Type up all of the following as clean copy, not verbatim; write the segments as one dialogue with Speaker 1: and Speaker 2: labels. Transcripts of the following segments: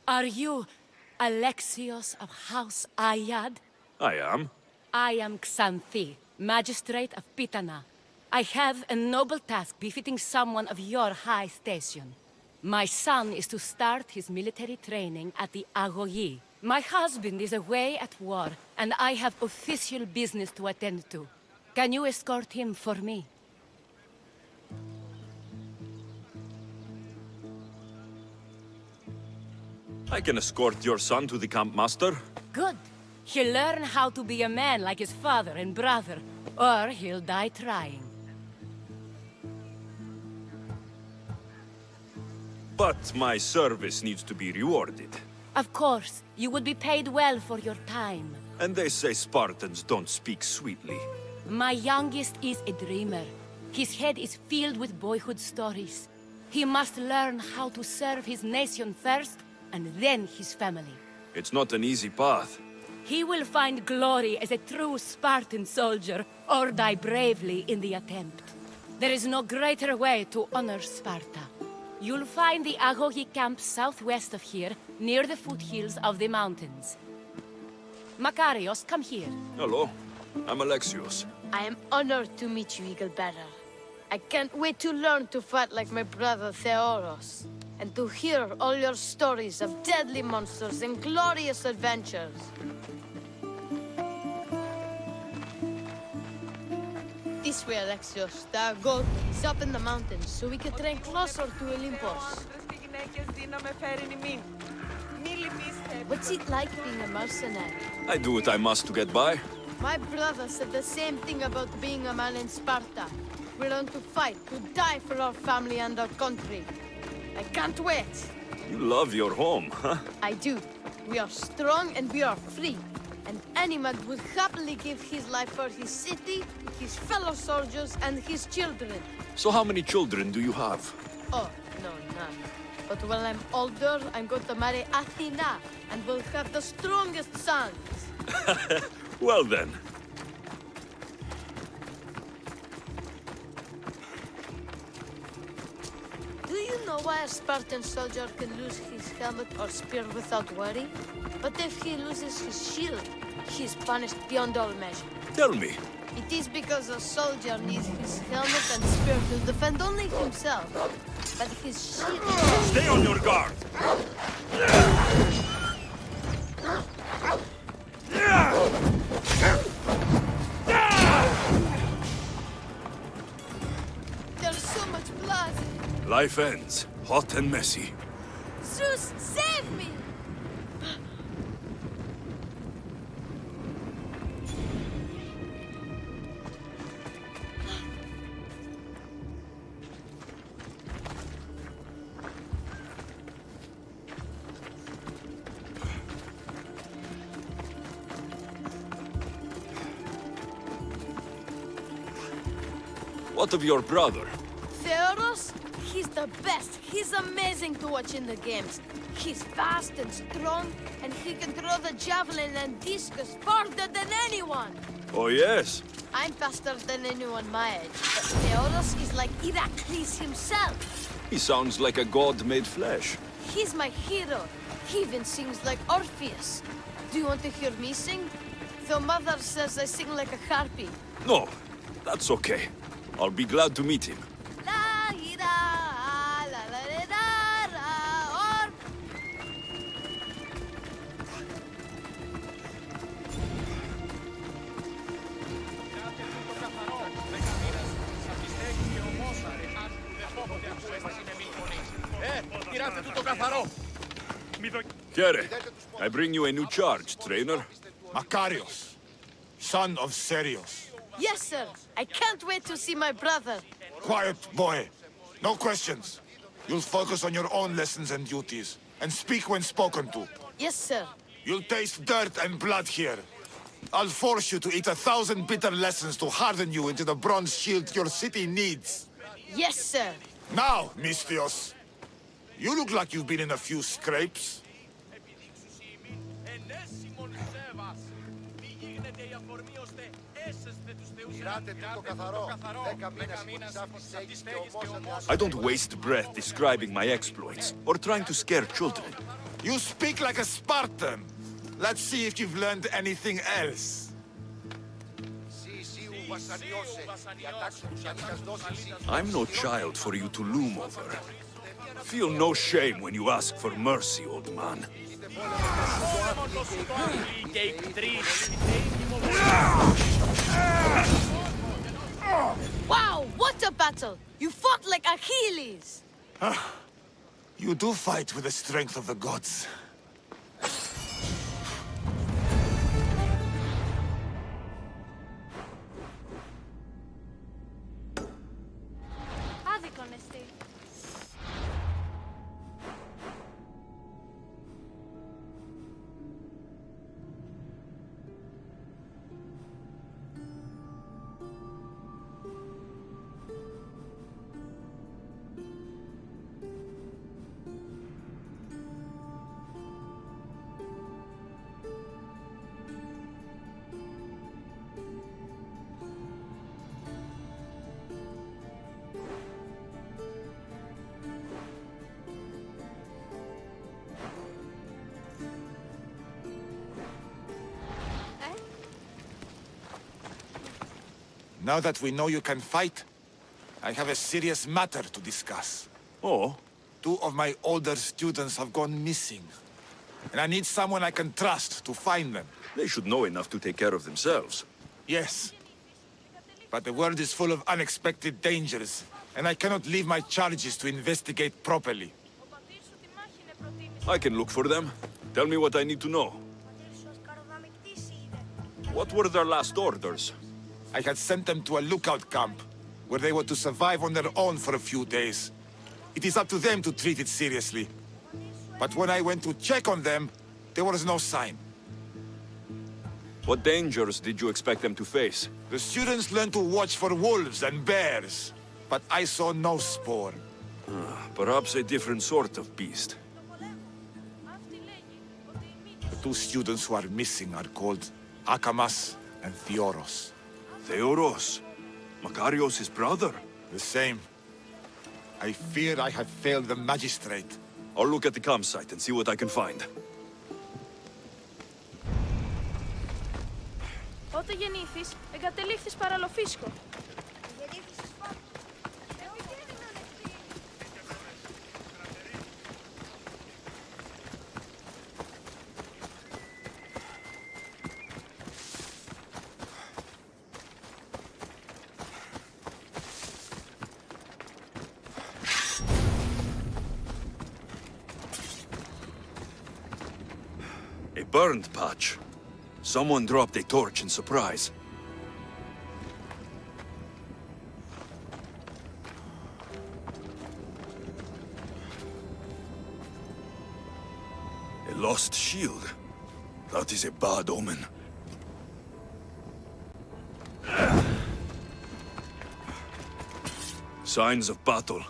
Speaker 1: Are you Alexios of House Ayad?
Speaker 2: I am.
Speaker 1: I am Xanthi, magistrate of Pitana. I have a noble task befitting someone of your high station. My son is to start his military training at the Agogi. My husband is away at war, and I have official business to attend to. Can you escort him for me?
Speaker 2: I can escort your son to the camp master.
Speaker 1: Good. He'll learn how to be a man like his father and brother, or he'll die trying.
Speaker 2: But my service needs to be rewarded.
Speaker 1: Of course, you would be paid well for your time.
Speaker 2: And they say Spartans don't speak sweetly.
Speaker 1: My youngest is a dreamer. His head is filled with boyhood stories. He must learn how to serve his nation first, and then his family.
Speaker 2: It's not an easy path.
Speaker 1: He will find glory as a true Spartan soldier, or die bravely in the attempt. There is no greater way to honor Sparta. You'll find the Agogi camp southwest of here, near the foothills of the mountains. Makarios, come here.
Speaker 2: Hello, I'm Alexios.
Speaker 3: I am honored to meet you, Eagle Bearer. I can't wait to learn to fight like my brother Theoros, and to hear all your stories of deadly monsters and glorious adventures. This way, Alexios. The goat is up in the mountains, so we can train closer to Olympus. What's it like being a mercenary?
Speaker 2: I do what I must to get by.
Speaker 3: My brother said the same thing about being a man in Sparta. We learn to fight, to die for our family and our country. I can't wait.
Speaker 2: You love your home, huh?
Speaker 3: I do. We are strong and we are free. And any man would happily give his life for his city, his fellow soldiers, and his children.
Speaker 2: So how many children do you have?
Speaker 3: Oh, no, none. But when I'm older, I'm going to marry Athena, and we'll have the strongest sons.
Speaker 2: Well then.
Speaker 3: Do you know why a Spartan soldier can lose his helmet or spear without worry? But if he loses his shield, he is punished beyond all measure.
Speaker 2: Tell me.
Speaker 3: It is because a soldier needs his helmet and spear to defend only himself. But his shield...
Speaker 2: Stay on your guard!
Speaker 3: There's so much blood!
Speaker 2: Life ends, hot and messy.
Speaker 3: Zeus, save me!
Speaker 2: What of your brother?
Speaker 3: Theoros? He's the best. He's amazing to watch in the games. He's fast and strong, and he can throw the javelin and discus farther than anyone.
Speaker 2: Oh yes?
Speaker 3: I'm faster than anyone my age, but Theoros is like Heracles himself.
Speaker 2: He sounds like a god made flesh.
Speaker 3: He's my hero. He even sings like Orpheus. Do you want to hear me sing? Though Mother says I sing like a harpy.
Speaker 2: No, that's okay. I'll be glad to meet him.
Speaker 3: La, ira, la, la, la, la, la, or...
Speaker 2: Kere, I bring you a new charge, trainer.
Speaker 4: Makarios, son of Serios.
Speaker 3: Yes, sir. I can't wait to see my brother.
Speaker 4: Quiet, boy. No questions. You'll focus on your own lessons and duties, and speak when spoken to.
Speaker 3: Yes, sir.
Speaker 4: You'll taste dirt and blood here. I'll force you to eat 1,000 bitter lessons to harden you into the bronze shield your city needs.
Speaker 3: Yes, sir.
Speaker 4: Now, Mistios, you look like you've been in a few scrapes.
Speaker 2: I don't waste breath describing my exploits or trying to scare children.
Speaker 4: You speak like a Spartan. Let's see if you've learned anything else.
Speaker 2: I'm no child for you to loom over. Feel no shame when you ask for mercy, old man.
Speaker 3: Wow, what a battle! You fought like Achilles!
Speaker 4: You do fight with the strength of the gods.
Speaker 3: Άδικον εστί.
Speaker 4: Now that we know you can fight, I have a serious matter to discuss.
Speaker 2: Oh?
Speaker 4: 2 of my older students have gone missing. And I need someone I can trust to find them.
Speaker 2: They should know enough to take care of themselves.
Speaker 4: Yes. But the world is full of unexpected dangers, and I cannot leave my charges to investigate properly.
Speaker 2: I can look for them. Tell me what I need to know. What were their last orders?
Speaker 4: I had sent them to a lookout camp, where they were to survive on their own for a few days. It is up to them to treat it seriously. But when I went to check on them, there was no sign.
Speaker 2: What dangers did you expect them to face?
Speaker 4: The students learned to watch for wolves and bears, but I saw no spoor.
Speaker 2: Perhaps a different sort of beast.
Speaker 4: The 2 students who are missing are called Akamas and Theoros.
Speaker 2: Theoros? Makarios' his brother?
Speaker 4: The same. I fear I have failed the magistrate.
Speaker 2: I'll look at the campsite and see what I can find.
Speaker 5: Πότε γεννήθης, εγκατελείφθης παραλοφίσκο.
Speaker 2: A burned patch. Someone dropped a torch in surprise. A lost shield. That is a bad omen. Signs of battle.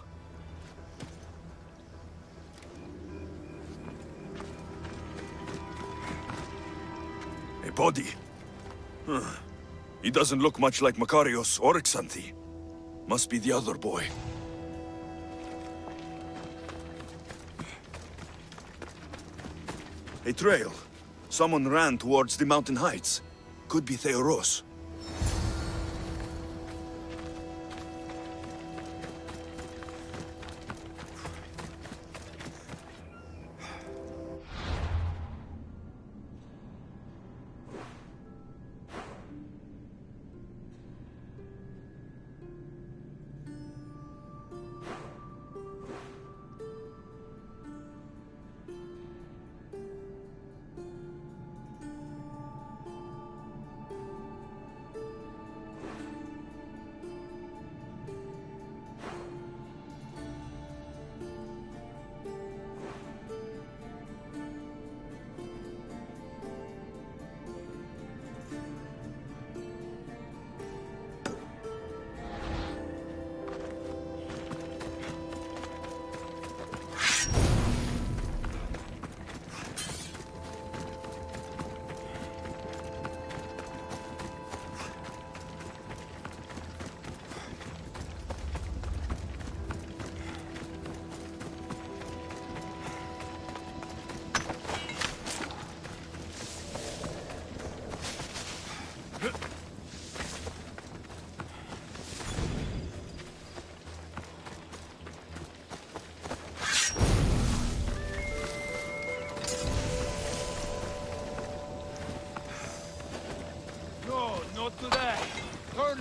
Speaker 2: A body. He doesn't look much like Makarios or Xanthi. Must be the other boy. A trail. Someone ran towards the mountain heights. Could be Theoros.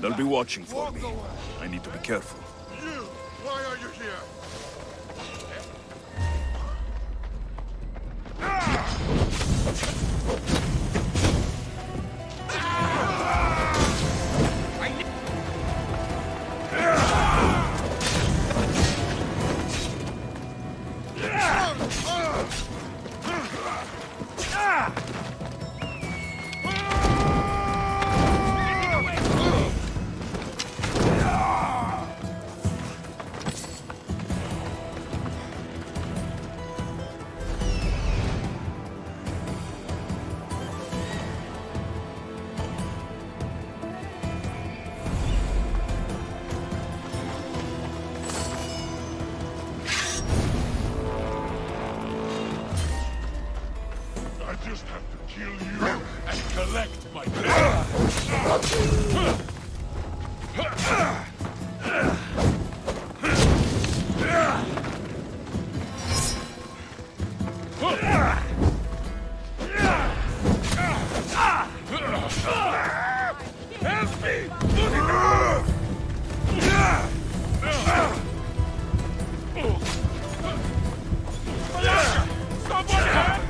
Speaker 2: They'll be watching for me. I need to be careful.
Speaker 4: You! Why are you here?
Speaker 6: I just have to kill you and collect my Help me! Someone help!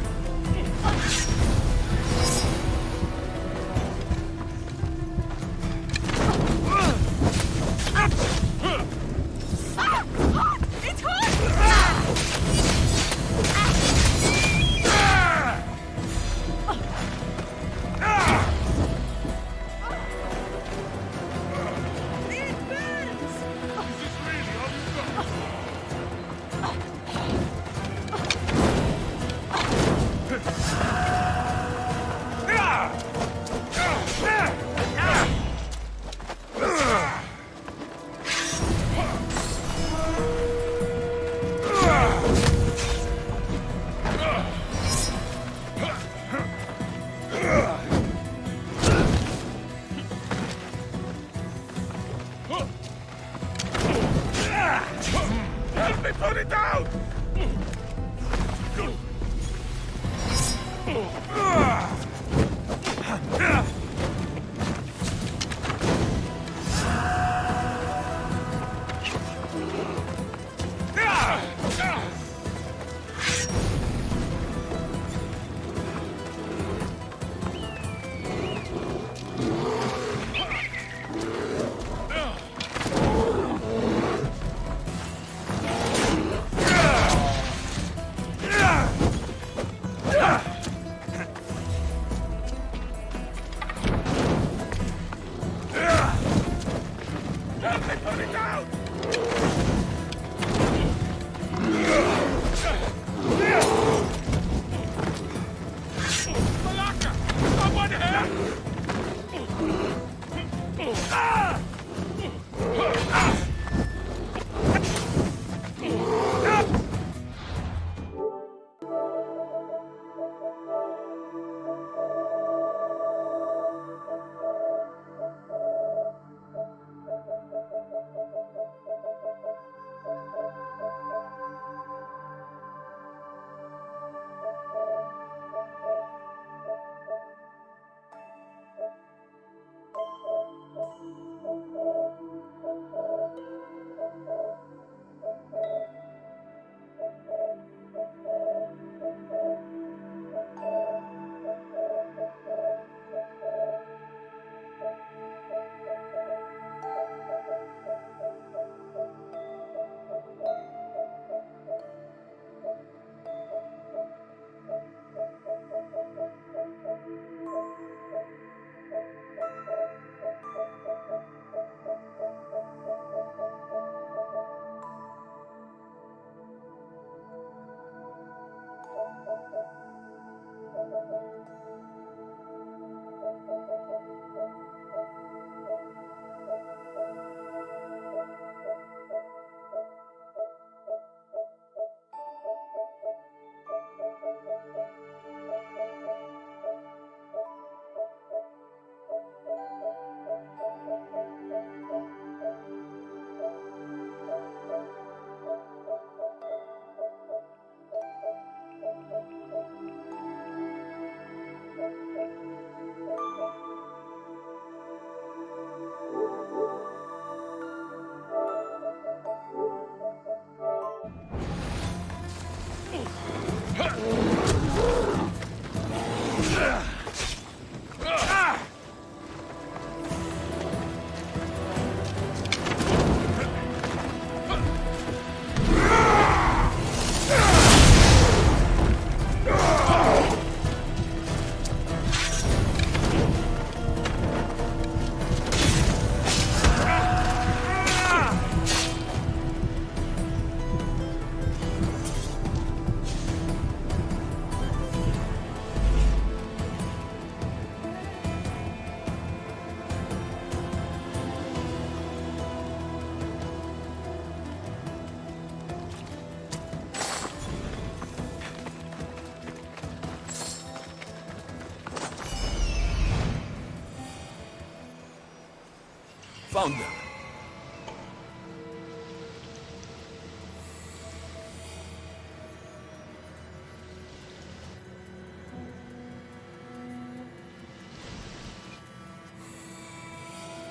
Speaker 2: Found them.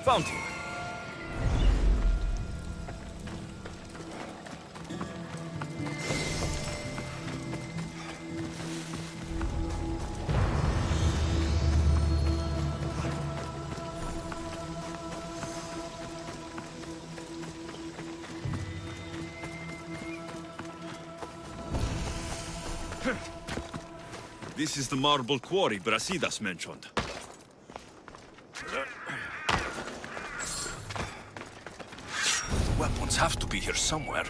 Speaker 2: Found him. This is the marble quarry Brasidas mentioned. Weapons have to be here somewhere.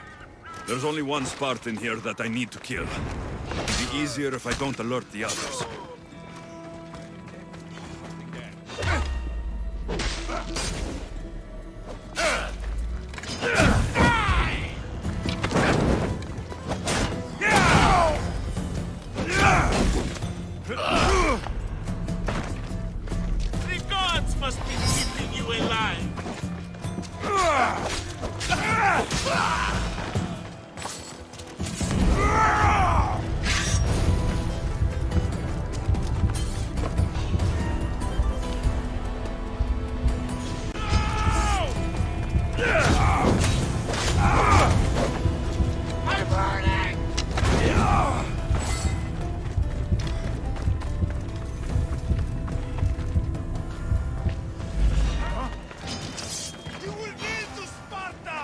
Speaker 2: There's only one Spartan here that I need to kill. It'll be easier if I don't alert the others.
Speaker 6: The gods must be keeping you alive. I'm burning! You will yield to Sparta!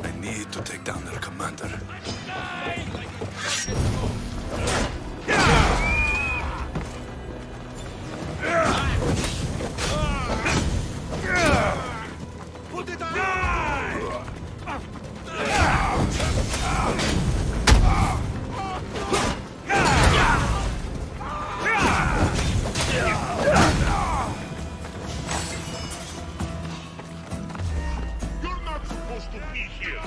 Speaker 2: I need to take down their commander.
Speaker 6: Put it on! You're not supposed to be here.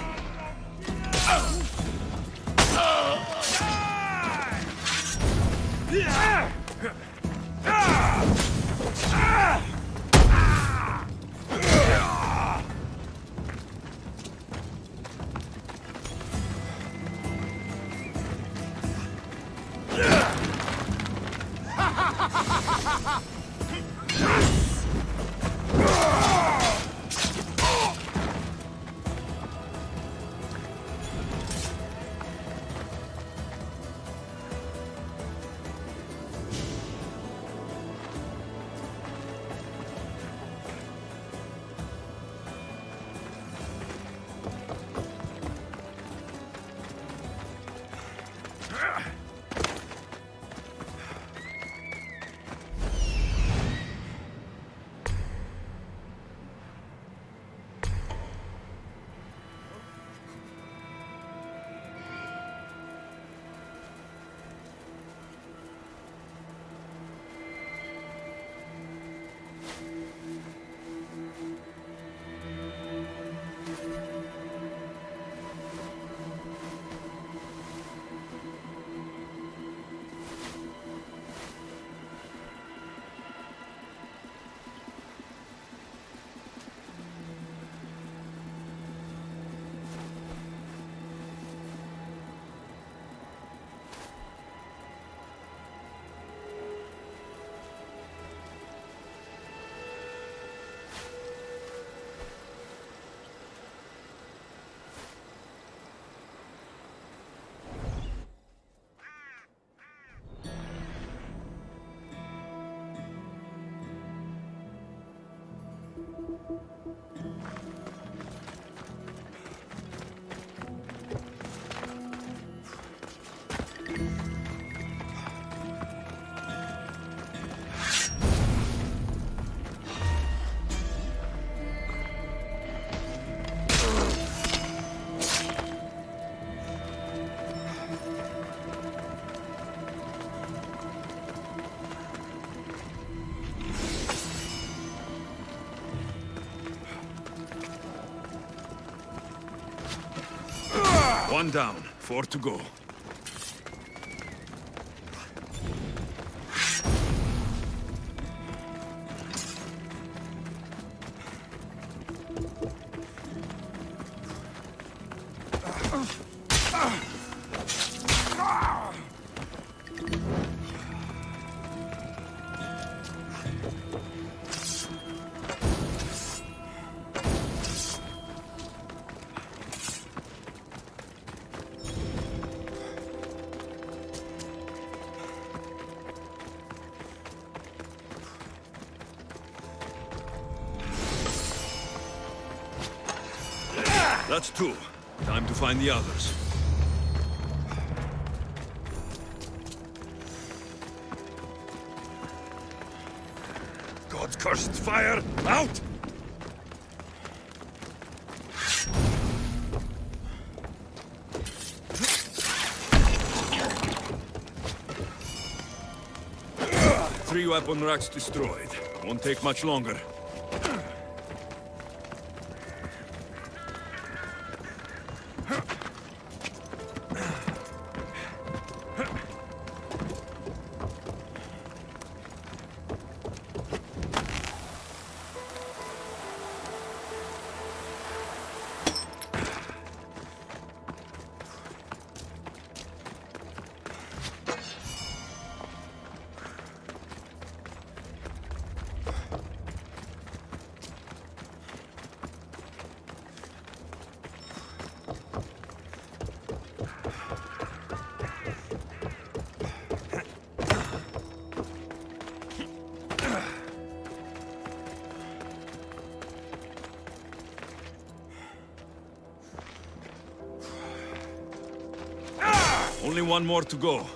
Speaker 2: One down, 4 to go. That's 2. Time to find the others. God's cursed fire! Out! Three weapon racks destroyed. Won't take much longer. Only one more to go.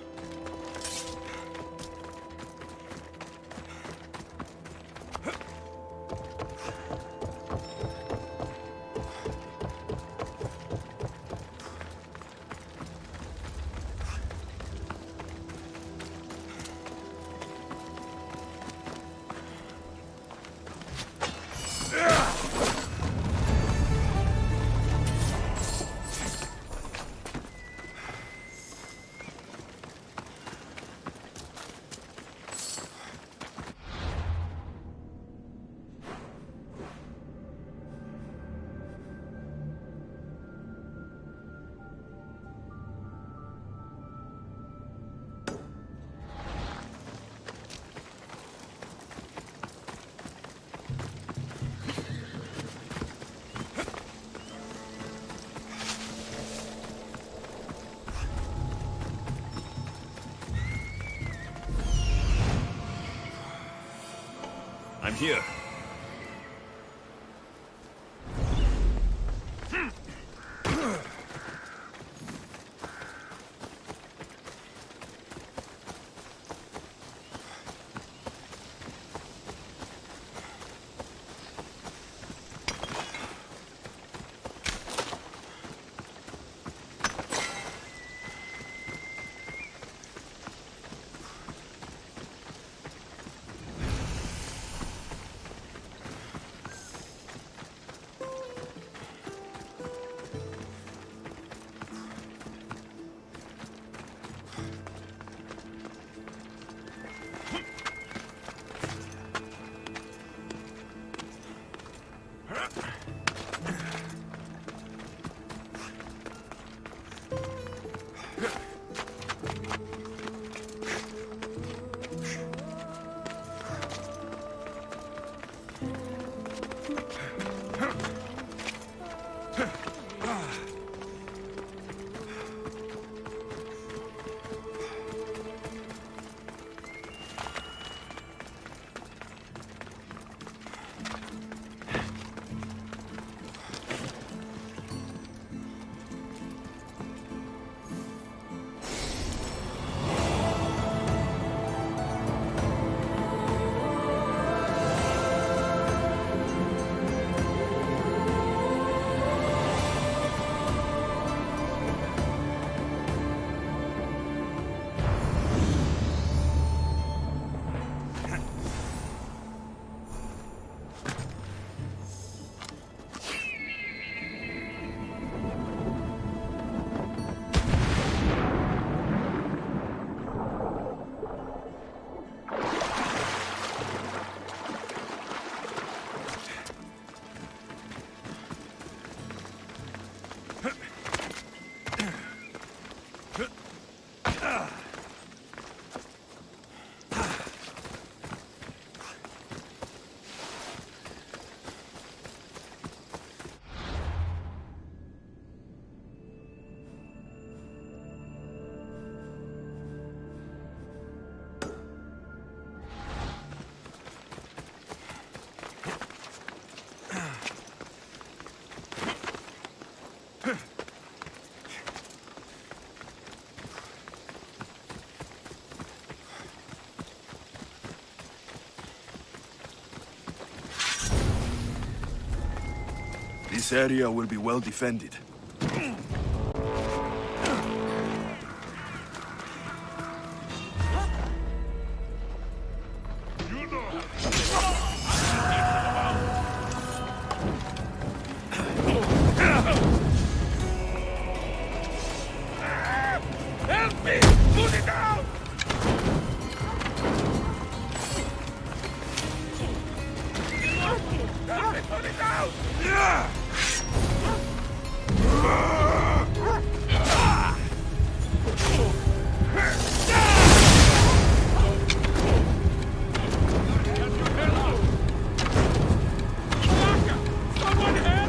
Speaker 2: I'm here. This area will be well defended.
Speaker 6: You know Help me! Put it down! Help me! Put it down! Someone help!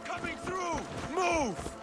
Speaker 6: Coming through! Move!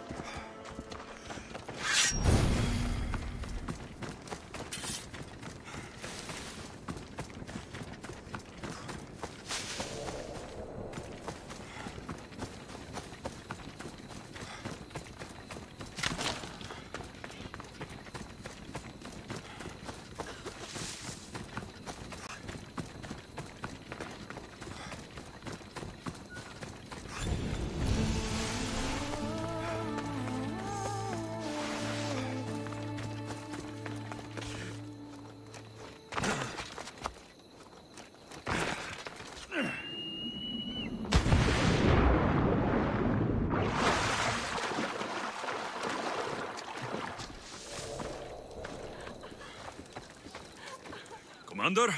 Speaker 2: Commander,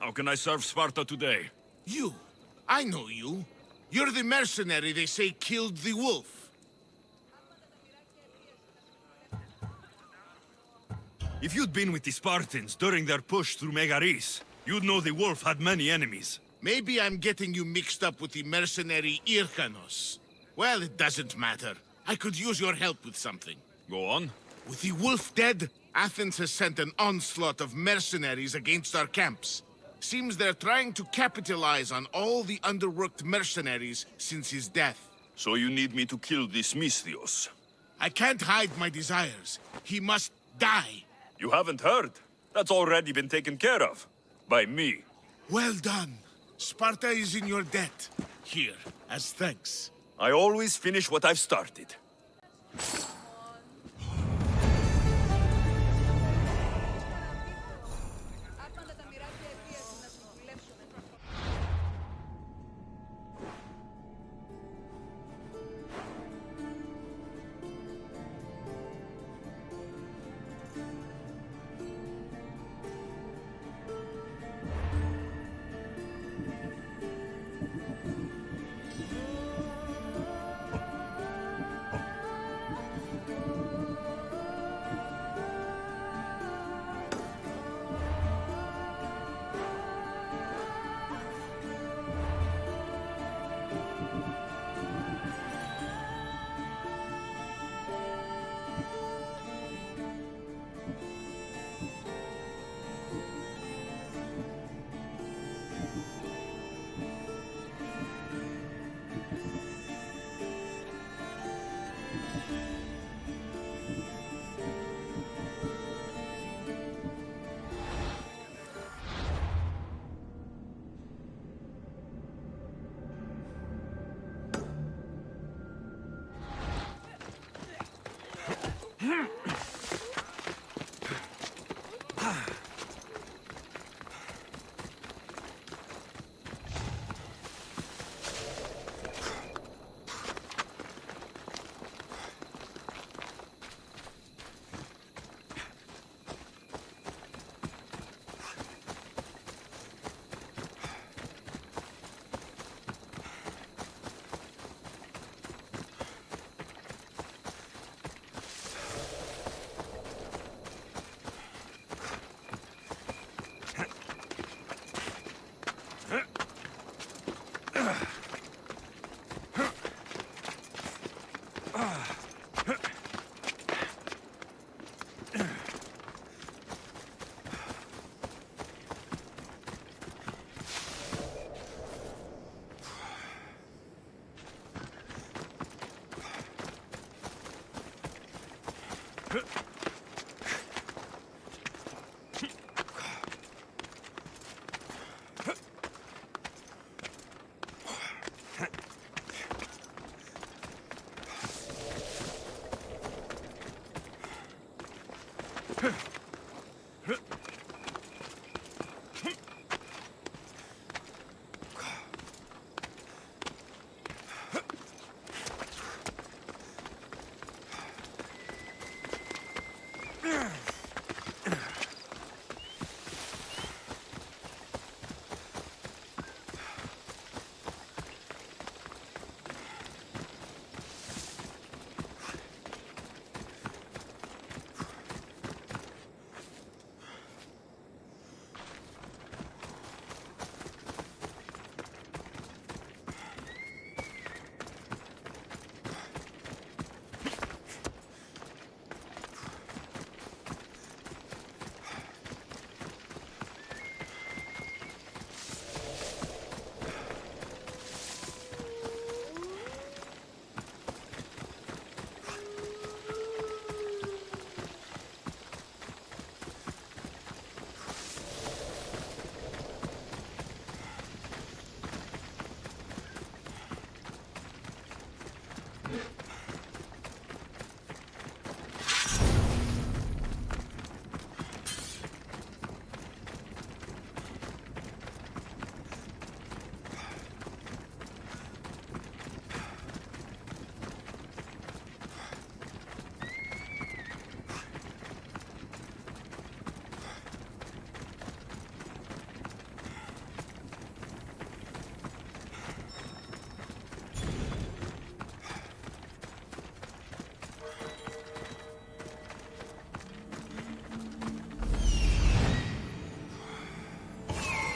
Speaker 2: how can I serve Sparta today?
Speaker 7: You. I know you. You're the mercenary they say killed the wolf.
Speaker 2: If you'd been with the Spartans during their push through Megaris, you'd know the wolf had many enemies.
Speaker 7: Maybe I'm getting you mixed up with the mercenary Irkanos. Well, it doesn't matter. I could use your help with something.
Speaker 2: Go on.
Speaker 7: With the wolf dead, Athens has sent an onslaught of mercenaries against our camps. Seems they're trying to capitalize on all the underworked mercenaries since his death.
Speaker 2: So you need me to kill this Misthios?
Speaker 7: I can't hide my desires. He must die.
Speaker 2: You haven't heard? That's already been taken care of. By me.
Speaker 7: Well done. Sparta is in your debt. Here, as thanks.
Speaker 2: I always finish what I've started.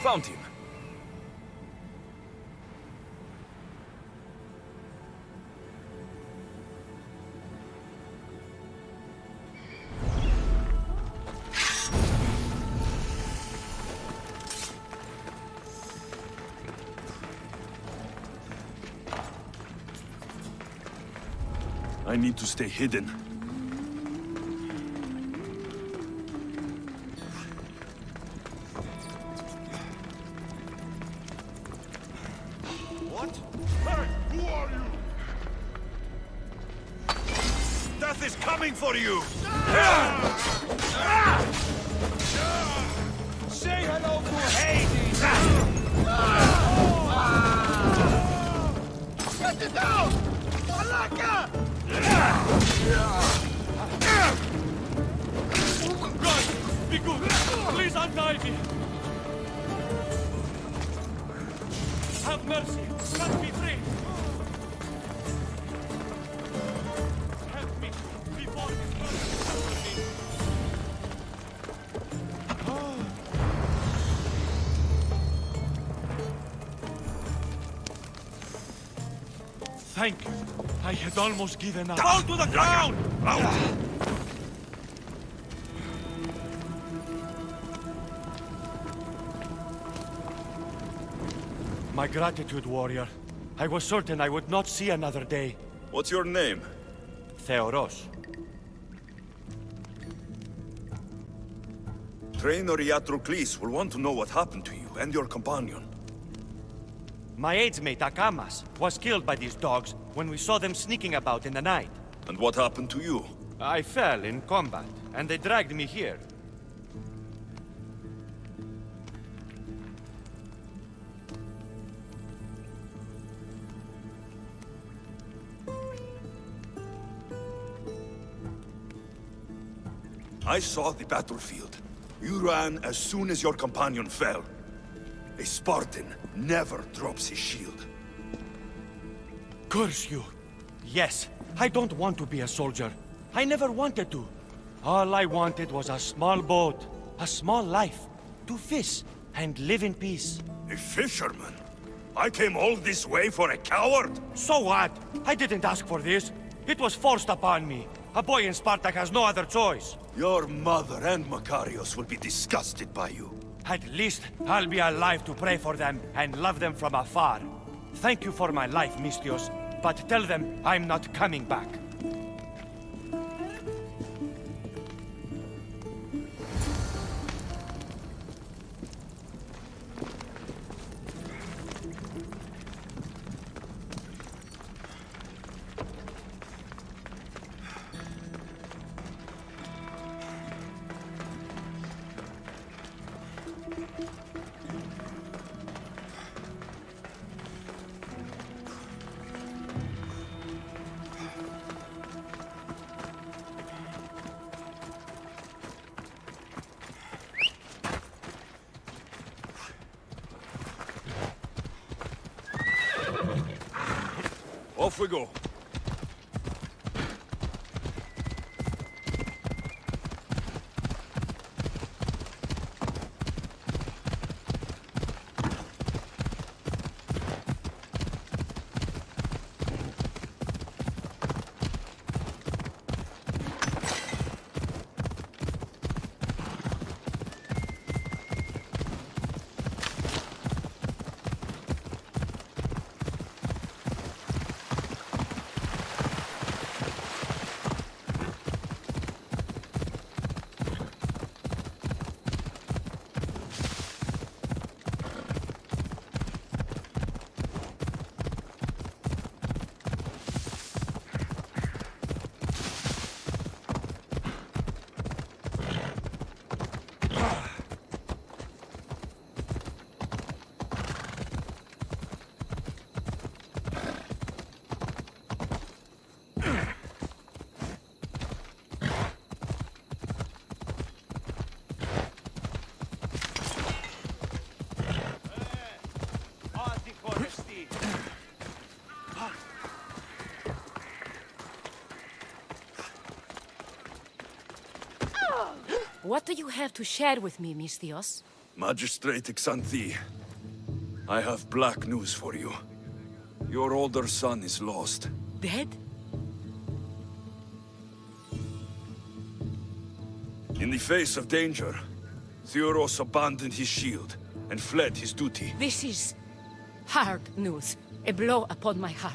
Speaker 2: Found him. I need to stay hidden.
Speaker 6: What? Hey, who are you?
Speaker 2: Death is coming for you!
Speaker 6: Say hello to Hades! Get it down! Malaka! God, be good! Please untie me! Have mercy! Set me free! Help me before this burns me! Thank you. I had almost given up.
Speaker 2: Down to the ground! Out!
Speaker 6: My gratitude, warrior. I was certain I would not see another day.
Speaker 2: What's your name?
Speaker 6: Theoros.
Speaker 2: Trainer Iatrocles will want to know what happened to you and your companion.
Speaker 6: My aides mate Akamas was killed by these dogs when we saw them sneaking about in the night.
Speaker 2: And what happened to you?
Speaker 6: I fell in combat, and they dragged me here.
Speaker 2: I saw the battlefield. You ran as soon as your companion fell. A Spartan never drops his shield.
Speaker 6: Curse you! Yes, I don't want to be a soldier. I never wanted to. All I wanted was a small boat, a small life, to fish and live in peace.
Speaker 2: A fisherman? I came all this way for a coward?
Speaker 6: So what? I didn't ask for this. It was forced upon me. A boy in Spartak has no other choice.
Speaker 2: Your mother and Makarios will be disgusted by you.
Speaker 6: At least I'll be alive to pray for them and love them from afar. Thank you for my life, Mistios, but tell them I'm not coming back.
Speaker 2: Off we go.
Speaker 1: What do you have to share with me, Mistios?
Speaker 2: Magistrate Xanthi, I have black news for you. Your older son is lost.
Speaker 1: Dead?
Speaker 2: In the face of danger, Theoros abandoned his shield and fled his duty.
Speaker 1: This is hard news. A blow upon my heart.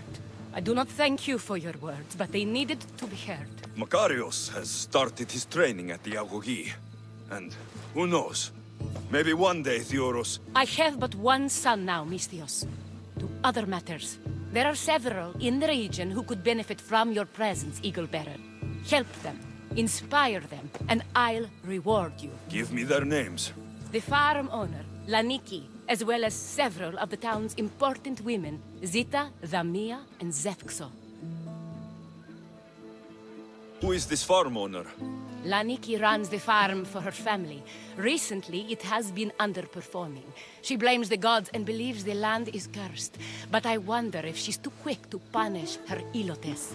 Speaker 1: I do not thank you for your words, but they needed to be heard.
Speaker 2: Makarios has started his training at the Agogi. And who knows? Maybe one day Theoros...
Speaker 1: I have but one son now, Misthios. To other matters. There are several in the region who could benefit from your presence, Eagle-Bearer. Help them, inspire them, and I'll reward you.
Speaker 2: Give me their names.
Speaker 1: The farm owner, Laniki, as well as several of the town's important women, Zita, Dhamia, and Zefxo.
Speaker 2: Who is this farm owner?
Speaker 1: Laniki runs the farm for her family. Recently, it has been underperforming. She blames the gods and believes the land is cursed. But I wonder if she's too quick to punish her ilotes.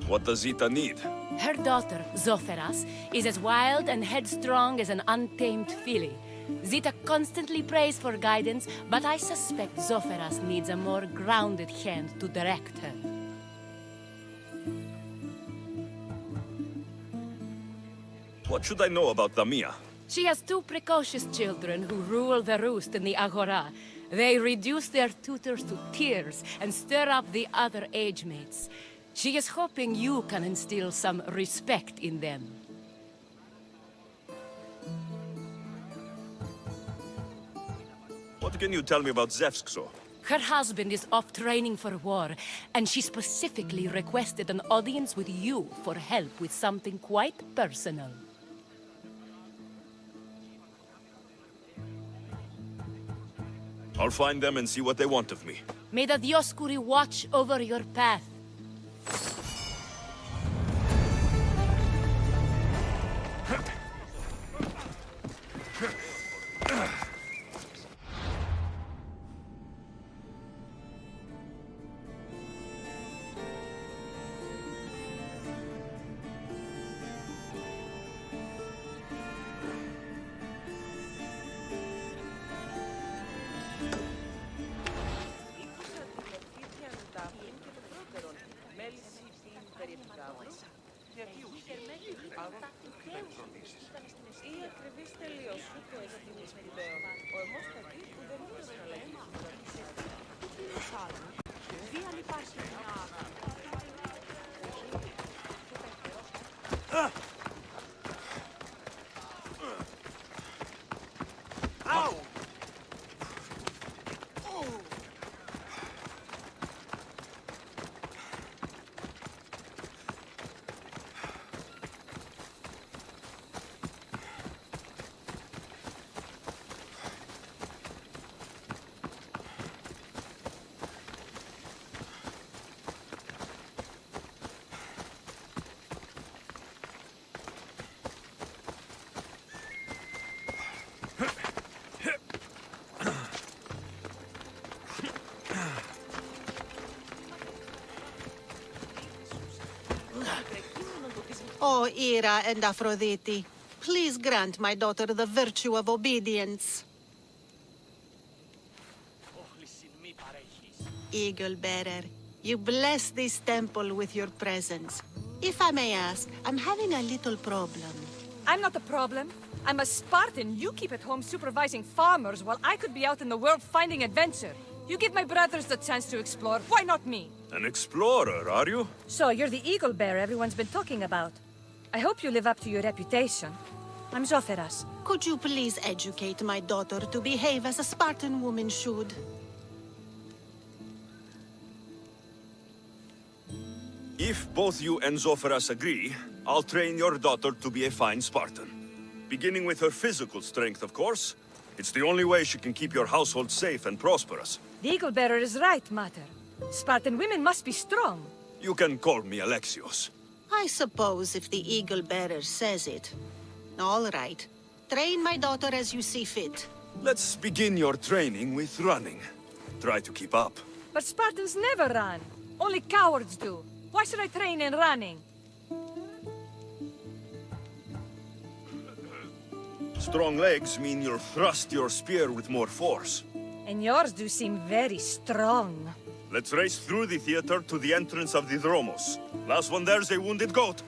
Speaker 2: What does Zita need?
Speaker 1: Her daughter, Zoferas, is as wild and headstrong as an untamed filly. Zita constantly prays for guidance, but I suspect Zoferas needs a more grounded hand to direct her.
Speaker 2: What should I know about Dhamia?
Speaker 1: She has two precocious children who rule the roost in the Agora. They reduce their tutors to tears and stir up the other age mates. She is hoping you can instill some respect in them.
Speaker 2: What can you tell me about Zefxo?
Speaker 1: Her husband is off training for war, and she specifically requested an audience with you for help with something quite personal.
Speaker 2: I'll find them and see what they want of me.
Speaker 1: May the Dioscuri watch over your path.
Speaker 8: O Ira and Aphrodite, please grant my daughter the virtue of obedience. Eagle-Bearer, you bless this temple with your presence. If I may ask, I'm having a little problem.
Speaker 9: I'm not the problem. I'm a Spartan. You keep at home supervising farmers while I could be out in the world finding adventure. You give my brothers the chance to explore. Why not me?
Speaker 2: An explorer, are you?
Speaker 9: So you're the eagle bearer everyone's been talking about. I hope you live up to your reputation. I'm Zoferas.
Speaker 8: Could you please educate my daughter to behave as a Spartan woman should?
Speaker 2: If both you and Zoferas agree, I'll train your daughter to be a fine Spartan. Beginning with her physical strength, of course. It's the only way she can keep your household safe and prosperous.
Speaker 9: The eagle bearer is right, Mater. Spartan women must be strong.
Speaker 2: You can call me Alexios.
Speaker 8: I suppose if the Eagle-Bearer says it. All right. Train my daughter as you see fit.
Speaker 2: Let's begin your training with running. Try to keep up.
Speaker 9: But Spartans never run. Only cowards do. Why should I train in running?
Speaker 2: Strong legs mean you'll thrust your spear with more force.
Speaker 9: And yours do seem very strong.
Speaker 2: Let's race through the theater to the entrance of the Dromos. Last one there's a wounded goat.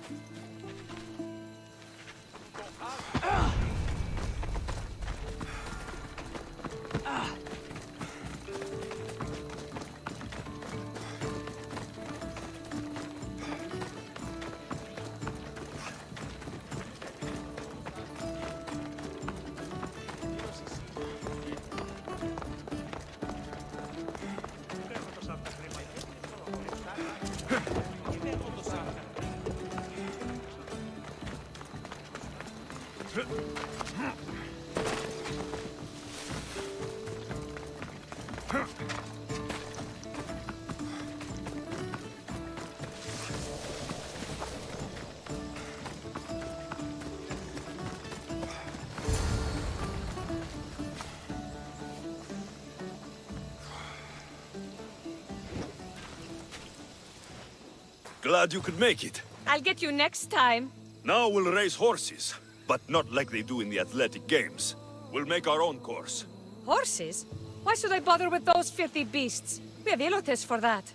Speaker 2: Glad you could make it.
Speaker 9: I'll get you next time.
Speaker 2: Now we'll race horses, but not like they do in the athletic games. We'll make our own course.
Speaker 9: Horses? Why should I bother with those filthy beasts? We have Elotes for that.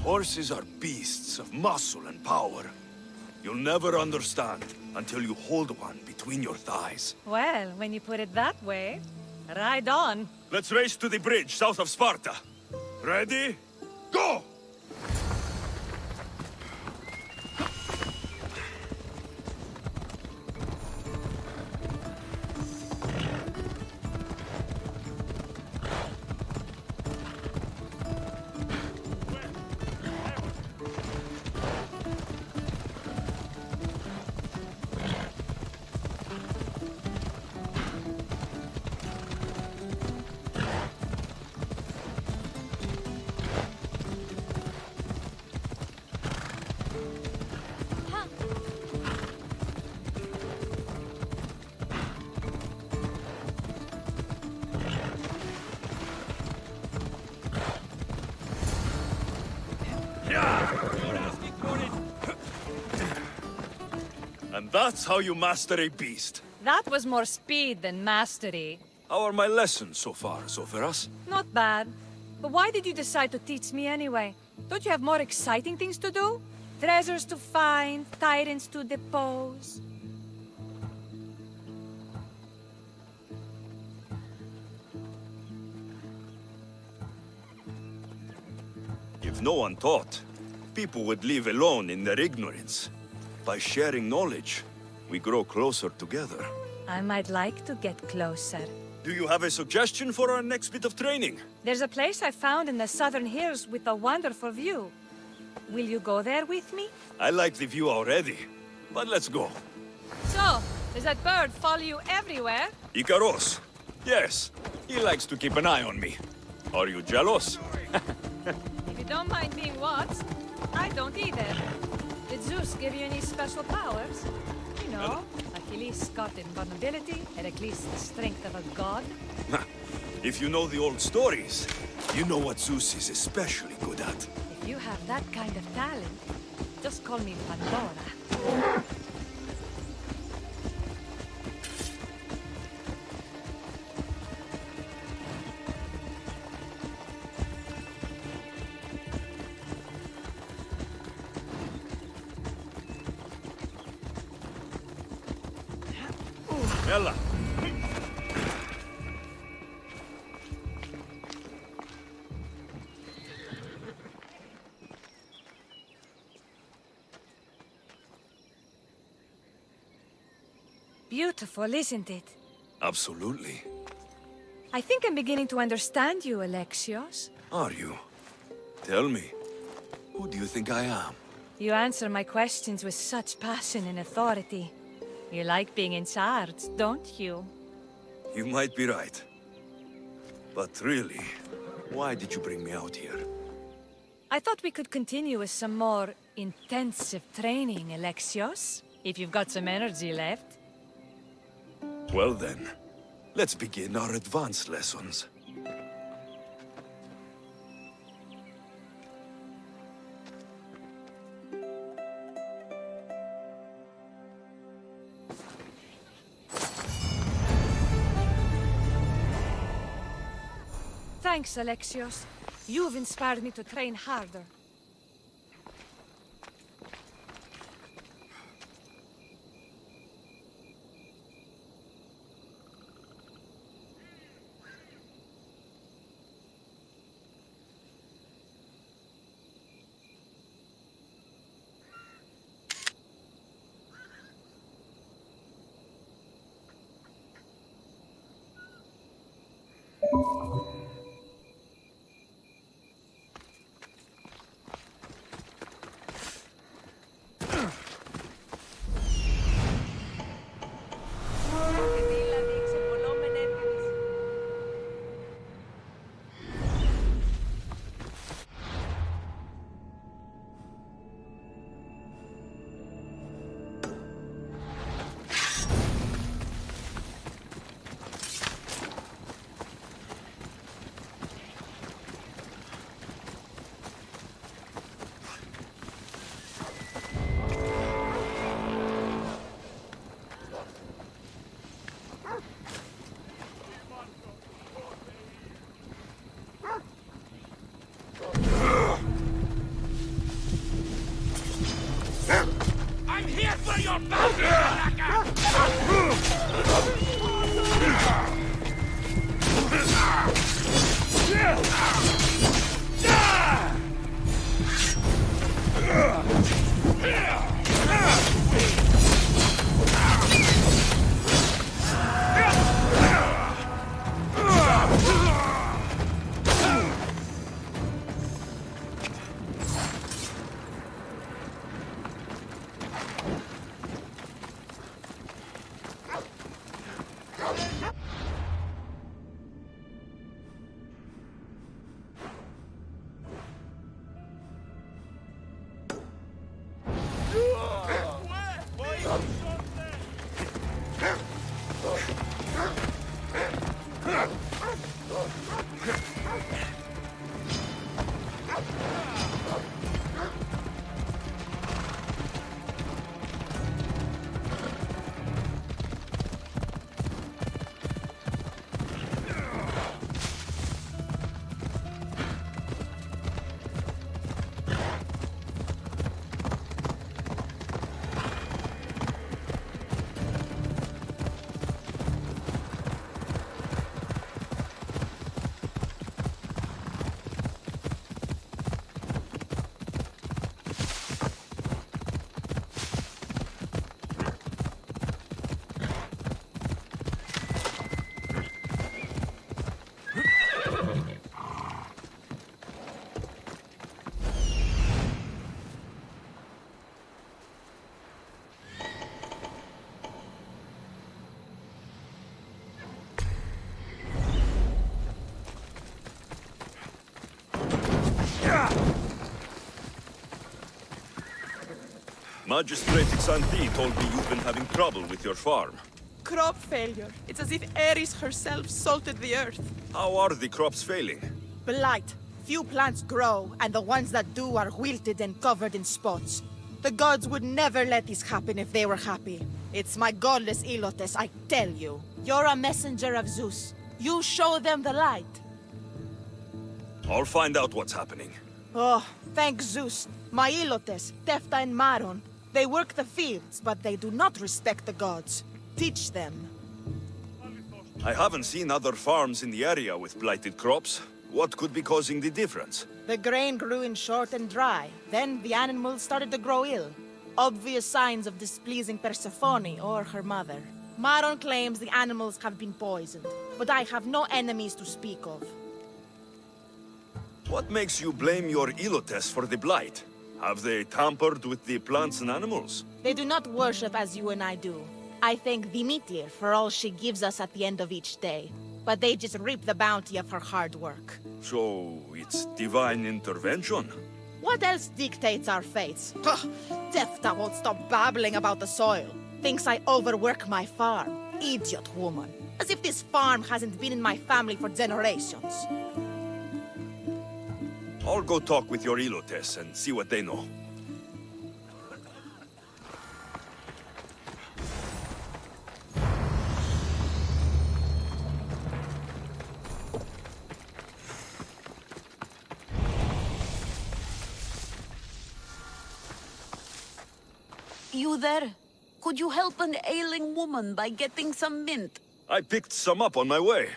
Speaker 2: Horses are beasts of muscle and power. You'll never understand until you hold one between your thighs.
Speaker 9: Well, when you put it that way, ride on.
Speaker 2: Let's race to the bridge south of Sparta. Ready? Go! And that's how you master a beast.
Speaker 9: That was more speed than mastery.
Speaker 2: How are my lessons so far, Zoferas?
Speaker 9: Not bad. But why did you decide to teach me anyway? Don't you have more exciting things to do? Treasures to find, tyrants to depose.
Speaker 2: If no one taught, people would live alone in their ignorance. By sharing knowledge, we grow closer together.
Speaker 9: I might like to get closer.
Speaker 2: Do you have a suggestion for our next bit of training?
Speaker 9: There's a place I found in the southern hills with a wonderful view. Will you go there with me?
Speaker 2: I like the view already, but let's go.
Speaker 9: So, does that bird follow you everywhere?
Speaker 2: Icaros. Yes, he likes to keep an eye on me. Are you jealous?
Speaker 9: If you don't mind being watched, I don't either. Did Zeus give you any special powers? You know, Achilles got invulnerability, Heracles the strength of a god.
Speaker 2: If you know the old stories, you know what Zeus is especially good at.
Speaker 9: If you have that kind of talent, just call me Pandora.
Speaker 2: Ella.
Speaker 9: Beautiful, isn't it?
Speaker 2: Absolutely.
Speaker 9: I think I'm beginning to understand you, Alexios.
Speaker 2: Are you? Tell me, who do you think I am?
Speaker 9: You answer my questions with such passion and authority. You like being in charge, don't you?
Speaker 2: You might be right. But really, why did you bring me out here?
Speaker 9: I thought we could continue with some more intensive training, Alexios. If you've got some energy left.
Speaker 2: Well then, let's begin our advanced lessons.
Speaker 9: Thanks, Alexios. You've inspired me to train harder.
Speaker 6: I'm here for your bounty,
Speaker 2: Magistrate Xanthi told me you've been having trouble with your farm.
Speaker 10: Crop failure. It's as if Ares herself salted the earth.
Speaker 2: How are the crops failing?
Speaker 10: Blight. Few plants grow, and the ones that do are wilted and covered in spots. The gods would never let this happen if they were happy. It's my godless Ilotes, I tell you. You're a messenger of Zeus. You show them the light.
Speaker 2: I'll find out what's happening.
Speaker 10: Oh, thank Zeus. My Ilotes, Tefta and Maron. They work the fields, but they do not respect the gods. Teach them.
Speaker 2: I haven't seen other farms in the area with blighted crops. What could be causing the difference?
Speaker 10: The grain grew in short and dry. Then the animals started to grow ill. Obvious signs of displeasing Persephone or her mother. Maron claims the animals have been poisoned, but I have no enemies to speak of.
Speaker 2: What makes you blame your Ilotes for the blight? Have they tampered with the plants and animals?
Speaker 10: They do not worship as you and I do. I thank Demeter for all she gives us at the end of each day. But they just reap the bounty of her hard work.
Speaker 2: So, it's divine intervention?
Speaker 10: What else dictates our fates? Ugh, Tefta won't stop babbling about the soil. Thinks I overwork my farm. Idiot woman. As if this farm hasn't been in my family for generations.
Speaker 2: I'll go talk with your Ilotes and see what they know.
Speaker 11: You there? Could you help an ailing woman by getting some mint?
Speaker 2: I picked some up on my way.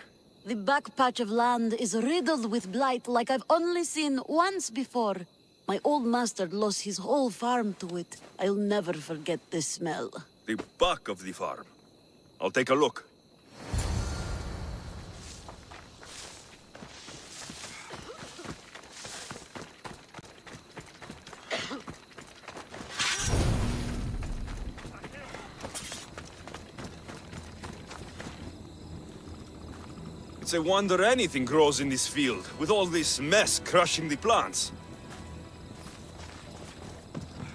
Speaker 11: The back patch of land is riddled with blight like I've only seen once before. My old master lost his whole farm to it. I'll never forget this smell.
Speaker 2: The back of the farm. I'll take a look. It's a wonder anything grows in this field, with all this mess crushing the plants.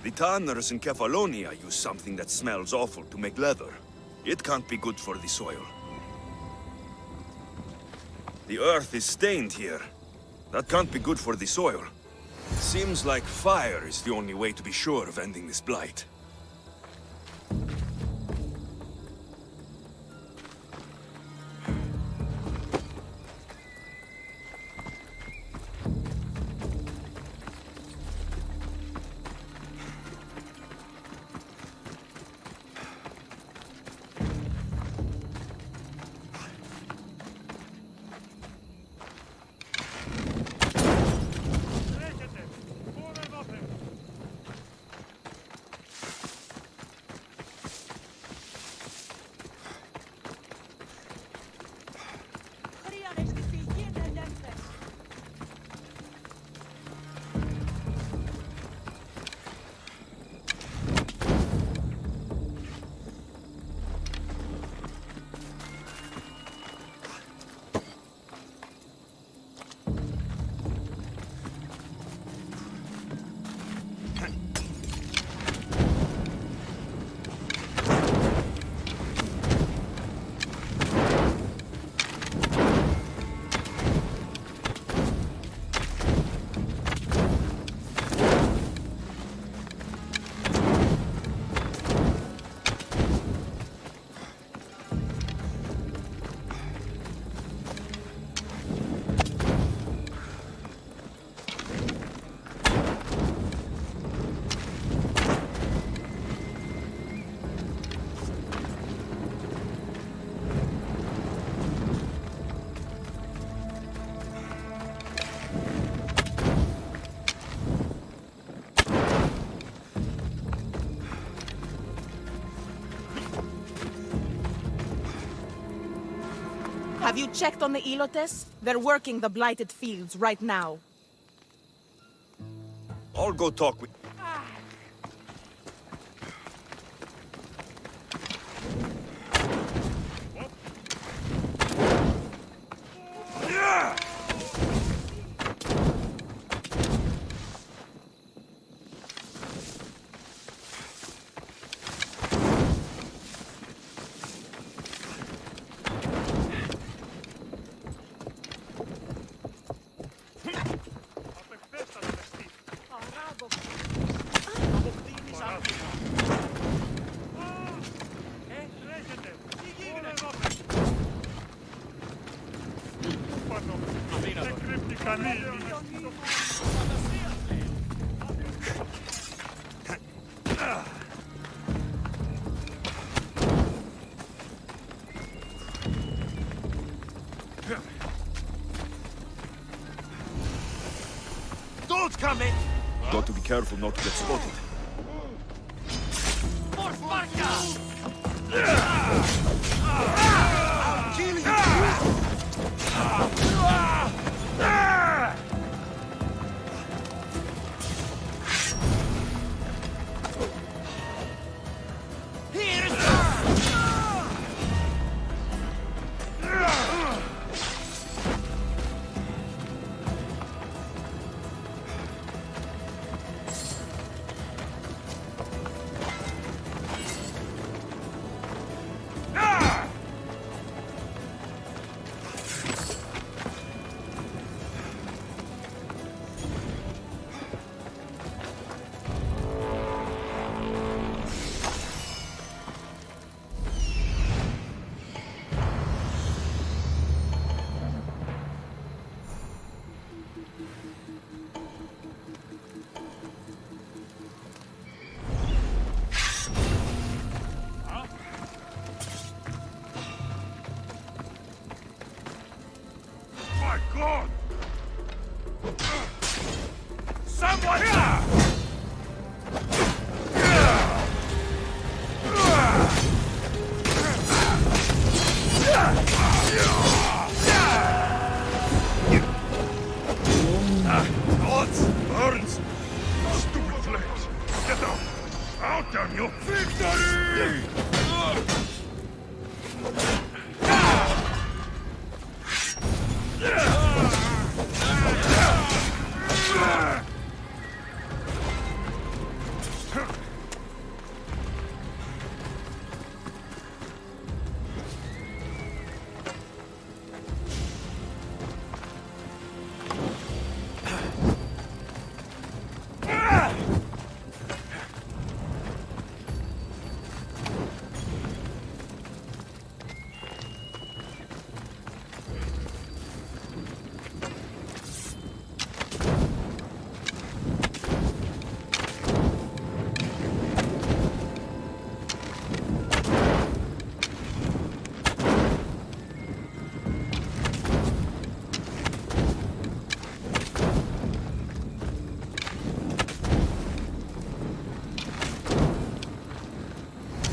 Speaker 2: The tanners in Kefalonia use something that smells awful to make leather. It can't be good for the soil. The earth is stained here. That can't be good for the soil. Seems like fire is the only way to be sure of ending this blight.
Speaker 10: Have you checked on the Ilotes? They're working the blighted fields right now.
Speaker 2: I'll go talk with...
Speaker 6: Don't come in!
Speaker 2: Got to be careful not to get spotted.
Speaker 6: For Sparta! I'll kill you!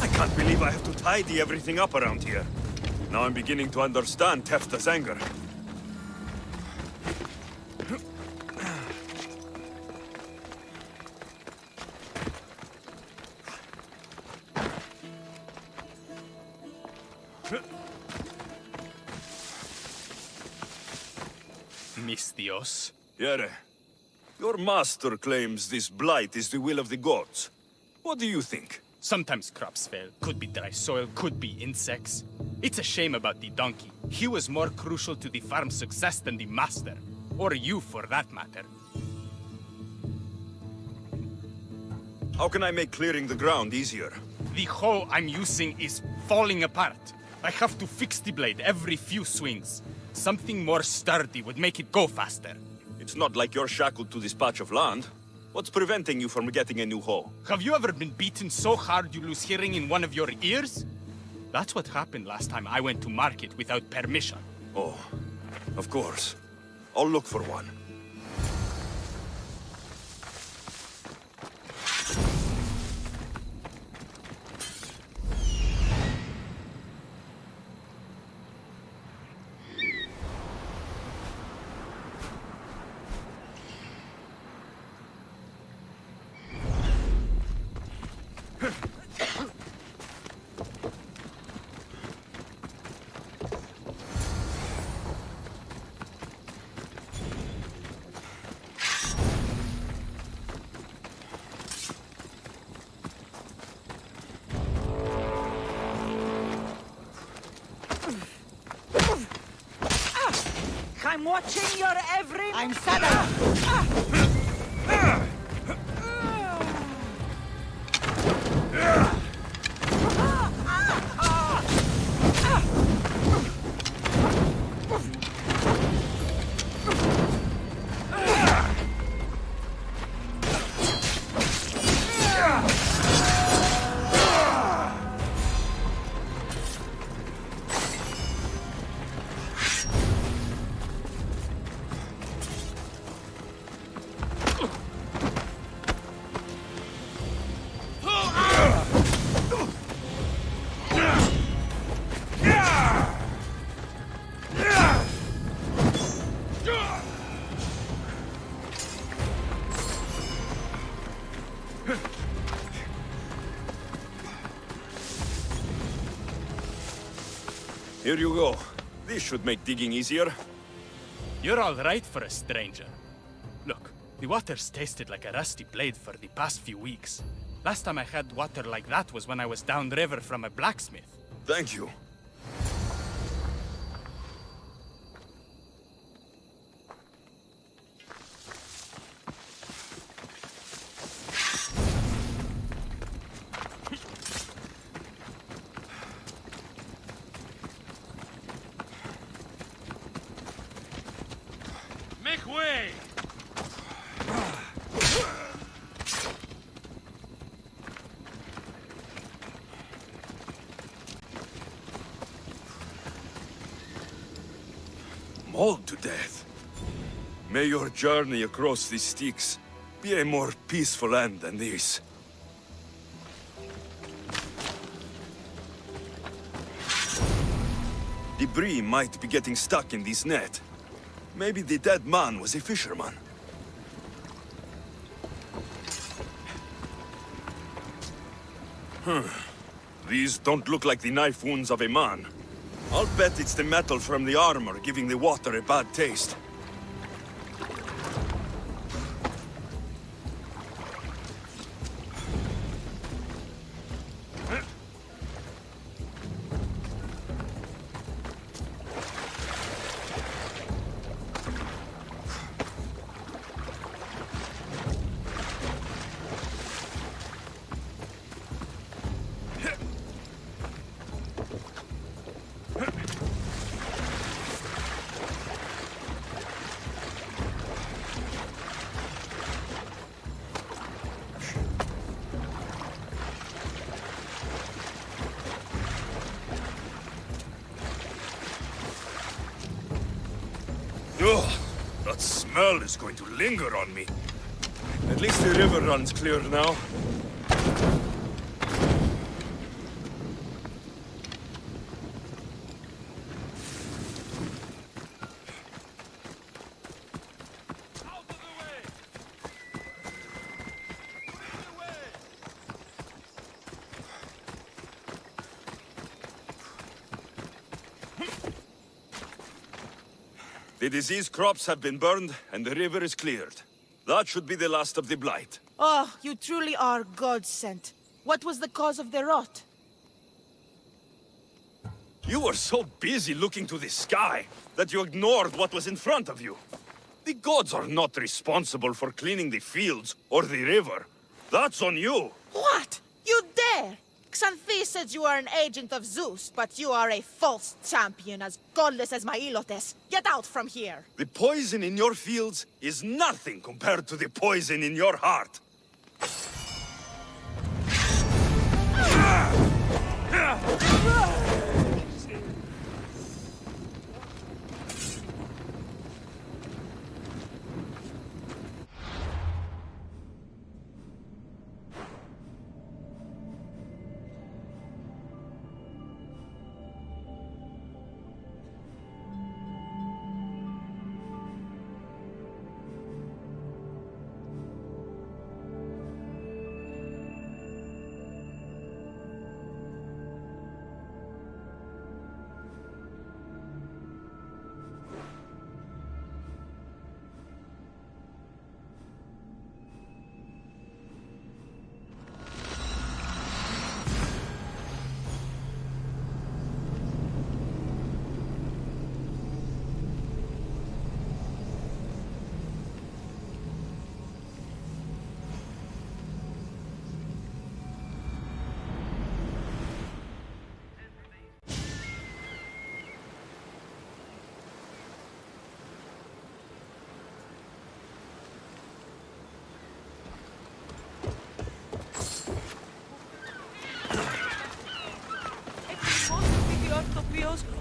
Speaker 2: I can't believe I have to tidy everything up around here. Now I'm beginning to understand Tefta's anger.
Speaker 12: Mistios.
Speaker 2: Yere, your master claims this blight is the will of the gods. What do you think?
Speaker 12: Sometimes crops fail. Could be dry soil, could be insects. It's a shame about the donkey. He was more crucial to the farm's success than the master. Or you, for that matter.
Speaker 2: How can I make clearing the ground easier?
Speaker 12: The hoe I'm using is falling apart. I have to fix the blade every few swings. Something more sturdy would make it go faster.
Speaker 2: It's not like you're shackled to this patch of land. What's preventing you from getting a new hoe?
Speaker 12: Have you ever been beaten so hard you lose hearing in one of your ears? That's what happened last time I went to market without permission.
Speaker 2: Oh, of course. I'll look for one.
Speaker 10: I'm watching your every... I'm saddled!
Speaker 2: Here you go. This should make digging easier.
Speaker 12: You're all right for a stranger. Look, the water's tasted like a rusty blade for the past few weeks. Last time I had water like that was when I was downriver from a blacksmith.
Speaker 2: Thank you.
Speaker 12: Make way!
Speaker 2: Mauled to death. May your journey across the Styx be a more peaceful end than this. Debris might be getting stuck in this net. Maybe the dead man was a fisherman. These don't look like the knife wounds of a man. I'll bet it's the metal from the armor giving the water a bad taste. Ugh, that smell is going to linger on me. At least the river runs clear now. The diseased crops have been burned, and the river is cleared. That should be the last of the blight.
Speaker 10: Oh, you truly are God-sent. What was the cause of the rot?
Speaker 2: You were so busy looking to the sky that you ignored what was in front of you. The gods are not responsible for cleaning the fields or the river. That's on you.
Speaker 10: What? You dare? Xanthi said you are an agent of Zeus, but you are a false champion as godless as my Ilotes. Get out from here!
Speaker 2: The poison in your fields is nothing compared to the poison in your heart.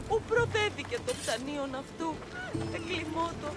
Speaker 10: Ου προδέθηκε το ψανίον αυτού. Εγκλημότο.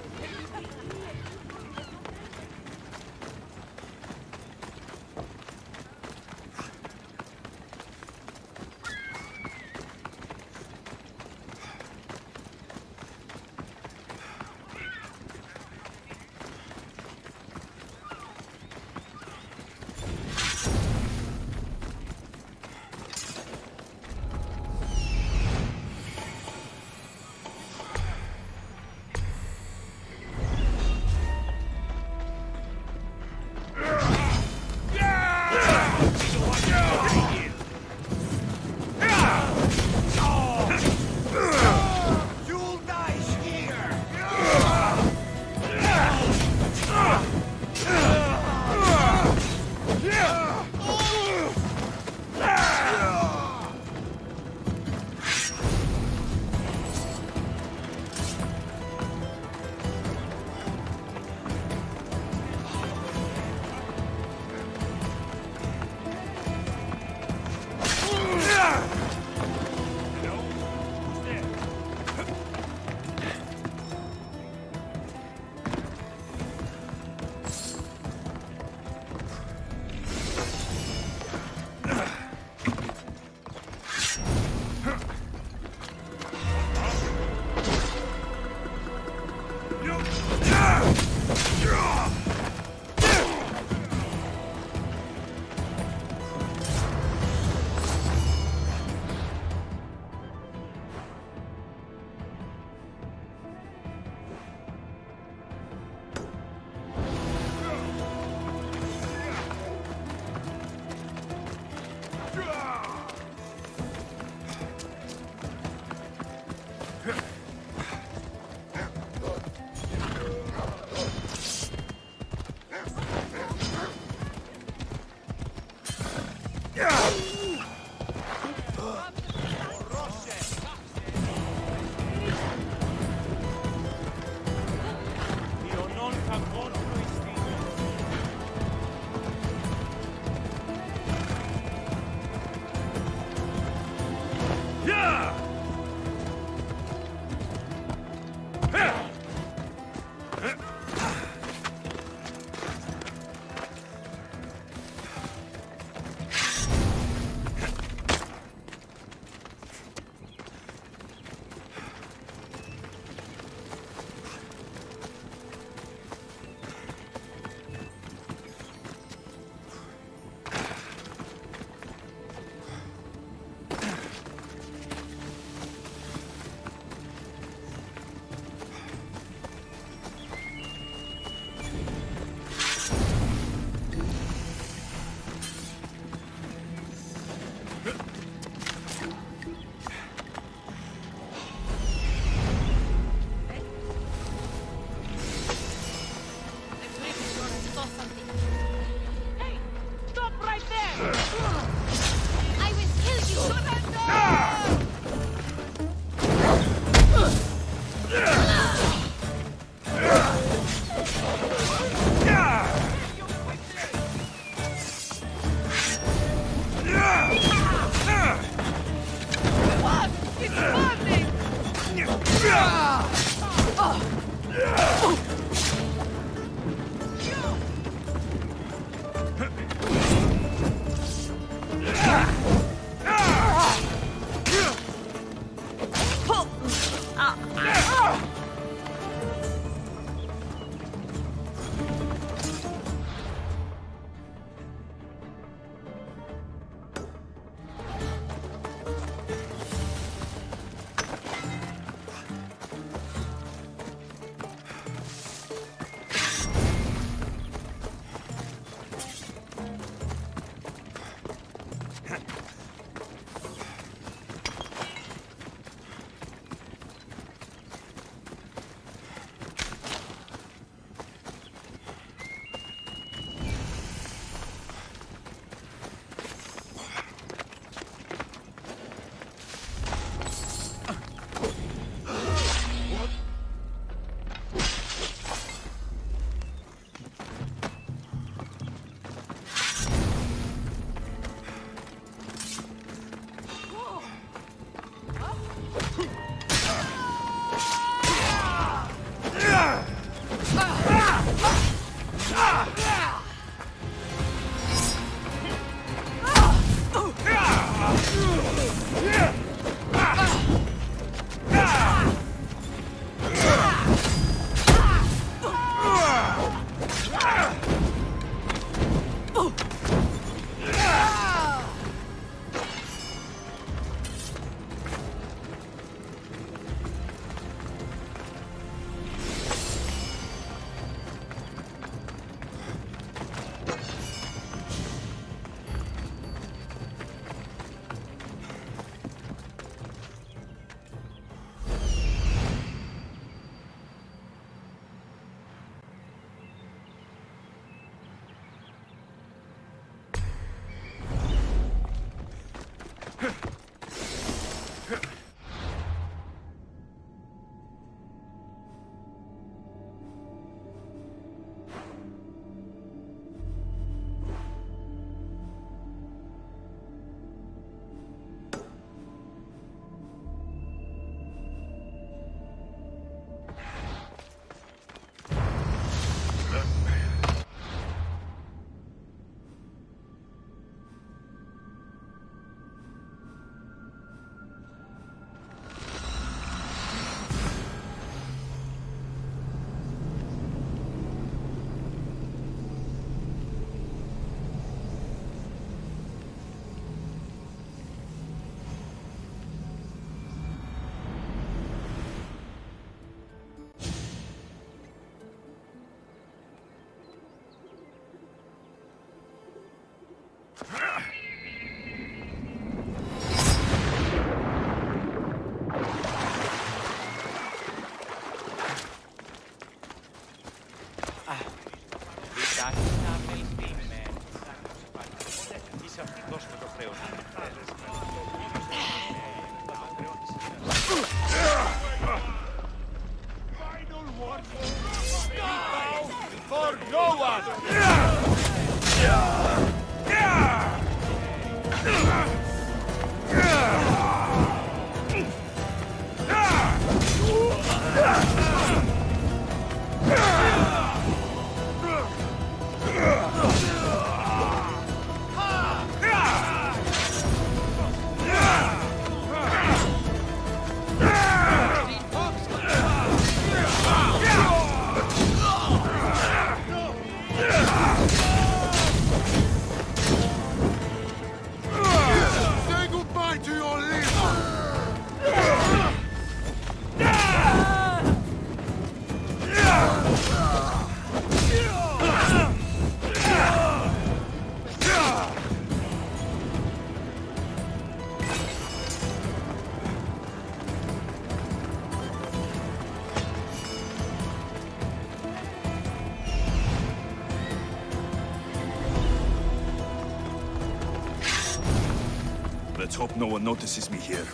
Speaker 2: Let's hope no one notices me here.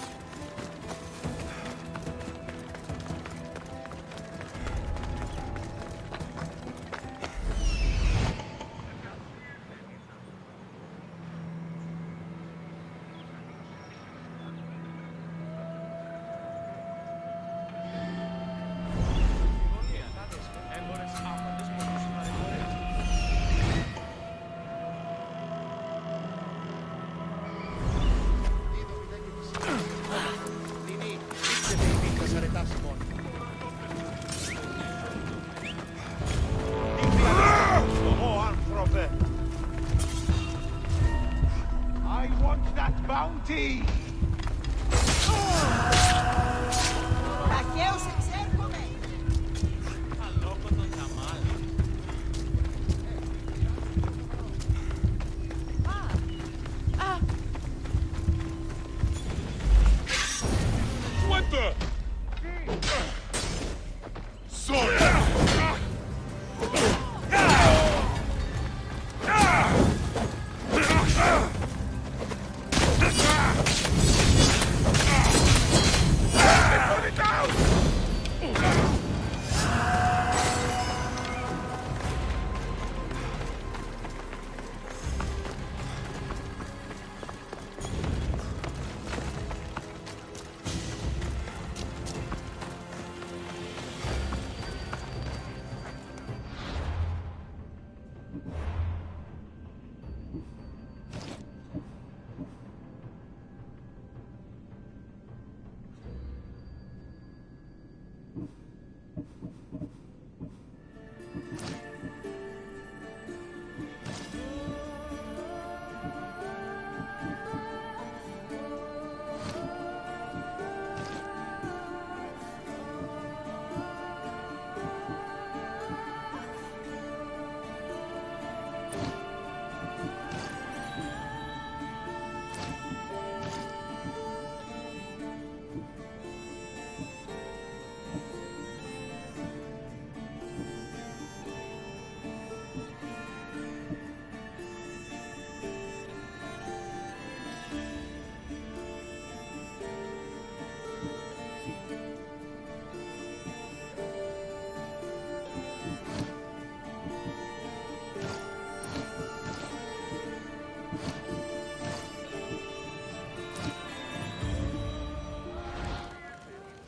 Speaker 4: I want that bounty!
Speaker 7: What the? Sorry.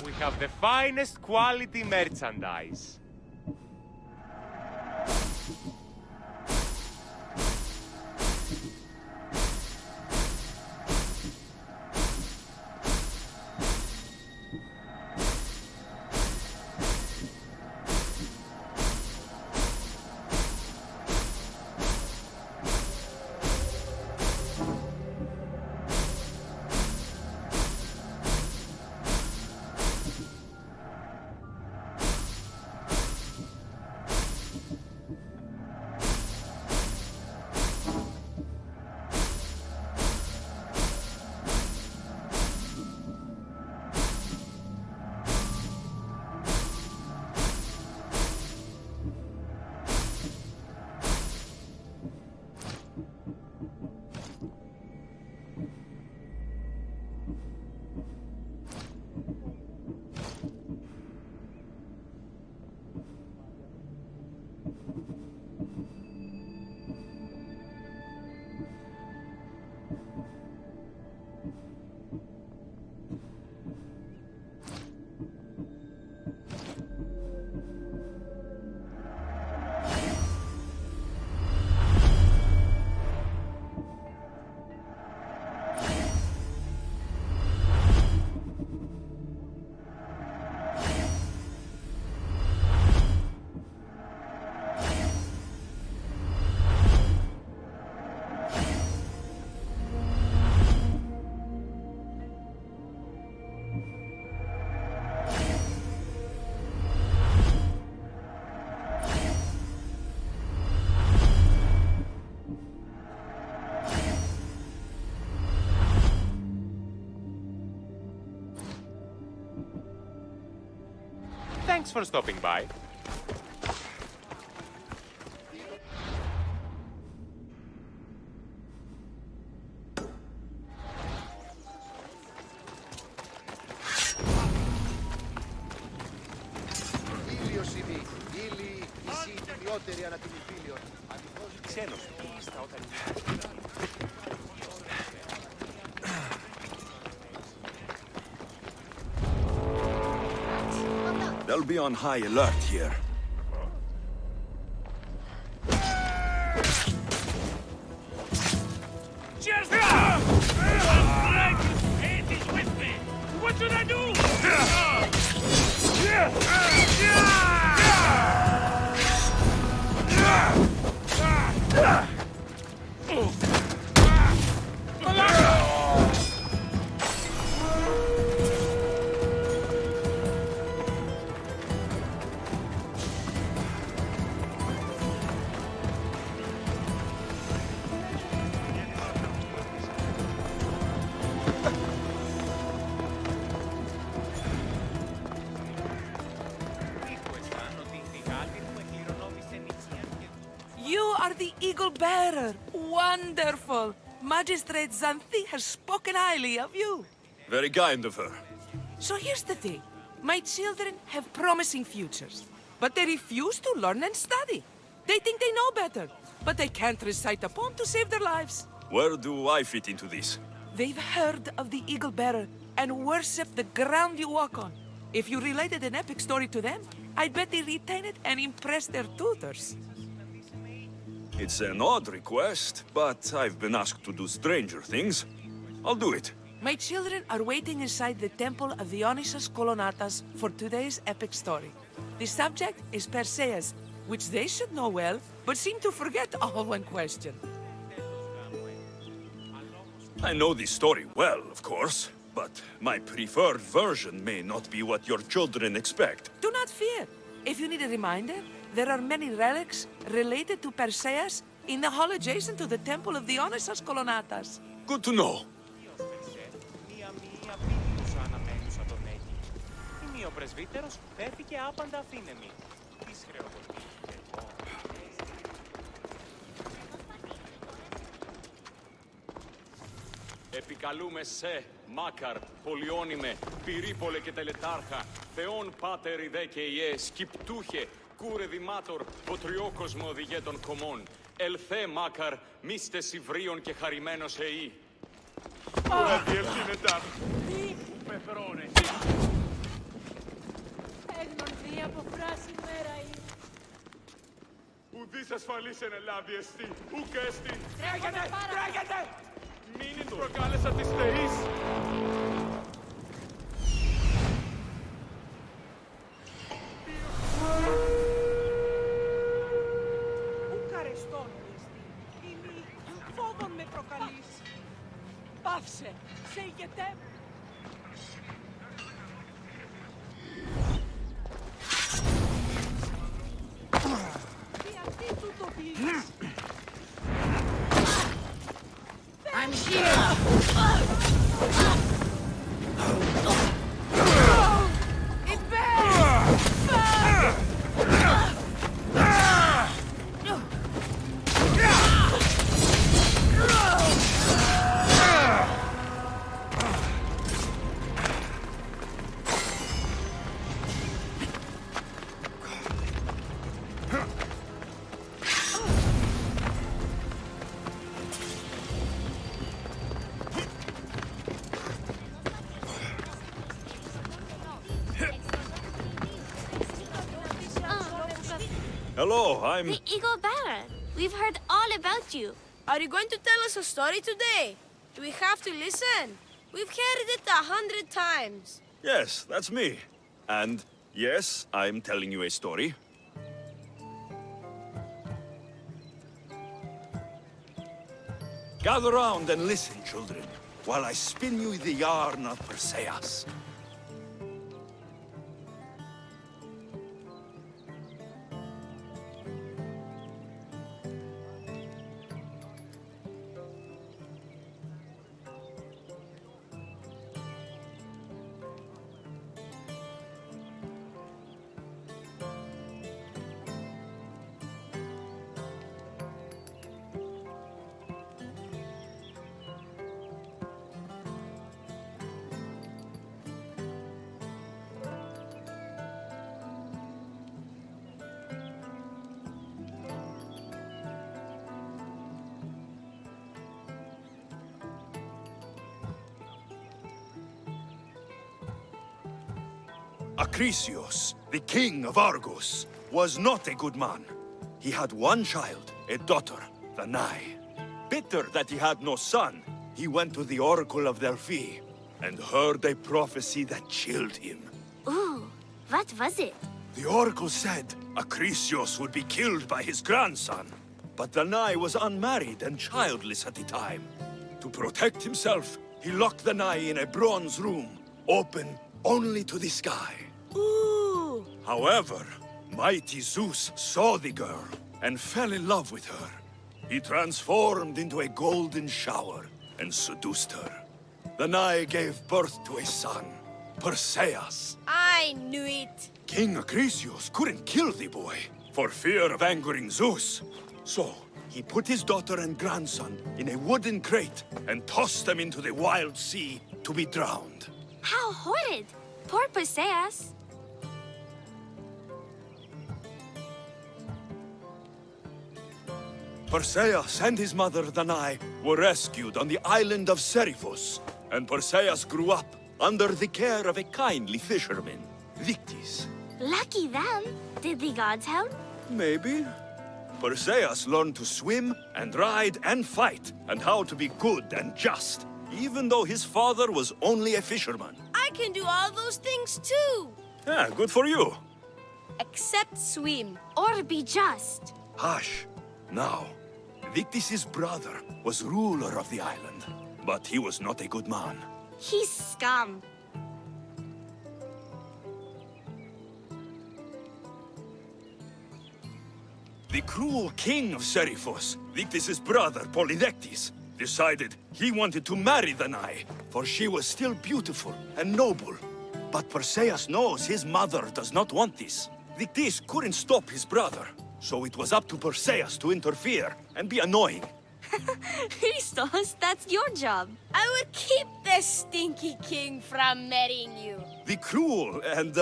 Speaker 13: We have the finest quality merchandise. Thanks for stopping by. μικρότερη ανά την Ιφίλιον. Ξένος, ίστα όταν...
Speaker 2: They'll be on high alert here.
Speaker 6: Just I'm trying to end this with me. What should I do?
Speaker 14: You are the Eagle Bearer. Wonderful. Magistrate Xanthi has spoken highly of you.
Speaker 2: Very kind of her.
Speaker 14: So here's the thing. My children have promising futures, but they refuse to learn and study. They think they know better, but they can't recite a poem to save their lives.
Speaker 2: Where do I fit into this?
Speaker 14: They've heard of the Eagle Bearer and worship the ground you walk on. If you related an epic story to them, I'd bet they retain it and impress their tutors.
Speaker 2: It's an odd request, but I've been asked to do stranger things. I'll do it.
Speaker 14: My children are waiting inside the temple of Dionysus Kolonatas for today's epic story. The subject is Perseus, which they should know well, but seem to forget all when questioned.
Speaker 2: I know this story well, of course, but my preferred version may not be what your children expect.
Speaker 14: Do not fear. If you need a reminder, there are many relics related to Perseus in the hall adjacent to the temple of Dionysus Kolonatas.
Speaker 2: Good to know.
Speaker 13: Μία πίτουσα αναμένουσα τον Αίγη. Η ο πρεσβύτερος πέθηκε άπαντα αφήνεμη. Της χρεοκοπήθηκε εγώ.
Speaker 15: Επικαλούμε σε, Μάκαρ, Πολιόνιμε, Πυρίπολε και Τελετάρχα, Θεόν Πάτερ ιδέ και Ιέ, Σκυπτούχε, Κούρε Δημάτορ, Βοτριόκοσμο οδηγέ των κομμών, Ελθέ Μάκαρ, μίστε Σιβρίων και χαρημένος εή. Διελθύνεταν. Πεθρώνε.
Speaker 5: Έγνον δι από φράση μέρα ή.
Speaker 15: Ουδής ασφαλής εν ελάβει εστί, ουκ έστι.
Speaker 5: Τρέχετε, τρέχετε!
Speaker 15: Μήνυν προκάλεσα της θεής.
Speaker 14: Ουκ αρεστών εστί. Ημί φόβον με προκαλείς. Πάυσε, σε ηγετεύω. Γιατί του το πεις.
Speaker 3: I'm here!
Speaker 14: It burns!
Speaker 2: Hello, I'm...
Speaker 16: The Eagle Bearer. We've heard all about you.
Speaker 5: Are you going to tell us a story today? Do we have to listen? We've heard it 100 times.
Speaker 2: Yes, that's me. And yes, I'm telling you a story. Gather round and listen, children, while I spin you the yarn of Perseus. Acrisius, the king of Argos, was not a good man. He had one child, a daughter, Danae. Bitter that he had no son, he went to the Oracle of Delphi and heard a prophecy that chilled him.
Speaker 16: Ooh, what was it?
Speaker 2: The Oracle said Acrisius would be killed by his grandson. But Danae was unmarried and childless at the time. To protect himself, he locked Danae in a bronze room, open only to the sky.
Speaker 5: Ooh!
Speaker 2: However, mighty Zeus saw the girl and fell in love with her. He transformed into a golden shower and seduced her. Danae gave birth to a son, Perseus.
Speaker 5: I knew it.
Speaker 2: King Acrisius couldn't kill the boy for fear of angering Zeus. So, he put his daughter and grandson in a wooden crate and tossed them into the wild sea to be drowned.
Speaker 16: How horrid! Poor Perseus.
Speaker 2: Perseus and his mother Danae were rescued on the island of Seriphos, and Perseus grew up under the care of a kindly fisherman, Victis.
Speaker 16: Lucky them. Did the gods help?
Speaker 2: Maybe. Perseus learned to swim and ride and fight, and how to be good and just, even though his father was only a fisherman.
Speaker 5: I can do all those things too.
Speaker 2: Yeah, good for you.
Speaker 5: Except swim.
Speaker 16: Or be just.
Speaker 2: Hush. Now, Victis' brother was ruler of the island, but he was not a good man.
Speaker 16: He's scum.
Speaker 2: The cruel king of Seriphos, Victis' brother Polydectes, decided he wanted to marry Danae, for she was still beautiful and noble. But Perseus knows his mother does not want this. Victis couldn't stop his brother, so it was up to Perseus to interfere and be annoying.
Speaker 16: Christos, that's your job.
Speaker 5: I will keep the stinky king from marrying you.
Speaker 2: The cruel and,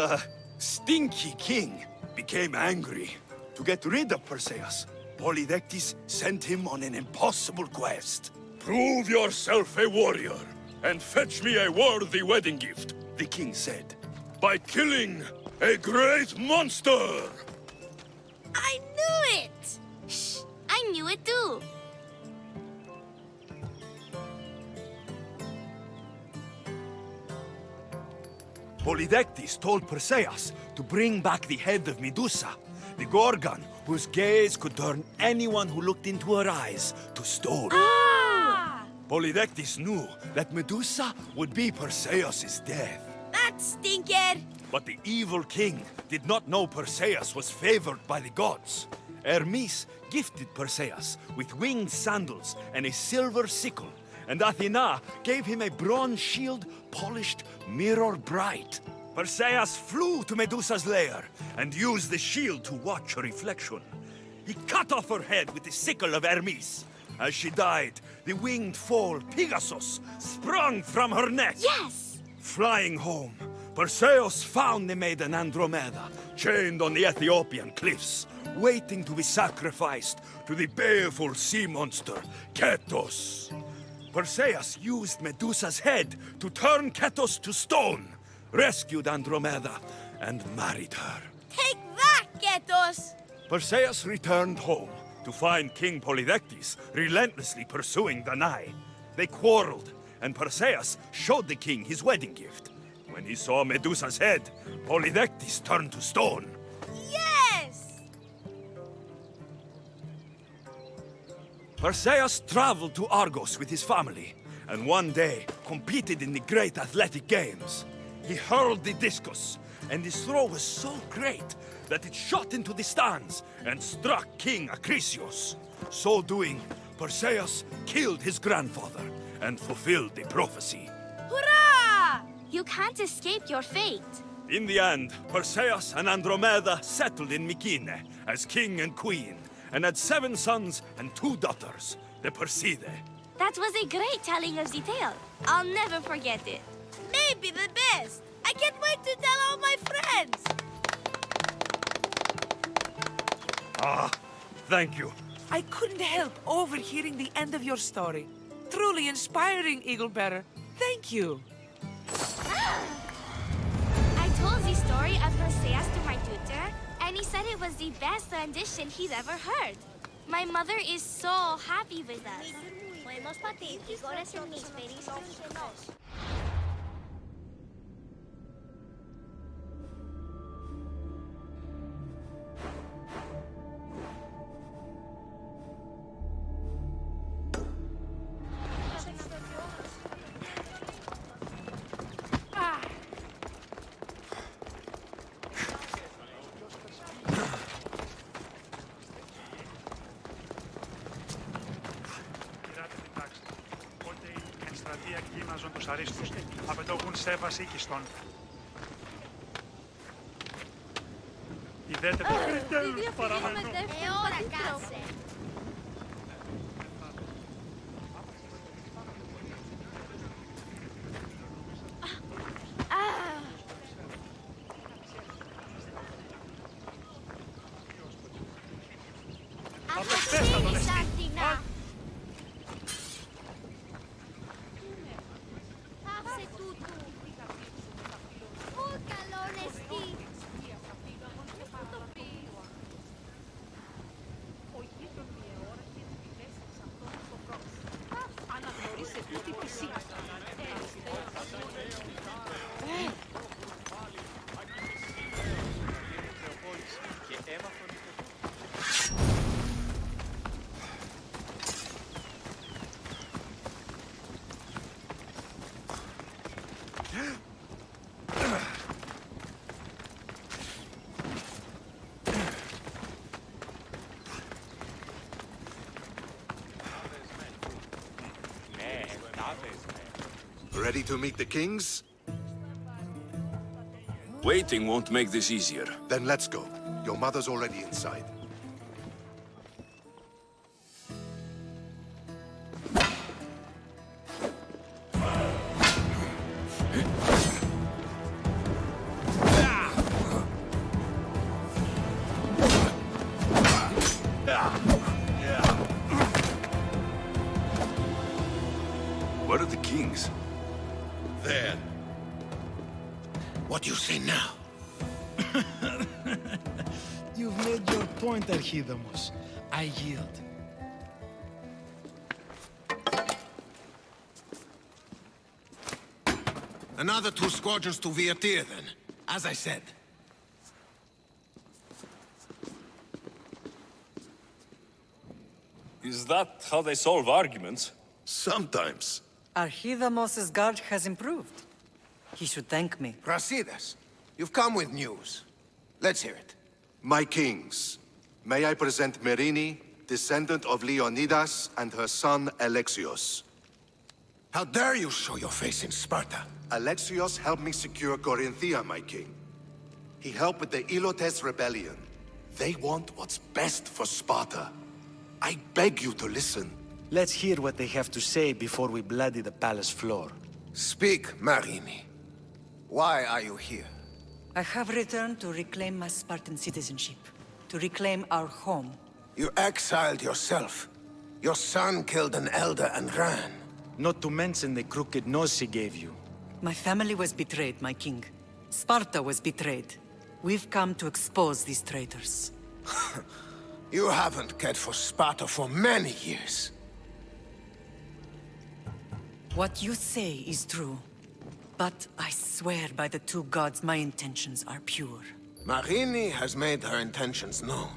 Speaker 2: stinky king became angry. To get rid of Perseus, Polydectes sent him on an impossible quest. Prove yourself a warrior, and fetch me a worthy wedding gift, the king said, by killing a great monster!
Speaker 5: I knew it!
Speaker 16: Shh, I knew it too.
Speaker 2: Polydectes told Perseus to bring back the head of Medusa, the Gorgon whose gaze could turn anyone who looked into her eyes to stone.
Speaker 5: Ah!
Speaker 2: Polydectes knew that Medusa would be Perseus' death.
Speaker 5: That stinker!
Speaker 2: But the evil king did not know Perseus was favored by the gods. Hermes gifted Perseus with winged sandals and a silver sickle, and Athena gave him a bronze shield polished mirror bright. Perseus flew to Medusa's lair and used the shield to watch her reflection. He cut off her head with the sickle of Hermes. As she died, the winged foal Pegasus sprung from her neck.
Speaker 16: Yes!
Speaker 2: Flying home, Perseus found the maiden Andromeda, chained on the Ethiopian cliffs, waiting to be sacrificed to the baleful sea monster, Ketos. Perseus used Medusa's head to turn Ketos to stone, rescued Andromeda, and married her.
Speaker 5: Take that, Ketos!
Speaker 2: Perseus returned home to find King Polydectes relentlessly pursuing Danae. They quarreled, and Perseus showed the king his wedding gift. When he saw Medusa's head, Polydectes turned to stone.
Speaker 5: Yes!
Speaker 2: Perseus traveled to Argos with his family, and one day competed in the great athletic games. He hurled the discus, and his throw was so great that it shot into the stands and struck King Acrisius. So doing, Perseus killed his grandfather and fulfilled the prophecy.
Speaker 5: Hurrah!
Speaker 16: You can't escape your fate.
Speaker 2: In the end, Perseus and Andromeda settled in Mycenae as king and queen, and had 7 sons and 2 daughters, the Perseidae.
Speaker 16: That was a great telling of the tale. I'll never forget it.
Speaker 5: Maybe the best. I can't wait to tell all my friends.
Speaker 2: Ah, thank you.
Speaker 14: I couldn't help overhearing the end of your story. Truly inspiring, Eaglebearer. Thank you.
Speaker 16: I told the story of Perseus to my tutor, and he said it was the best rendition he'd ever heard. My mother is so happy with us.
Speaker 17: Τους αρίστους, απαιτώχουν σέβας οίκιστον. Ιδέτε το κριτέλους παραμένω.
Speaker 16: Ώρα κάσε.
Speaker 17: Απεστέστατον εστί.
Speaker 18: Ready to meet the kings?
Speaker 2: Waiting won't make this easier.
Speaker 18: Then let's go. Your mother's already inside.
Speaker 2: Where are the kings?
Speaker 18: There.
Speaker 7: What do you say now?
Speaker 19: You've made your point, Archidamos. I yield.
Speaker 7: Another 2 squadrons to Viatir, then. As I said.
Speaker 2: Is that how they solve arguments?
Speaker 18: Sometimes.
Speaker 20: Archidamos' guard has improved. He should thank me.
Speaker 7: Brasidas, you've come with news. Let's hear it.
Speaker 18: My kings, may I present Merini, descendant of Leonidas, and her son Alexios.
Speaker 7: How dare you show your face in Sparta?
Speaker 18: Alexios helped me secure Corinthia, my king. He helped with the Ilotes rebellion. They want what's best for Sparta. I beg you to listen.
Speaker 19: Let's hear what they have to say before we bloody the palace floor.
Speaker 7: Speak, Marini. Why are you here?
Speaker 20: I have returned to reclaim my Spartan citizenship, to reclaim our home.
Speaker 7: You exiled yourself. Your son killed an elder and ran.
Speaker 19: Not to mention the crooked nose he gave you.
Speaker 20: My family was betrayed, my king. Sparta was betrayed. We've come to expose these traitors.
Speaker 7: You haven't cared for Sparta for many years.
Speaker 20: What you say is true. But I swear by the 2 gods my intentions are pure.
Speaker 7: Marini has made her intentions known.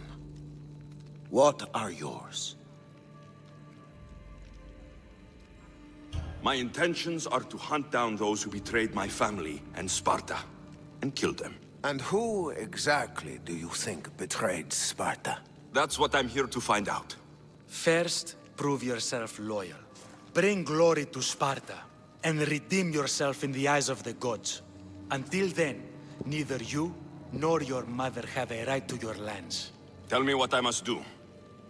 Speaker 7: What are yours?
Speaker 2: My intentions are to hunt down those who betrayed my family and Sparta, and kill them.
Speaker 7: And who exactly do you think betrayed Sparta?
Speaker 2: That's what I'm here to find out.
Speaker 19: First, prove yourself loyal. Bring glory to Sparta, and redeem yourself in the eyes of the gods. Until then, neither you nor your mother have a right to your lands.
Speaker 2: Tell me what I must do,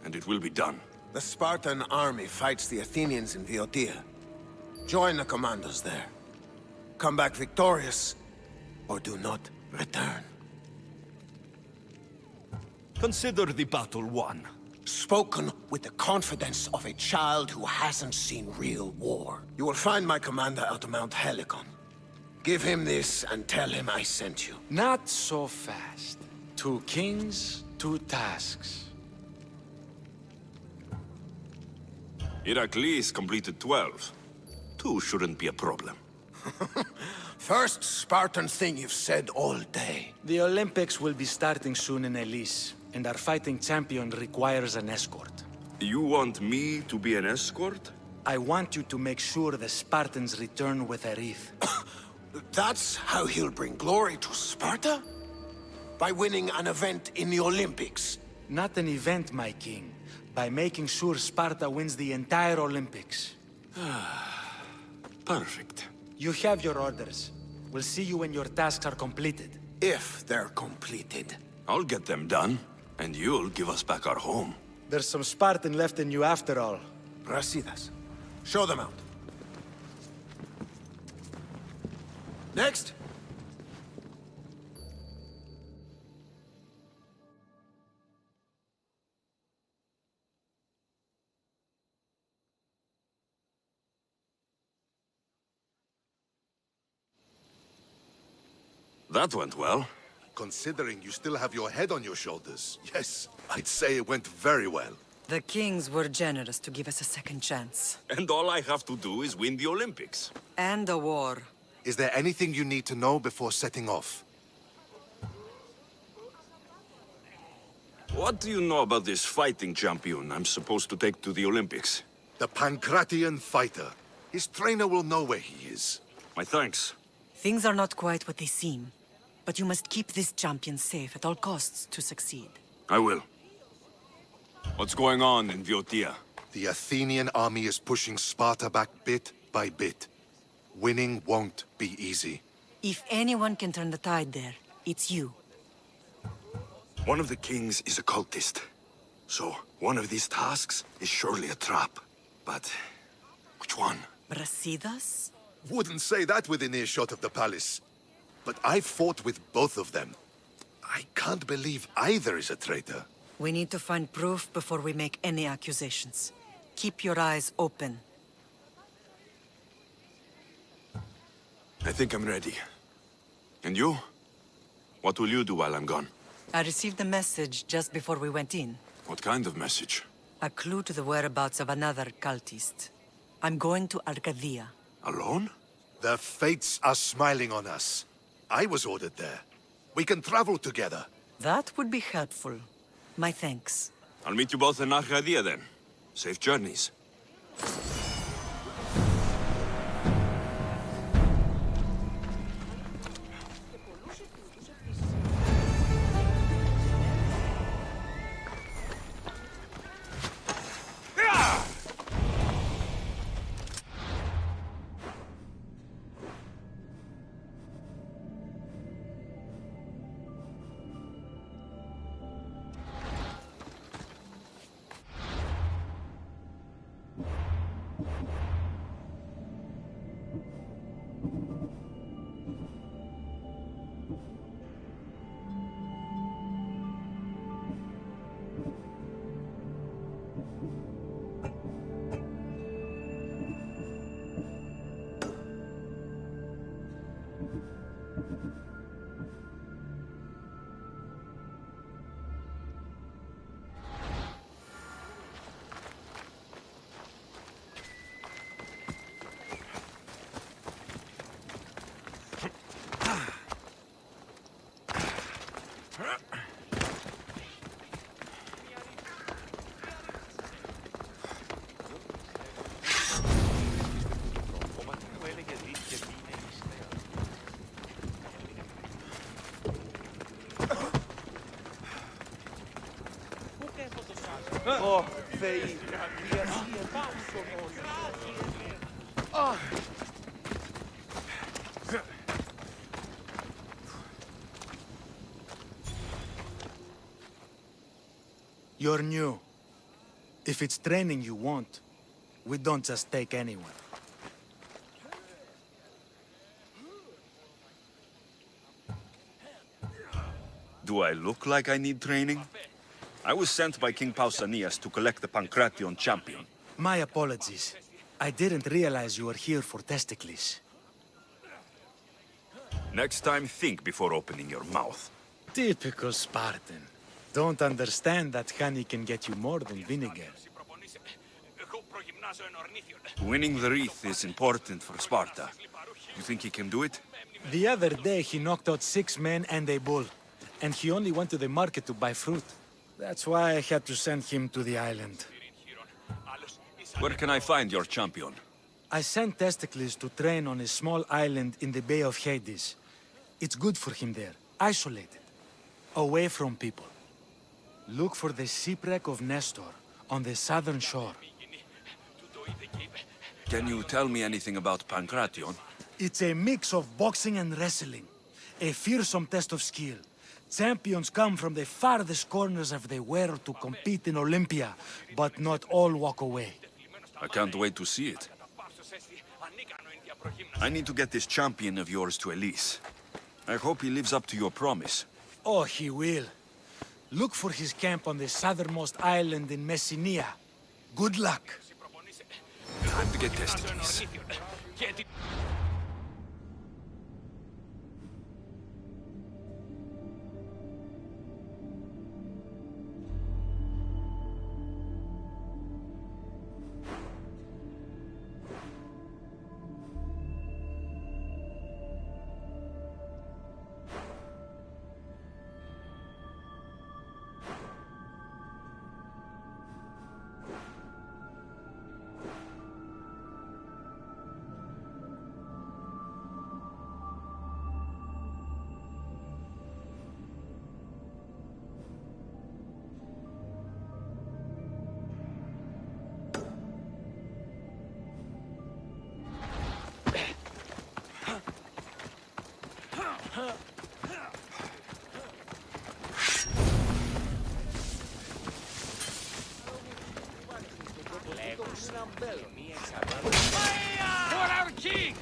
Speaker 2: and it will be done.
Speaker 7: The Spartan army fights the Athenians in Viotia. Join the commandos there. Come back victorious, or do not return.
Speaker 2: Consider the battle won.
Speaker 7: Spoken with the confidence of a child who hasn't seen real war. You will find my commander out of Mount Helicon.
Speaker 21: Give him this and tell him I sent you.
Speaker 19: Not so fast. 2 kings, 2 tasks.
Speaker 2: Heracles completed 12. 2 shouldn't be a problem.
Speaker 21: First Spartan thing you've said all day.
Speaker 19: The Olympics will be starting soon in Elise, and our fighting champion requires an escort.
Speaker 2: You want me to be an escort?
Speaker 19: I want you to make sure the Spartans return with a wreath.
Speaker 21: That's how he'll bring glory to Sparta? By winning an event in the Olympics?
Speaker 19: Not an event, my king. By making sure Sparta wins the entire Olympics.
Speaker 2: Perfect.
Speaker 19: You have your orders. We'll see you when your tasks are completed.
Speaker 21: If they're completed.
Speaker 2: I'll get them done, and you'll give us back our home.
Speaker 19: There's some Spartan left in you after all.
Speaker 21: Brasidas. Show them out. Next.
Speaker 2: That went well.
Speaker 18: Considering you still have your head on your shoulders, yes, I'd say it went very well.
Speaker 20: The kings were generous to give us a second chance.
Speaker 2: And all I have to do is win the Olympics.
Speaker 20: And a war.
Speaker 18: Is there anything you need to know before setting off?
Speaker 2: What do you know about this fighting champion I'm supposed to take to the Olympics?
Speaker 18: The Pancratian fighter. His trainer will know where he is.
Speaker 2: My thanks.
Speaker 20: Things are not quite what they seem. But you must keep this champion safe at all costs to succeed.
Speaker 2: I will. What's going on in Viotia?
Speaker 18: The Athenian army is pushing Sparta back bit by bit. Winning won't be easy.
Speaker 20: If anyone can turn the tide there, it's you.
Speaker 2: One of the kings is a cultist. So, one of these tasks is surely a trap. But, which one?
Speaker 20: Brasidas?
Speaker 18: Wouldn't say that within earshot of the palace. But I've fought with both of them. I can't believe either is a traitor.
Speaker 20: We need to find proof before we make any accusations. Keep your eyes open.
Speaker 2: I think I'm ready. And you? What will you do while I'm gone?
Speaker 20: I received a message just before we went in.
Speaker 2: What kind of message?
Speaker 20: A clue to the whereabouts of another cultist. I'm going to Arcadia.
Speaker 2: Alone?
Speaker 18: The fates are smiling on us. I was ordered there. We can travel together.
Speaker 20: That would be helpful. My thanks.
Speaker 2: I'll meet you both in Arcadia then. Safe journeys.
Speaker 6: Ω, Θεοί, διασύε πάσο μόνο.
Speaker 19: You're new. If it's training you want, we don't just take anyone.
Speaker 2: Do I look like I need training? I was sent by King Pausanias to collect the Pancration champion.
Speaker 19: My apologies. I didn't realize you were here for Testicles.
Speaker 2: Next time, think before opening your mouth.
Speaker 19: Typical Spartan. Don't understand that honey can get you more than vinegar.
Speaker 2: Winning the wreath is important for Sparta. You think he can do it?
Speaker 19: The other day, he knocked out 6 men and a bull. And he only went to the market to buy fruit. That's why I had to send him to the island.
Speaker 2: Where can I find your champion?
Speaker 19: I sent Testicles to train on a small island in the Bay of Hades. It's good for him there, isolated, away from people. Look for the shipwreck of Nestor on the southern shore.
Speaker 2: Can you tell me anything about Pancration?
Speaker 19: It's a mix of boxing and wrestling. A fearsome test of skill. Champions come from the farthest corners of the world to compete in Olympia, but not all walk away.
Speaker 2: I can't wait to see it. I need to get this champion of yours to Elise. I hope he lives up to your promise.
Speaker 19: Oh, he will. Look for his camp on the southernmost island in Messenia. Good luck.
Speaker 2: Time to get Testicles.
Speaker 12: For our king!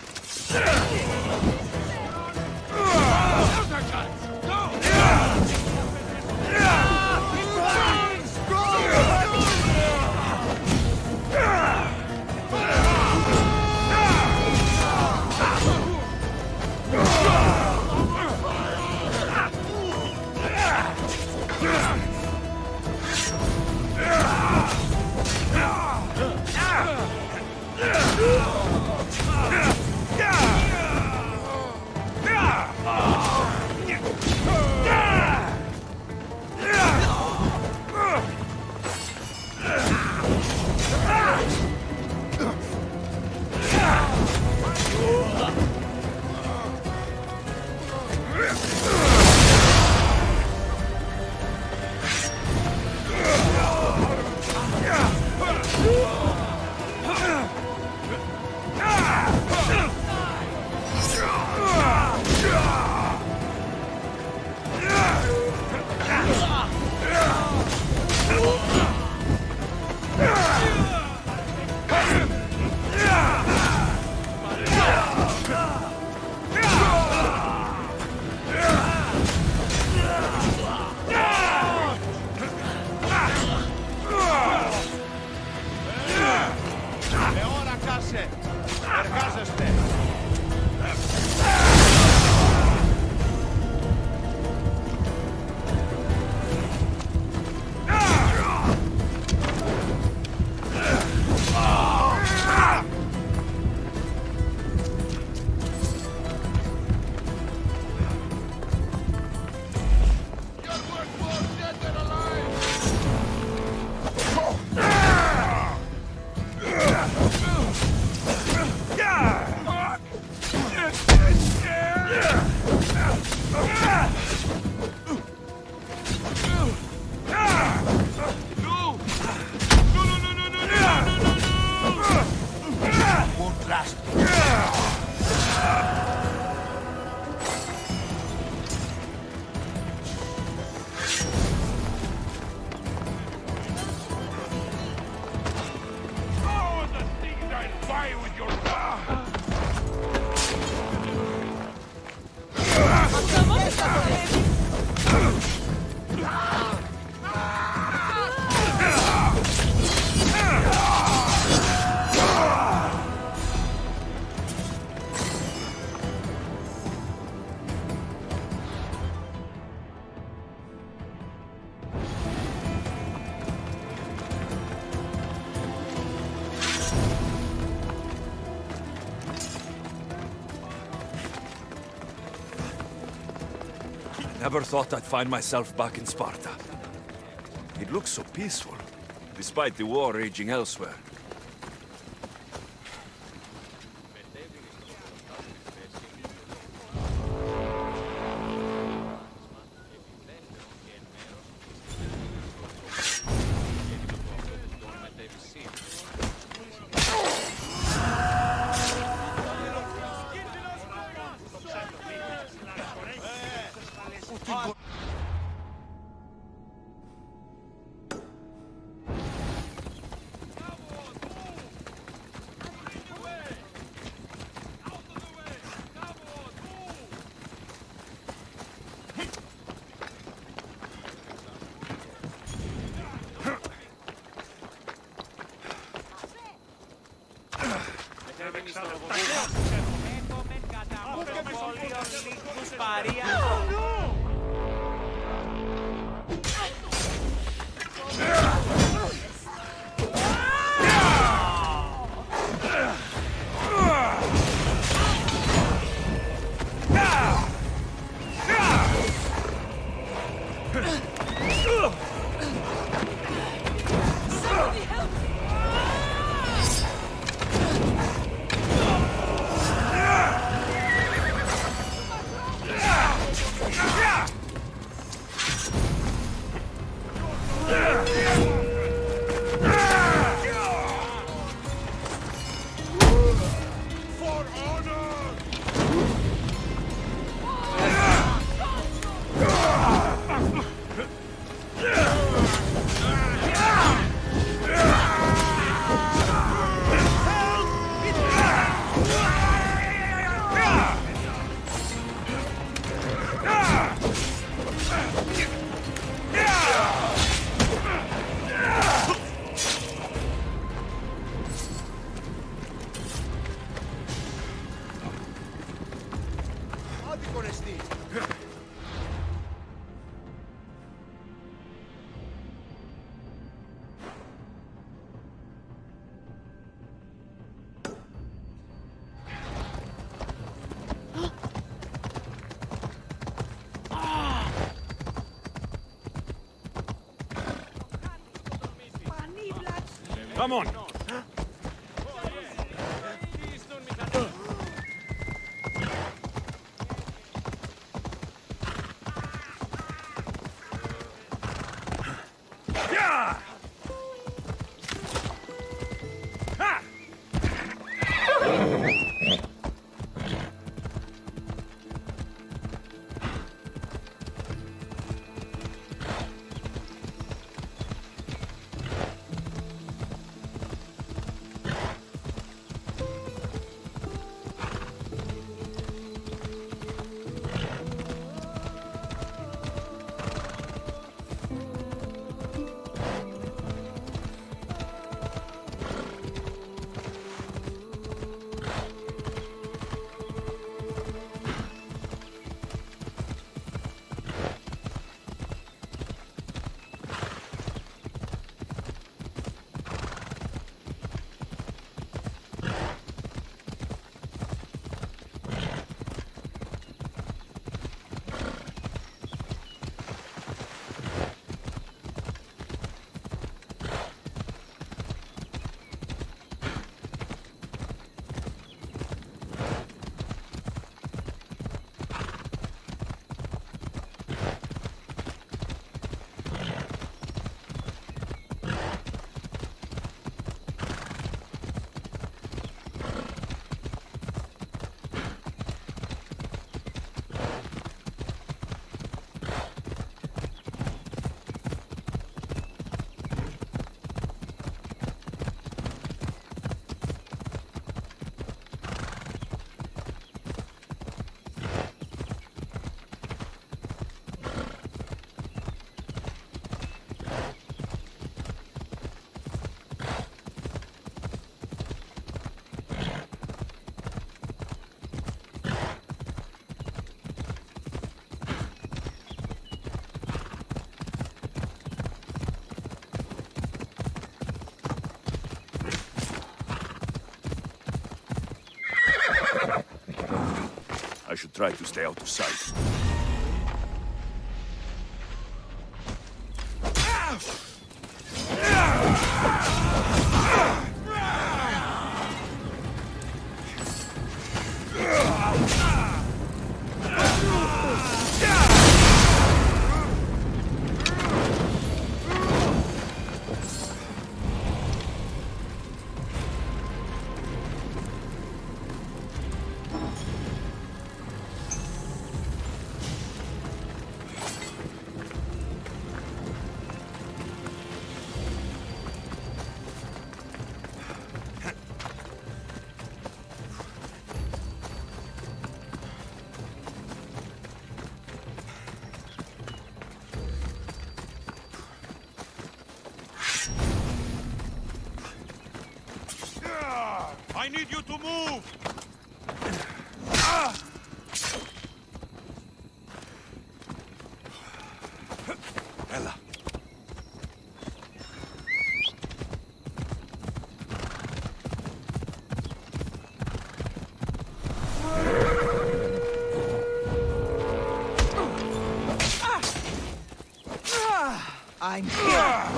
Speaker 2: Never thought I'd find myself back in Sparta. It looks so peaceful, despite the war raging elsewhere. Come on! I should try to stay out of sight.
Speaker 6: I need you to move!
Speaker 2: Ella.
Speaker 10: I'm here.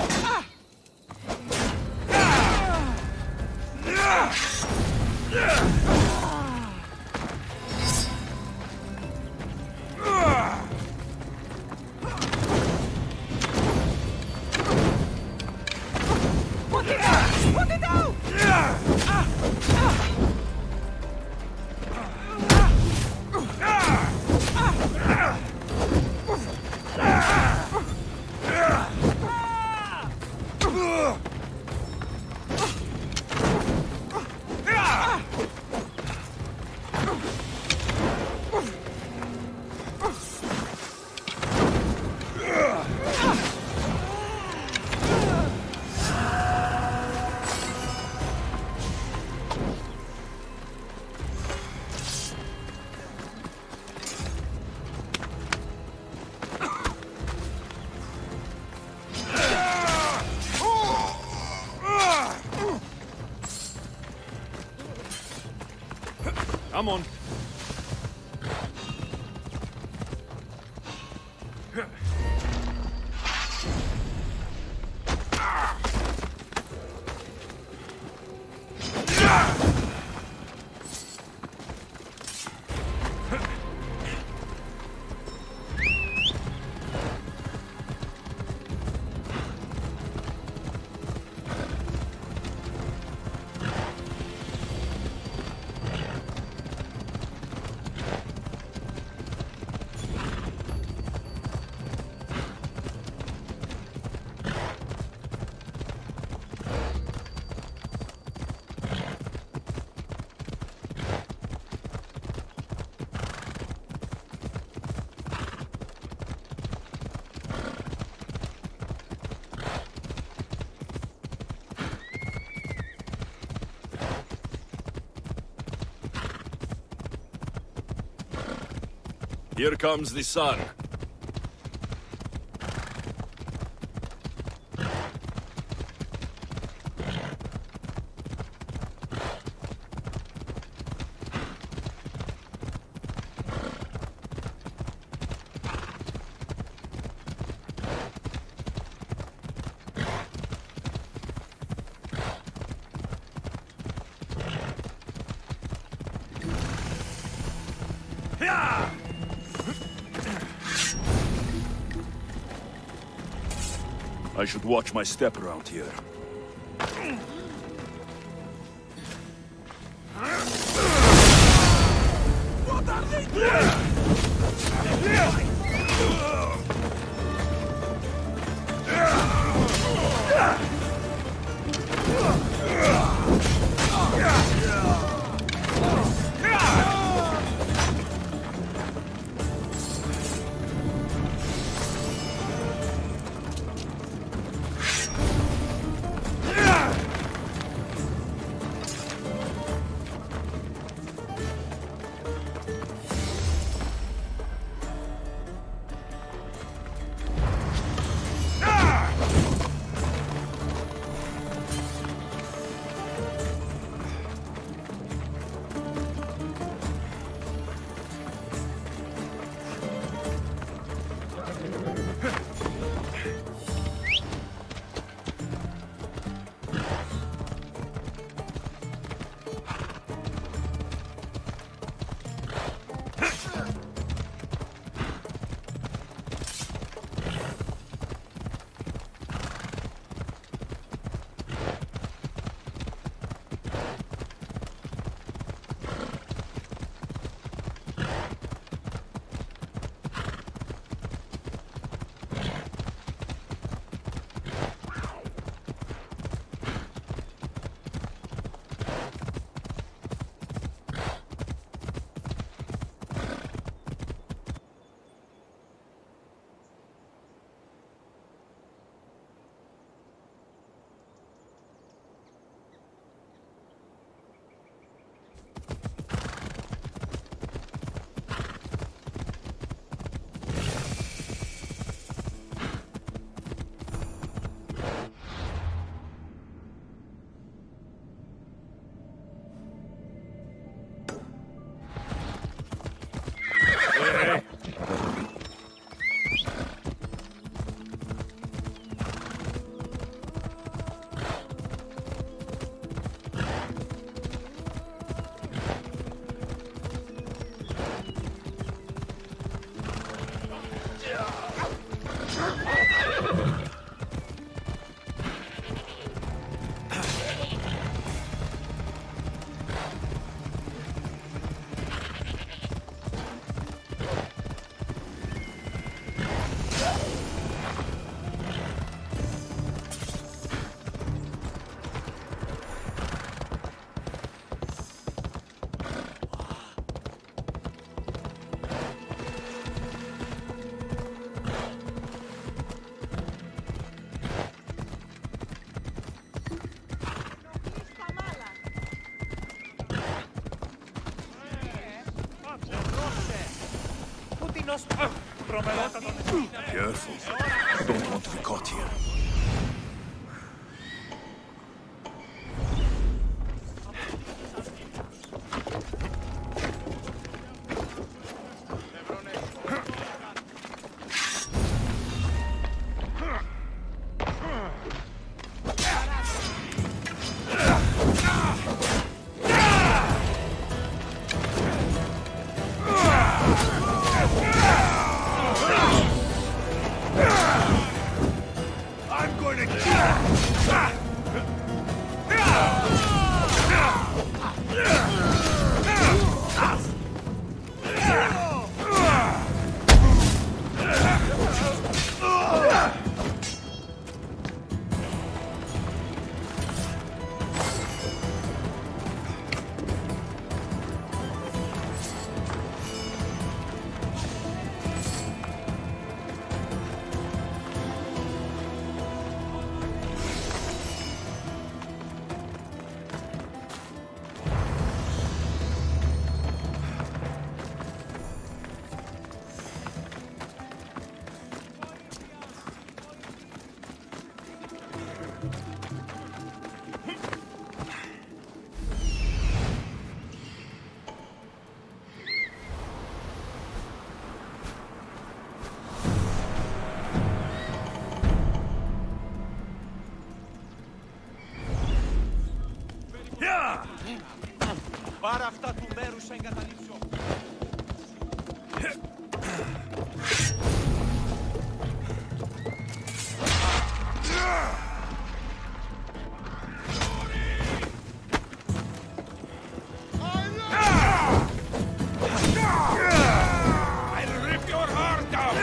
Speaker 2: Come on. Here comes the sun. I should watch my step around here.
Speaker 6: What are they doing?
Speaker 17: Έτοινος προμελότατον.
Speaker 2: Careful. Don't want to be caught here.
Speaker 17: I'm going to kill
Speaker 13: Πάρε αυτά του μέρους σε εγκαταλείψω.
Speaker 17: I'll rip your heart out!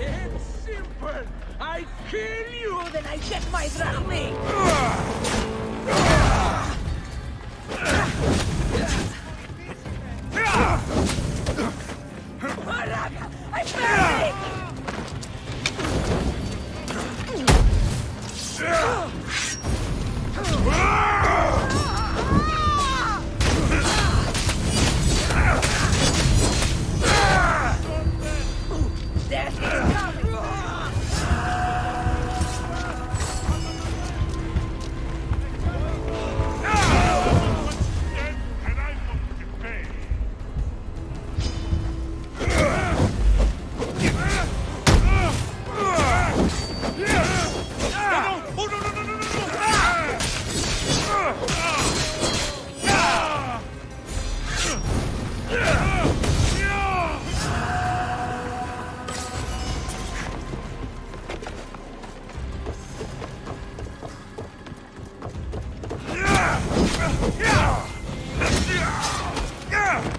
Speaker 1: It's simple. I kill you, then I get my drachmi. I panic! Death is coming!
Speaker 17: Yeah!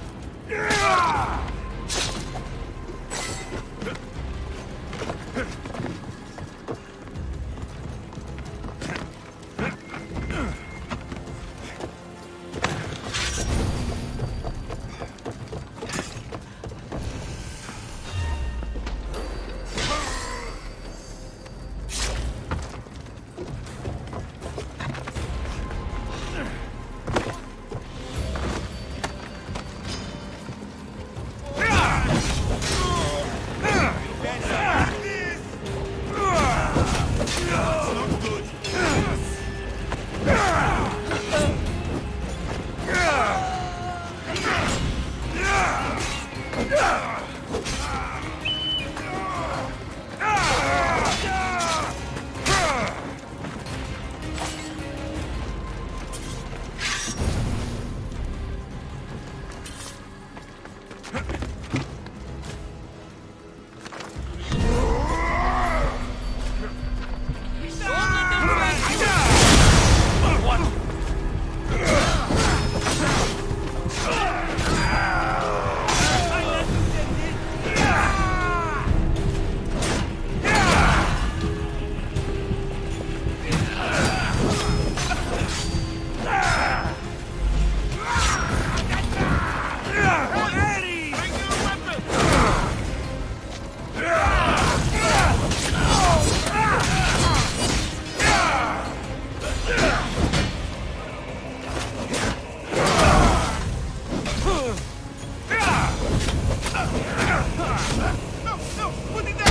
Speaker 17: No! Put it down!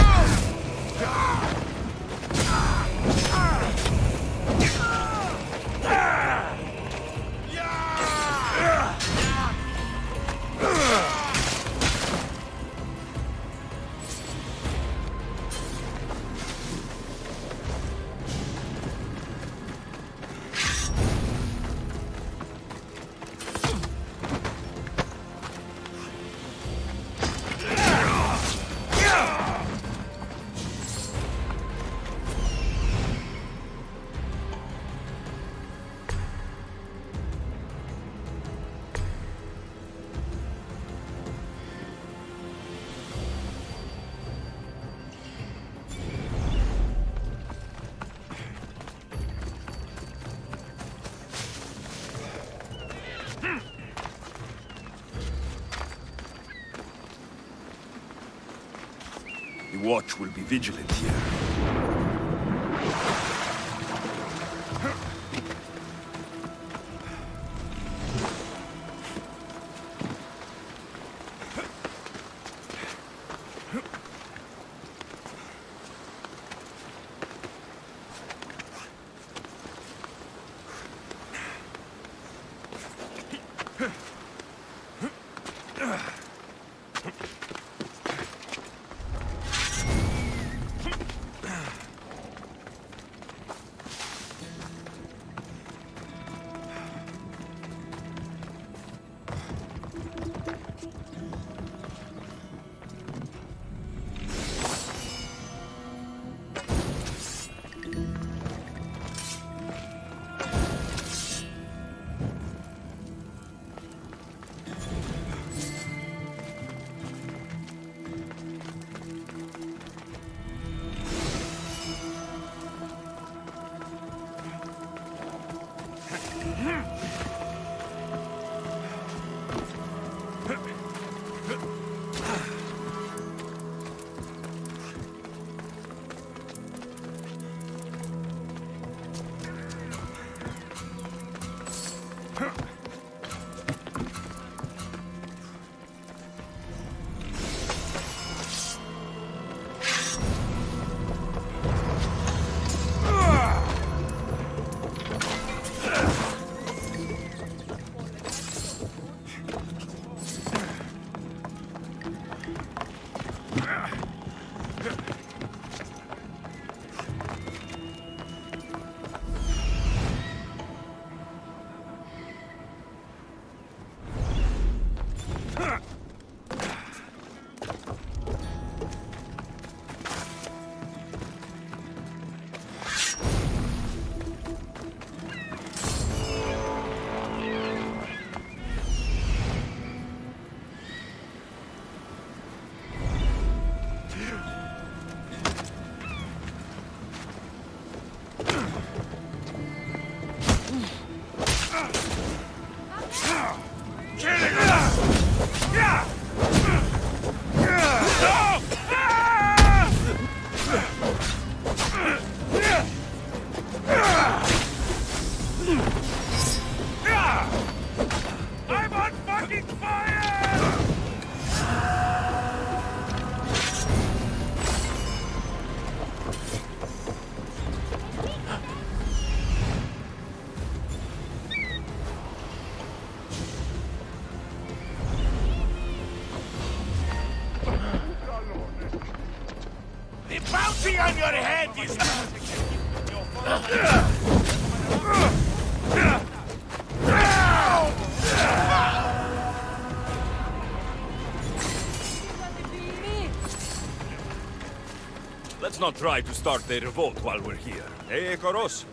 Speaker 2: The watch will be vigilant here.
Speaker 17: Bounty on your head is...
Speaker 2: Let's not try to start a revolt while we're here. Hey, Koros?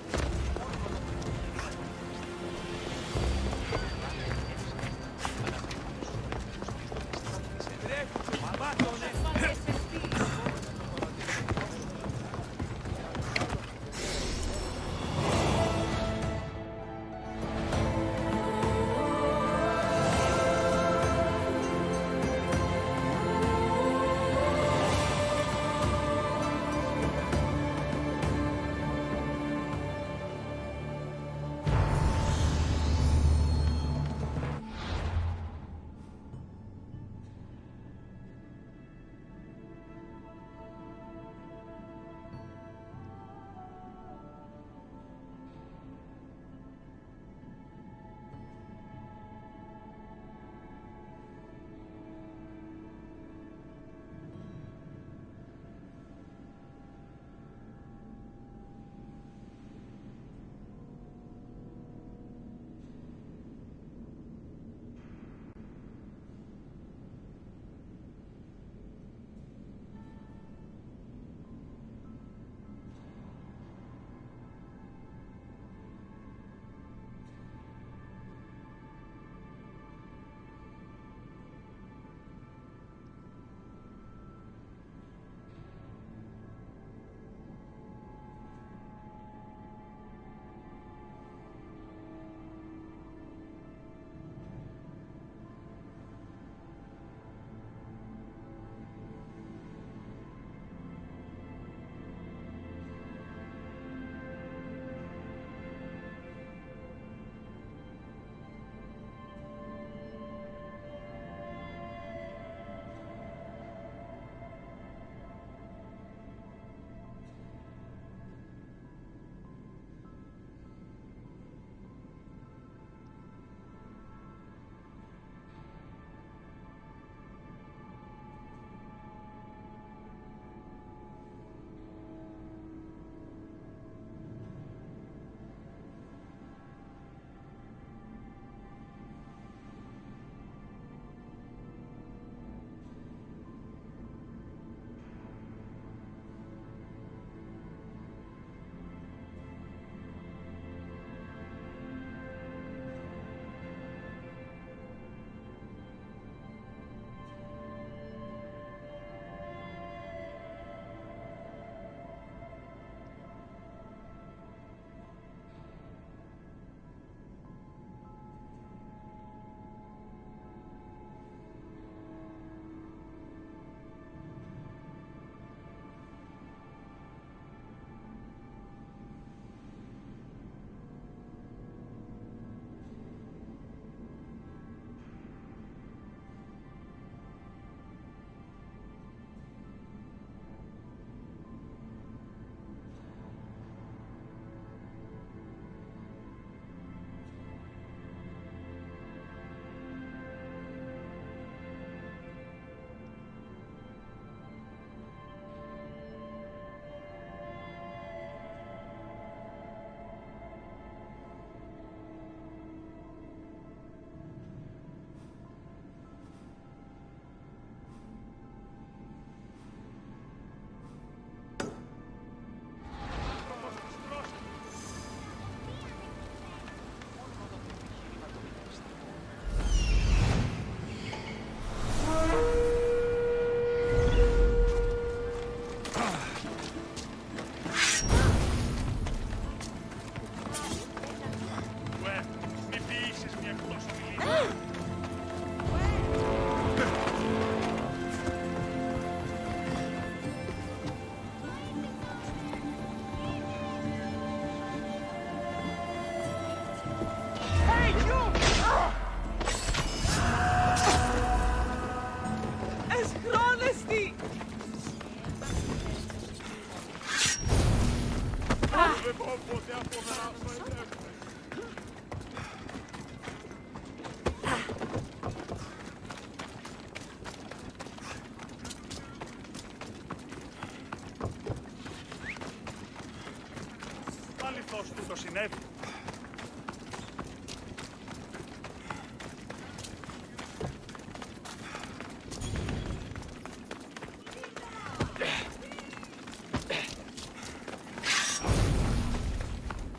Speaker 6: καθώς τούτο συνέβη.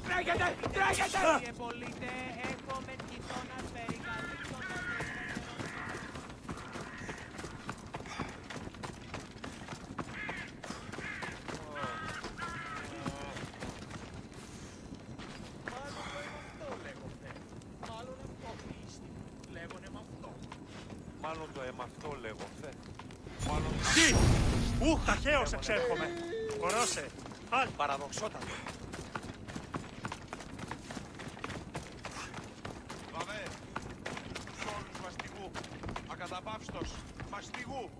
Speaker 17: Τρέχετε! Τρέχετε! Κύριε πολίτε, έχουμε γειτόνας περικαλύψοντας.
Speaker 13: Μάλλον το αίμα αυτό λέγω, θε.
Speaker 6: Τι! Ου, ταχαίως εξέρχομαι. Κορώσε. Χάλ.
Speaker 13: Παραδοξότατο.
Speaker 17: Βαβέ, σόλους μαστιγού. Ακαταπαύστος, μαστιγού.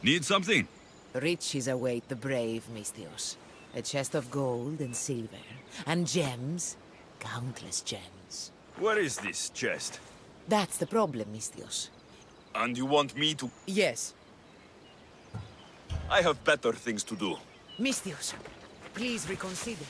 Speaker 2: Need something?
Speaker 8: Riches await the brave, Misthios. A chest of gold and silver, and gems, countless gems.
Speaker 2: Where is this chest?
Speaker 8: That's the problem, Misthios.
Speaker 2: And you want me to...
Speaker 8: Yes.
Speaker 2: I have better things to do.
Speaker 8: Misthios, please reconsider.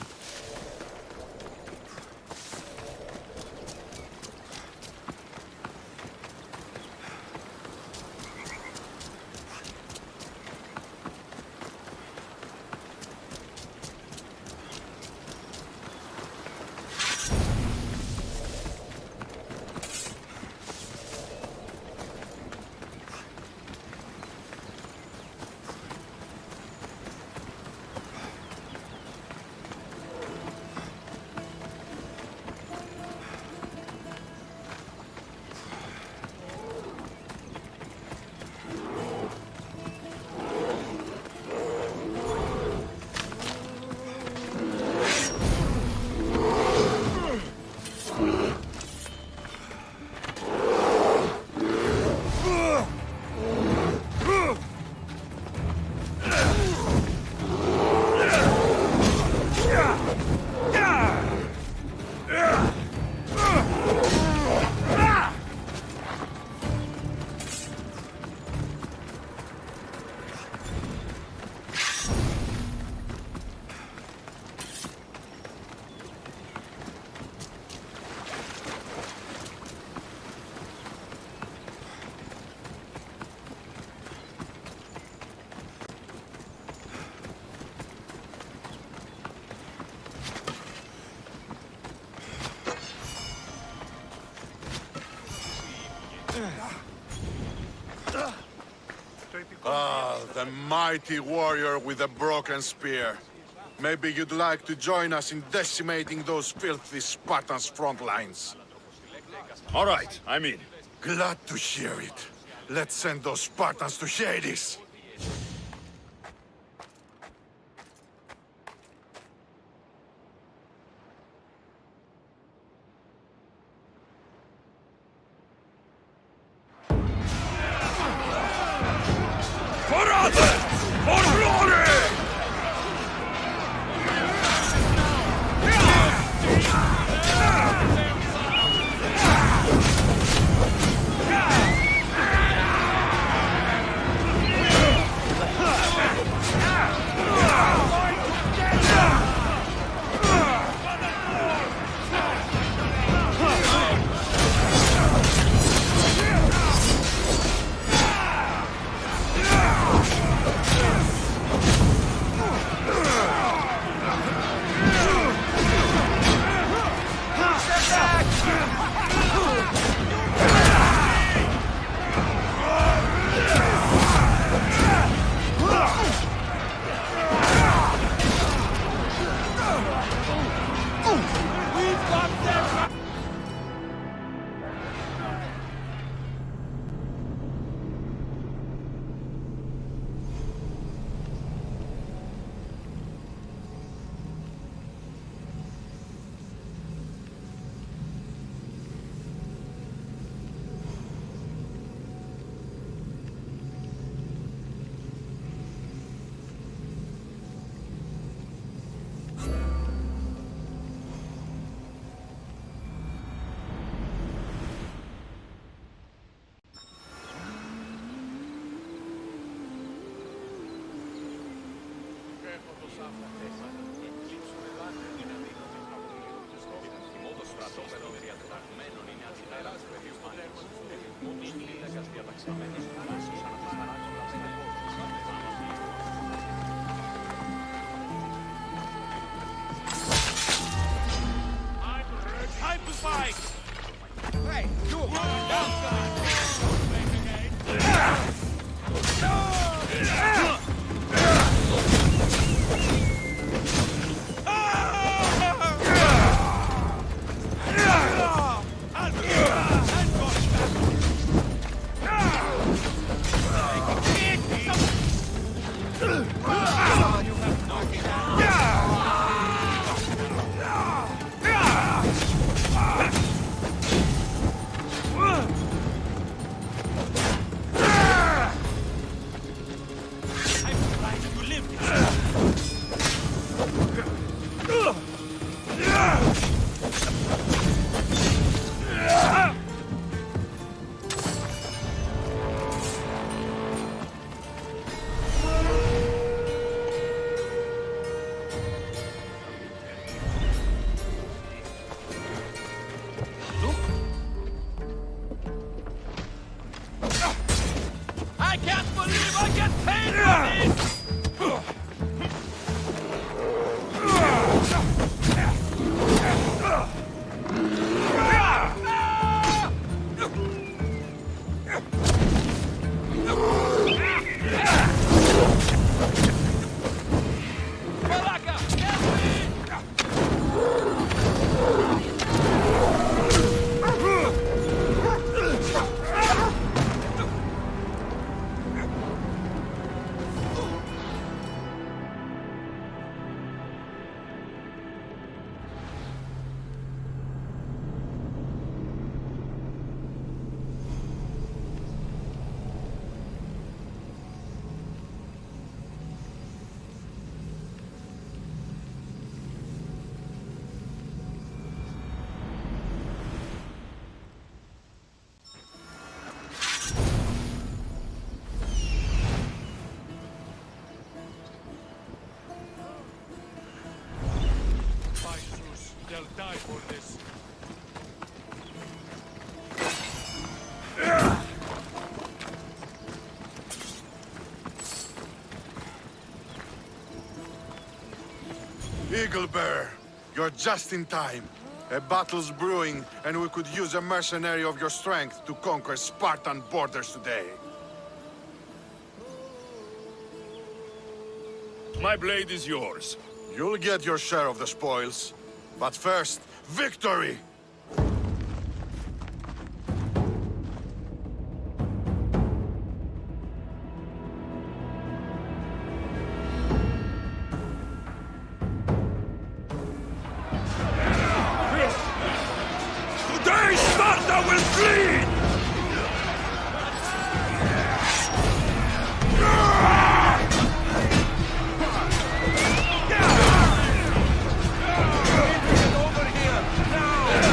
Speaker 21: Ah, the mighty warrior with a broken spear. Maybe you'd like to join us in decimating those filthy Spartans' front lines.
Speaker 2: All right, I'm in.
Speaker 21: Glad to hear it. Let's send those Spartans to Hades.
Speaker 2: For Athens! For glory!
Speaker 17: Time to fight! Hey, you!
Speaker 1: I can't believe I get paid for this! Malaka, help me!
Speaker 17: They'll die for this.
Speaker 21: Eagle Bear, you're just in time. A battle's brewing, and we could use a mercenary of your strength to conquer Spartan borders today.
Speaker 2: My blade is yours.
Speaker 21: You'll get your share of the spoils. But first, victory!
Speaker 2: Today, Sparta will bleed!
Speaker 1: Get over here! Now!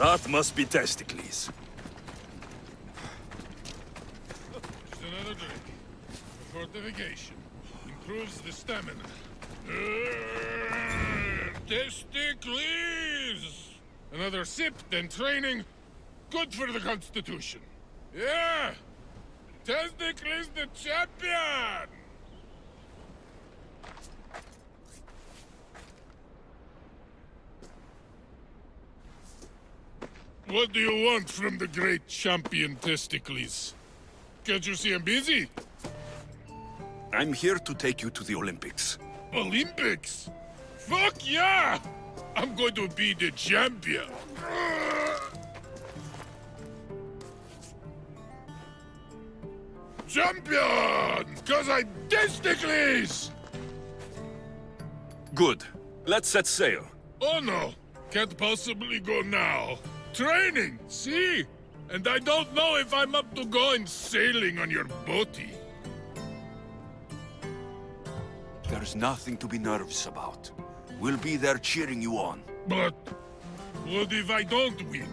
Speaker 2: That must be Testicles.
Speaker 21: Just another drink. A fortification. Improves the stamina. Testicles! Another sip, then training. Good for the Constitution. Yeah! Testicles the champion! What do you want from the great champion Testicles? Can't you see I'm busy?
Speaker 2: I'm here to take you to the Olympics.
Speaker 21: Olympics? Fuck yeah! I'm going to be the champion. Champion! Cause I'm Testicles!
Speaker 2: Good. Let's set sail.
Speaker 21: Oh no, can't possibly go now. Training, see? And I don't know if I'm up to going sailing on your boaty.
Speaker 2: There's nothing to be nervous about. We'll be there cheering you on.
Speaker 21: But what if I don't win?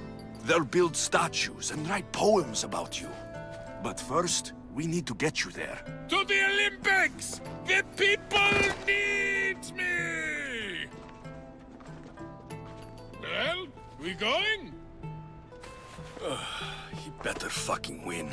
Speaker 2: They'll build statues and write poems about you. But first, we need to get you there.
Speaker 21: To the Olympics! The people need me! Well, we going?
Speaker 2: He better fucking win.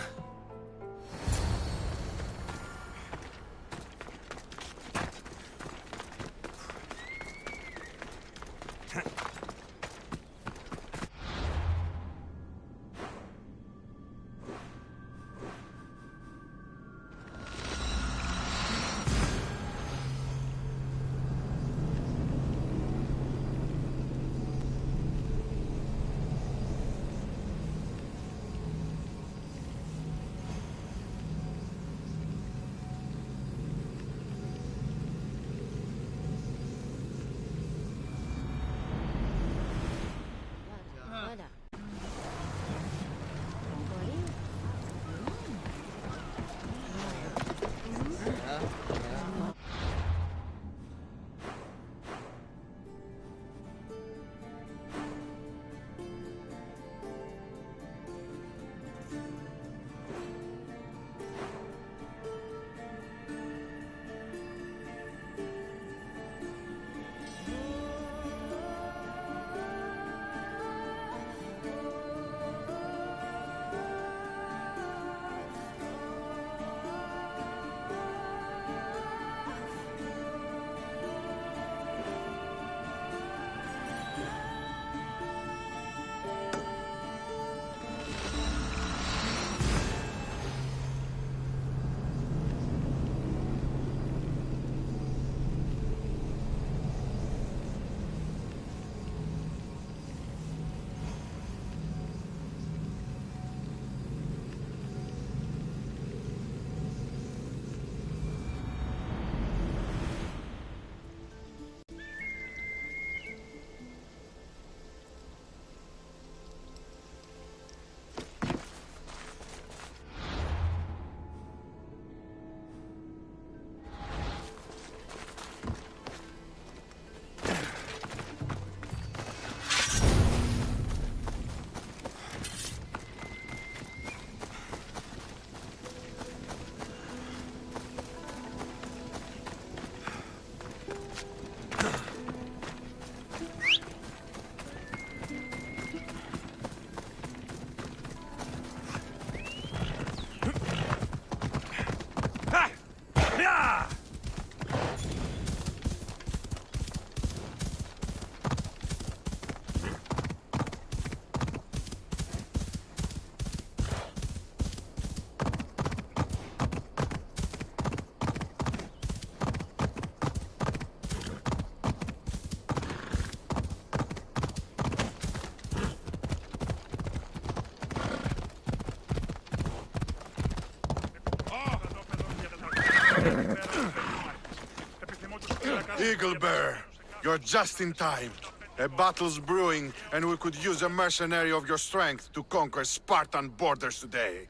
Speaker 21: Eagle Bear, you're just in time. A battle's brewing, and we could use a mercenary of your strength to conquer Spartan borders today.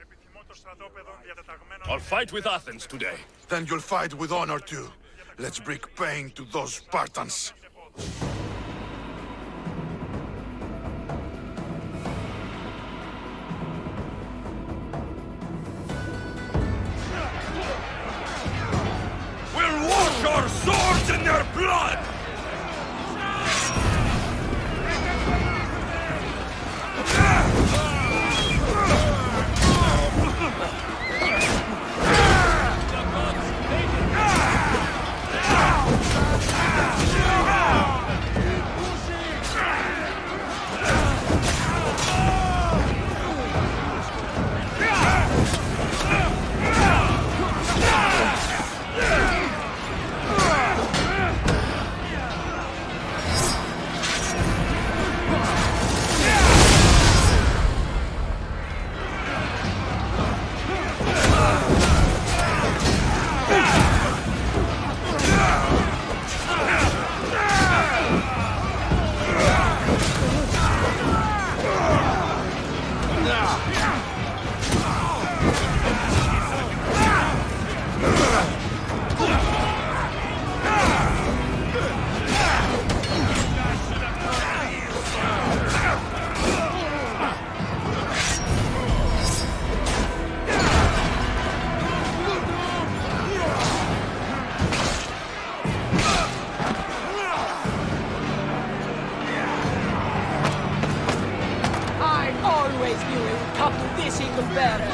Speaker 2: I'll fight with Athens today.
Speaker 21: Then you'll fight with honor too. Let's bring pain to those Spartans.
Speaker 1: I always knew it would come to this, Eagle Bearer.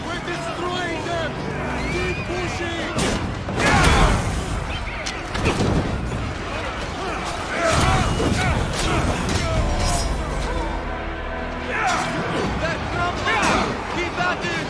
Speaker 17: We're destroying them! Keep pushing!
Speaker 1: Keep at it!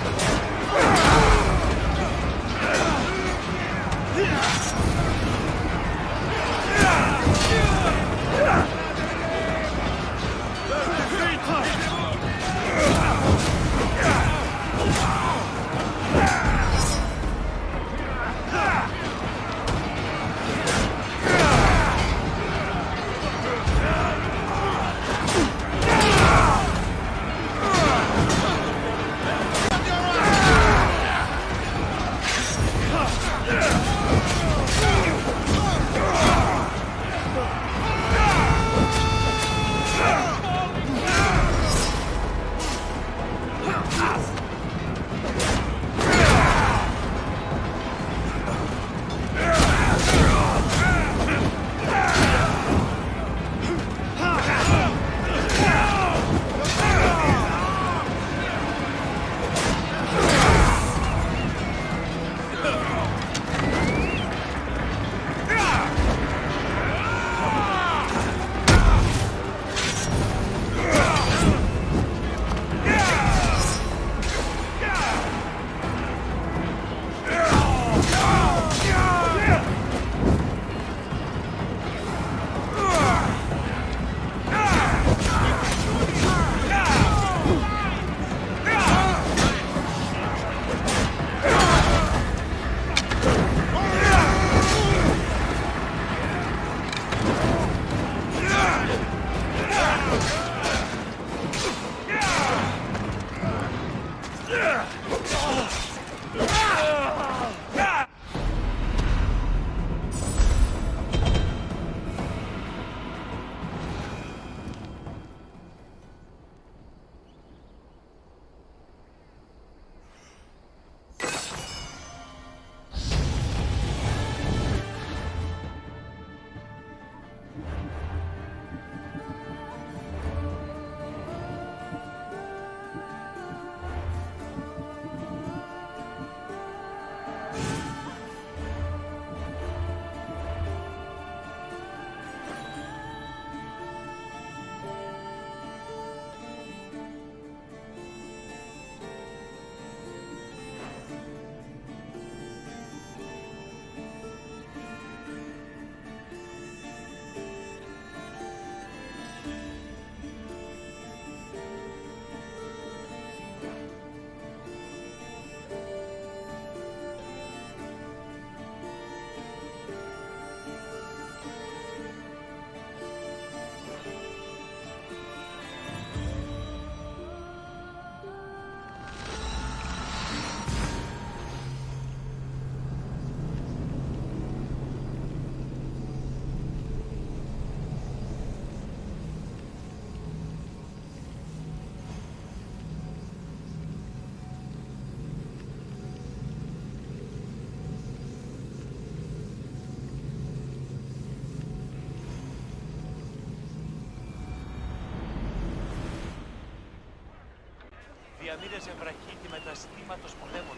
Speaker 13: διαμήρεζε βραχίτη με τα αισθήματος πολέμων.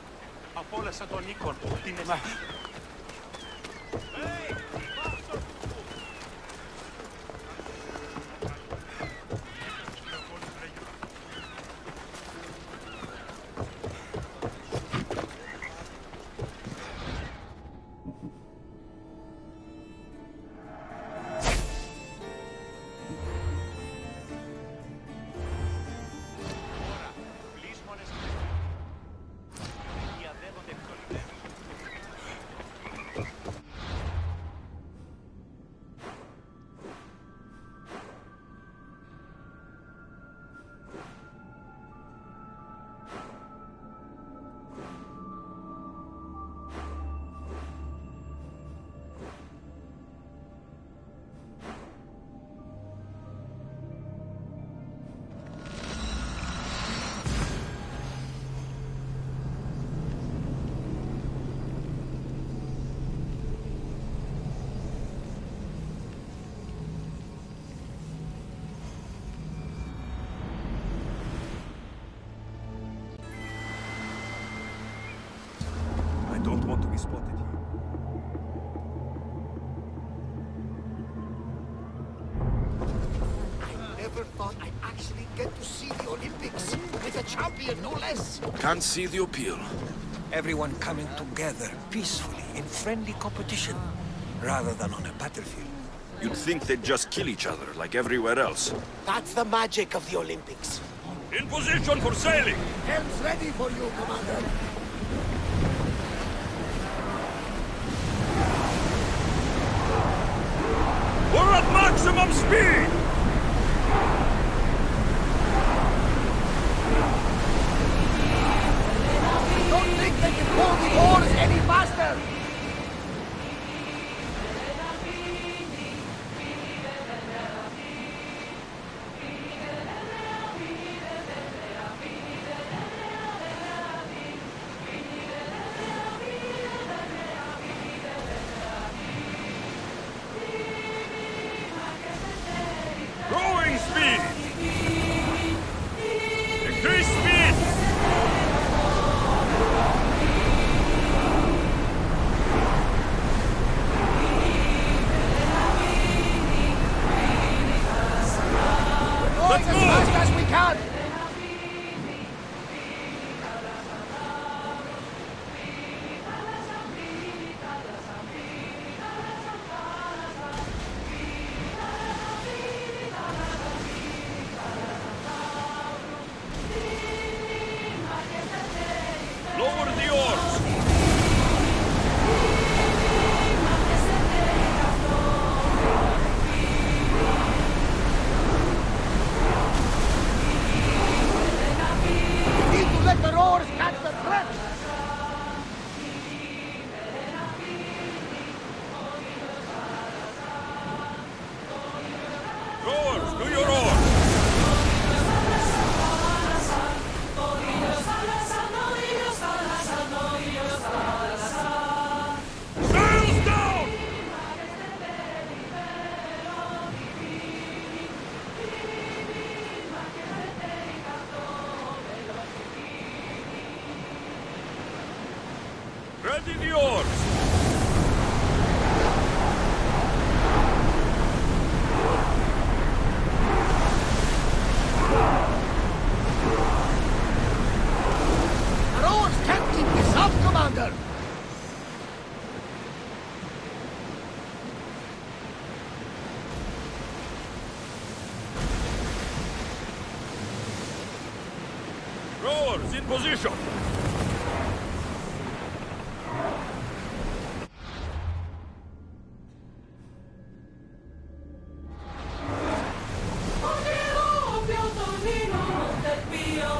Speaker 13: Απόλασα τον Νίκον, την
Speaker 2: be spotted here.
Speaker 18: I never thought I'd actually get to see the Olympics with a champion, no less.
Speaker 1: Can't see the appeal. Everyone coming together peacefully in friendly competition, rather than on a battlefield.
Speaker 2: You'd think they'd just kill each other like everywhere else.
Speaker 18: That's the magic of the Olympics.
Speaker 2: In position for sailing!
Speaker 18: Helm's ready for you, Commander.
Speaker 2: We're at maximum speed!
Speaker 18: Don't think they can pull the oars any faster!
Speaker 2: Growing speed! Increase speed!
Speaker 18: Going as fast as we can!
Speaker 2: Lower the oars!
Speaker 18: Need to let the oars catch the breath!
Speaker 2: Rowers, do your oars! Sails down! Ready the oars!
Speaker 18: Our oars can't keep this up, Commander!
Speaker 2: Rowers, in position!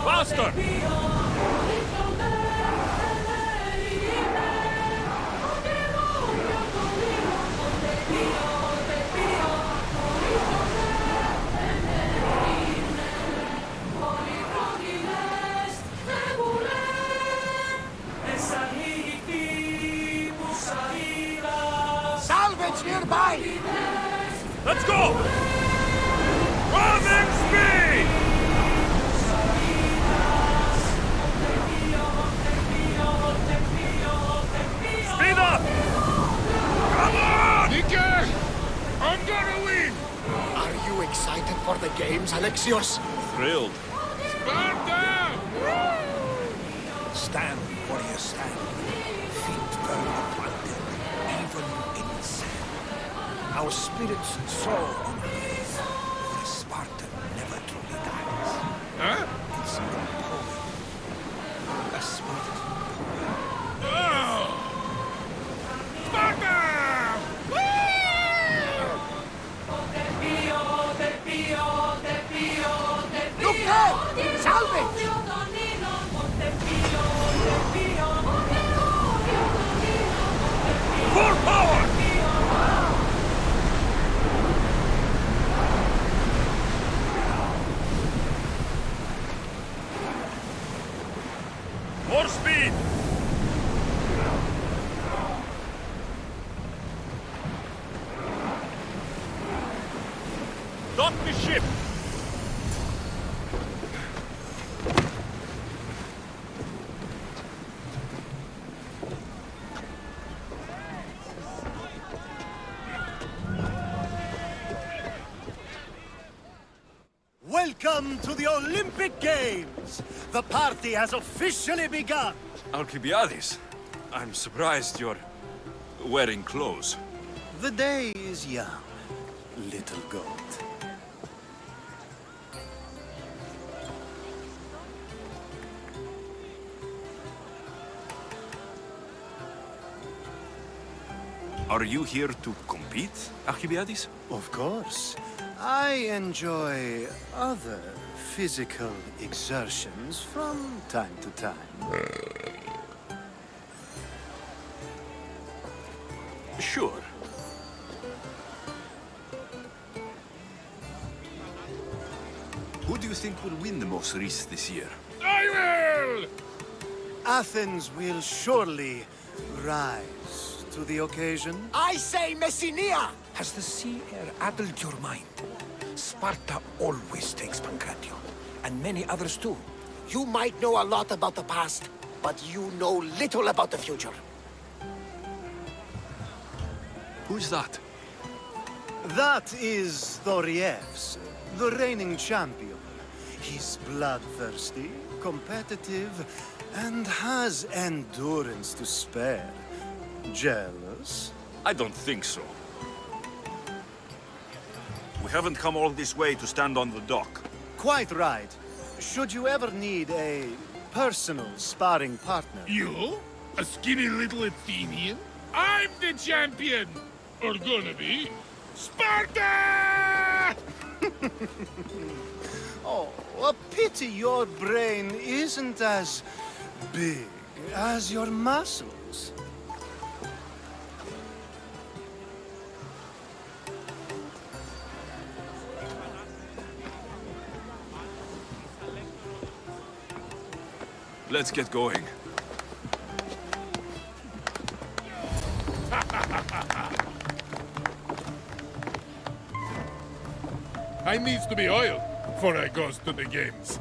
Speaker 2: Faster!
Speaker 18: Salvage nearby!
Speaker 2: Let's go! Ramming speed! Speed up! Come on!
Speaker 7: Nicker! I'm gonna win!
Speaker 18: Are you excited for the games, Alexios?
Speaker 2: Thrilled.
Speaker 7: Sparta!
Speaker 1: Stand, warrior, stand. Feet firmly planted, even in sand. Our spirits soar on high, for a Spartan never truly dies.
Speaker 7: Huh?
Speaker 1: It's a poem. A Spartan poem.
Speaker 7: Oh! Sparta!
Speaker 18: Look there! Salvage!
Speaker 2: Full power! More speed! Dock the ship!
Speaker 9: Welcome to the Olympic Games! The party has officially begun!
Speaker 2: Alcibiades, I'm surprised you're wearing clothes.
Speaker 9: The day is young, little goat.
Speaker 2: Are you here to compete, Alcibiades?
Speaker 9: Of course. I enjoy other physical exertions from time to time.
Speaker 2: Sure. Who do you think will win the most race this year?
Speaker 9: I will! Athens will surely rise to the occasion.
Speaker 1: I say Messinia! Has the sea air addled your mind? Sparta always takes Pancration, and many others too. You might know a lot about the past, but you know little about the future.
Speaker 2: Who's that?
Speaker 9: That is Thorievs, the reigning champion. He's bloodthirsty, competitive, and has endurance to spare. Jealous?
Speaker 2: I don't think so. We haven't come all this way to stand on the dock.
Speaker 9: Quite right. Should you ever need a personal sparring partner...
Speaker 17: You? A skinny little Athenian? I'm the champion! Or gonna be. Sparta!
Speaker 9: Oh, a pity your brain isn't as big as your muscles.
Speaker 2: Let's get going.
Speaker 17: I needs to be oiled before I goes to the games.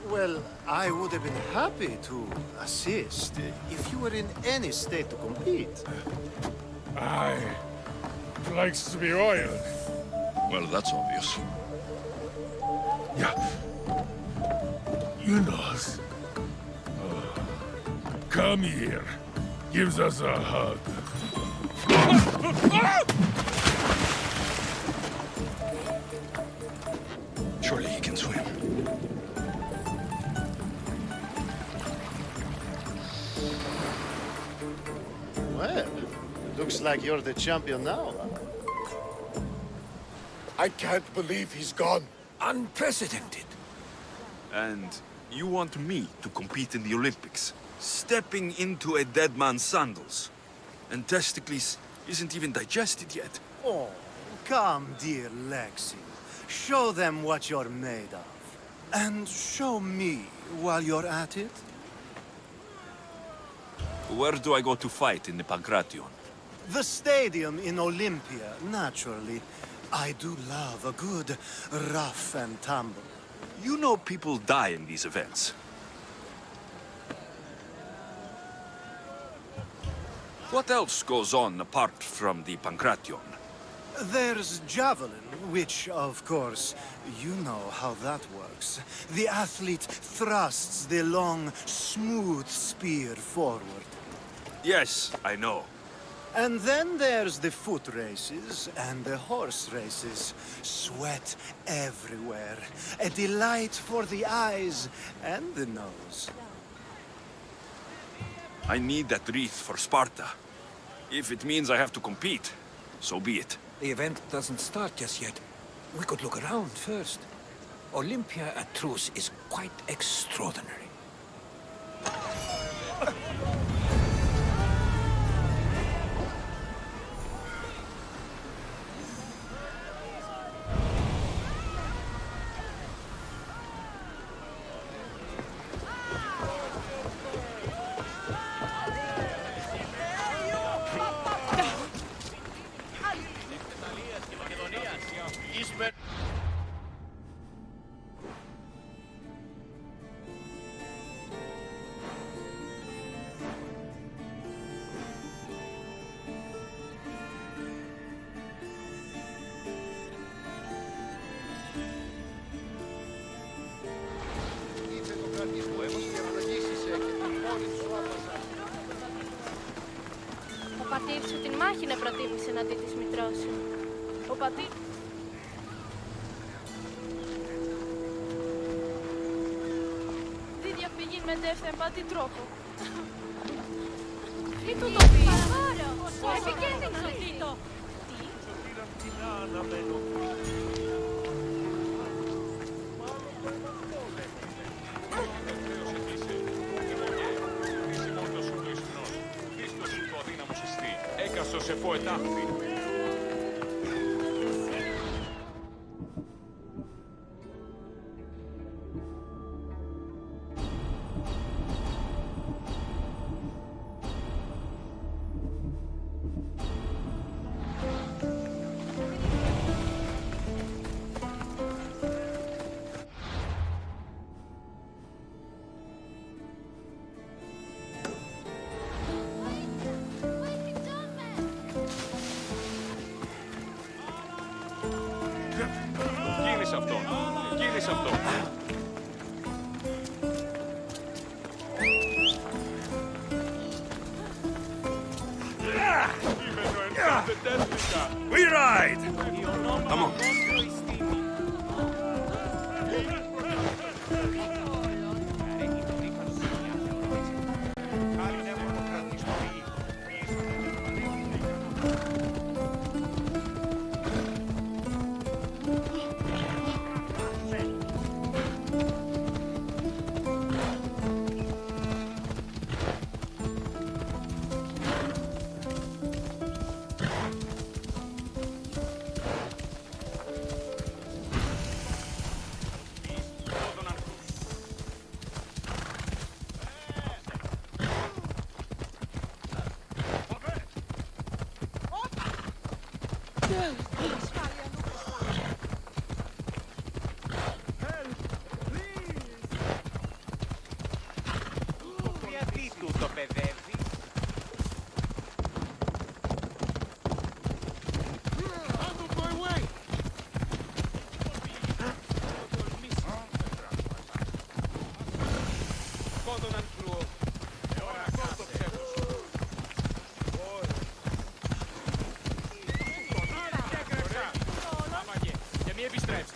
Speaker 9: Well, I would have been happy to assist if you were in any state to compete.
Speaker 17: I likes to be oiled.
Speaker 2: Well, that's obvious.
Speaker 17: Yeah. You know. Come here. Gives us a hug.
Speaker 2: Surely he can swim.
Speaker 9: Well, looks like you're the champion now, huh?
Speaker 1: I can't believe he's gone. Unprecedented.
Speaker 2: And you want me to compete in the Olympics? Stepping into a dead man's sandals. And Testicles isn't even digested yet.
Speaker 9: Oh, come, dear Lexi. Show them what you're made of. And show me while you're at it.
Speaker 2: Where do I go to fight in the Pancration?
Speaker 9: The stadium in Olympia, naturally. I do love a good rough and tumble.
Speaker 2: You know people die in these events. What else goes on apart from the Pancration?
Speaker 9: There's javelin, which, of course, you know how that works. The athlete thrusts the long, smooth spear forward.
Speaker 2: Yes, I know.
Speaker 9: And then there's the foot races and the horse races. Sweat everywhere. A delight for the eyes and the nose.
Speaker 2: I need that wreath for Sparta. If it means I have to compete, so be it.
Speaker 1: The event doesn't start just yet. We could look around first. Olympia at truce is quite extraordinary.
Speaker 5: σου την μάχη να προτίμησε εναντί της μητρός σου. Ο πατή... Τι διαφυγή μετέφθεν πάτη τρόπο. Μην του το πεις. Επικίνδυνο Τίτο. Τι?
Speaker 15: Έκαστο σε ποετάχθη. Κίνησε αυτόν. Κίνησε αυτόν.
Speaker 2: We ride! Come on.
Speaker 13: Γιατί τούτο παιδεύει?
Speaker 12: Και μη επιστρέψεις.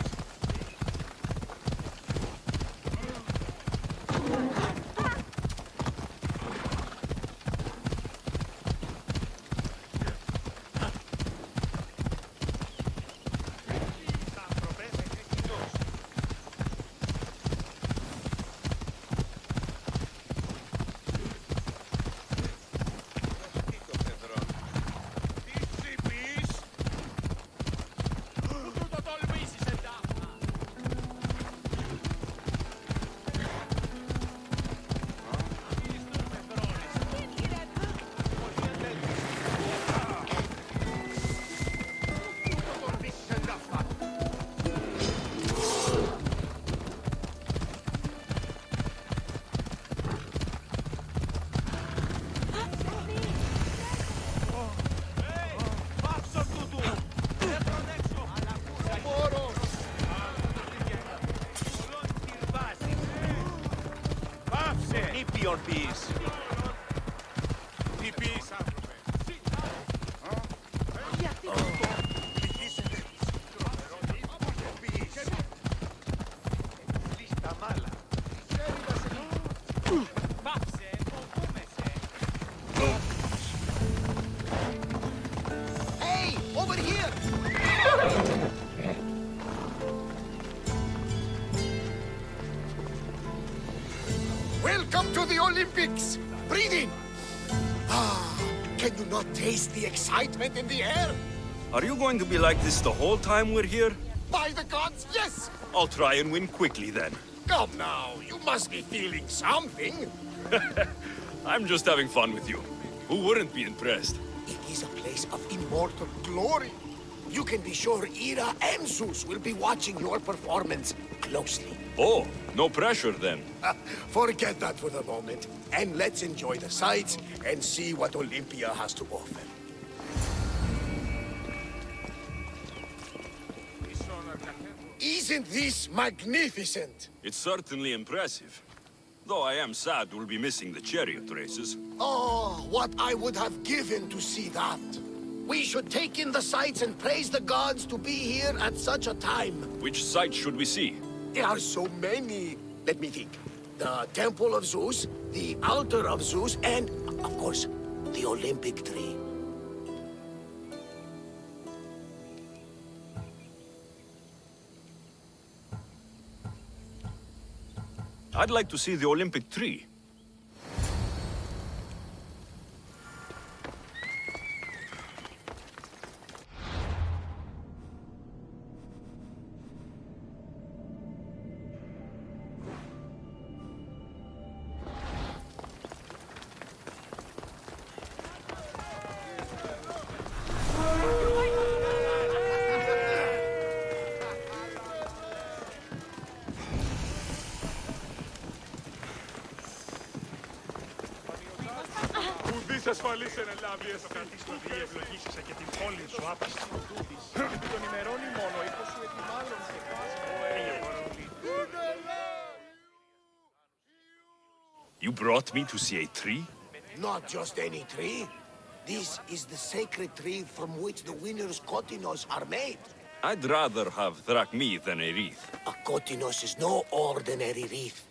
Speaker 13: Νήπιον πεις.
Speaker 21: Τι πεις, άνθρωπε?
Speaker 13: Γιατί
Speaker 21: Λυγίσετε.
Speaker 13: λίστα μάλα. Πάψε, φοβούμεσαι.
Speaker 1: Hey, over here! Welcome to the Olympics! Breathe in! Can you not taste the excitement in the air?
Speaker 2: Are you going to be like this the whole time we're here?
Speaker 1: By the gods, yes!
Speaker 2: I'll try and win quickly then.
Speaker 1: Come now, you must be feeling something.
Speaker 2: I'm just having fun with you. Who wouldn't be impressed?
Speaker 1: It is a place of immortal glory. You can be sure Ira and Zeus will be watching your performance closely.
Speaker 2: Oh, no pressure then.
Speaker 1: Forget that for the moment, and let's enjoy the sights and see what Olympia has to offer. Isn't this magnificent?
Speaker 2: It's certainly impressive. Though I am sad we'll be missing the chariot races.
Speaker 11: Oh, what I would have given to see that. We should take in the sights and praise the gods to be here at such a time.
Speaker 2: Which sights should we see?
Speaker 11: There are so many. Let me think. The Temple of Zeus, the Altar of Zeus, and, of course, the Olympic tree.
Speaker 2: I'd like to see the Olympic tree.
Speaker 17: Ασφαλής εν ελάβει έστω. Κρατής το δι' ευλογήσισα και την πόλη σου άπαστα. Επί των ημερών ημών ο ύπος σου ετοιμάλλον σε πάση.
Speaker 2: You brought me to see a tree?
Speaker 11: Not just any tree. This is the sacred tree from which the winner's kotinos are made.
Speaker 2: I'd rather have drachmi than a wreath.
Speaker 11: A kotinos is no ordinary wreath.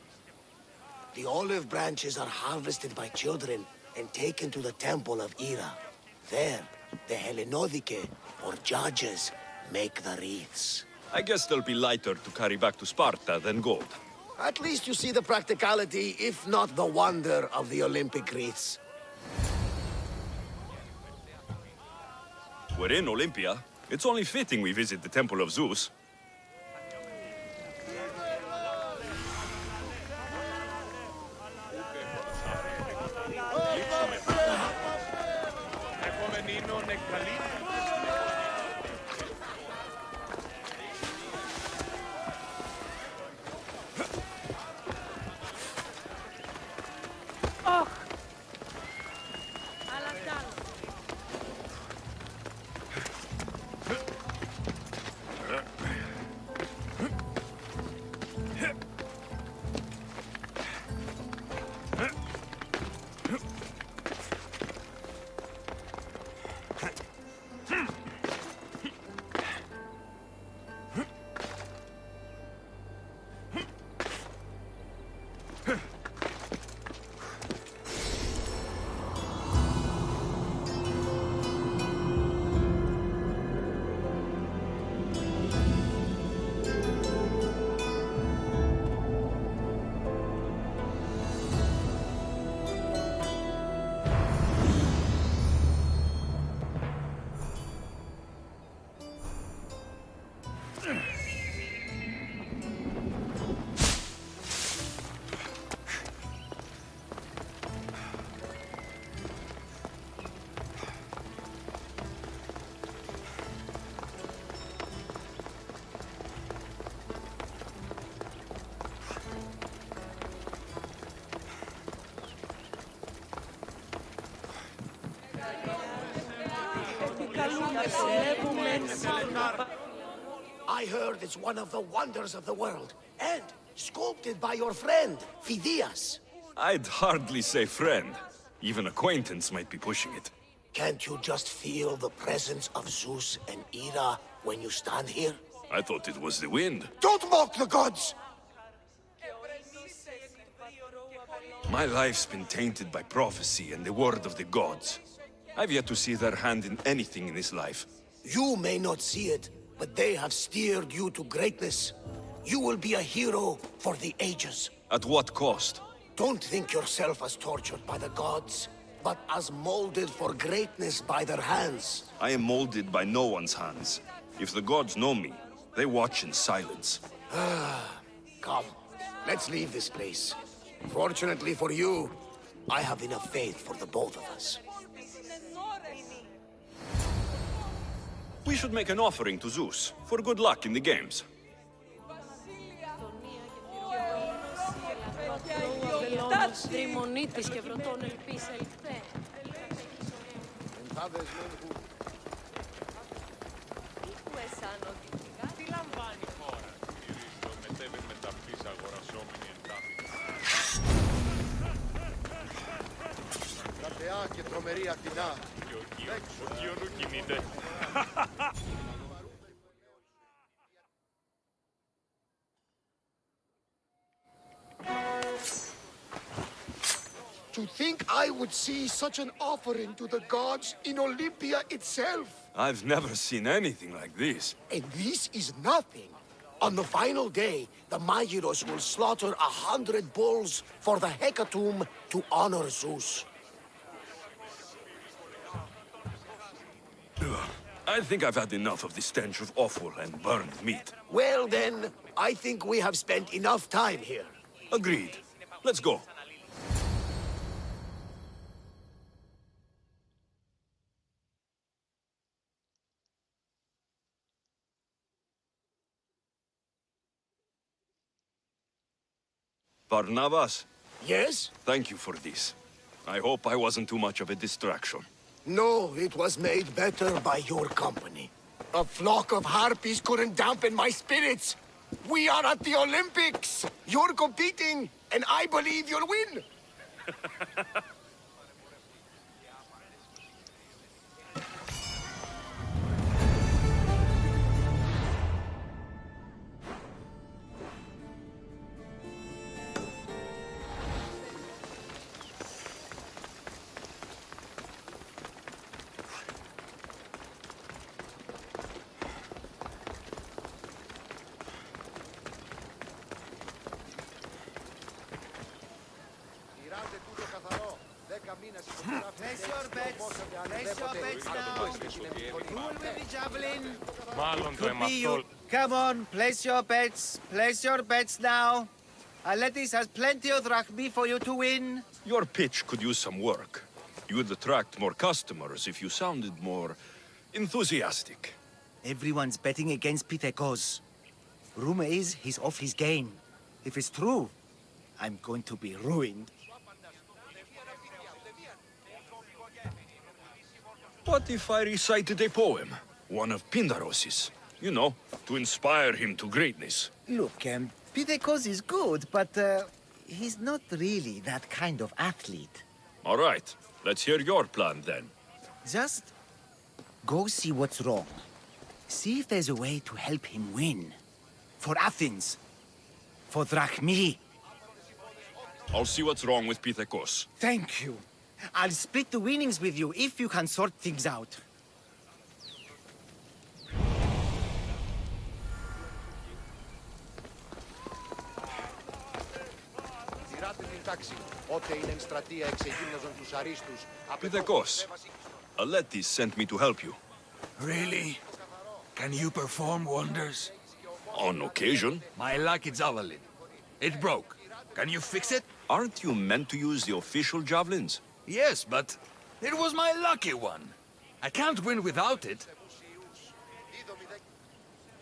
Speaker 11: The olive branches are harvested by children and taken to the temple of Ira. There, the Hellenodike, or judges, make the wreaths.
Speaker 2: I guess they'll be lighter to carry back to Sparta than gold.
Speaker 11: At least you see the practicality, if not the wonder, of the Olympic wreaths.
Speaker 2: We're in Olympia. It's only fitting we visit the Temple of Zeus.
Speaker 11: I heard it's one of the wonders of the world, and sculpted by your friend, Phidias.
Speaker 2: I'd hardly say friend. Even acquaintance might be pushing it.
Speaker 11: Can't you just feel the presence of Zeus and Ira when you stand here?
Speaker 2: I thought it was the wind.
Speaker 11: Don't mock the gods!
Speaker 2: My life's been tainted by prophecy and the word of the gods. I've yet to see their hand in anything in this life.
Speaker 11: You may not see it, but they have steered you to greatness. You will be a hero for the ages.
Speaker 2: At what cost?
Speaker 11: Don't think yourself as tortured by the gods, but as molded for greatness by their hands.
Speaker 2: I am molded by no one's hands. If the gods know me, they watch in silence.
Speaker 11: Come, let's leave this place. Fortunately for you, I have enough faith for the both of us.
Speaker 2: We should make an offering to Zeus, for good luck in the games.
Speaker 17: μετέβη μεταπής αγορασόμενη εντάφη.
Speaker 18: και τρομερή ακτινά. To think I would see such an offering to the gods in Olympia itself.
Speaker 2: I've never seen anything like this.
Speaker 11: And this is nothing. On the final day, the Magiros will slaughter 100 bulls for the hecatomb to honor Zeus.
Speaker 2: I think I've had enough of the stench of offal and burned meat.
Speaker 11: Well then, I think we have spent enough time here.
Speaker 2: Agreed. Let's go. Barnabas?
Speaker 11: Yes?
Speaker 2: Thank you for this. I hope I wasn't too much of a distraction.
Speaker 11: No, it was made better by your company. A flock of harpies couldn't dampen my spirits. We are at the Olympics. You're competing, and I believe you'll win.
Speaker 4: Place your bets. Place your bets now. Who will win the javelin?
Speaker 17: Μάλλον το
Speaker 4: Could be you.
Speaker 17: αιματόλ.
Speaker 4: Come on, place your bets. Place your bets now. Aletis has plenty of drachmi for you to win.
Speaker 2: Your pitch could use some work. You would attract more customers if you sounded more enthusiastic.
Speaker 4: Everyone's betting against Pitekos. Rumor is he's off his game. If it's true, I'm going to be ruined.
Speaker 2: What if I recited a poem? One of Pindaros's. You know, to inspire him to greatness.
Speaker 4: Look, Pitekos is good, but he's not really that kind of athlete.
Speaker 2: All right, let's hear your plan then.
Speaker 4: Just go see what's wrong. See if there's a way to help him win. For Athens. For drachmi.
Speaker 2: I'll see what's wrong with Pitekos.
Speaker 4: Thank you. I'll split the winnings with you if you can sort things out.
Speaker 2: Pitekos, Aletis sent me to help you.
Speaker 22: Really? Can you perform wonders?
Speaker 2: On occasion.
Speaker 22: My lucky javelin. It broke. Can you fix it?
Speaker 2: Aren't you meant to use the official javelins?
Speaker 22: Yes, but it was my lucky one. I can't win without it.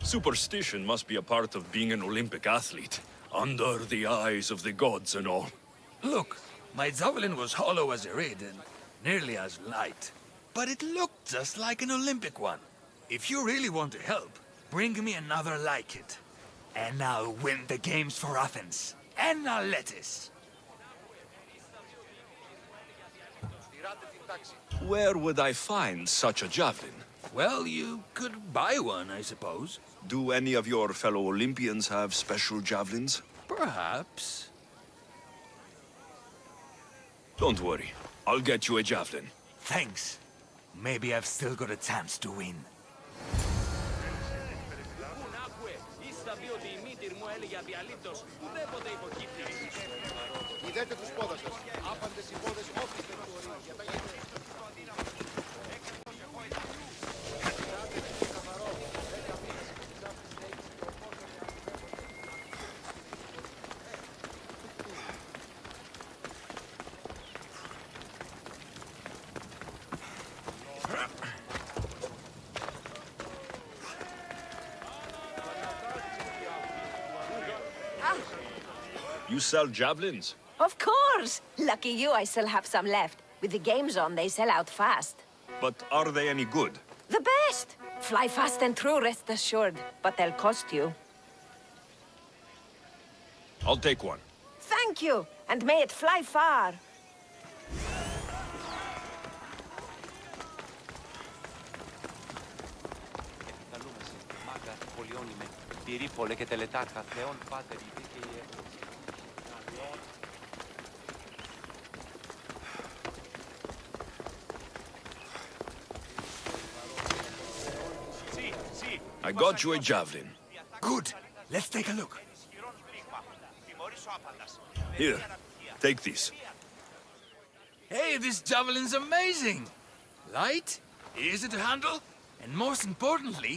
Speaker 2: Superstition must be a part of being an Olympic athlete. Under the eyes of the gods and all.
Speaker 22: Look, my javelin was hollow as a reed and nearly as light. But it looked just like an Olympic one. If you really want to help, bring me another like it. And I'll win the games for Athens. And Aletis.
Speaker 2: Where would I find such a javelin?
Speaker 22: Well, you could buy one, I suppose.
Speaker 2: Do any of your fellow Olympians have special javelins?
Speaker 22: Perhaps.
Speaker 2: Don't worry. I'll get you a javelin.
Speaker 22: Thanks. Maybe I've still got a chance to win.
Speaker 18: Ιδέτε τους πόδας σας. Άπαντες οι πόδες όποιες περιθωρίες για τα γέννη.
Speaker 2: You sell javelins?
Speaker 23: Of course! Lucky you, I still have some left. With the games on, they sell out fast.
Speaker 2: But are they any good?
Speaker 23: The best! Fly fast and true, rest assured. But they'll cost you.
Speaker 2: I'll take one.
Speaker 23: Thank you! And may it fly far!
Speaker 13: πολιώνυμε, πυρήπολε και τελετάρχα, Θεόν Πάτερ, δίκαιοι
Speaker 2: I got you a javelin.
Speaker 18: Good. Let's take a look.
Speaker 2: Here, take this.
Speaker 22: Hey, this javelin's amazing! Light, easy to handle, and most importantly,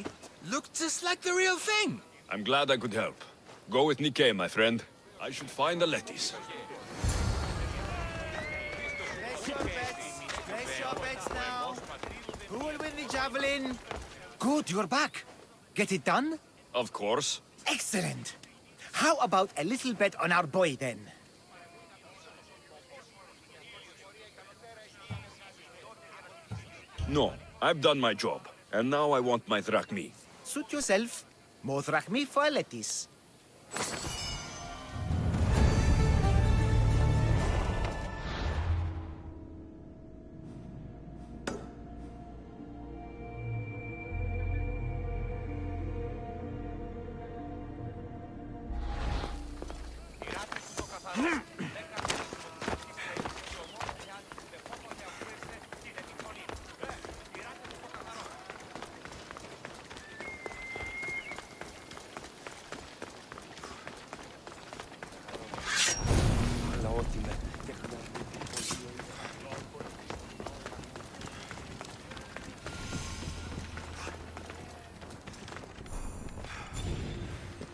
Speaker 22: look just like the real thing!
Speaker 2: I'm glad I could help. Go with Nikkei, my friend. I should find the Letties.
Speaker 4: Place your bets now. Who will win the javelin? Good, you're back. Get it done?
Speaker 2: Of course.
Speaker 4: Excellent. How about a little bet on our boy, then?
Speaker 2: No, I've done my job. And now I want my drachmi.
Speaker 4: Suit yourself. More drachmi for Lettis.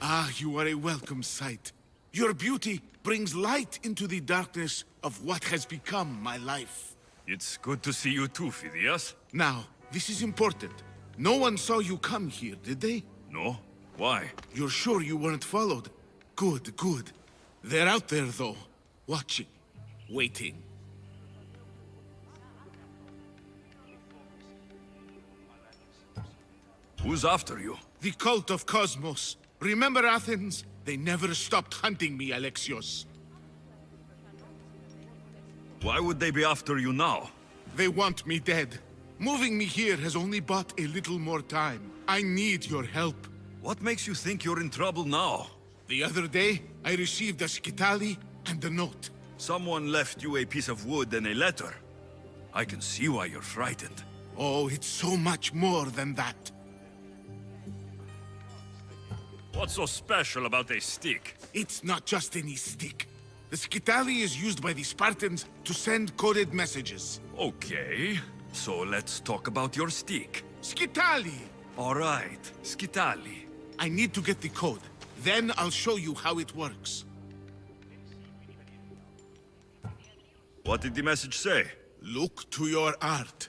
Speaker 7: Ah, you are a welcome sight. Your beauty brings light into the darkness of what has become my life.
Speaker 2: It's good to see you too, Phidias.
Speaker 7: Now, this is important. No one saw you come here, did they?
Speaker 2: No? Why?
Speaker 7: You're sure you weren't followed? Good, good. They're out there, though. Watching. Waiting.
Speaker 2: Who's after you?
Speaker 7: The cult of Cosmos. Remember Athens? They never stopped hunting me, Alexios.
Speaker 2: Why would they be after you now?
Speaker 7: They want me dead. Moving me here has only bought a little more time. I need your help.
Speaker 2: What makes you think you're in trouble now?
Speaker 7: The other day, I received a skitali and a note.
Speaker 2: Someone left you a piece of wood and a letter. I can see why you're frightened.
Speaker 7: Oh, it's so much more than that.
Speaker 2: What's so special about a stick?
Speaker 7: It's not just any stick. The skitali is used by the Spartans to send coded messages.
Speaker 2: Okay, so let's talk about your stick.
Speaker 7: Skitali!
Speaker 2: All right, skitali.
Speaker 7: I need to get the code. Then I'll show you how it works.
Speaker 2: What did the message say?
Speaker 7: Look to your art.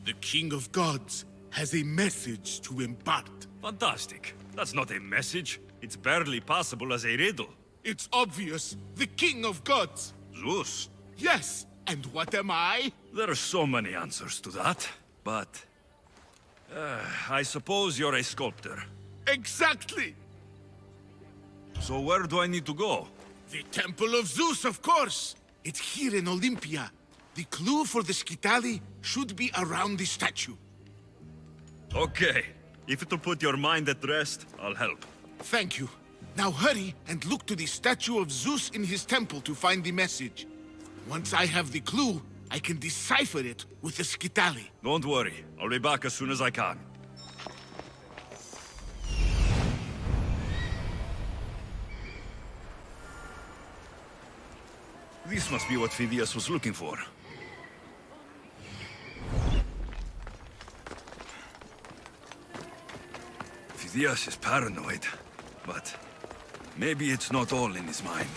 Speaker 7: The King of Gods has a message to impart.
Speaker 2: Fantastic. That's not a message. It's barely passable as a riddle.
Speaker 7: It's obvious. The King of Gods.
Speaker 2: Zeus.
Speaker 7: Yes. And what am I?
Speaker 2: There are so many answers to that, but... I suppose you're a sculptor.
Speaker 7: Exactly!
Speaker 2: So where do I need to go?
Speaker 7: The Temple of Zeus, of course! It's here in Olympia. The clue for the skitali should be around the statue.
Speaker 2: Okay. If it'll put your mind at rest, I'll help.
Speaker 7: Thank you. Now hurry and look to the statue of Zeus in his temple to find the message. Once I have the clue, I can decipher it with the skitali.
Speaker 2: Don't worry. I'll be back as soon as I can. This must be what Phidias was looking for. Phidias is paranoid, but maybe it's not all in his mind.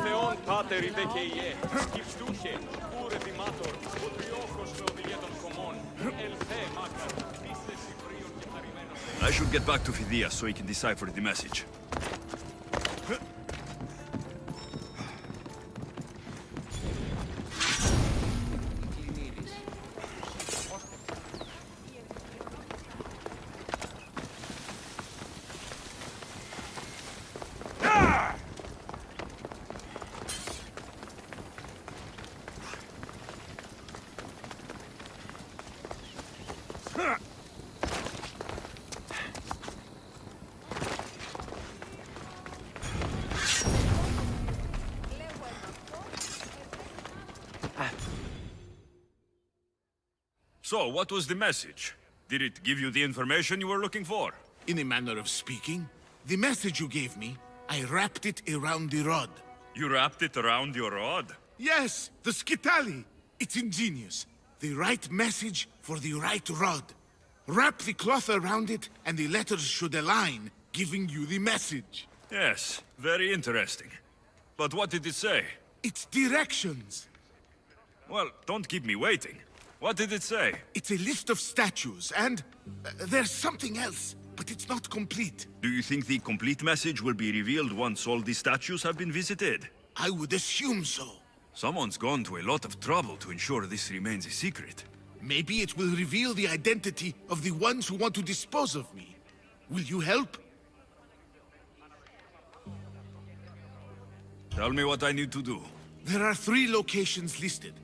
Speaker 15: Θεόν Πάτερ δίκαιοι, σκυφτούχε, κούρε δημάτορ, ο τριόχος με οδηγέ των κομμών, ελθέ μάκαρ, πίστες υβρίων και χαρημένος.
Speaker 2: I should get back to Phidias so he can decipher the message. So, what was the message? Did it give you the information you were looking for?
Speaker 7: In a manner of speaking, the message you gave me, I wrapped it around the rod.
Speaker 2: You wrapped it around your rod?
Speaker 7: Yes, the skitali. It's ingenious. The right message for the right rod. Wrap the cloth around it, and the letters should align, giving you the message.
Speaker 2: Yes, very interesting. But what did it say?
Speaker 7: It's directions.
Speaker 2: Well, don't keep me waiting. What did it say?
Speaker 7: It's a list of statues, and there's something else, but it's not complete.
Speaker 2: Do you think the complete message will be revealed once all the statues have been visited?
Speaker 7: I would assume so.
Speaker 2: Someone's gone to a lot of trouble to ensure this remains a secret.
Speaker 7: Maybe it will reveal the identity of the ones who want to dispose of me. Will you help?
Speaker 2: Tell me what I need to do.
Speaker 7: There are 3 locations listed.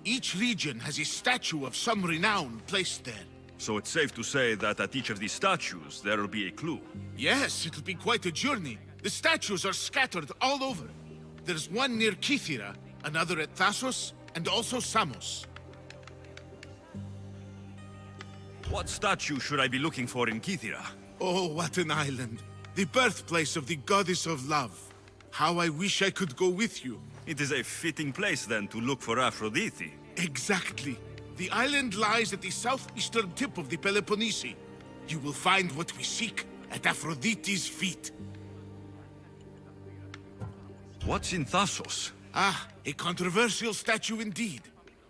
Speaker 7: Each region has a statue of some renown placed there.
Speaker 2: So it's safe to say that at each of these statues, there will be a clue.
Speaker 7: Yes, it'll be quite a journey. The statues are scattered all over. There's one near Kythera, another at Thassos, and also Samos.
Speaker 2: What statue should I be looking for in Kythera?
Speaker 7: Oh, what an island. The birthplace of the goddess of love. How I wish I could go with you.
Speaker 2: It is a fitting place, then, to look for Aphrodite.
Speaker 7: Exactly. The island lies at the southeastern tip of the Peloponnese. You will find what we seek at Aphrodite's feet.
Speaker 2: What's in Thassos?
Speaker 7: Ah, a controversial statue indeed.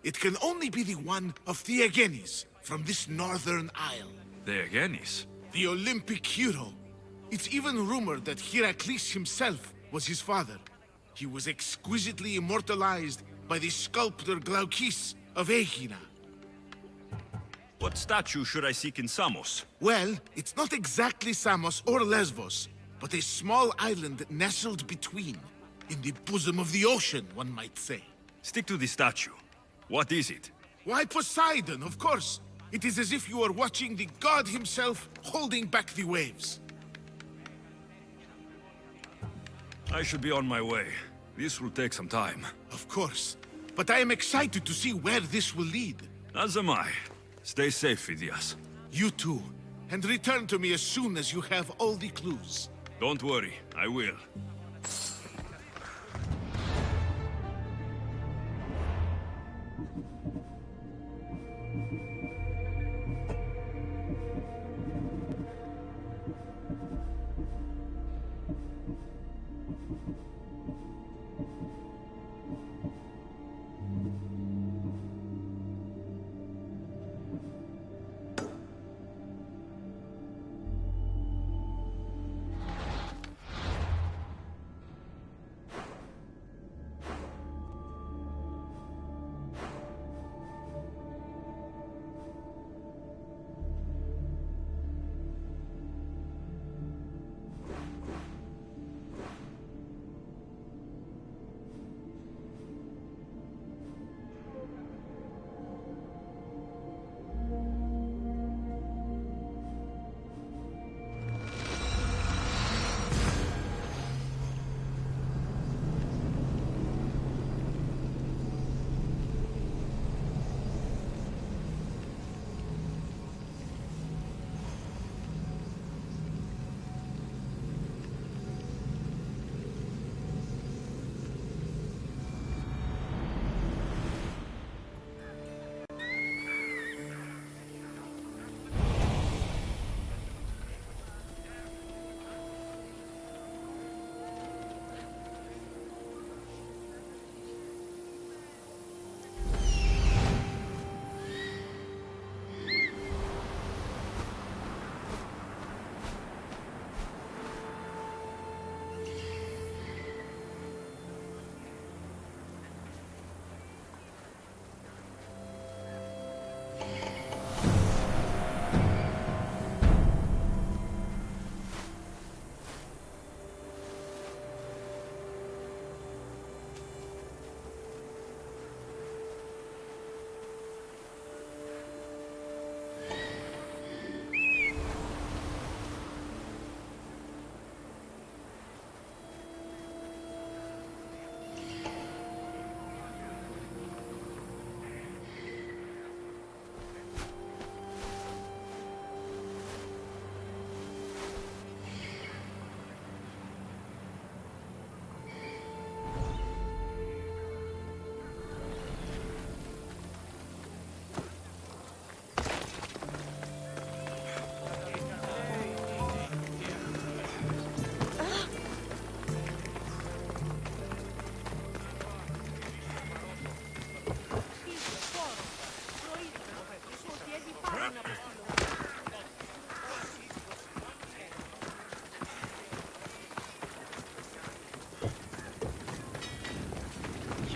Speaker 7: It can only be the one of Theagenes, from this northern isle.
Speaker 2: Theagenes?
Speaker 7: The Olympic hero. It's even rumored that Heracles himself was his father. He was exquisitely immortalized by the sculptor Glaukis of Aegina.
Speaker 2: What statue should I seek in Samos?
Speaker 7: Well, it's not exactly Samos or Lesbos, but a small island nestled between. In the bosom of the ocean, one might say.
Speaker 2: Stick to the statue. What is it?
Speaker 7: Why, Poseidon, of course. It is as if you are watching the god himself holding back the waves.
Speaker 2: I should be on my way. This will take some time.
Speaker 7: Of course. But I am excited to see where this will lead.
Speaker 2: As am I. Stay safe, Phidias.
Speaker 7: You too. And return to me as soon as you have all the clues.
Speaker 2: Don't worry, I will.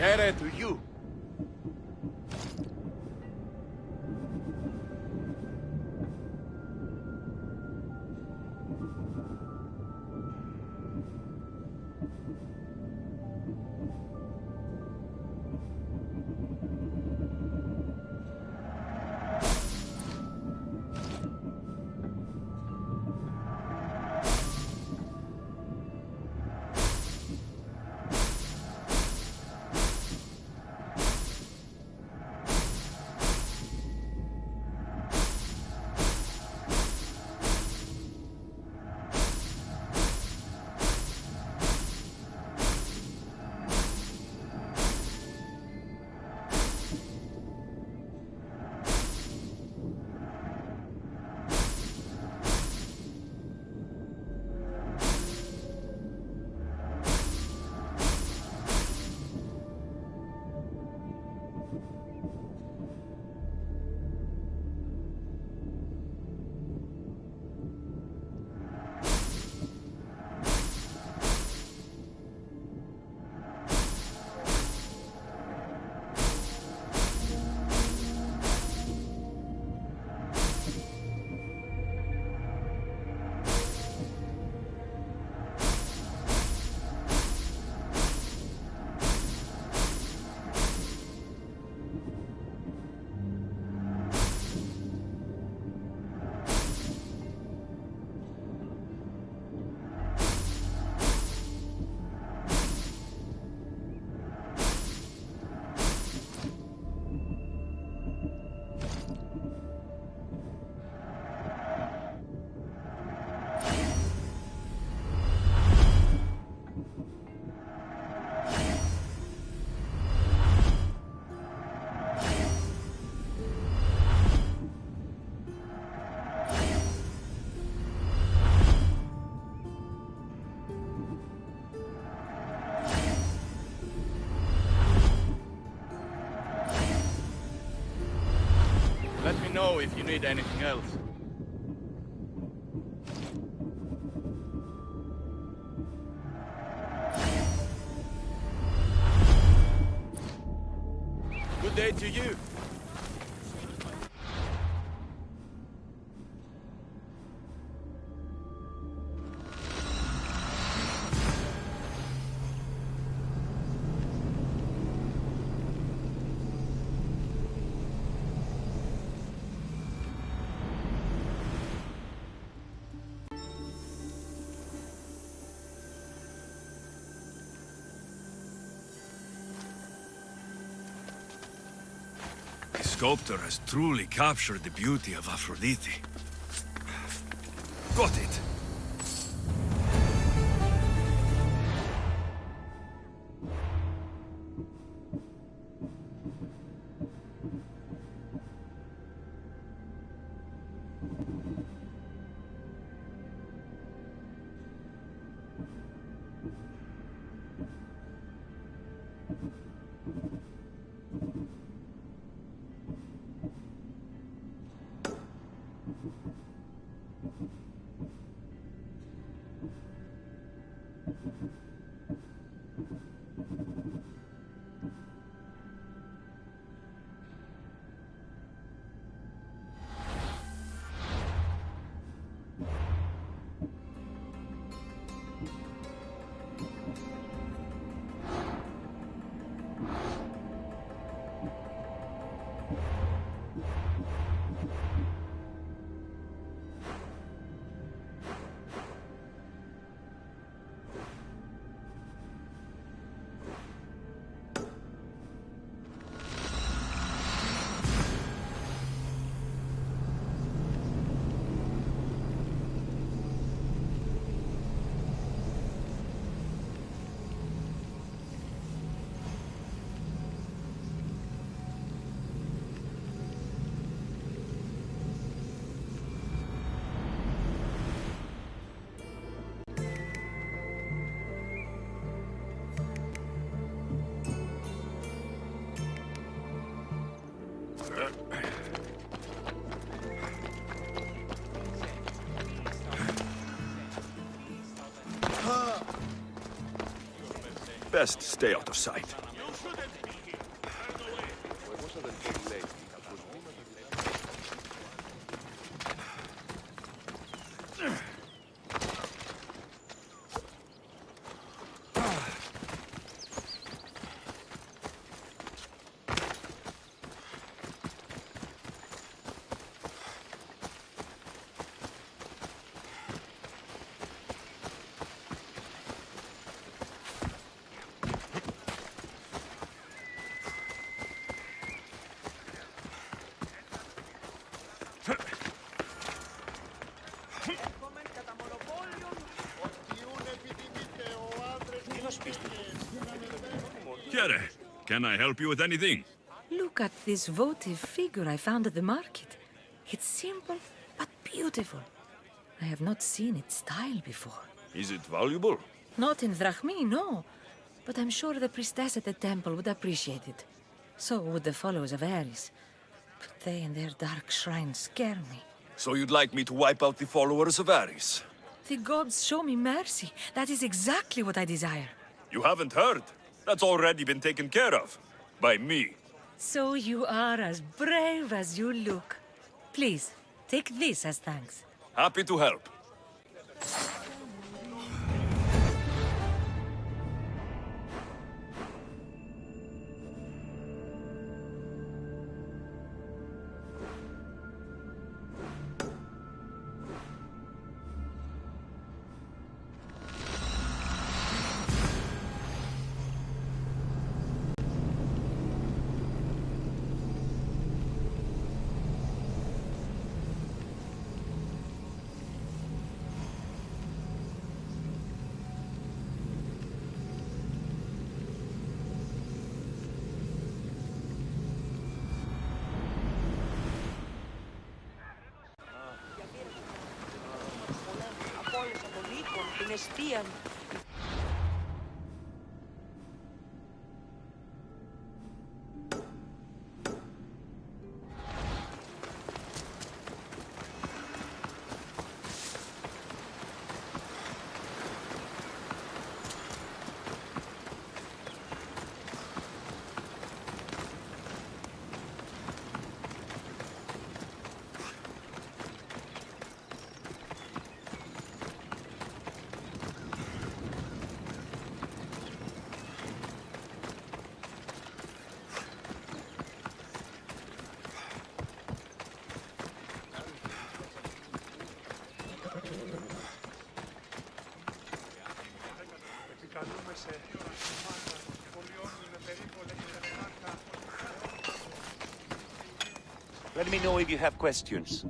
Speaker 3: Here to you.
Speaker 12: Let me know if you need anything else. Good day to you.
Speaker 2: The sculptor has truly captured the beauty of Aphrodite. Got it! Best stay out of sight.
Speaker 17: You shouldn't
Speaker 2: Chiere, can I help you with anything?
Speaker 3: Look at this votive figure I found at the market. It's simple, but beautiful. I have not seen its style before.
Speaker 2: Is it valuable?
Speaker 3: Not in drachmi, no. But I'm sure the priestess at the temple would appreciate it. So would the followers of Ares. But they and their dark shrines scare me.
Speaker 2: So you'd like me to wipe out the followers of Ares?
Speaker 3: The gods show me mercy. That is exactly what I desire.
Speaker 2: You haven't heard? That's already been taken care of. By me.
Speaker 3: So you are as brave as you look. Please, take this as thanks.
Speaker 2: Happy to help.
Speaker 20: Την εστίαν.
Speaker 13: Let me know if you have questions.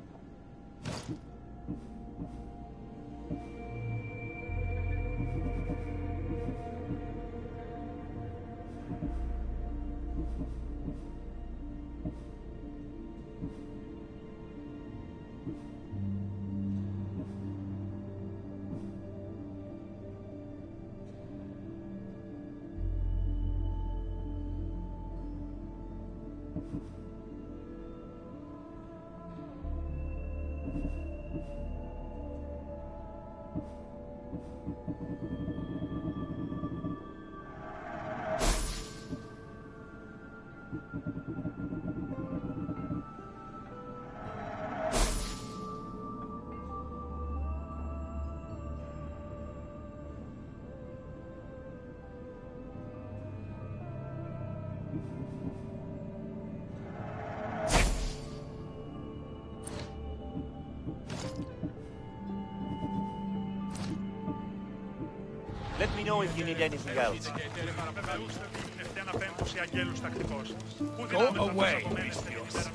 Speaker 13: Let me know if you need anything else.
Speaker 17: Go away, Mistios.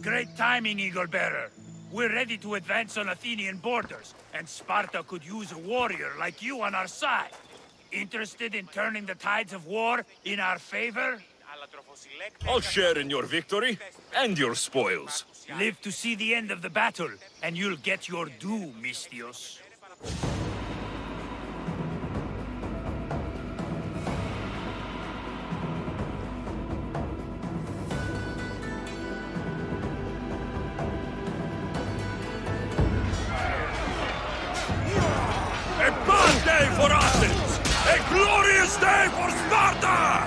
Speaker 14: Great timing, Eagle Bearer. We're ready to advance on Athenian borders, and Sparta could use a warrior like you on our side. Interested in turning the tides of war in our favor?
Speaker 2: I'll share in your victory and your spoils.
Speaker 14: Live to see the end of the battle, and you'll get your due, Mistios.
Speaker 2: A bad day for Athens! A glorious day for Sparta!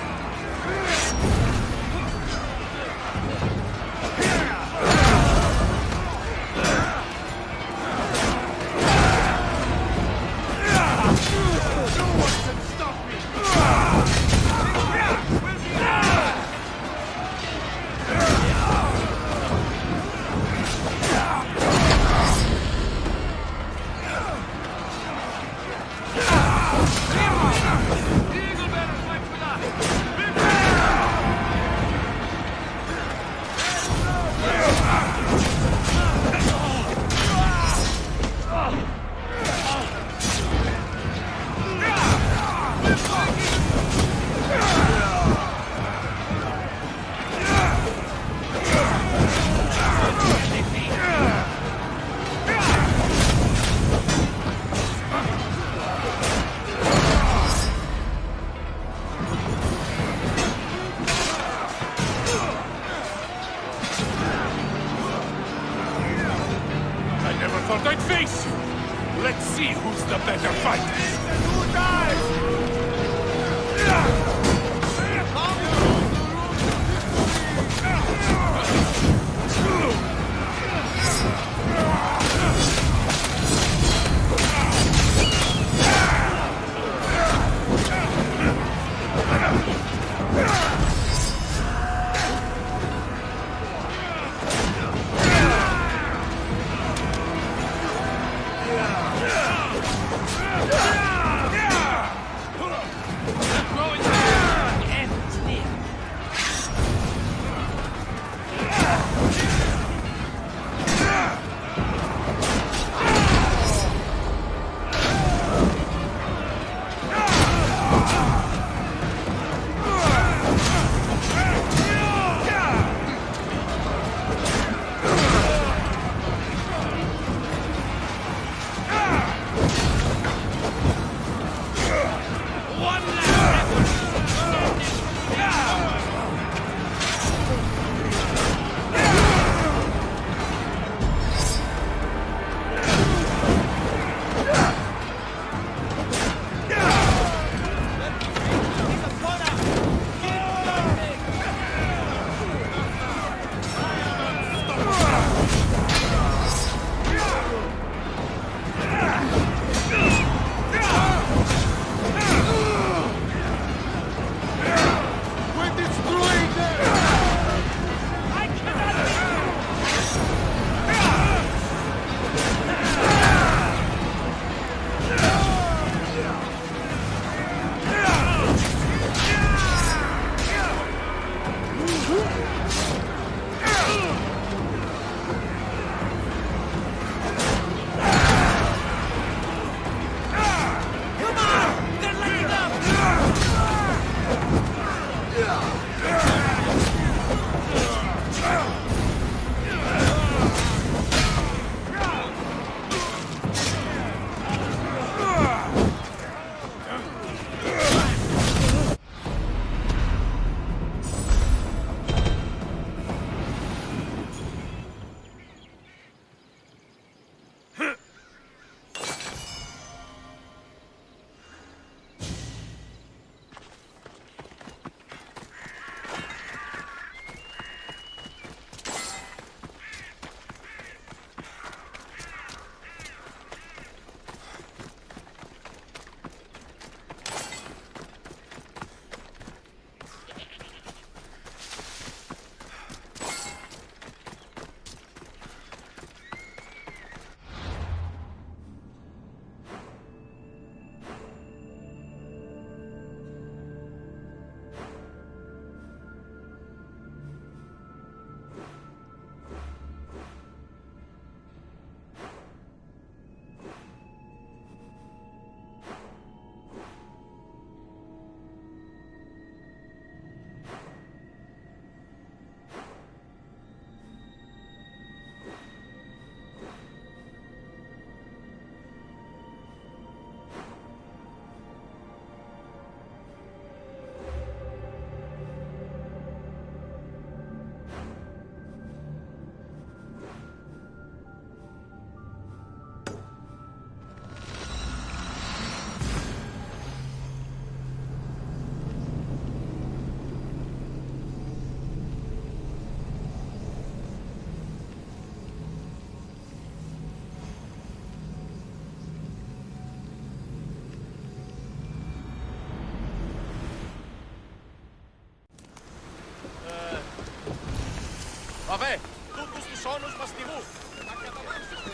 Speaker 14: face you! Let's see who's the better fighter! Who dies?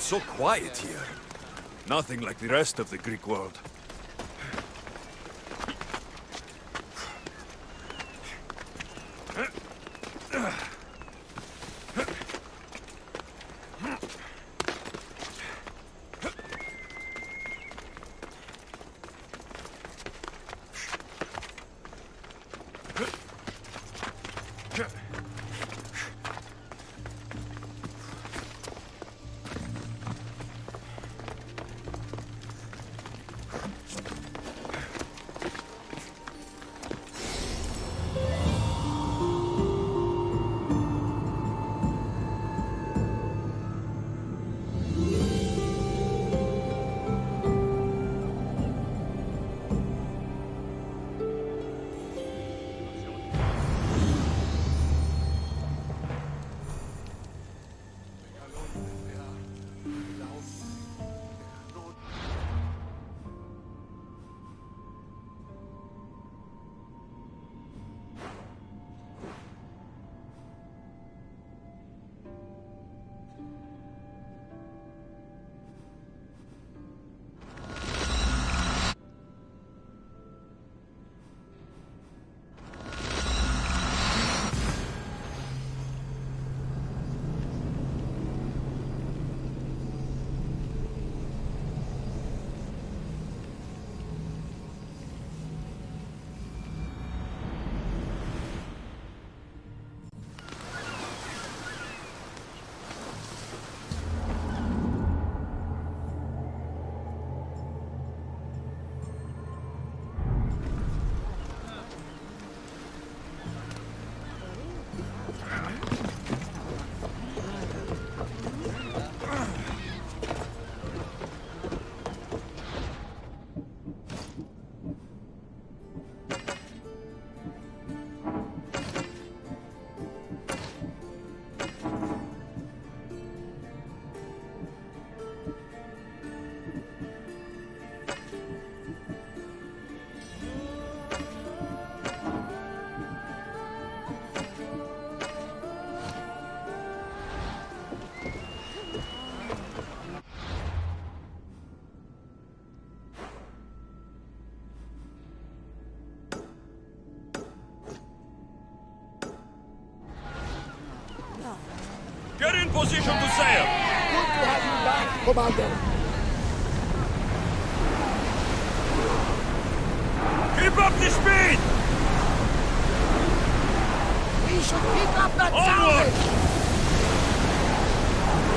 Speaker 2: It's so quiet here. Nothing like the rest of the Greek world. Get in position to sail!
Speaker 11: Good to have you back, Commander.
Speaker 2: Keep up the speed!
Speaker 11: We should keep up that
Speaker 2: Onward!
Speaker 11: salvage!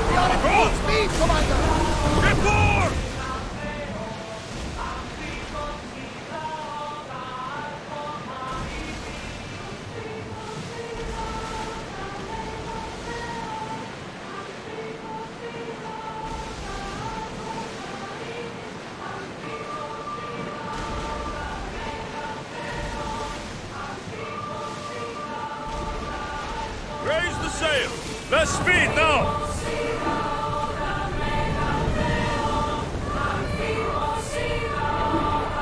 Speaker 11: We are at full speed, Commander!
Speaker 2: Get more! Raise the sail! Less speed now!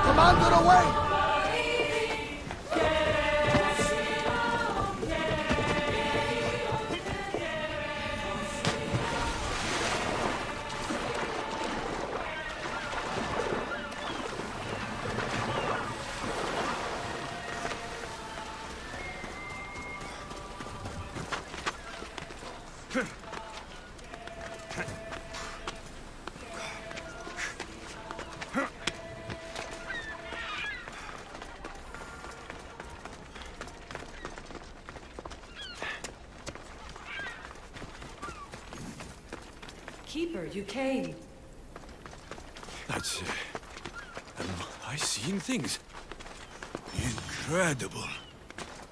Speaker 11: Commander, away!
Speaker 20: Keeper, you came.
Speaker 2: That's... am I seeing things? Incredible.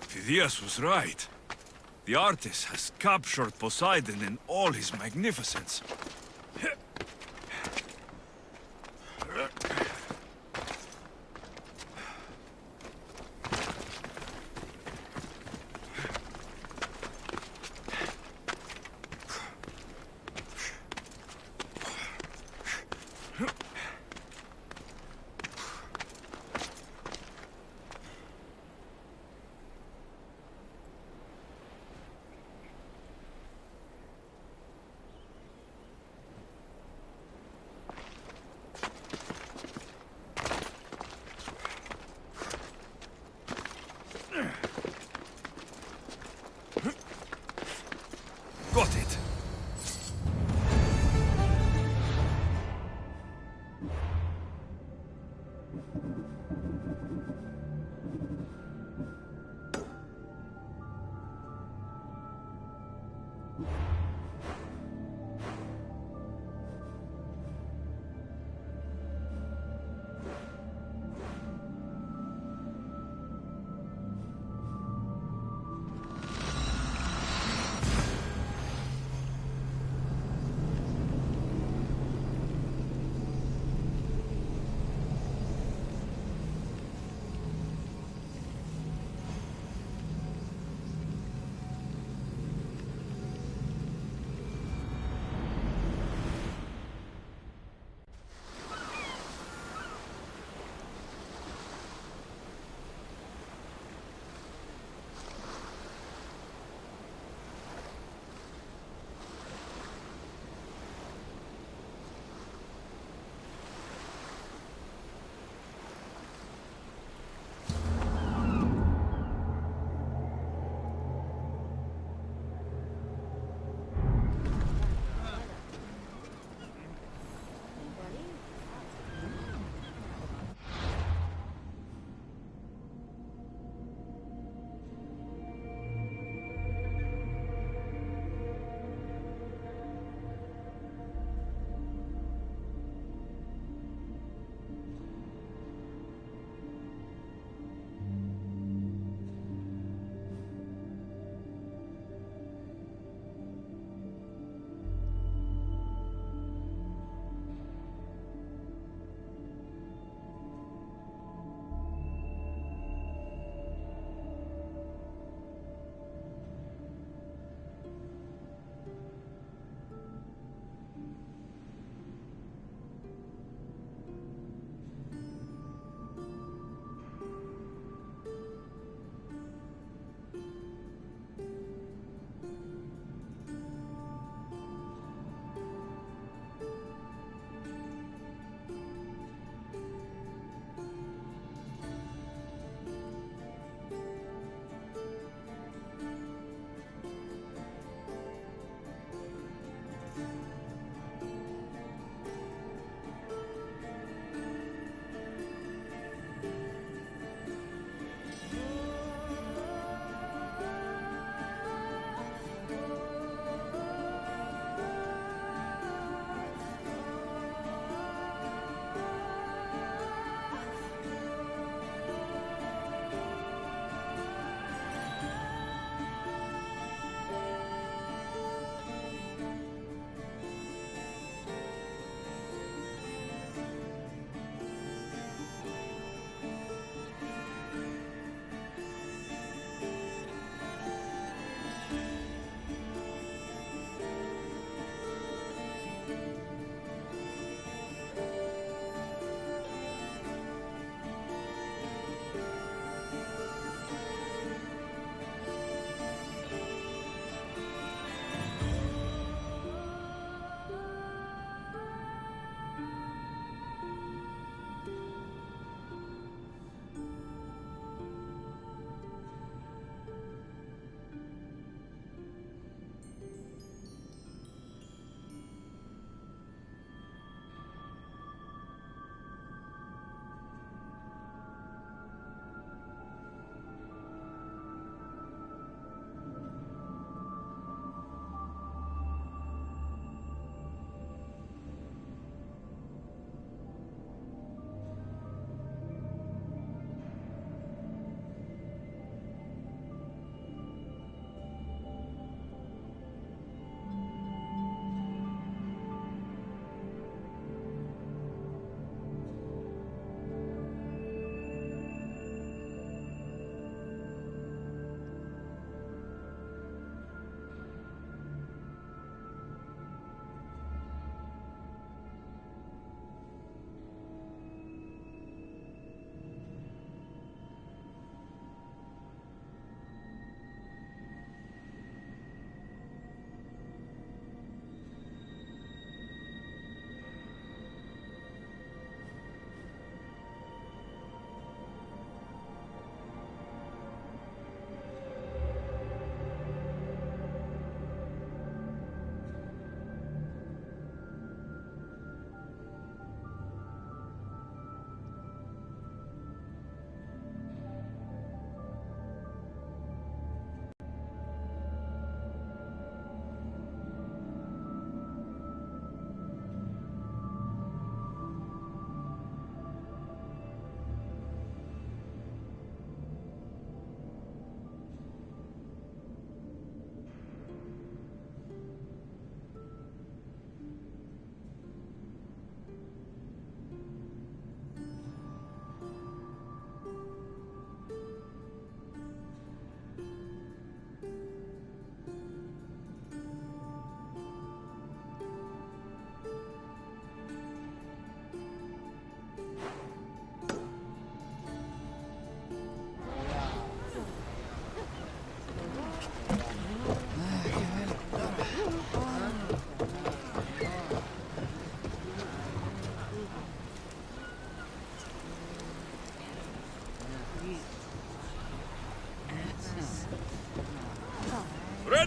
Speaker 2: Phidias was right. The artist has captured Poseidon in all his magnificence. Got it.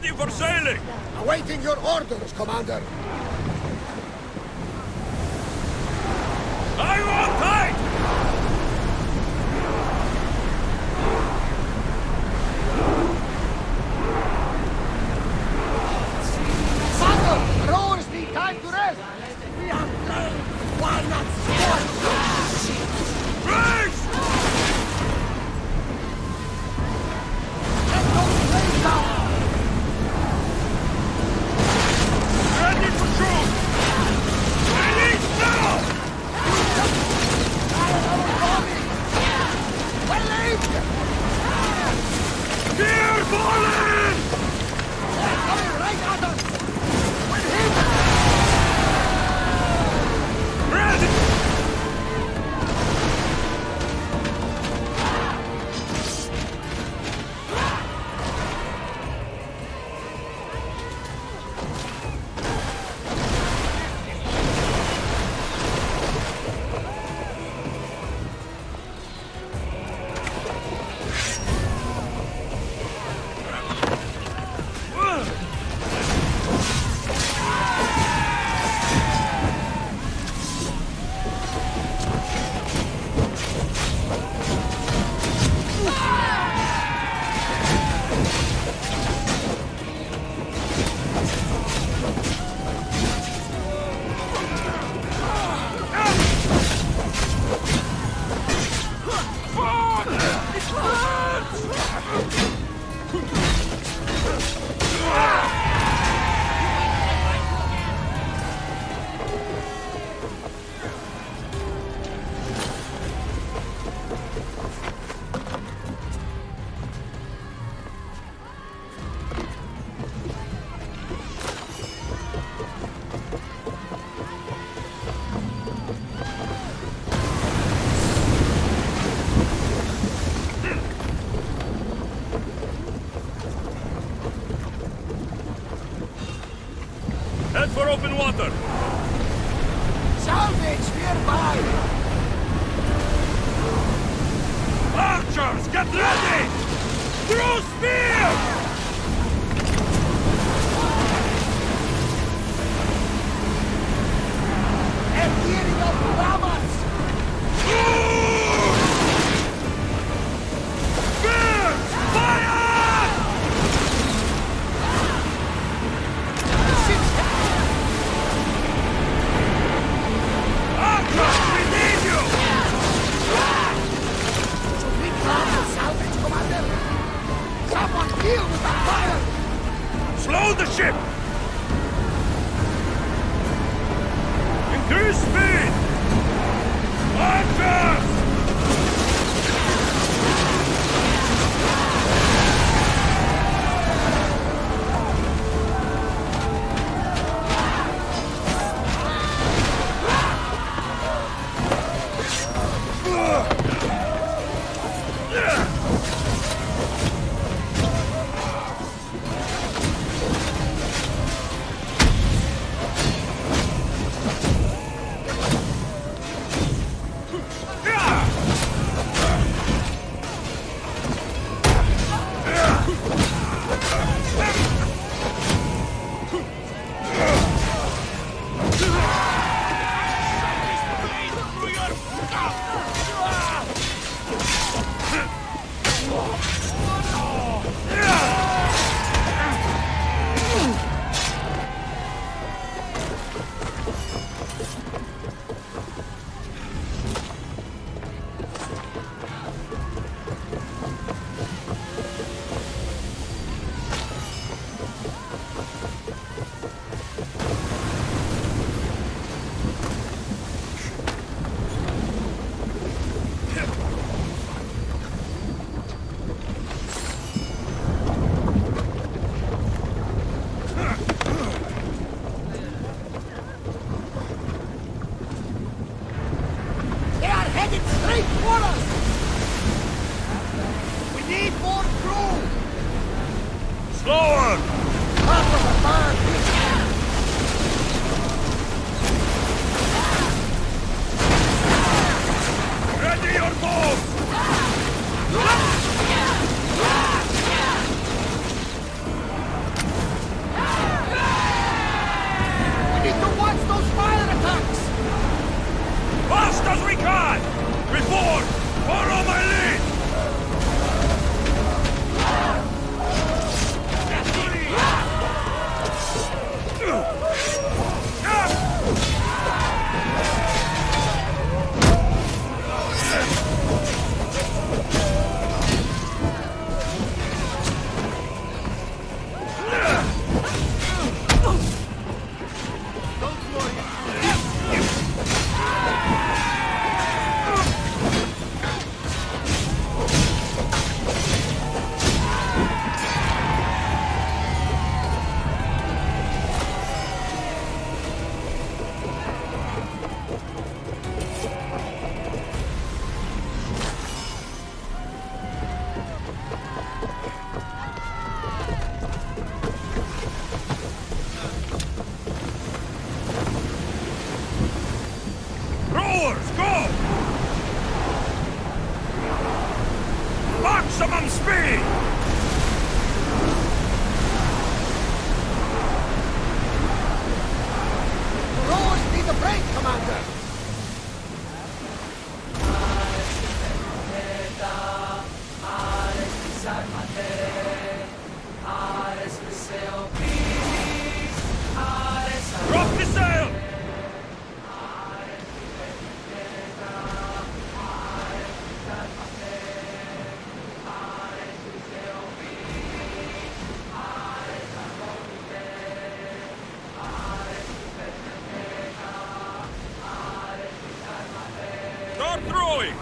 Speaker 2: Ready for sailing!
Speaker 11: Awaiting your orders, Commander.
Speaker 2: I want tight!
Speaker 11: Father, rowers need time to rest. We have played. Why not squash?
Speaker 2: Brace!
Speaker 11: Let those flames down.
Speaker 2: Ready to shoot! Release now!
Speaker 11: Well aimed!
Speaker 2: Gear falling!
Speaker 11: They're coming right at us! With him!
Speaker 2: Ready! Head for open water!
Speaker 11: Salvage nearby!
Speaker 2: Archers, get ready! Throw spears!
Speaker 11: They're gearing up to ram us!
Speaker 2: Spears! Fire! Archers, we need you!
Speaker 11: Should we grab the salvage, Commander? Someone deal with the fire!
Speaker 2: Slow the ship! Increase speed! Archers!
Speaker 14: as we can! Before, follow my lead! Rowers, go! Maximum speed!
Speaker 11: Rowers need a break, Commander!
Speaker 14: Drop the sail!
Speaker 2: Start throwing!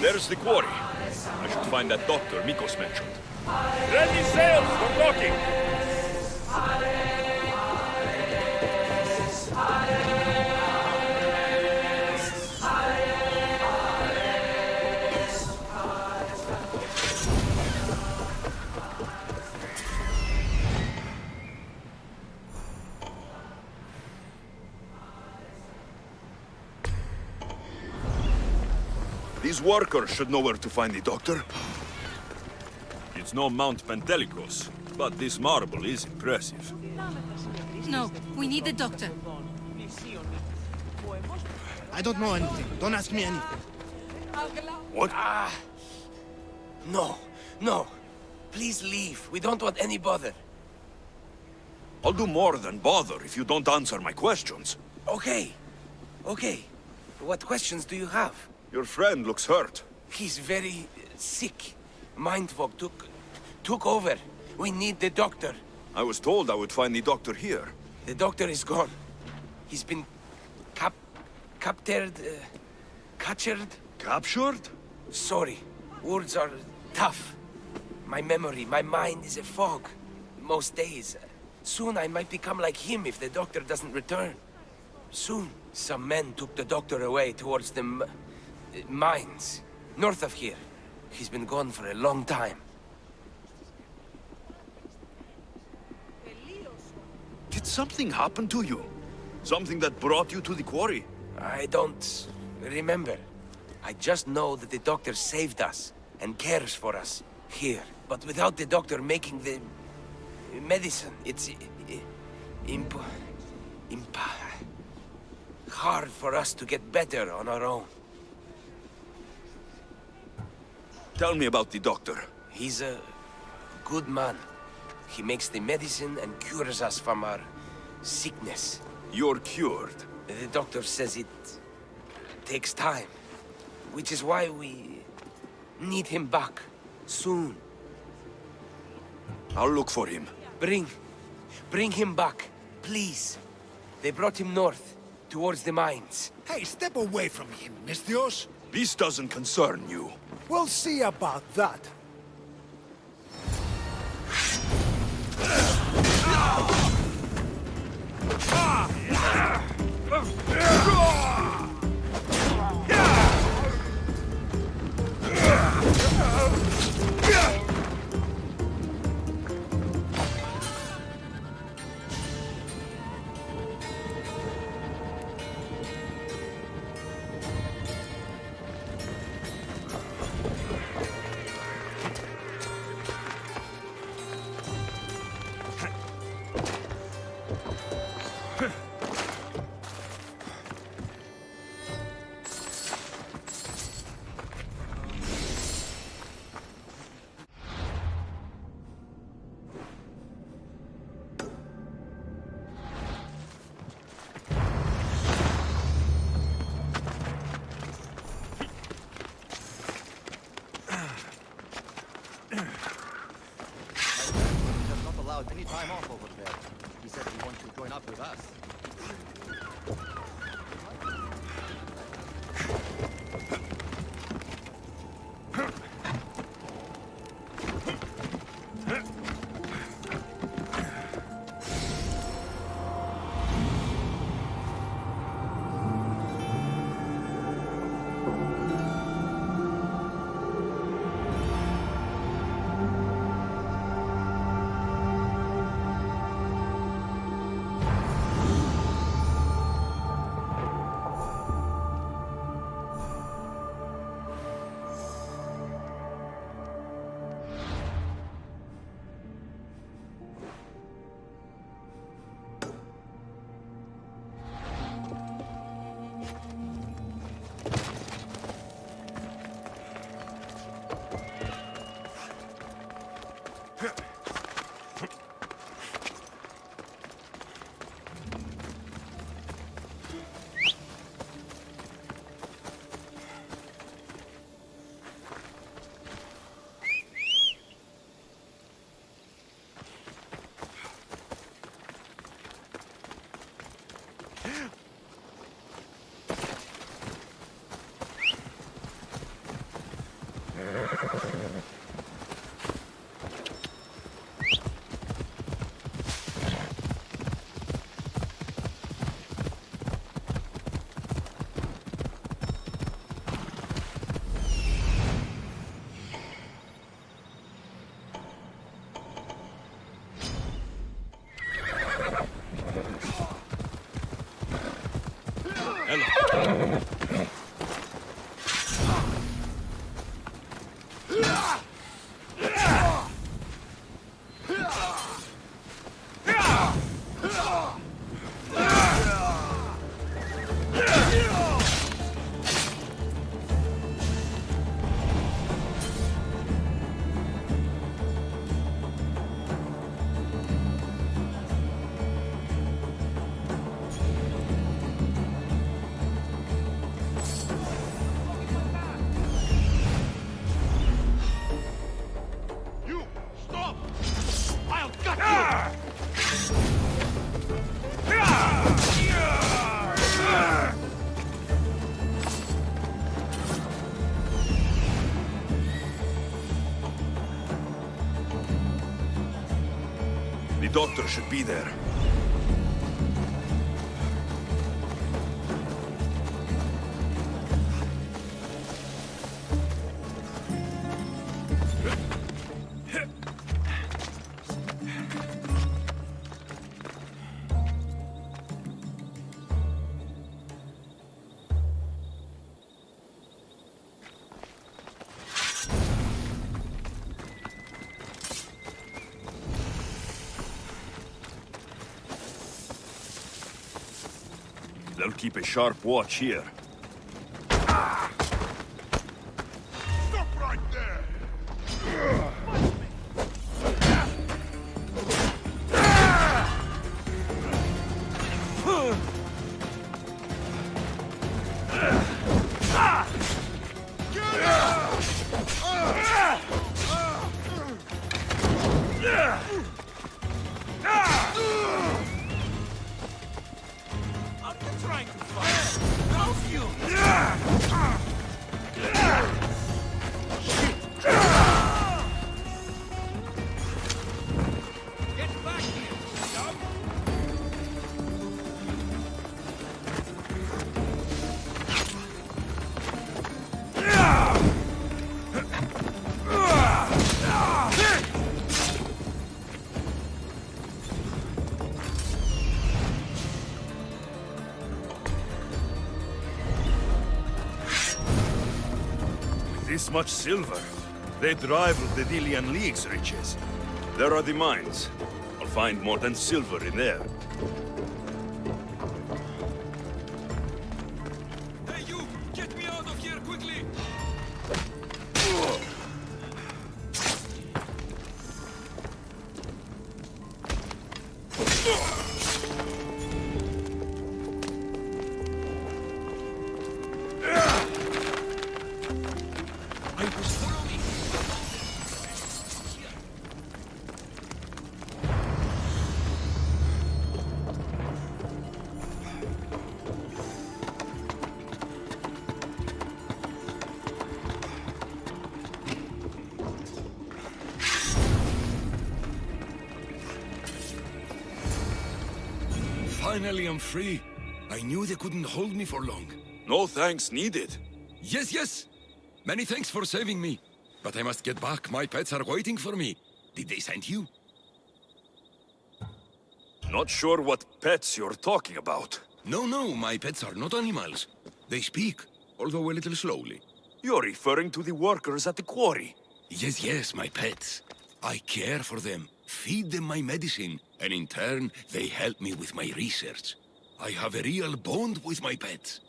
Speaker 2: There's the quarry. I should find that doctor Mikos mentioned.
Speaker 14: Ready sails for docking!
Speaker 2: These workers should know where to find the doctor. It's no Mount Pentelicos, but this marble is impressive.
Speaker 3: No, we need the doctor.
Speaker 9: I don't know anything. Don't ask me anything.
Speaker 2: What?
Speaker 11: No, no. Please leave. We don't want any bother.
Speaker 2: I'll do more than bother if you don't answer my questions.
Speaker 11: Okay. Okay. What questions do you have?
Speaker 2: Your friend looks hurt.
Speaker 11: He's very sick. Mind fog took over. We need the doctor.
Speaker 2: I was told I would find the doctor here.
Speaker 11: The doctor is gone. He's been captured.
Speaker 2: Captured?
Speaker 11: Sorry. Words are tough. My memory, my mind is a fog. Most days. Soon I might become like him if the doctor doesn't return. Soon. Some men took the doctor away towards the mines. North of here. He's been gone for a long time.
Speaker 2: Did something happen to you? Something that brought you to the quarry?
Speaker 11: I don't remember. I just know that the doctor saved us and cares for us here. But without the doctor making the medicine, it's hard for us to get better on our own.
Speaker 2: Tell me about the doctor.
Speaker 11: He's a good man. He makes the medicine and cures us from our sickness.
Speaker 2: You're cured.
Speaker 11: The doctor says it takes time, which is why we need him back soon.
Speaker 2: I'll look for him.
Speaker 11: Bring him back, please. They brought him north, towards the mines.
Speaker 1: Hey, step away from him, Misthios.
Speaker 2: This doesn't concern you.
Speaker 1: We'll see about that.
Speaker 10: him any time off over there. He said he wants to join up with us.
Speaker 2: The doctor should be there. They'll keep a sharp watch here.
Speaker 21: Stop right there!
Speaker 2: This much silver. They'd rival the Delian League's riches. There are the mines. I'll find more than silver in there.
Speaker 16: Hey, you! Get me out of here quickly!
Speaker 6: Finally, I'm free. I knew they couldn't hold me for long.
Speaker 2: No thanks needed.
Speaker 6: Yes, yes. Many thanks for saving me. But I must get back. My pets are waiting for me. Did they send you?
Speaker 2: Not sure what pets you're talking about.
Speaker 6: No, my pets are not animals. They speak, although a little slowly.
Speaker 2: You're referring to the workers at the quarry.
Speaker 6: Yes, my pets. I care for them, feed them my medicine, and in turn, they help me with my research. I have a real bond with my pets.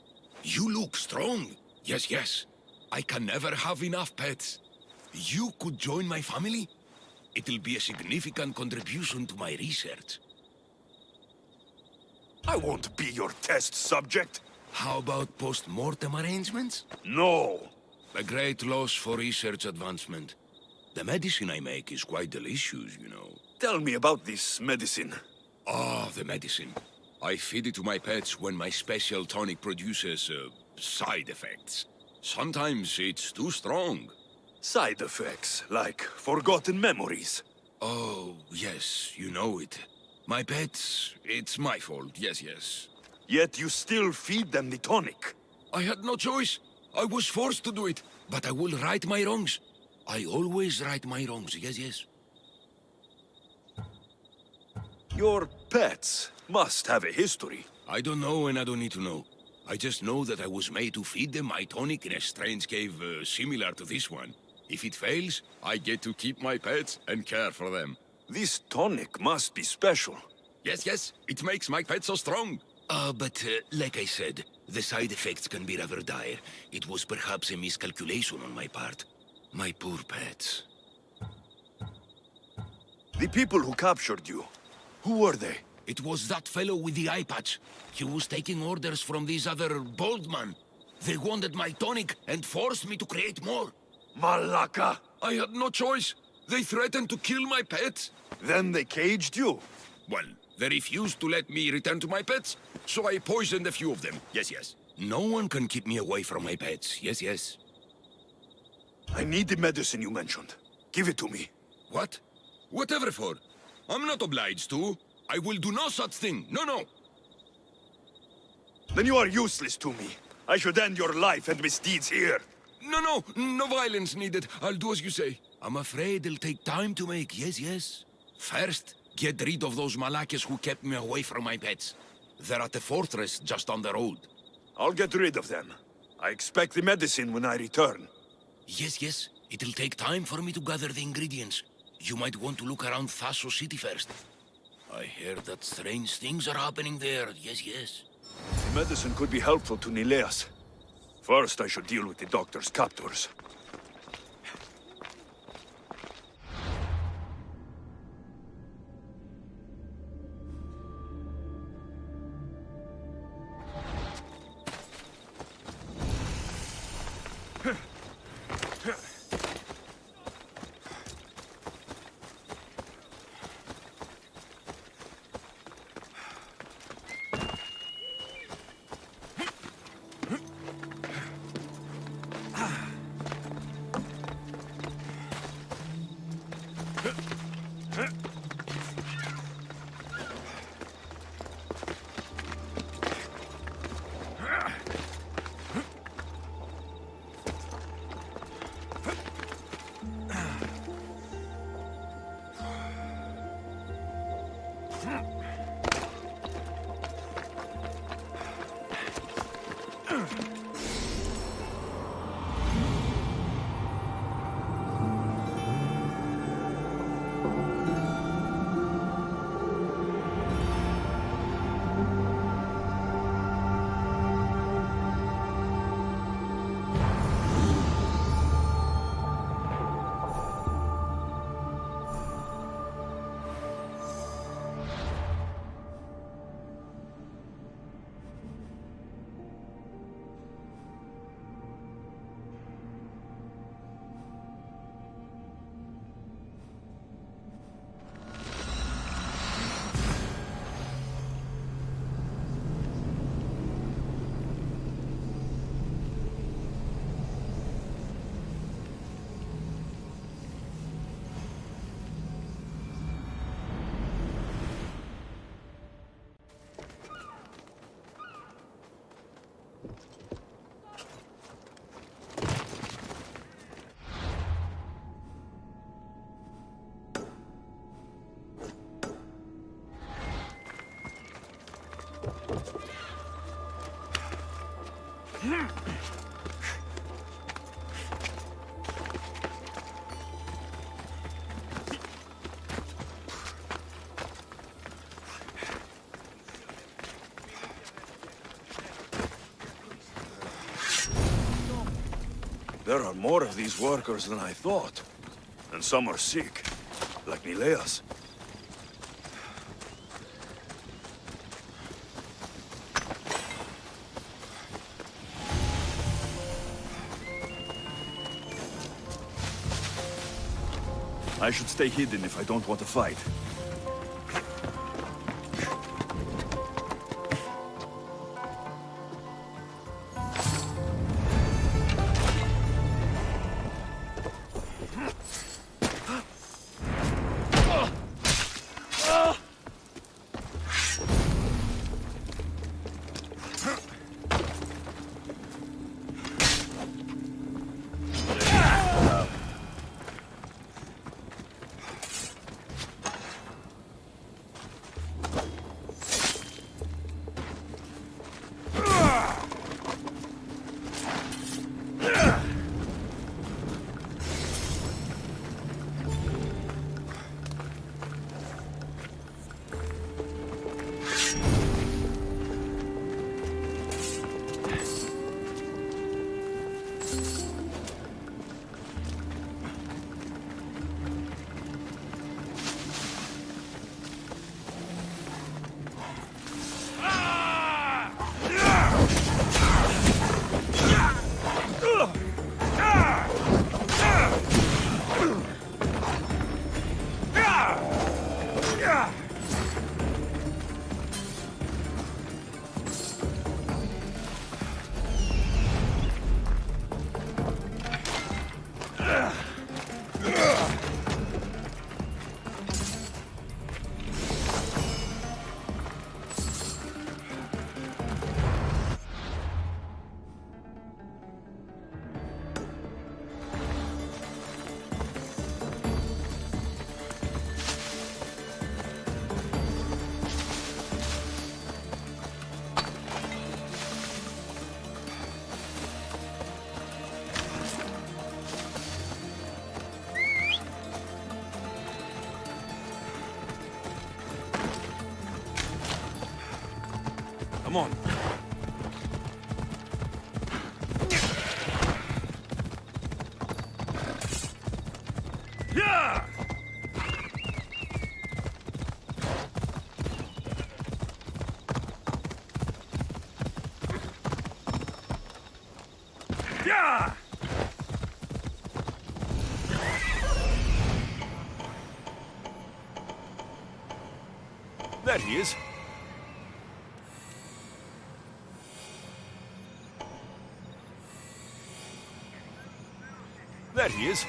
Speaker 6: You look strong. Yes. I can never have enough pets. You could join my family? It'll be a significant contribution to my research.
Speaker 2: I won't be your test subject.
Speaker 6: How about post-mortem arrangements?
Speaker 2: No.
Speaker 6: A great loss for research advancement. The medicine I make is quite delicious, you know.
Speaker 2: Tell me about this medicine.
Speaker 6: The medicine. I feed it to my pets when my special tonic produces, side effects. Sometimes it's too strong.
Speaker 2: Side effects, like forgotten memories.
Speaker 6: Oh, yes, you know it. My pets, it's my fault, yes.
Speaker 2: Yet you still feed them the tonic.
Speaker 6: I had no choice. I was forced to do it. But I will right my wrongs. I always right my wrongs, yes.
Speaker 2: Your pets must have a history.
Speaker 6: I don't know and I don't need to know. I just know that I was made to feed them my tonic in a strange cave similar to this one. If it fails, I get to keep my pets and care for them.
Speaker 2: This tonic must be special.
Speaker 6: Yes, it makes my pets so strong. But like I said, the side effects can be rather dire. It was perhaps a miscalculation on my part. My poor pets.
Speaker 2: The people who captured you, who were they?
Speaker 6: It was that fellow with the eye patch. He was taking orders from this other bald man. They wanted my tonic and forced me to create more.
Speaker 2: Malaka!
Speaker 6: I had no choice. They threatened to kill my pets.
Speaker 2: Then they caged you?
Speaker 6: Well, they refused to let me return to my pets, so I poisoned a few of them. Yes. No one can keep me away from my pets. Yes.
Speaker 2: I need the medicine you mentioned. Give it to me.
Speaker 6: What? Whatever for. I'm not obliged to. I will do no such thing. No.
Speaker 2: Then you are useless to me. I should end your life and misdeeds here.
Speaker 6: No violence needed. I'll do as you say. I'm afraid it'll take time to make. Yes. First, get rid of those Malakas who kept me away from my pets. They're at the fortress just on the road.
Speaker 2: I'll get rid of them. I expect the medicine when I return.
Speaker 6: Yes. It'll take time for me to gather the ingredients. You might want to look around Thasos City first. I hear that strange things are happening there. Yes.
Speaker 2: The medicine could be helpful to Nileas. First, I should deal with the doctor's captors. There are more of these workers than I thought. And some are sick, like Nileas. I should stay hidden if I don't want to fight. Come on. Yeah! Yeah! There he is. There he is.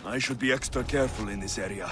Speaker 2: I should be extra careful in this area.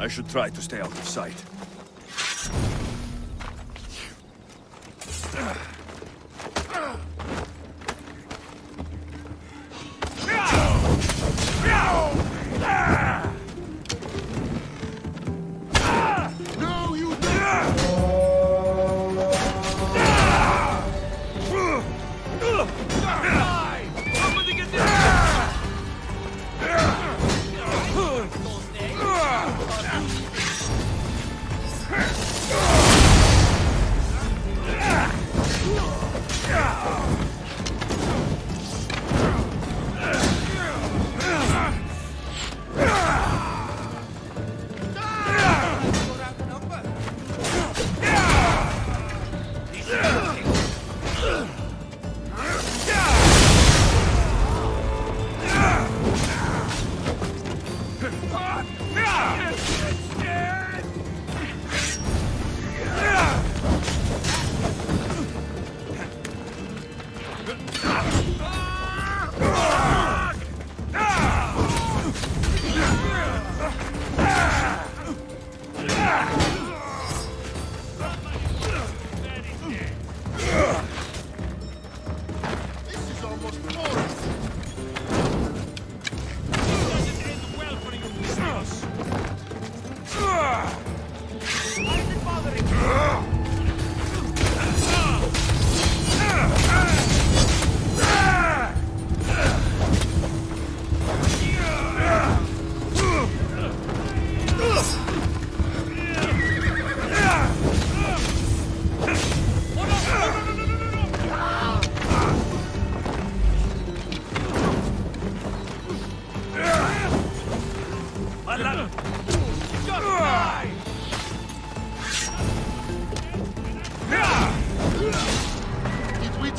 Speaker 2: I should try to stay out of sight.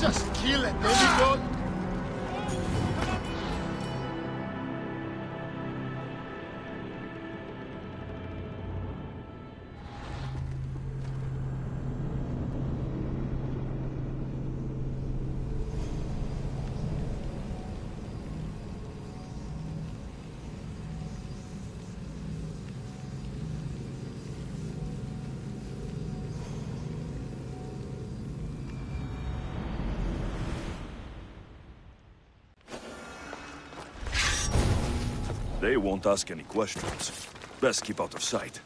Speaker 7: just kill a demigod?
Speaker 2: They won't ask any questions. Best keep out of sight.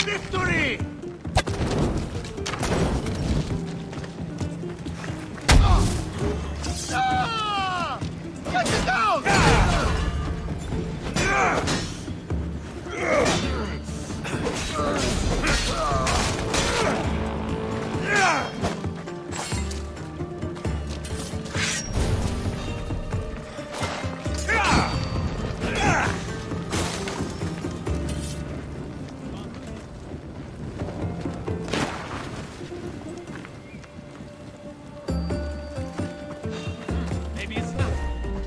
Speaker 14: Victory! Get it down! Maybe it's not.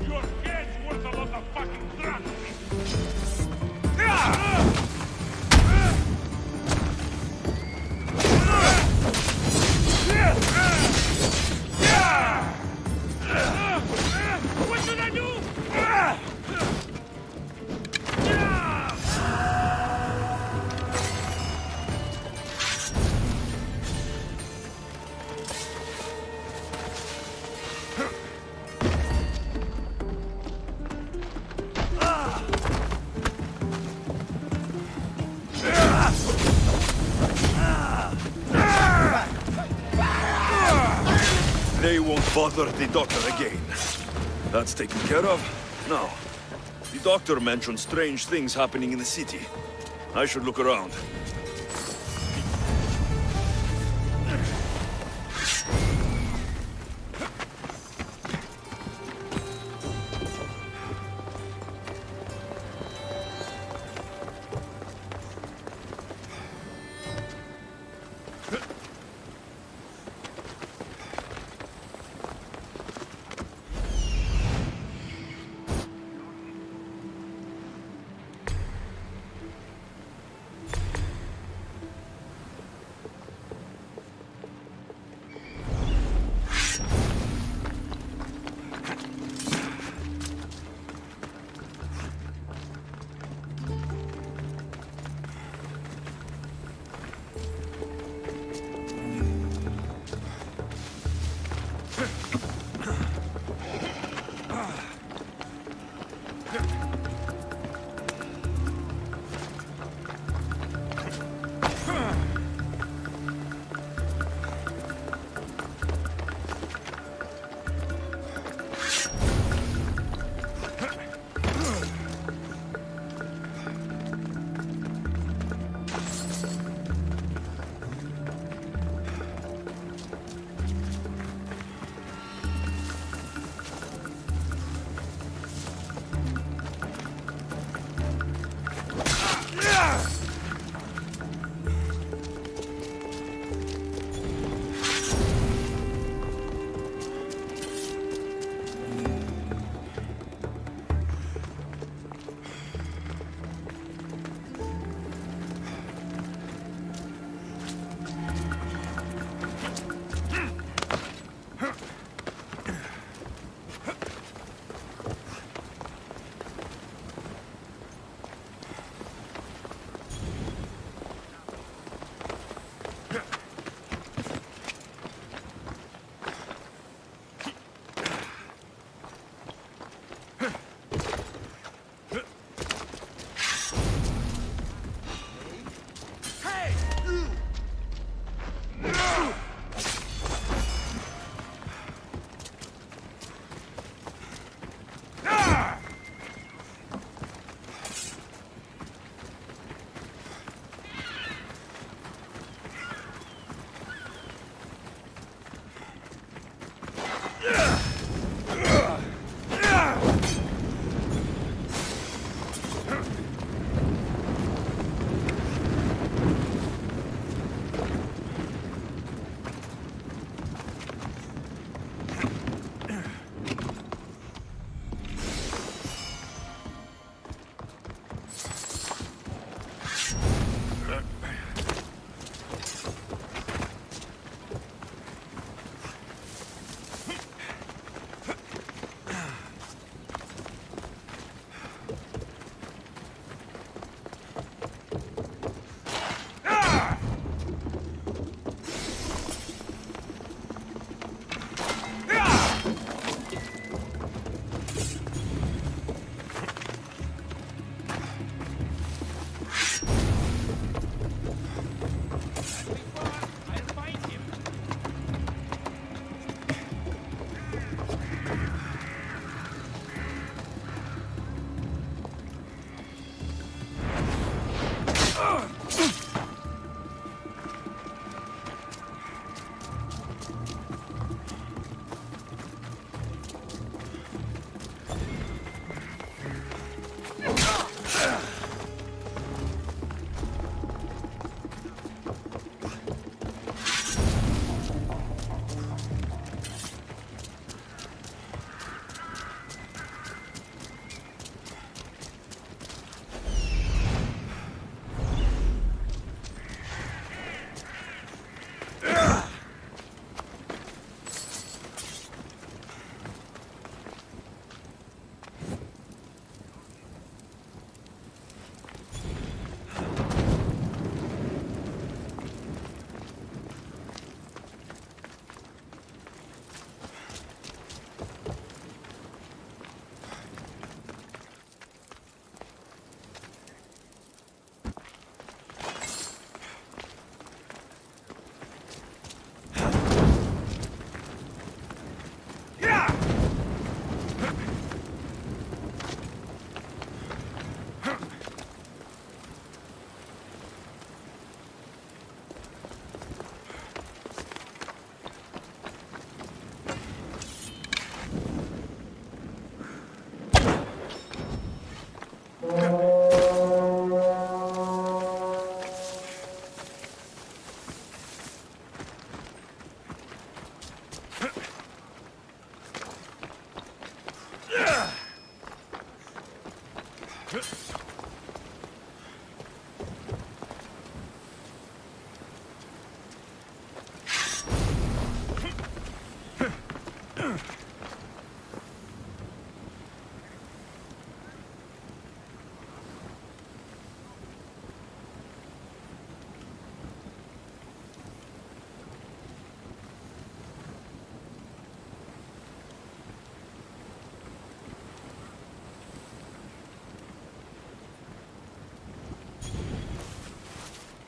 Speaker 14: Your head's worth a lot of fucking drugs. What should I do?
Speaker 2: They won't bother the doctor again. That's taken care of. Now, the doctor mentioned strange things happening in the city. I should look around.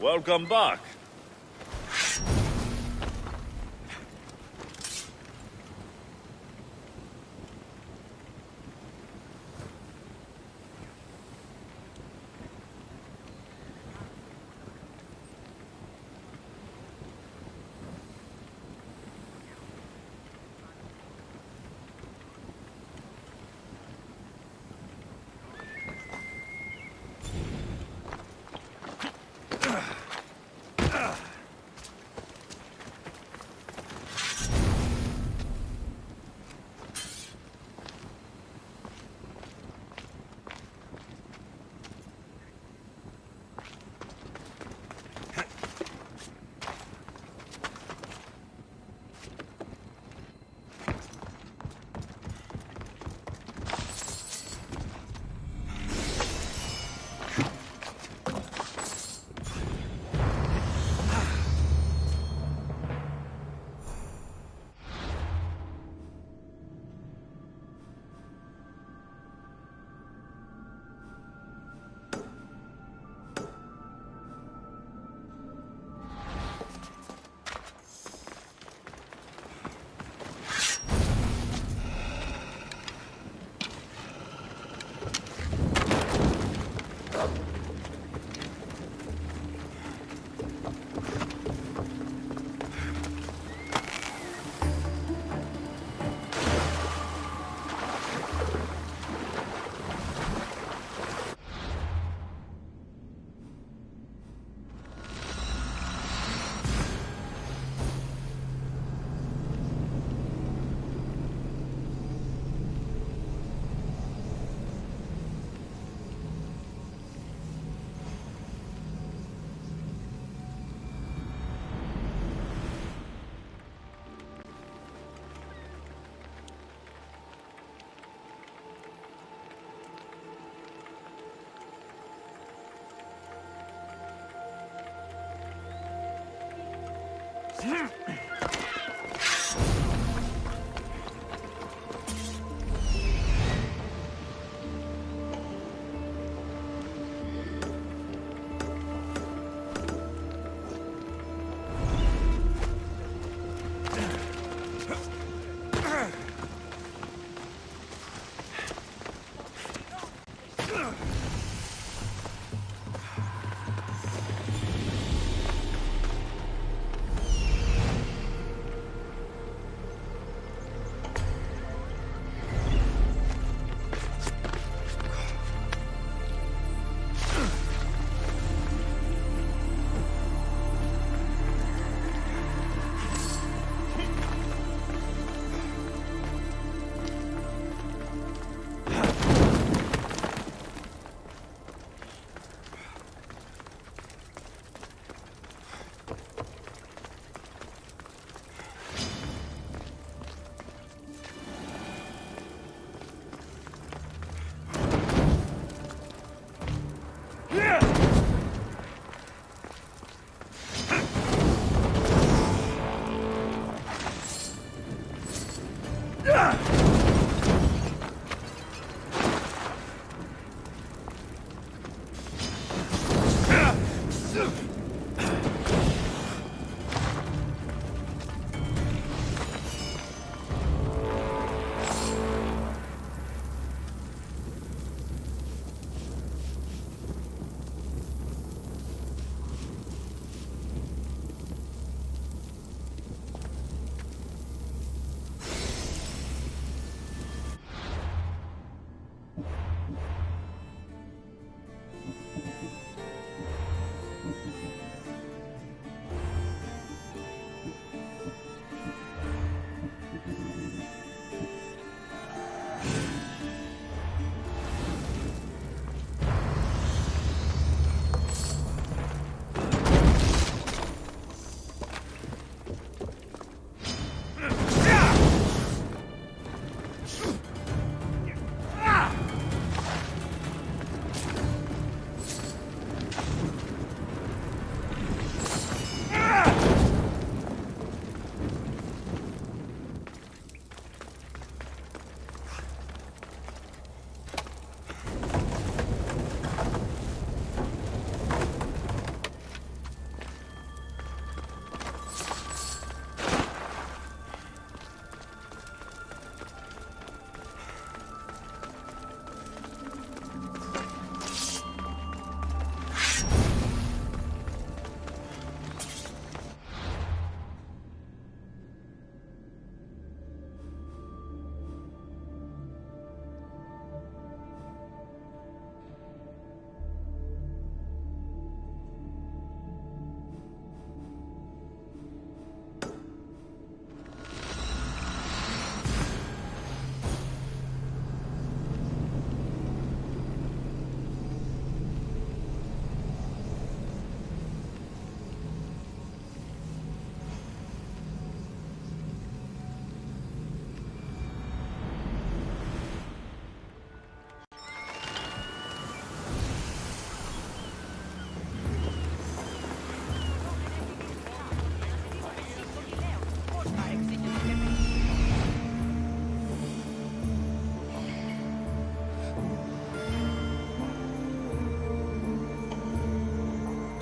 Speaker 2: Welcome back.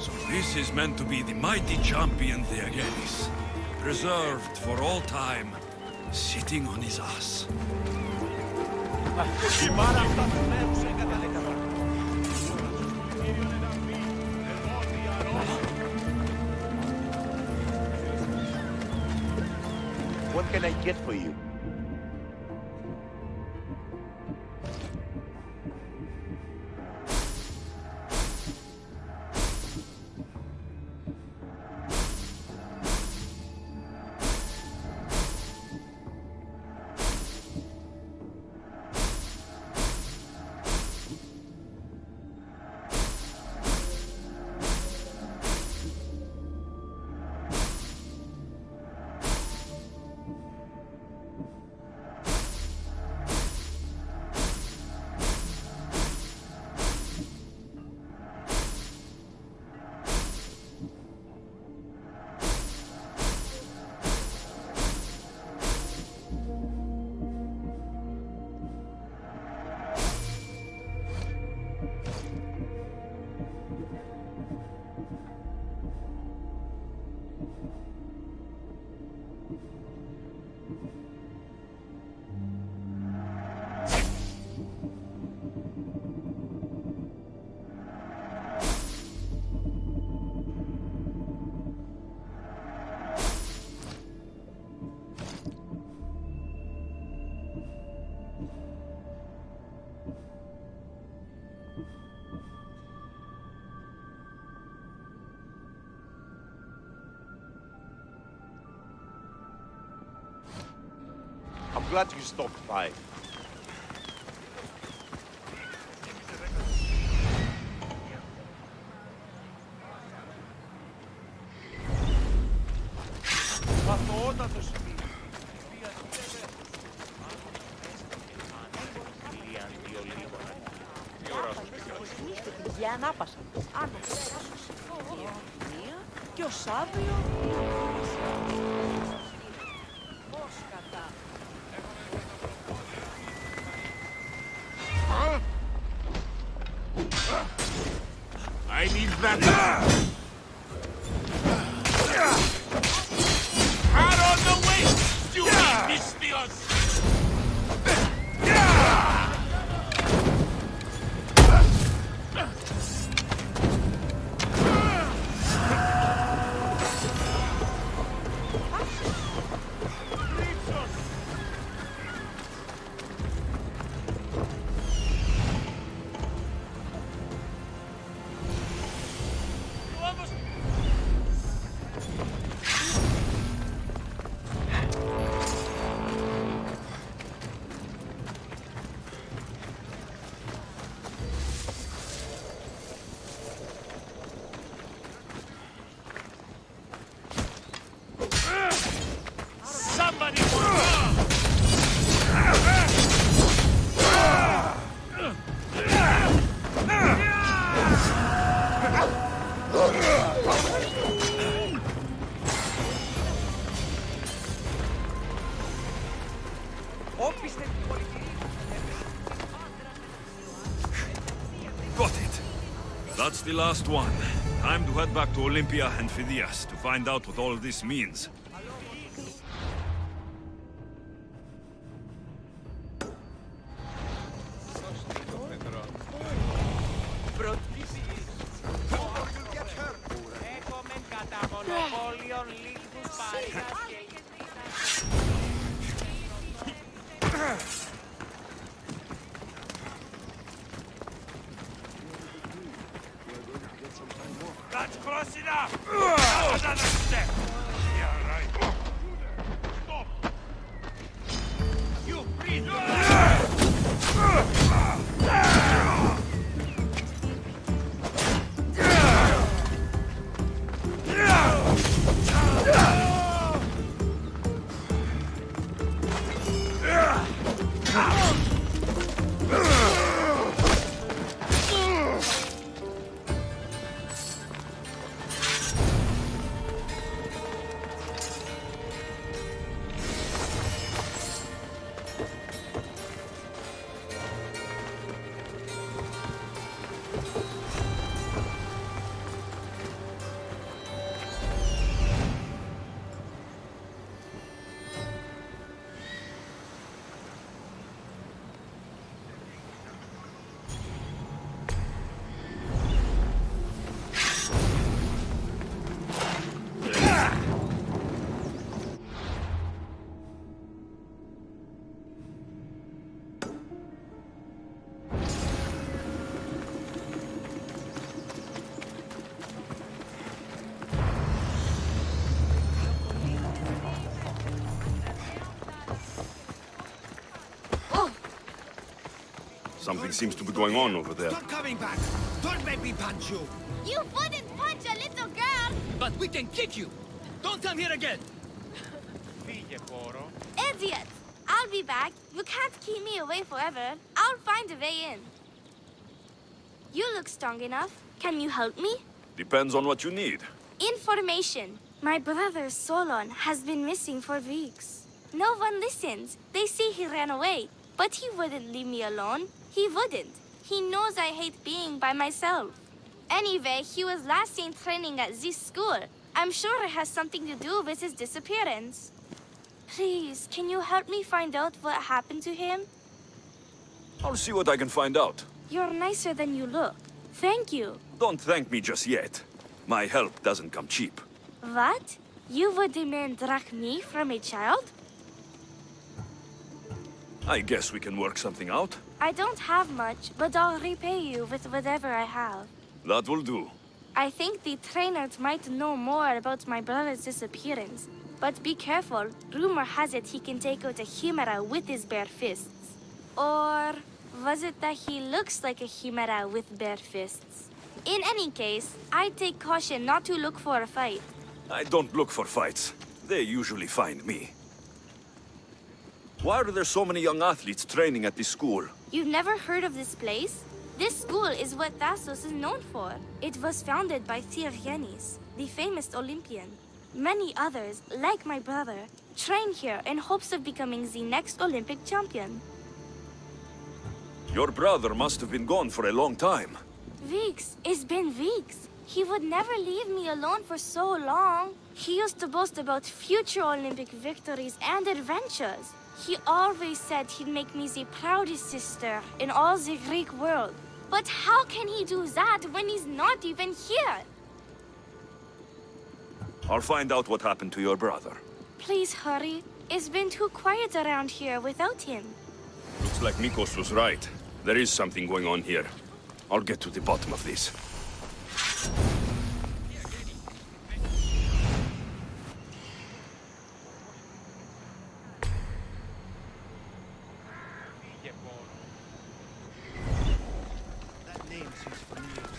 Speaker 6: So this is meant to be the mighty champion Theagelis, preserved for all time, sitting on his ass.
Speaker 10: What can I get for you? I'm glad you stopped by.
Speaker 23: Για ανάπασα. Άνω περάσω συμφωνία. Μία και ο Σάβιο. Πώς κατά.
Speaker 7: I need that. Out on the way, you Mystios!
Speaker 2: Got it. That's the last one. Time to head back to Olympia and Phidias to find out what all this means.
Speaker 14: That's close enough! Now another step! Yeah, right. Stop! You breathe!
Speaker 2: Something seems to be going on over there.
Speaker 4: Stop coming back! Don't make me punch you!
Speaker 5: You wouldn't punch a little girl!
Speaker 16: But we can kick you! Don't come here again!
Speaker 5: Idiot! I'll be back. You can't keep me away forever. I'll find a way in. You look strong enough. Can you help me?
Speaker 2: Depends on what you need.
Speaker 5: Information. My brother Solon has been missing for weeks. No one listens. They say he ran away. But he wouldn't leave me alone. He wouldn't. He knows I hate being by myself. Anyway, he was last seen training at this school. I'm sure it has something to do with his disappearance. Please, can you help me find out what happened to him?
Speaker 2: I'll see what I can find out.
Speaker 5: You're nicer than you look. Thank you.
Speaker 2: Don't thank me just yet. My help doesn't come cheap.
Speaker 5: What? You would demand drachmi from a child?
Speaker 2: I guess we can work something out.
Speaker 5: I don't have much, but I'll repay you with whatever I have.
Speaker 2: That will do.
Speaker 5: I think the trainers might know more about my brother's disappearance. But be careful. Rumor has it he can take out a chimera with his bare fists. Or was it that he looks like a chimera with bare fists? In any case, I'd take caution not to look for a fight.
Speaker 2: I don't look for fights. They usually find me. Why are there so many young athletes training at this school?
Speaker 5: You've never heard of this place? This school is what Thassos is known for. It was founded by Thyrianis, the famous Olympian. Many others, like my brother, train here in hopes of becoming the next Olympic champion.
Speaker 2: Your brother must have been gone for a long time.
Speaker 5: Weeks. It's been weeks. He would never leave me alone for so long. He used to boast about future Olympic victories and adventures. He always said he'd make me the proudest sister in all the Greek world. But how can he do that when he's not even here?
Speaker 2: I'll find out what happened to your brother.
Speaker 5: Please hurry. It's been too quiet around here without him.
Speaker 2: Looks like Nikos was right. There is something going on here. I'll get to the bottom of this.
Speaker 9: That name seems familiar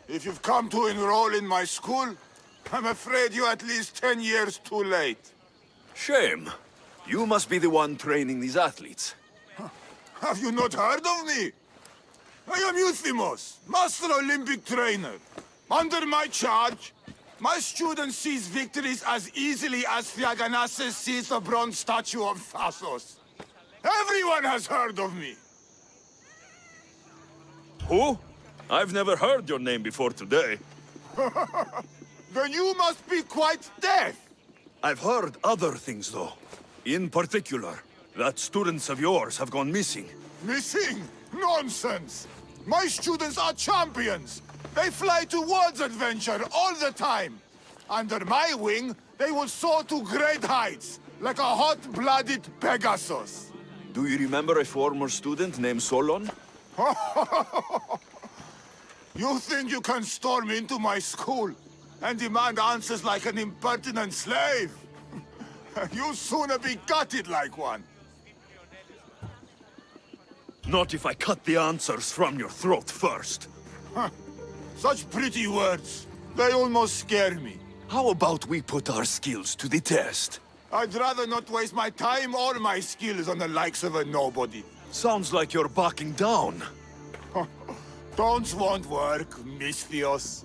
Speaker 21: If you've come to enroll in my school, I'm afraid you're at least 10 years too late.
Speaker 2: Shame. You must be the one training these athletes.
Speaker 21: Have you not heard of me? I am Euthymos, Master Olympic Trainer. Under my charge, my student sees victories as easily as Theaganasses sees the bronze statue of Thassos. Everyone has heard of me.
Speaker 2: Who? I've never heard your name before today.
Speaker 21: Then you must be quite deaf.
Speaker 2: I've heard other things, though. In particular, that students of yours have gone missing.
Speaker 21: Missing? Nonsense! My students are champions! They fly towards adventure all the time! Under my wing, they will soar to great heights, like a hot-blooded Pegasus.
Speaker 2: Do you remember a former student named Solon?
Speaker 21: You think you can storm into my school and demand answers like an impertinent slave? You'll sooner be gutted like one.
Speaker 2: Not if I cut the answers from your throat first.
Speaker 21: Such pretty words. They almost scare me.
Speaker 2: How about we put our skills to the test?
Speaker 21: I'd rather not waste my time or my skills on the likes of a nobody.
Speaker 2: Sounds like you're backing down.
Speaker 21: Don't won't work, Misthios.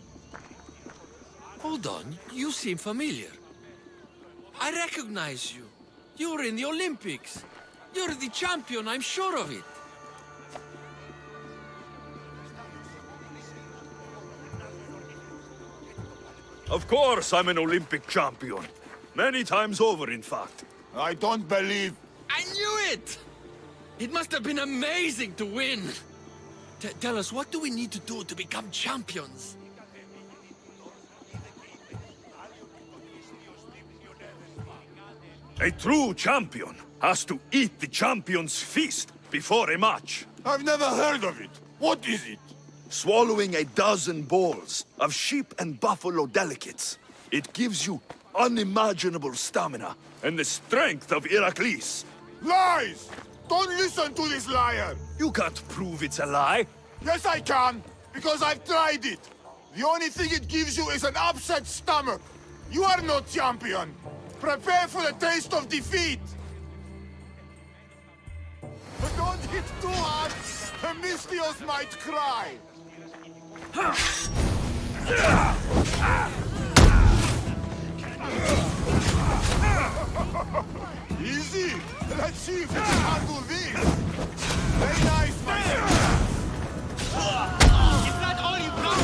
Speaker 16: Hold on, you seem familiar. I recognize you. You're in the Olympics. You're the champion, I'm sure of it.
Speaker 2: Of course I'm an Olympic champion. Many times over, in fact.
Speaker 21: I don't believe...
Speaker 16: I knew it! It must have been amazing to win. Tell us, what do we need to do to become champions?
Speaker 2: A true champion has to eat the champion's feast before a match.
Speaker 21: I've never heard of it. What is it?
Speaker 2: Swallowing a dozen bowls of sheep and buffalo delicates. It gives you unimaginable stamina and the strength of Heracles.
Speaker 21: Lies! Don't listen to this liar!
Speaker 2: You can't prove it's a lie.
Speaker 21: Yes, I can, because I've tried it. The only thing it gives you is an upset stomach. You are no champion. Prepare for the taste of defeat. But don't hit too hard. The Mystios might cry. Easy. Let's see if we can handle this. Very nice, my friend.
Speaker 13: Is that all you got?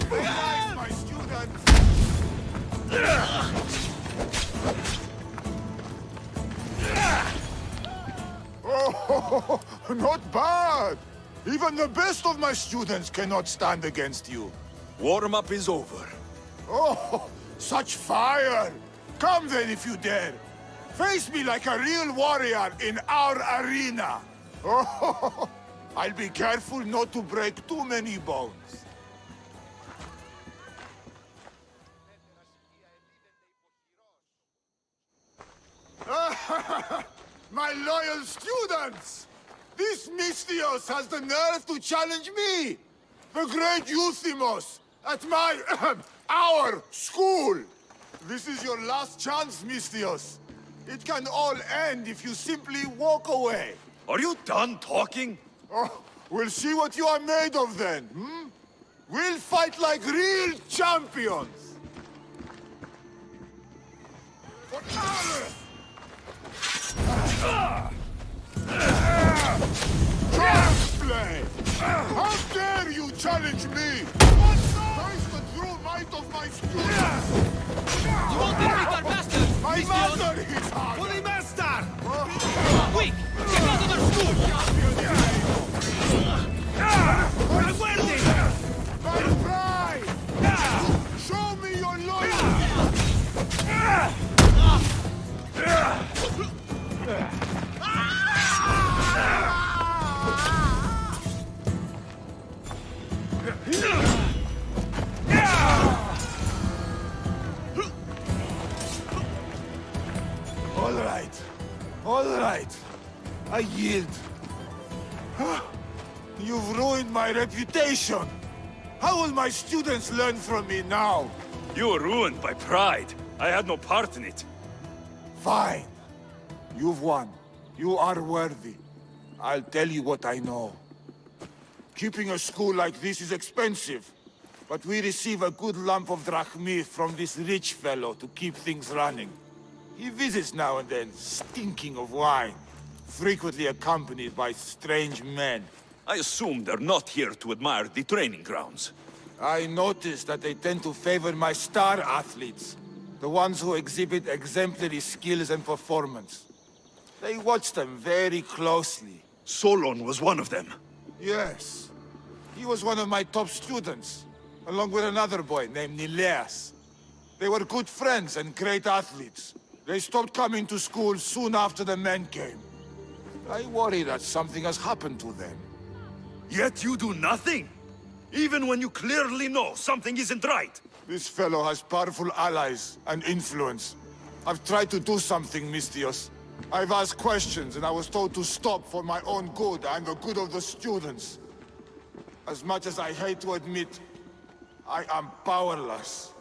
Speaker 21: Very nice, my students. Oh, not bad. Even the best of my students cannot stand against you.
Speaker 2: Warm-up is over.
Speaker 21: Oh, such fire! Come then if you dare. Face me like a real warrior in our arena. Oh, I'll be careful not to break too many bones. My loyal students! This Mystios has the nerve to challenge me! The great Euthymos! At our school! This is your last chance, Mystios. It can all end if you simply walk away.
Speaker 2: Are you done talking?
Speaker 21: Oh, we'll see what you are made of then, hmm? We'll fight like real champions! For honor! Child's play! How dare you challenge me? Face the true might of my students!
Speaker 13: You won't defeat our master!
Speaker 21: My master is hard!
Speaker 13: Holy master! Quick! Get out of our school!
Speaker 21: My pride! Show me your loyalty! All right. I yield. You've ruined my reputation. How will my students learn from me now?
Speaker 2: You were ruined by pride. I had no part in it.
Speaker 21: Fine. You've won. You are worthy. I'll tell you what I know. Keeping a school like this is expensive, but we receive a good lump of drachmi from this rich fellow to keep things running. He visits now and then, stinking of wine, frequently accompanied by strange men.
Speaker 2: I assume they're not here to admire the training grounds.
Speaker 21: I noticed that they tend to favor my star athletes, the ones who exhibit exemplary skills and performance. They watch them very closely.
Speaker 2: Solon was one of them.
Speaker 21: Yes. He was one of my top students, along with another boy named Nileas. They were good friends and great athletes. They stopped coming to school soon after the men came. I worry that something has happened to them.
Speaker 2: Yet you do nothing? Even when you clearly know something isn't right?
Speaker 21: This fellow has powerful allies and influence. I've tried to do something, Mystios. I've asked questions and I was told to stop for my own good and the good of the students. As much as I hate to admit, I am powerless.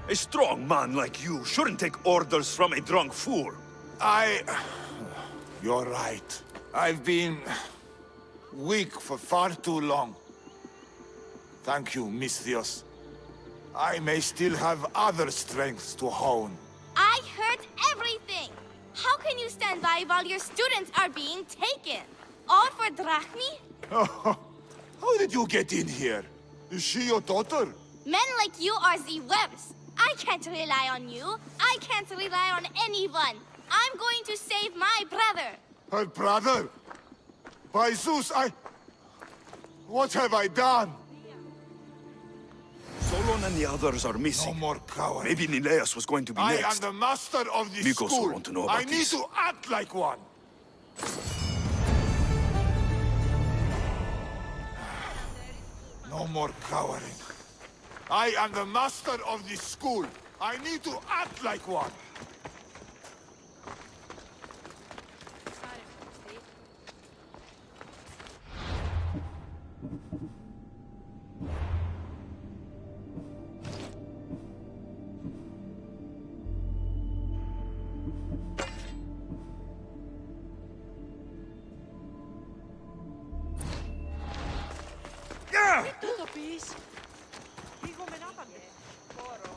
Speaker 2: A strong man like you shouldn't take orders from a drunk fool.
Speaker 21: You're right. I've been weak for far too long. Thank you, Mystios. I may still have other strengths to hone.
Speaker 5: I heard everything! How can you stand by while your students are being taken? All for drachmi?
Speaker 21: Oh, how did you get in here? Is she your daughter?
Speaker 5: Men like you are the webs. I can't rely on you. I can't rely on anyone. I'm going to save my brother.
Speaker 21: Her brother? By Zeus, What have I done?
Speaker 2: Solon and the others are missing.
Speaker 21: No more cowards.
Speaker 2: Maybe Nileas was going to be
Speaker 21: I
Speaker 2: next.
Speaker 21: am the master of this
Speaker 2: Nikos will
Speaker 21: school.
Speaker 2: want to know about
Speaker 21: I need
Speaker 2: this.
Speaker 21: to act like one. No more cowering. I am the master of this school. I need to act like one.
Speaker 3: Τι το πεις? Πήγαμε να πάνε. Χώρο.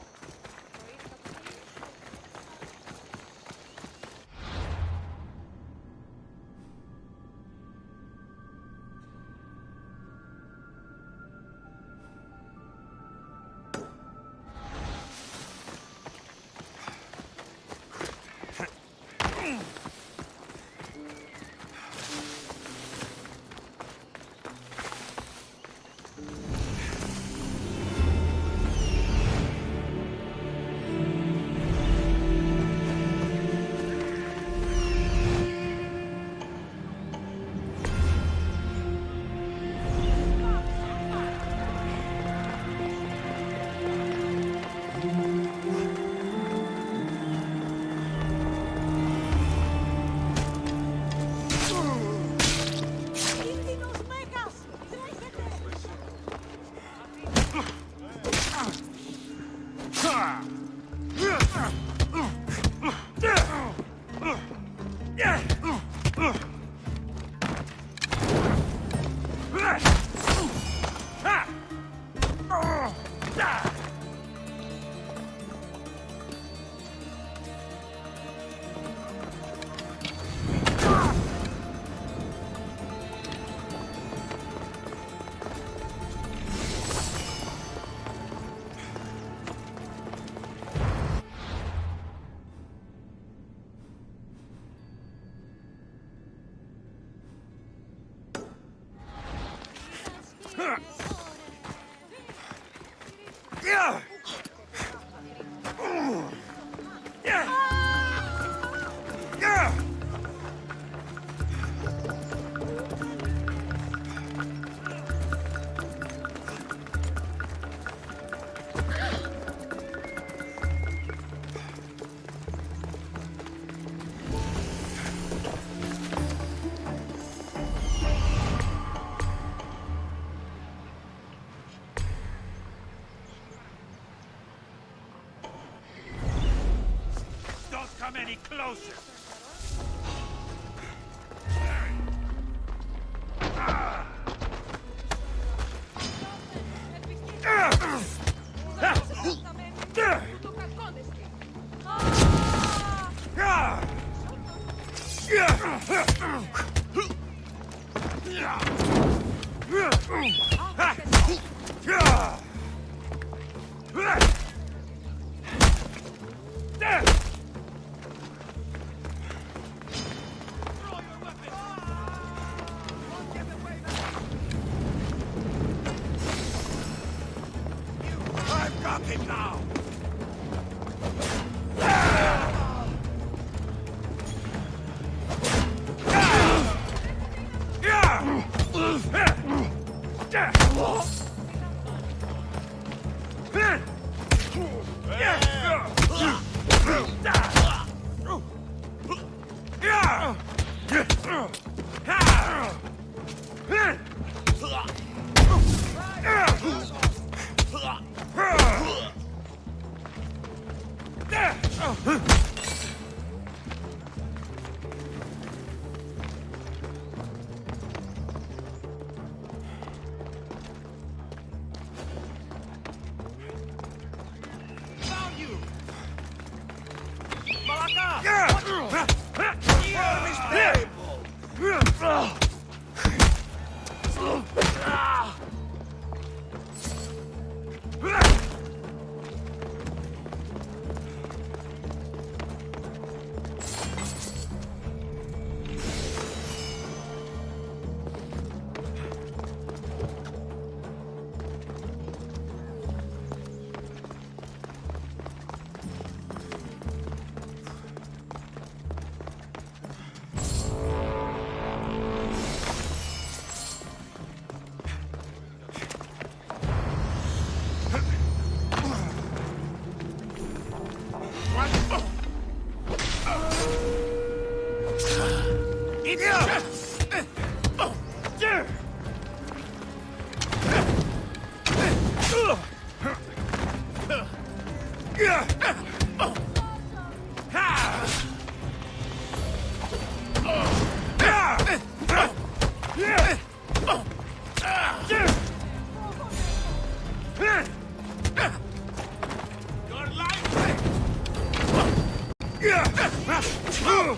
Speaker 14: Come any closer.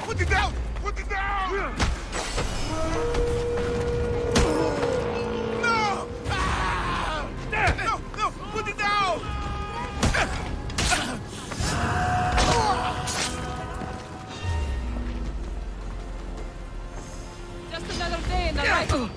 Speaker 21: Put it down! Put it down! No! Ah! No! No! Put it down!
Speaker 3: Just another day in the life.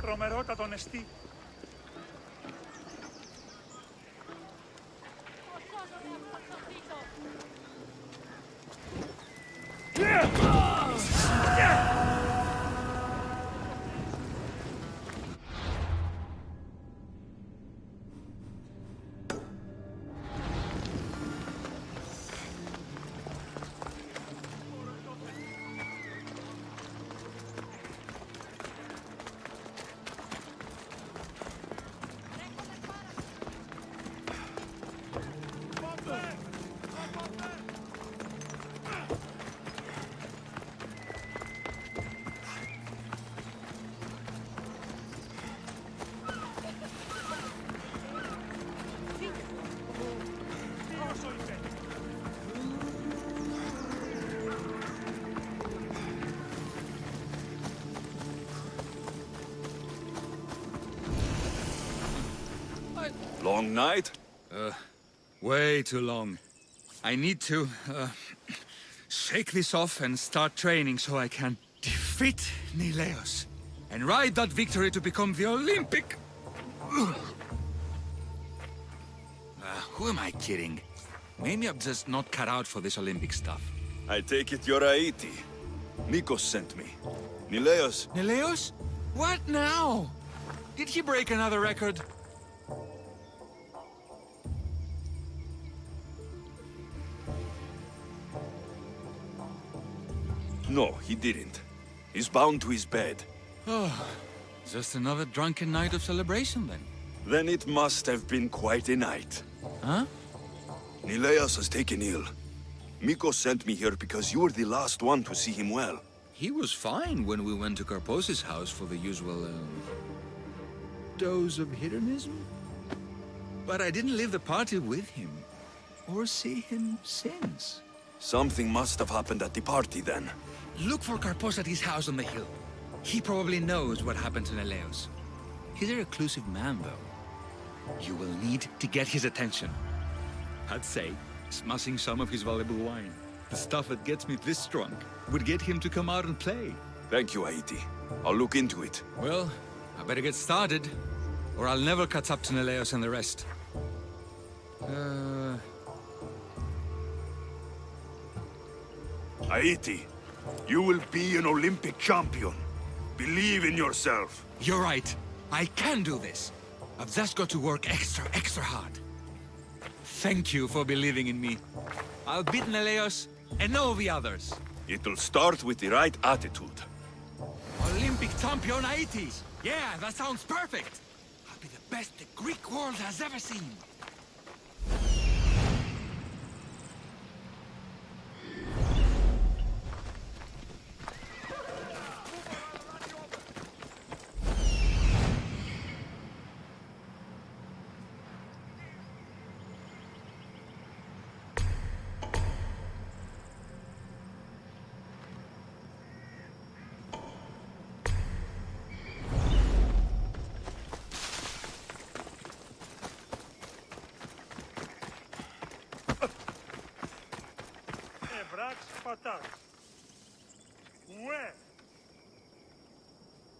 Speaker 17: Τρομερότατο νεστή.
Speaker 2: Long night?
Speaker 22: Way too long. I need to, shake this off and start training so I can defeat Neleus and ride that victory to become the Olympic... who am I kidding? Maybe I'm just not cut out for this Olympic stuff.
Speaker 2: I take it you're Aiti. Nikos sent me. Neleus...
Speaker 22: Neleus? What now? Did he break another record?
Speaker 2: No, he didn't. He's bound to his bed.
Speaker 22: Oh, just another drunken night of celebration, then.
Speaker 2: Then it must have been quite a night.
Speaker 22: Huh?
Speaker 2: Neleus has taken ill. Mikos sent me here because you were the last one to see him well.
Speaker 22: He was fine when we went to Karpos's house for the usual, dose of hedonism. But I didn't leave the party with him, or see him since.
Speaker 2: Something must have happened at the party, then.
Speaker 22: Look for Karpos at his house on the hill. He probably knows what happened to Neleus. He's a reclusive man, though. You will need to get his attention. I'd say, smashing some of his valuable wine. The stuff that gets me this drunk would get him to come out and play.
Speaker 2: Thank you, Aiti. I'll look into it.
Speaker 22: Well, I better get started, or I'll never catch up to Neleus and the rest.
Speaker 2: Aiti, you will be an Olympic champion. Believe in yourself.
Speaker 22: You're right. I can do this. I've just got to work extra hard. Thank you for believing in me. I'll beat Neleus and all the others.
Speaker 2: It'll start with the right attitude.
Speaker 22: Olympic
Speaker 16: Championitis! Yeah, that sounds perfect! I'll be the best the Greek world has ever seen!
Speaker 17: Πατάς. Ουε!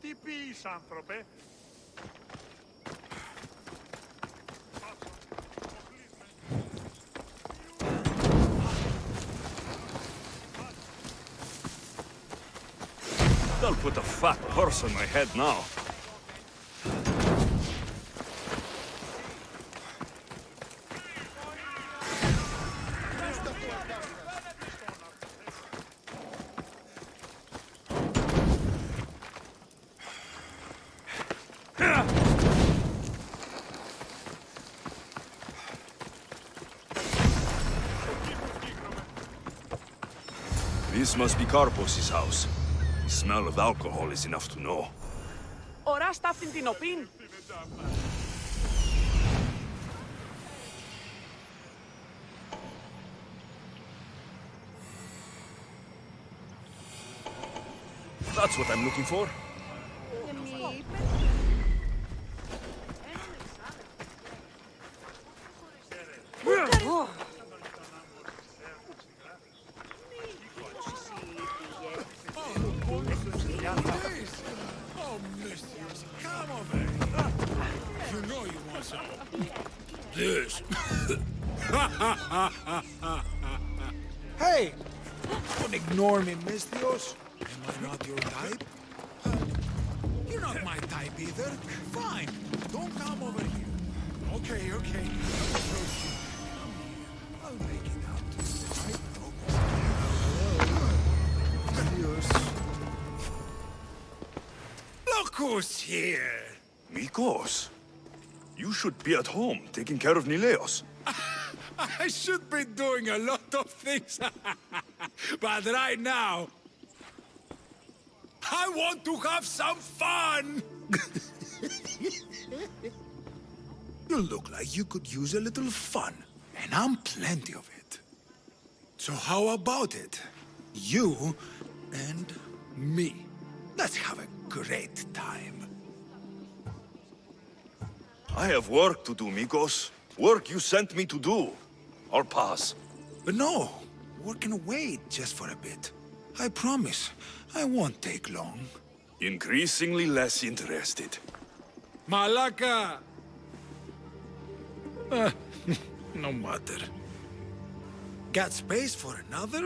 Speaker 17: Τι πεις, άνθρωπε?
Speaker 2: They'll put a fat horse on my head now. This must be Karpos's house. The smell of alcohol is enough to know.
Speaker 13: Ωραία στα αυτήν την οπίν.
Speaker 2: That's what I'm looking for.
Speaker 22: Oh, Mistress, come over. You know you want some. This.
Speaker 21: Hey! Don't ignore me, Misthios. Am I not your type?
Speaker 22: You're not my type either. Fine. Don't come over here.
Speaker 21: Okay, okay. I'll approach you. Come here. I'll make it out. I promise. Misthios.
Speaker 22: Look who's here.
Speaker 2: Mikos, you should be at home taking care of Nileos.
Speaker 22: I should be doing a lot of things. But right now, I want to have some fun!
Speaker 21: You look like you could use a little fun, and I'm plenty of it. So how about it? You and me. Let's have a great time.
Speaker 2: I have work to do, Mikos. Work you sent me to do. I'll pass.
Speaker 21: But no, work can wait just for a bit. I promise, I won't take long.
Speaker 2: Increasingly less interested.
Speaker 22: Malaka!
Speaker 21: No matter. Got space for another?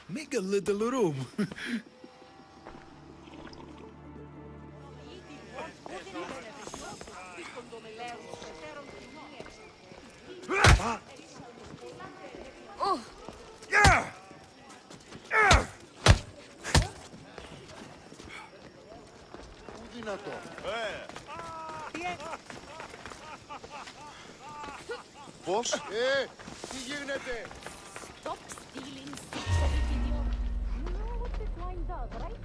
Speaker 21: Make a little room.
Speaker 17: Oh! Yeah! Yeah!
Speaker 7: Δυνατό. Πώς? Τι γίνεται?
Speaker 5: Stop stealing seats of the video. You know what this line does, right?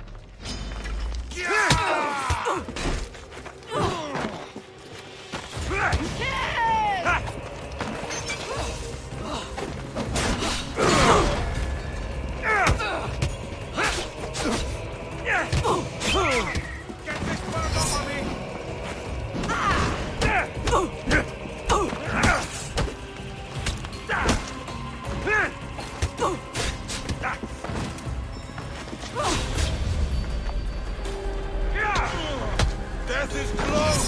Speaker 17: Get this bird off of me!
Speaker 21: Death is close!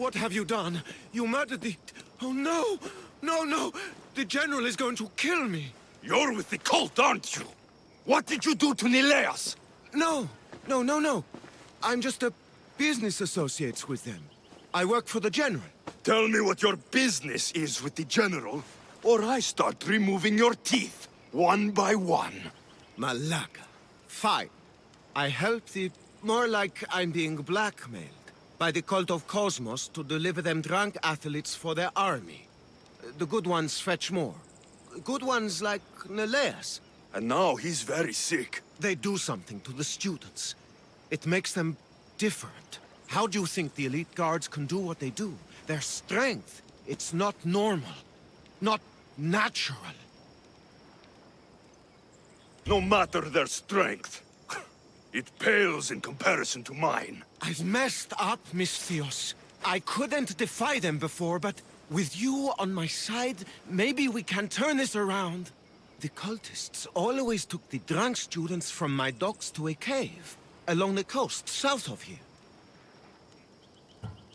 Speaker 8: What have you done? You murdered the... Oh, no! No, no! The General is going to kill me!
Speaker 21: You're with the cult, aren't you? What did you do to Nileas?
Speaker 8: No! No, no, no! I'm just a business associate with them. I work for the General.
Speaker 21: Tell me what your business is with the General, or I start removing your teeth, one by one.
Speaker 8: Malaka. Fine. I help the... More like I'm being blackmailed by the cult of Cosmos to deliver them drunk athletes for their army. The good ones fetch more. Good ones like Nileas.
Speaker 21: And now he's very sick.
Speaker 8: They do something to the students. It makes them different. How do you think the elite guards can do what they do? Their strength, it's not normal. Not natural.
Speaker 21: No matter their strength, it pales in comparison to mine.
Speaker 8: I've messed up, Misthios. I couldn't defy them before, but with you on my side, maybe we can turn this around. The cultists always took the drunk students from my docks to a cave, along the coast, south of here.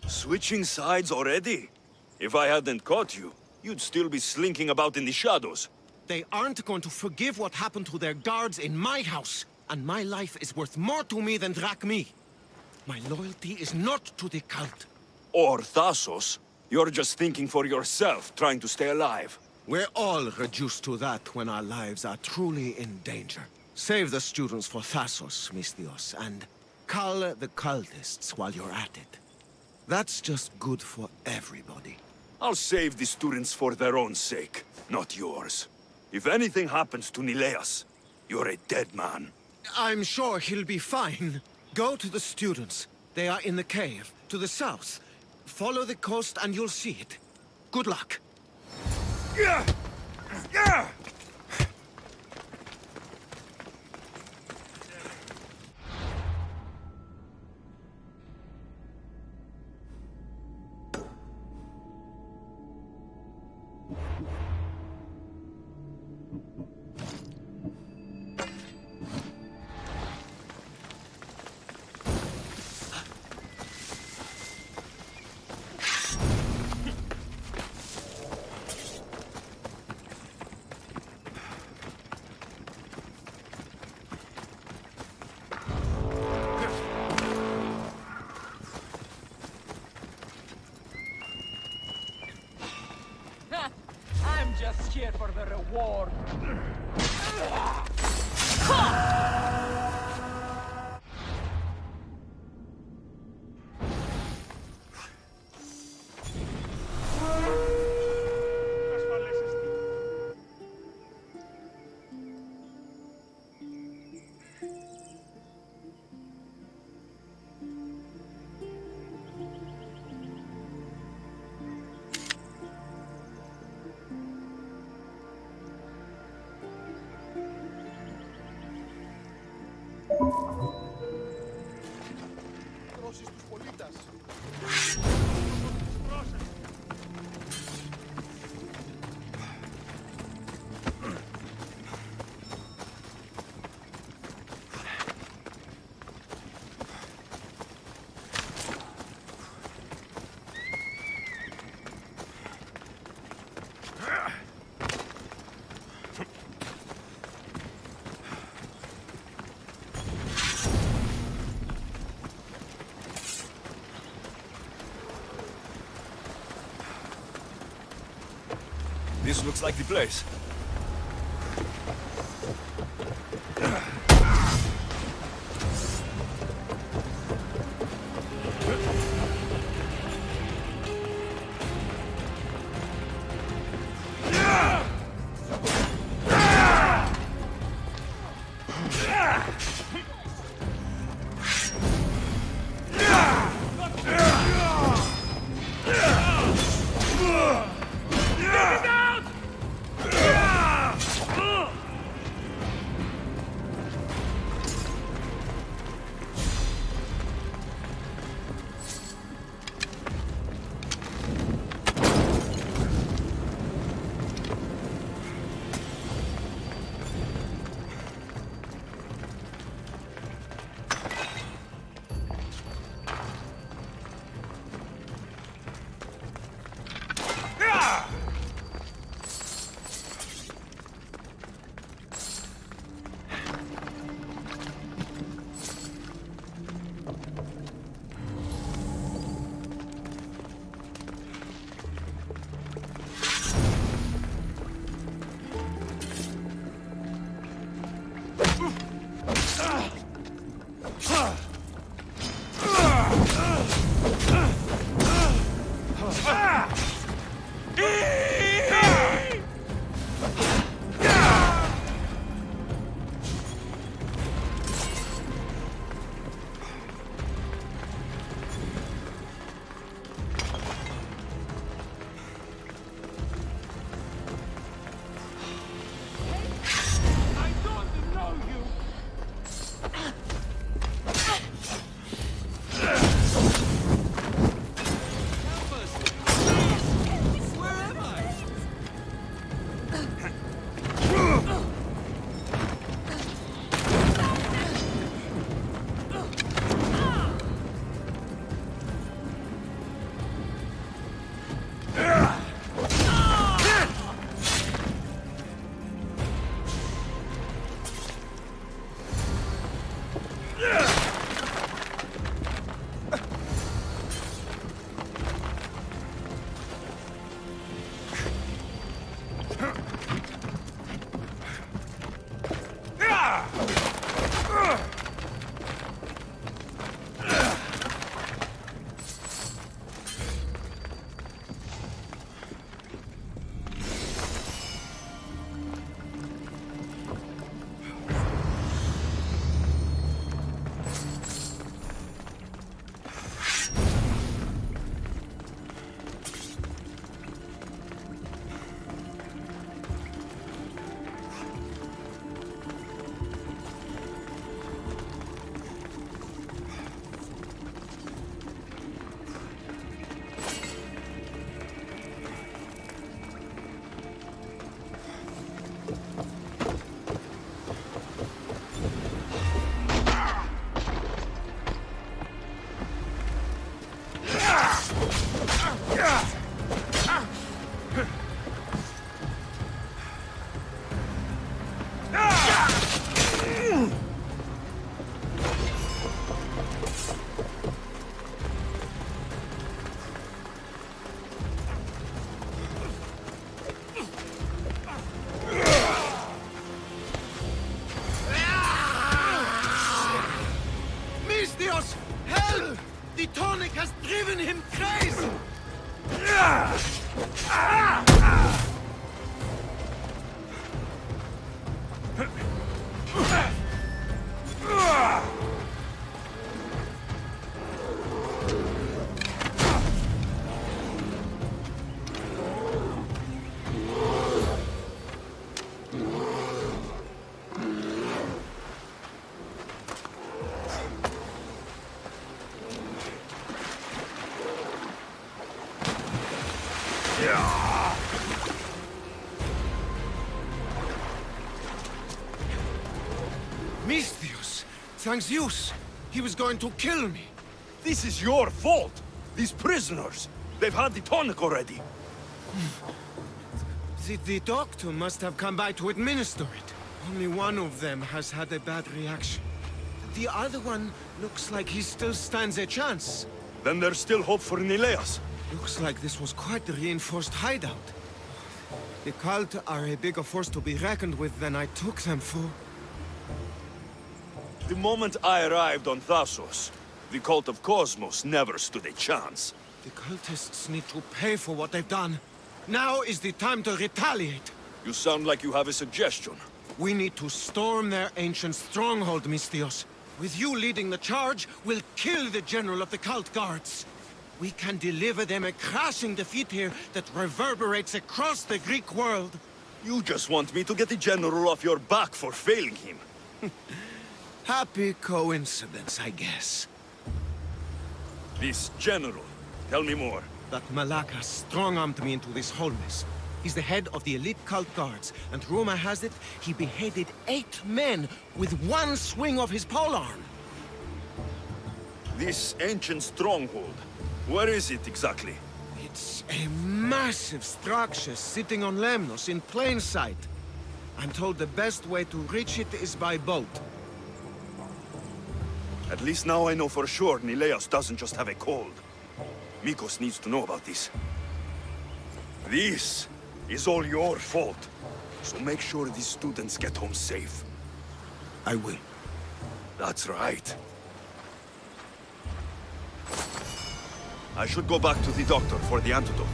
Speaker 2: Switching sides already? If I hadn't caught you, you'd still be slinking about in the shadows.
Speaker 8: They aren't going to forgive what happened to their guards in my house, and my life is worth more to me than Drachmi. My loyalty is not to the cult.
Speaker 2: Or Thassos. You're just thinking for yourself, trying to stay alive.
Speaker 8: We're all reduced to that when our lives are truly in danger. Save the students for Thassos, Misthios, and cull the cultists while you're at it. That's just good for everybody.
Speaker 2: I'll save the students for their own sake, not yours. If anything happens to Nileas, you're a dead man.
Speaker 8: I'm sure he'll be fine. Go to the students. They are in the cave, to the south. Follow the coast and you'll see it. Good luck.
Speaker 21: Yeah! Yeah!
Speaker 13: I'm just here for the reward.
Speaker 2: This looks like the place.
Speaker 8: Misthios! Thanks Zeus! He was going to kill me!
Speaker 2: This is your fault! These prisoners! They've had the tonic already!
Speaker 8: The doctor must have come by to administer it. Only one of them has had a bad reaction. The other one looks like he still stands a chance.
Speaker 2: Then there's still hope for Nileas.
Speaker 8: Looks like this was quite a reinforced hideout. The cult are a bigger force to be reckoned with than I took them for.
Speaker 2: The moment I arrived on Thassos, the cult of Cosmos never stood a chance.
Speaker 8: The cultists need to pay for what they've done. Now is the time to retaliate.
Speaker 2: You sound like you have a suggestion.
Speaker 8: We need to storm their ancient stronghold, Misthios. With you leading the charge, we'll kill the general of the cult guards. We can deliver them a crashing defeat here that reverberates across the Greek world.
Speaker 2: You just want me to get the general off your back for failing him.
Speaker 8: Happy coincidence, I guess.
Speaker 2: This general, tell me more.
Speaker 8: That Malaka strong-armed me into this whole mess. He's the head of the elite cult guards, and rumor has it, he beheaded 8 men with one swing of his polearm.
Speaker 2: This ancient stronghold, where is it exactly?
Speaker 8: It's a massive structure sitting on Lemnos in plain sight. I'm told the best way to reach it is by boat.
Speaker 2: At least now I know for sure Nileas doesn't just have a cold. Mikos needs to know about this. This is all your fault. So make sure these students get home safe.
Speaker 8: I will.
Speaker 2: That's right. I should go back to the doctor for the antidote.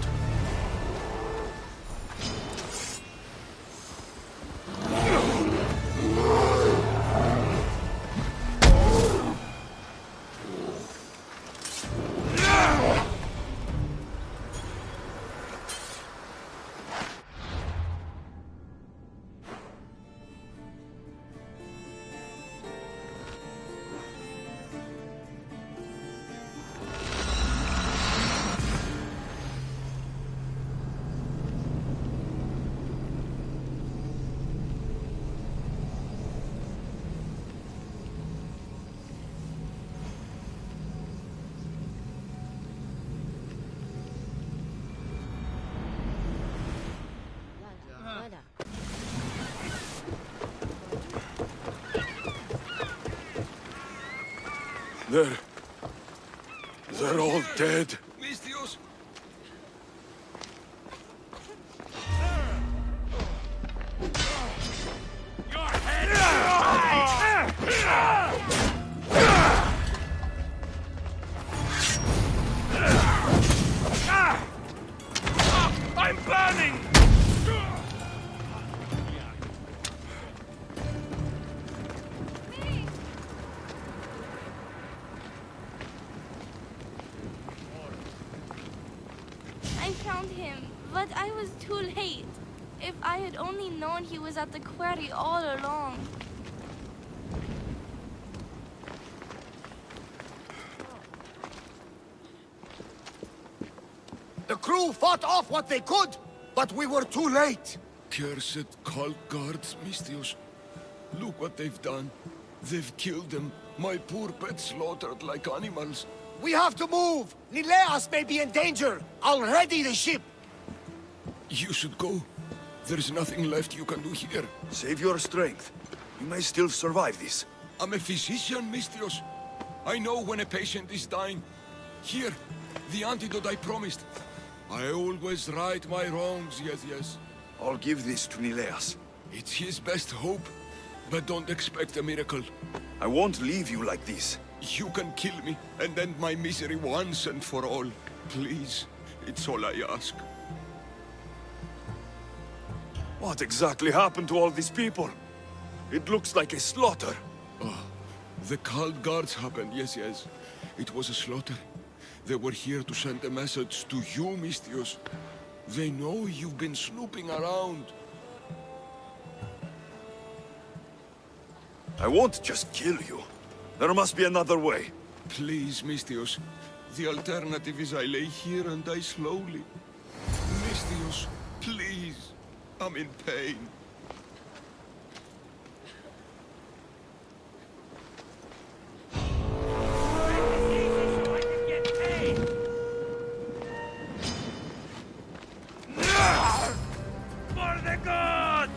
Speaker 2: They're all dead.
Speaker 16: Misthios!
Speaker 14: I'm burning!
Speaker 5: I found him, but I was too late. If I had only known he was at the quarry all along.
Speaker 11: The crew fought off what they could, but we were too late.
Speaker 6: Cursed cult guards, Misthios. Look what they've done. They've killed them. My poor pets slaughtered like animals.
Speaker 11: We have to move! Nileas may be in danger! I'll ready the ship!
Speaker 6: You should go. There's nothing left you can do here.
Speaker 2: Save your strength. You may still survive this.
Speaker 6: I'm a physician, Misthios. I know when a patient is dying. Here, the antidote I promised. I always right my wrongs, yes.
Speaker 2: I'll give this to Nileas.
Speaker 6: It's his best hope, but don't expect a miracle.
Speaker 2: I won't leave you like this.
Speaker 6: You can kill me and end my misery once and for all. Please, it's all I ask.
Speaker 2: What exactly happened to all these people? It looks like a slaughter.
Speaker 6: Oh, the cult guards happened, yes. It was a slaughter. They were here to send a message to you, Misthios. They know you've been snooping around.
Speaker 2: I won't just kill you. There must be another way.
Speaker 6: Please, Misthios. The alternative is I lay here and die slowly. Misthios, please. I'm in pain.
Speaker 14: For the gods!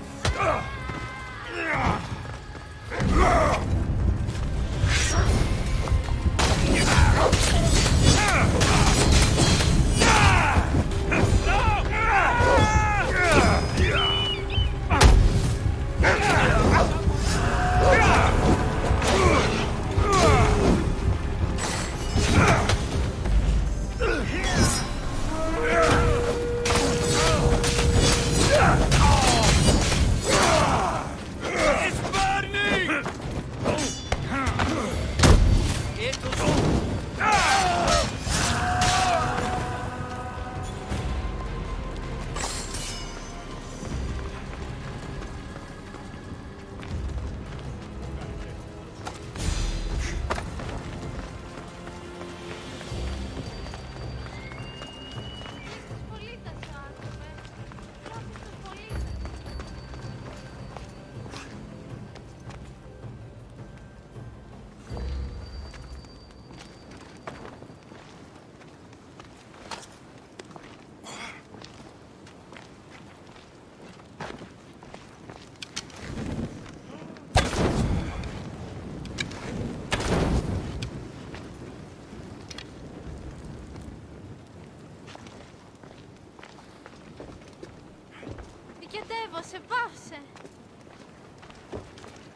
Speaker 5: σε πάυσε.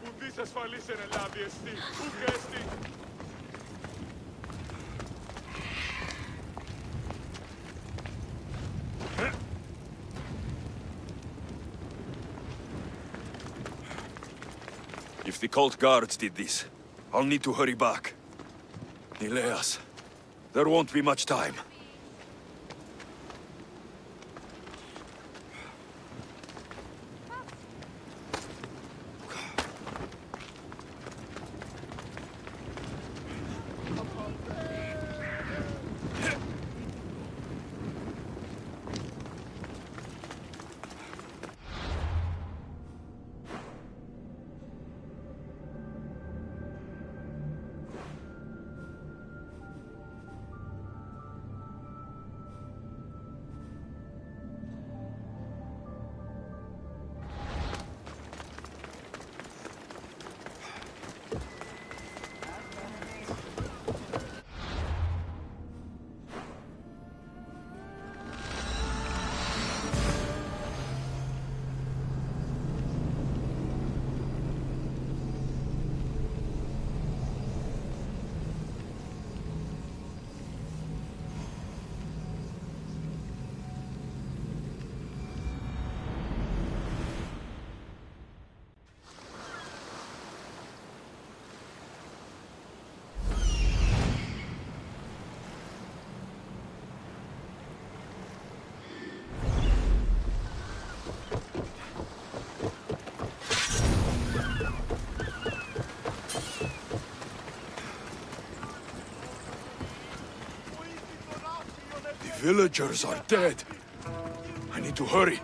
Speaker 17: Ουδής ασφαλής εν ελάβει εστί, ούγα εστί.
Speaker 2: If the cult guards did this, I'll need to hurry back. Nileas, there won't be much time. Villagers are dead. I need to hurry.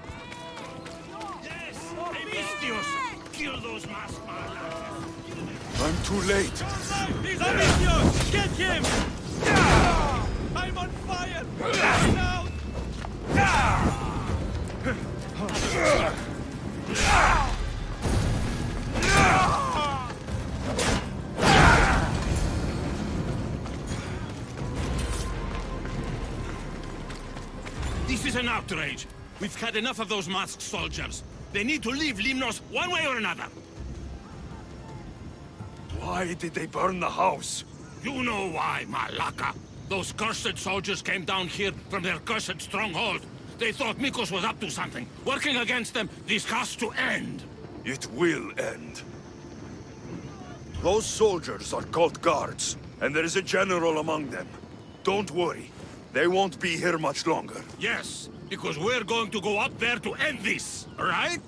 Speaker 14: Yes! Amistios! Kill those masked motherfuckers!
Speaker 2: I'm too late.
Speaker 14: Amistios! Get him! I'm on fire! Now!
Speaker 15: This is an outrage. We've had enough of those masked soldiers. They need to leave Limnos one way or another.
Speaker 2: Why did they burn the house?
Speaker 15: You know why, Malaka. Those cursed soldiers came down here from their cursed stronghold. They thought Mikos was up to something. Working against them, this has to end.
Speaker 2: It will end. Those soldiers are called guards, and there is a general among them. Don't worry. They won't be here much longer.
Speaker 15: Yes, because we're going to go up there to end this, right?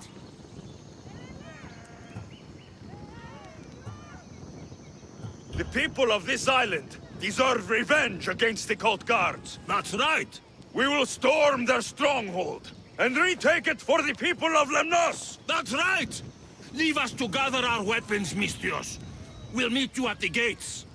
Speaker 2: The people of this island deserve revenge against the cult guards.
Speaker 15: That's right.
Speaker 2: We will storm their stronghold and retake it for the people of Lemnos.
Speaker 15: That's right. Leave us to gather our weapons, Misthios. We'll meet you at the gates.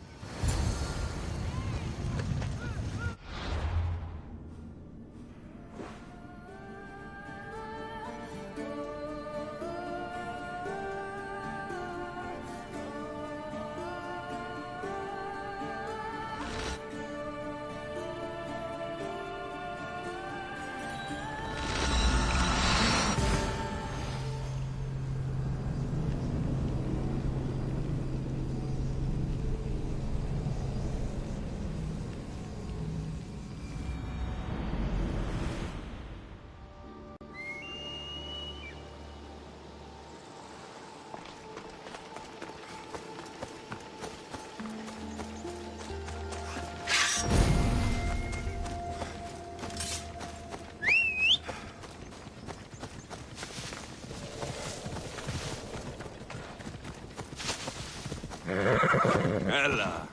Speaker 2: Ella.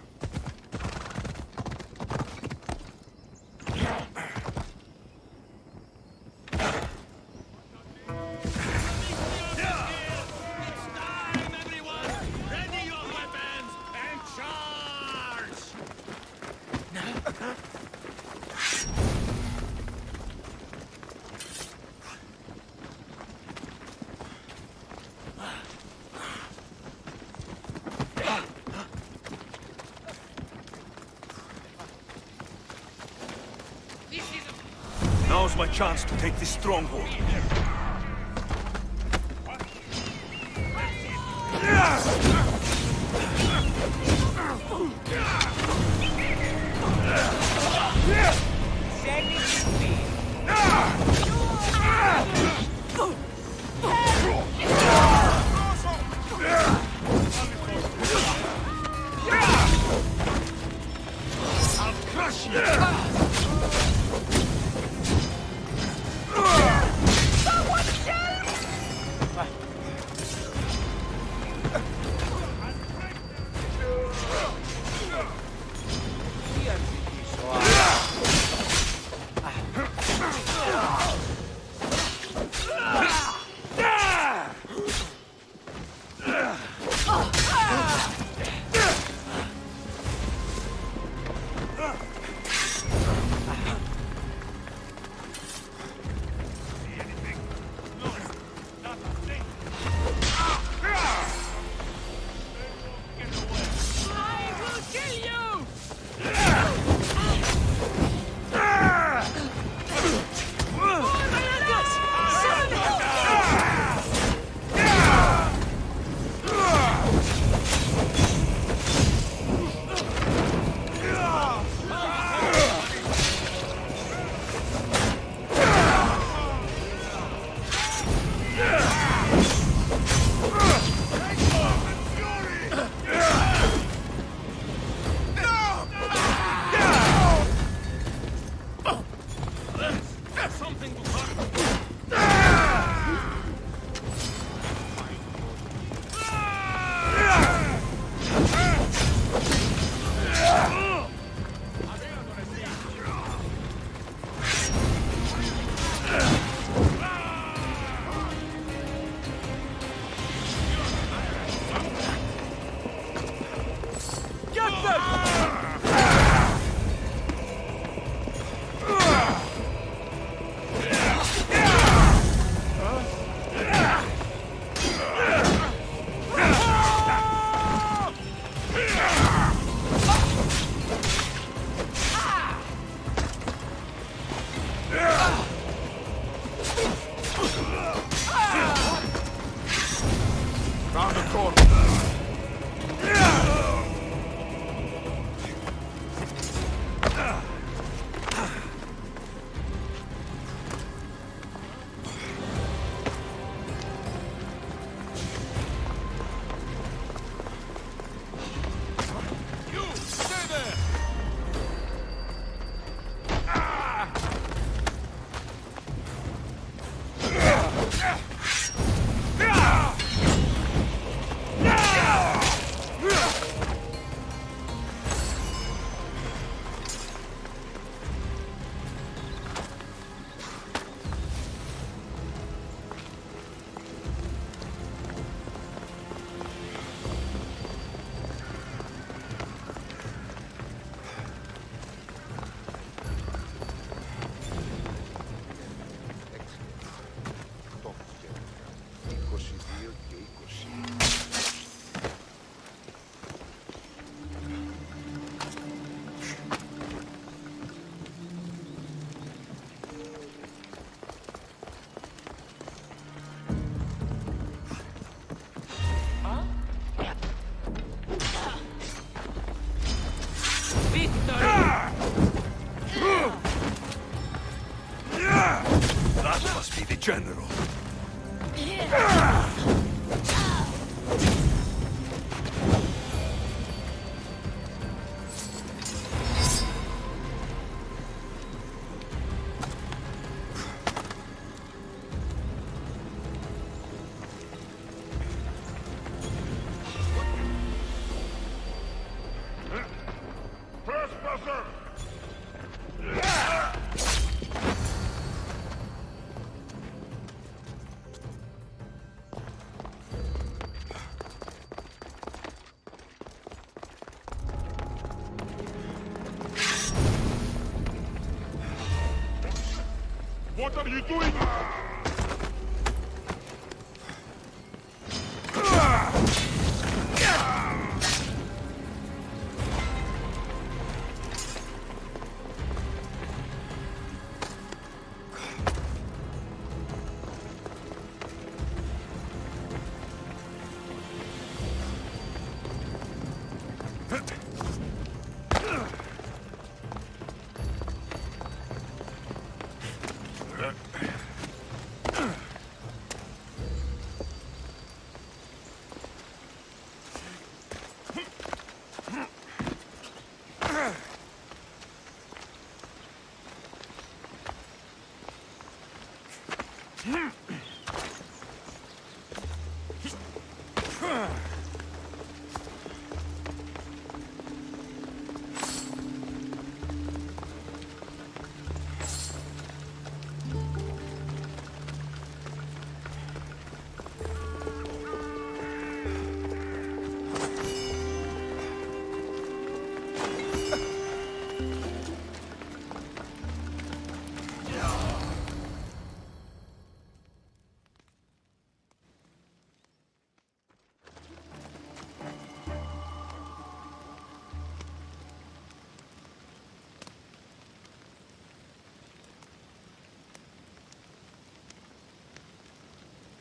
Speaker 2: Now's my chance to take this stronghold.
Speaker 1: I'll crush you!
Speaker 2: That must be the general.
Speaker 17: What are you doing?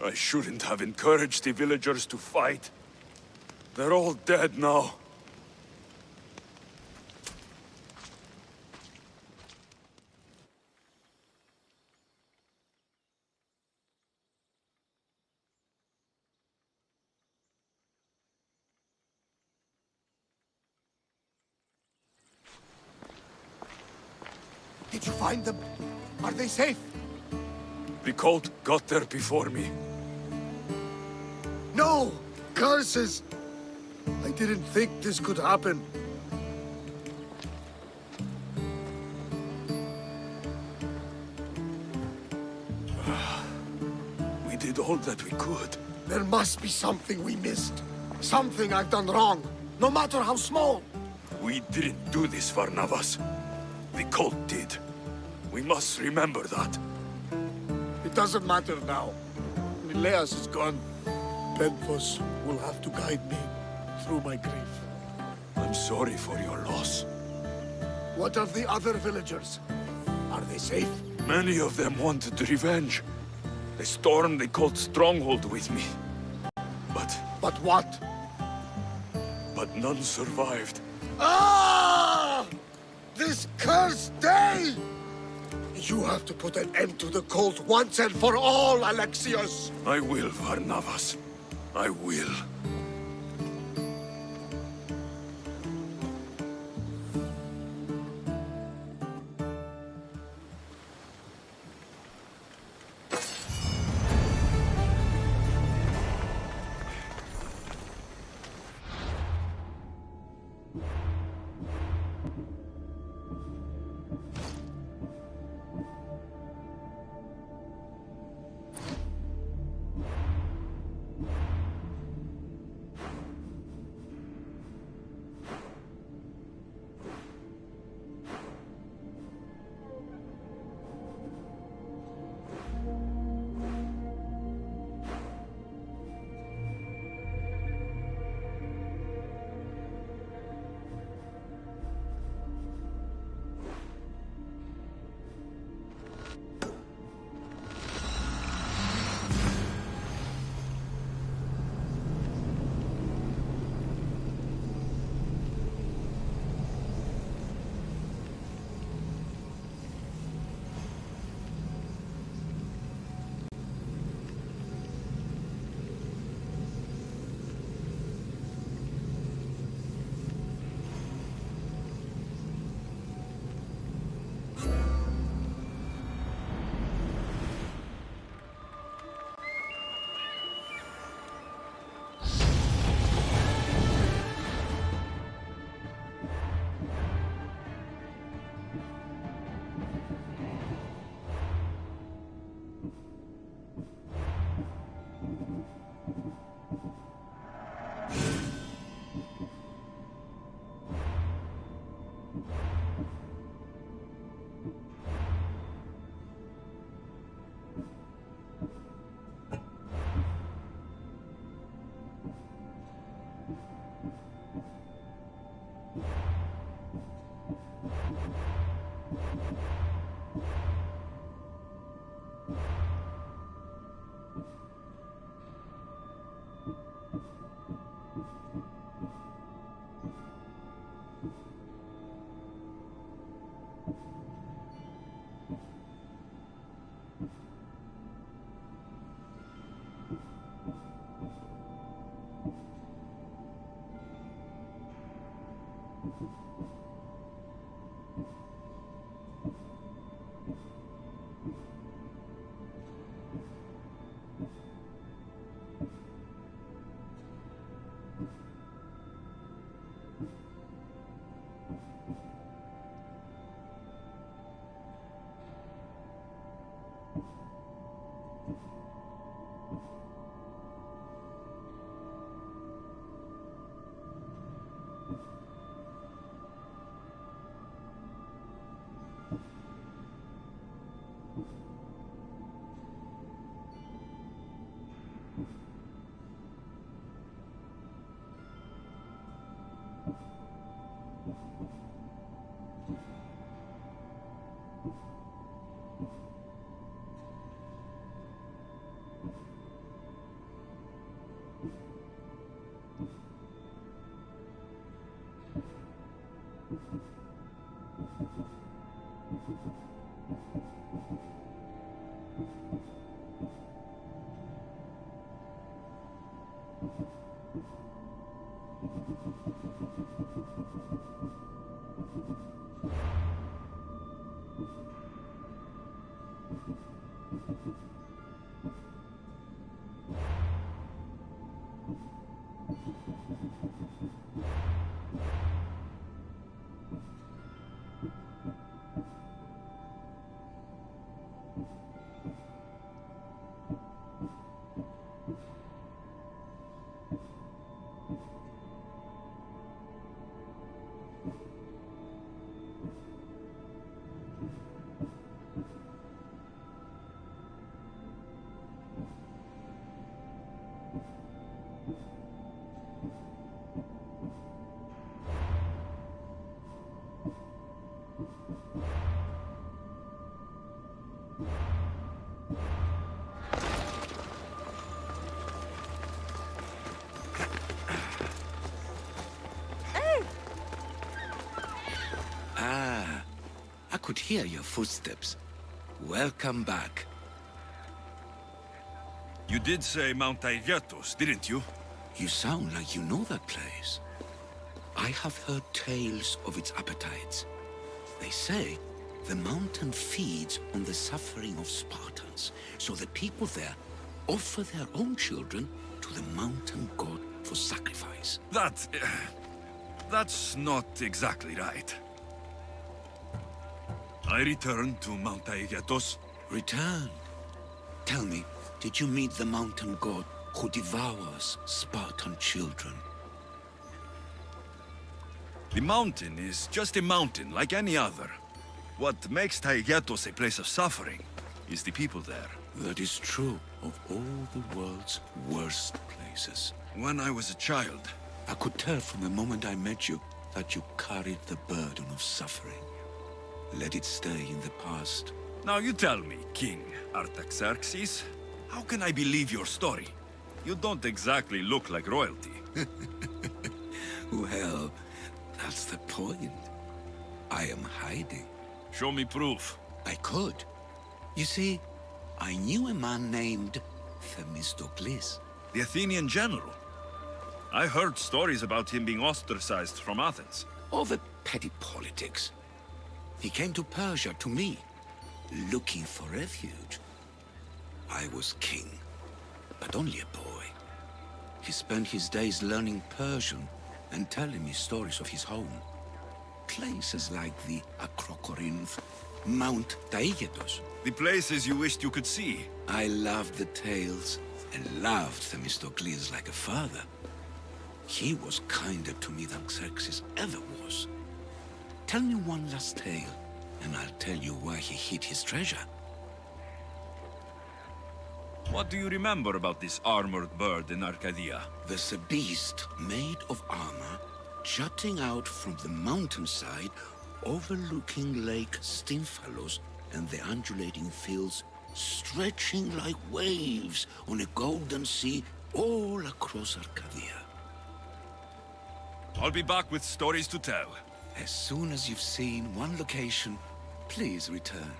Speaker 2: I shouldn't have encouraged the villagers to fight. They're all dead now.
Speaker 21: Did you find them? Are they safe?
Speaker 2: The cult got there before me.
Speaker 21: No! Curses! I didn't think this could happen.
Speaker 2: We did all that we could.
Speaker 21: There must be something we missed. Something I've done wrong, no matter how small.
Speaker 2: We didn't do this for Navas. The cult did. We must remember that.
Speaker 21: It doesn't matter now. Mileas is gone. Benthos will have to guide me through my grief.
Speaker 2: I'm sorry for your loss.
Speaker 21: What of the other villagers? Are they safe?
Speaker 2: Many of them wanted revenge. They stormed the cult's stronghold with me.
Speaker 21: But what?
Speaker 2: But none survived.
Speaker 21: Ah! This cursed day! You have to put an end to the cult once and for all, Alexios!
Speaker 2: I will, Varnavas. I will.
Speaker 6: I could hear your footsteps. Welcome back.
Speaker 2: You did say Mount Aigyatos, didn't you?
Speaker 6: You sound like you know that place. I have heard tales of its appetites. They say the mountain feeds on the suffering of Spartans, so the people there offer their own children to the mountain god for sacrifice.
Speaker 2: That's not exactly right. I returned to Mount Aigyatos.
Speaker 6: Return? Tell me, did you meet the mountain god who devours Spartan children?
Speaker 2: The mountain is just a mountain like any other. What makes Aigyatos a place of suffering is the people there.
Speaker 6: That is true of all the world's worst places.
Speaker 2: When I was a child,
Speaker 6: I could tell from the moment I met you that you carried the burden of suffering. Let it stay in the past.
Speaker 2: Now you tell me, King Artaxerxes, how can I believe your story? You don't exactly look like royalty.
Speaker 6: Well, that's the point. I am hiding.
Speaker 2: Show me proof.
Speaker 6: I could. You see, I knew a man named Themistocles.
Speaker 2: The Athenian general. I heard stories about him being ostracized from Athens.
Speaker 6: Over petty politics. He came to Persia to me, looking for refuge. I was king, but only a boy. He spent his days learning Persian and telling me stories of his home. Places like the Acrocorinth, Mount Aigyatos.
Speaker 2: The places you wished you could see.
Speaker 6: I loved the tales and loved Themistocles like a father. He was kinder to me than Xerxes ever was. Tell me one last tale, and I'll tell you why he hid his treasure.
Speaker 2: What do you remember about this armored bird in Arcadia?
Speaker 6: There's a beast made of armor, jutting out from the mountainside, overlooking Lake Stymphalos and the undulating fields, stretching like waves on a golden sea all across Arcadia.
Speaker 2: I'll be back with stories to tell.
Speaker 6: As soon as you've seen one location, please return.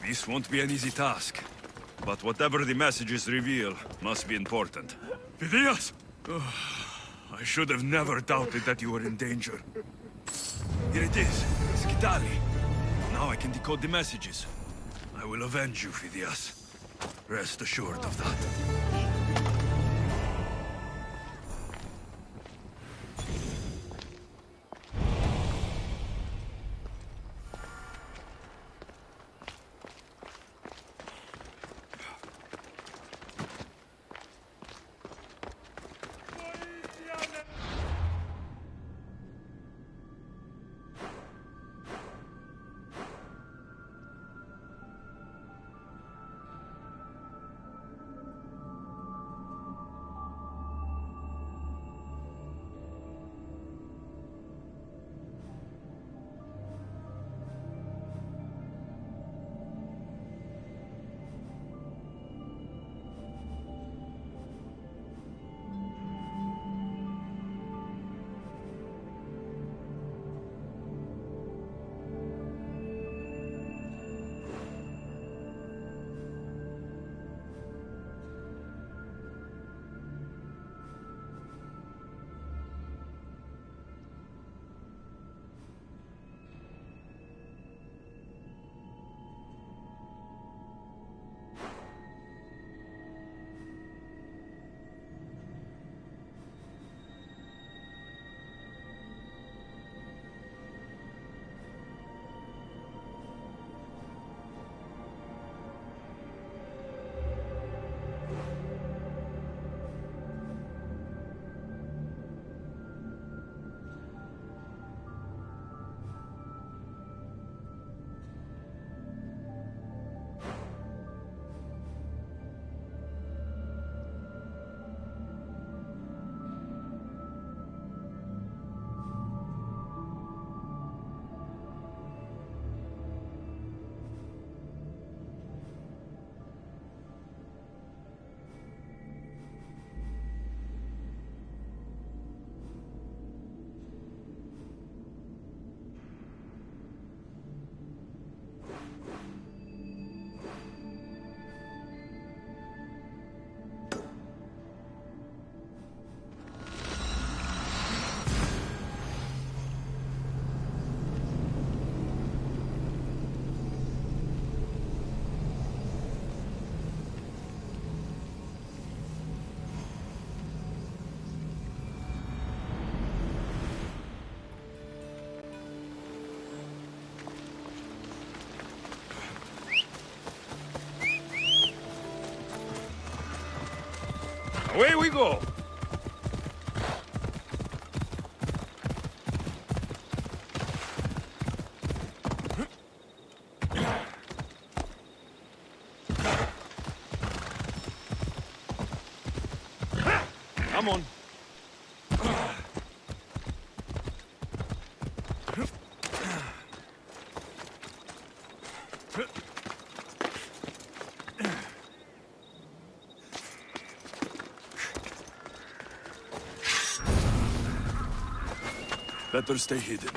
Speaker 2: This won't be an easy task, but whatever the messages reveal must be important. Phidias! I should have never doubted that you were in danger. Here it is, Skitali. Now I can decode the messages. I will avenge you, Phidias. Rest assured of that. Away we go! Come on. Better stay hidden.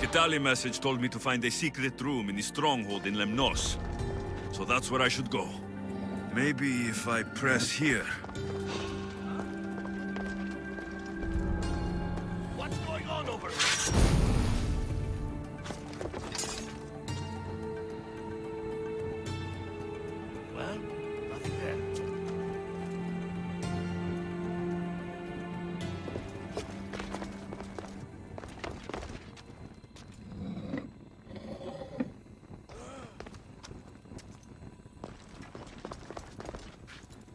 Speaker 2: Skitali message told me to find a secret room in the stronghold in Lemnos. So that's where I should go. Maybe if I press here.
Speaker 22: What's going on over there? Well, nothing there.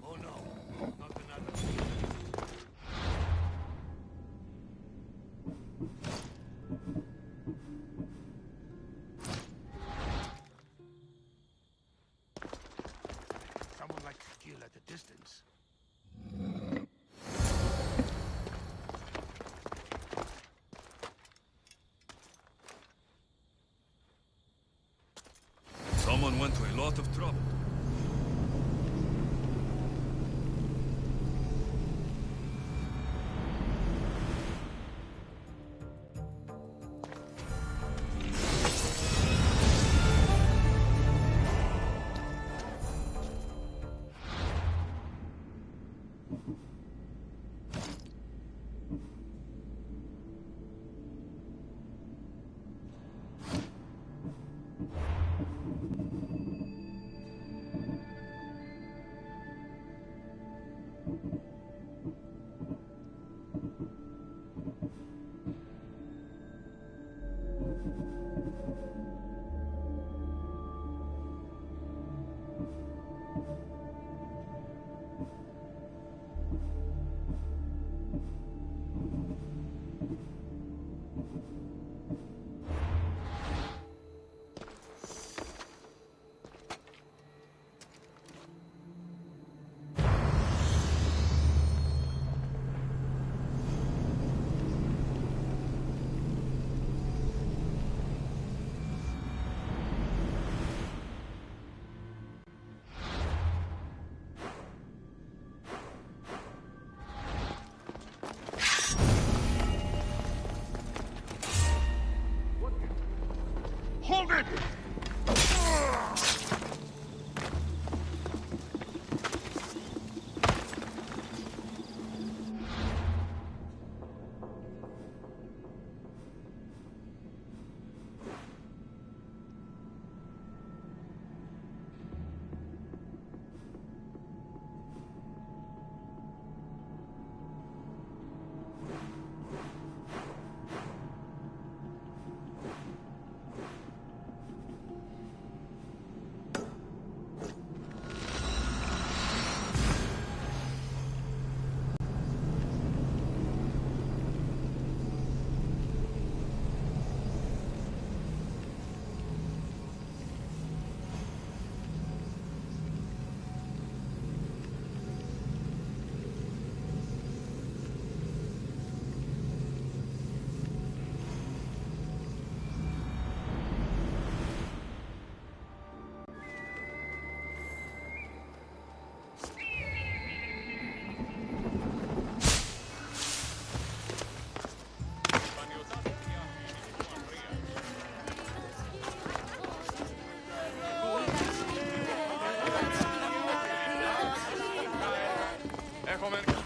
Speaker 22: Oh no, not another. Someone likes to kill at a distance.
Speaker 2: Someone went to a lot of trouble.
Speaker 17: Hold it!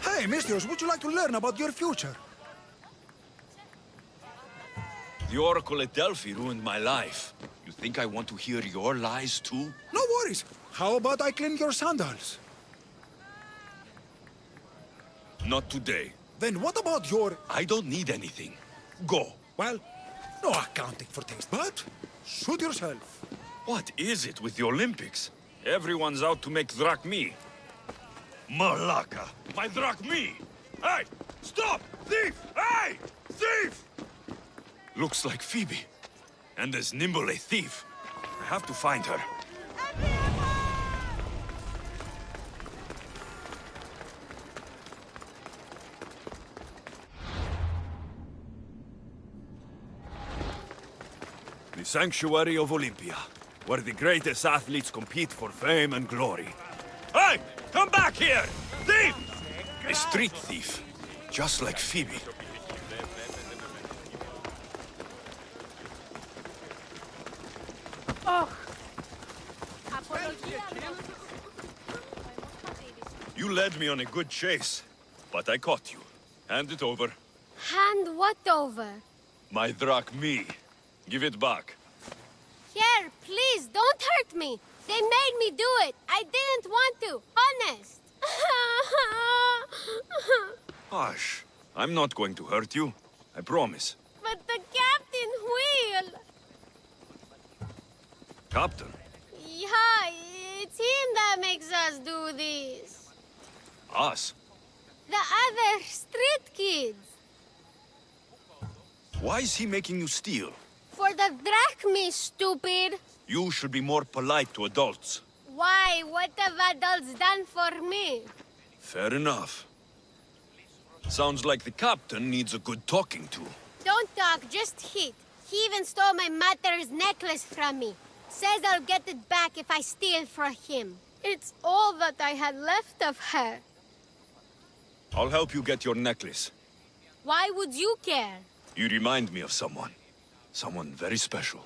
Speaker 1: Hey, Misthios, would you like to learn about your future?
Speaker 2: The Oracle at Delphi ruined my life. You think I want to hear your lies too?
Speaker 1: No worries. How about I clean your sandals?
Speaker 2: Not today.
Speaker 1: Then what about your...
Speaker 2: I don't need anything. Go.
Speaker 1: Well, no accounting for taste, but suit yourself.
Speaker 2: What is it with the Olympics? Everyone's out to make drachmi. Malaka! My drachmi! Hey! Stop! Thief! Hey! Thief! Looks like Phoebe. And as nimble a thief. I have to find her. The Sanctuary of Olympia, where the greatest athletes compete for fame and glory. Hey! Come back here! Thief! A street thief. Just like Phoebe. You led me on a good chase, but I caught you. Hand it over.
Speaker 5: Hand what over?
Speaker 2: My drachmi. Give it back.
Speaker 5: Here, please, don't hurt me. They made me do it. I didn't want to. Honest.
Speaker 2: Hush. I'm not going to hurt you. I promise.
Speaker 5: But the captain will.
Speaker 2: Captain?
Speaker 5: Yeah, it's him that makes us do this.
Speaker 2: Us?
Speaker 5: The other street kids.
Speaker 2: Why is he making you steal?
Speaker 5: For the drachmi, stupid.
Speaker 2: You should be more polite to adults.
Speaker 5: Why? What have adults done for me?
Speaker 2: Fair enough. Sounds like the captain needs a good talking to.
Speaker 5: Don't talk, just hit. He even stole my mother's necklace from me. Says I'll get it back if I steal from him. It's all that I had left of her.
Speaker 2: I'll help you get your necklace.
Speaker 5: Why would you care?
Speaker 2: You remind me of someone. Someone very special.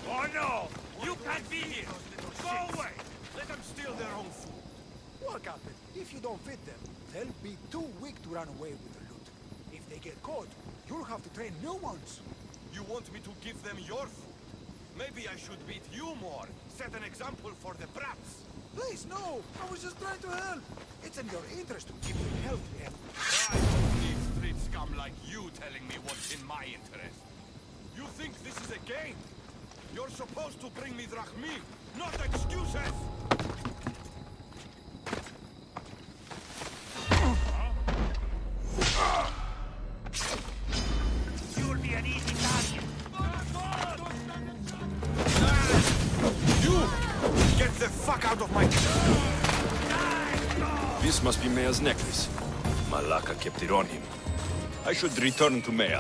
Speaker 14: Oh no! You can't be here! Go away! Let them steal their own food.
Speaker 1: Look, Captain, if you don't fit them, they'll be too weak to run away with the loot. If they get caught, you'll have to train new ones.
Speaker 15: You want me to give them your food? Maybe I should beat you more. Set an example for the brats.
Speaker 1: Please, no! I was just trying to help. It's in your interest to keep them healthy and...
Speaker 15: I don't need street scum like you telling me what's in my interest. You think this is a game? You're supposed to bring me drachmi, not excuses!
Speaker 14: You'll be an easy target.
Speaker 2: You! Get the fuck out of my... This must be Mea's necklace. Malaka kept it on him. I should return to Mea.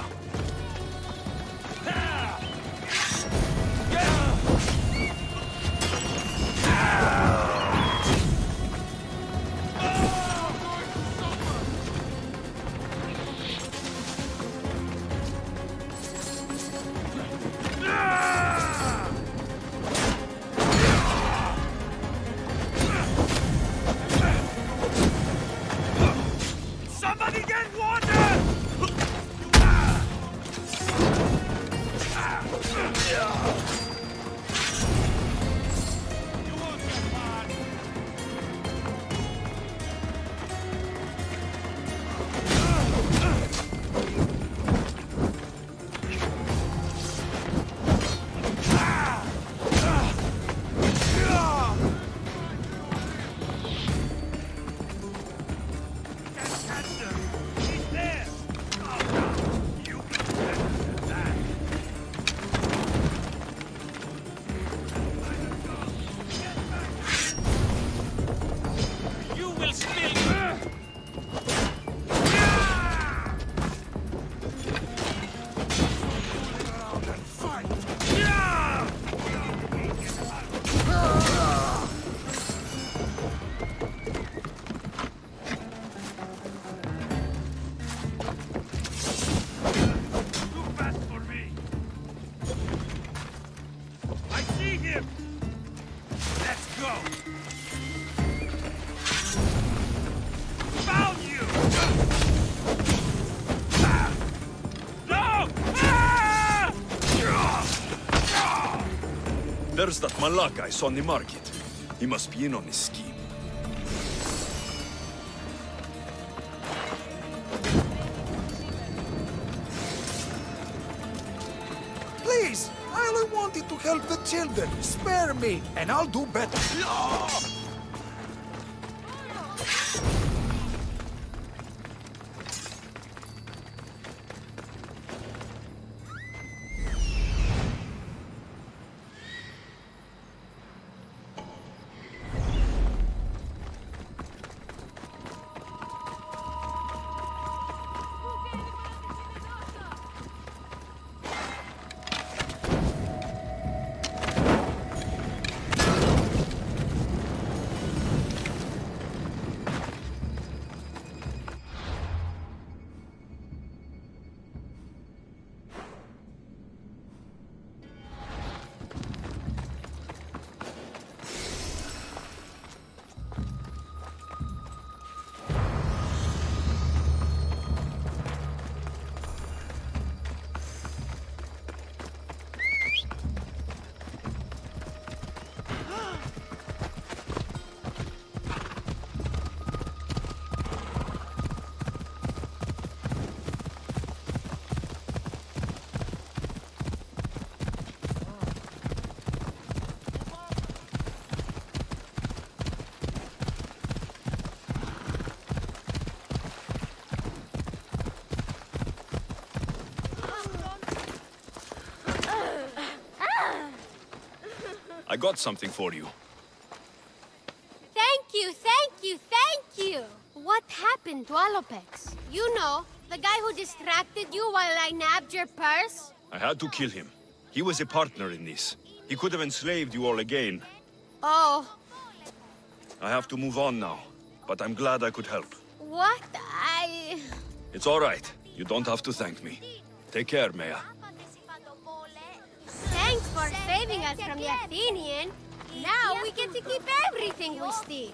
Speaker 14: Somebody get water!
Speaker 2: There's that Malaka I saw in the market. He must be in on this scheme.
Speaker 1: Please! I only want wanted to help the children. Spare me, and I'll do better.
Speaker 2: I got something for you.
Speaker 5: Thank you, thank you, thank you! What happened to Alopex? You know, the guy who distracted you while I nabbed your purse?
Speaker 2: I had to kill him. He was a partner in this. He could have enslaved you all again.
Speaker 5: Oh.
Speaker 2: I have to move on now, but I'm glad I could help.
Speaker 5: What?
Speaker 2: It's all right. You don't have to thank me. Take care, Maya.
Speaker 5: Thanks for saving us from the Athenian. Now we get to keep everything we steal.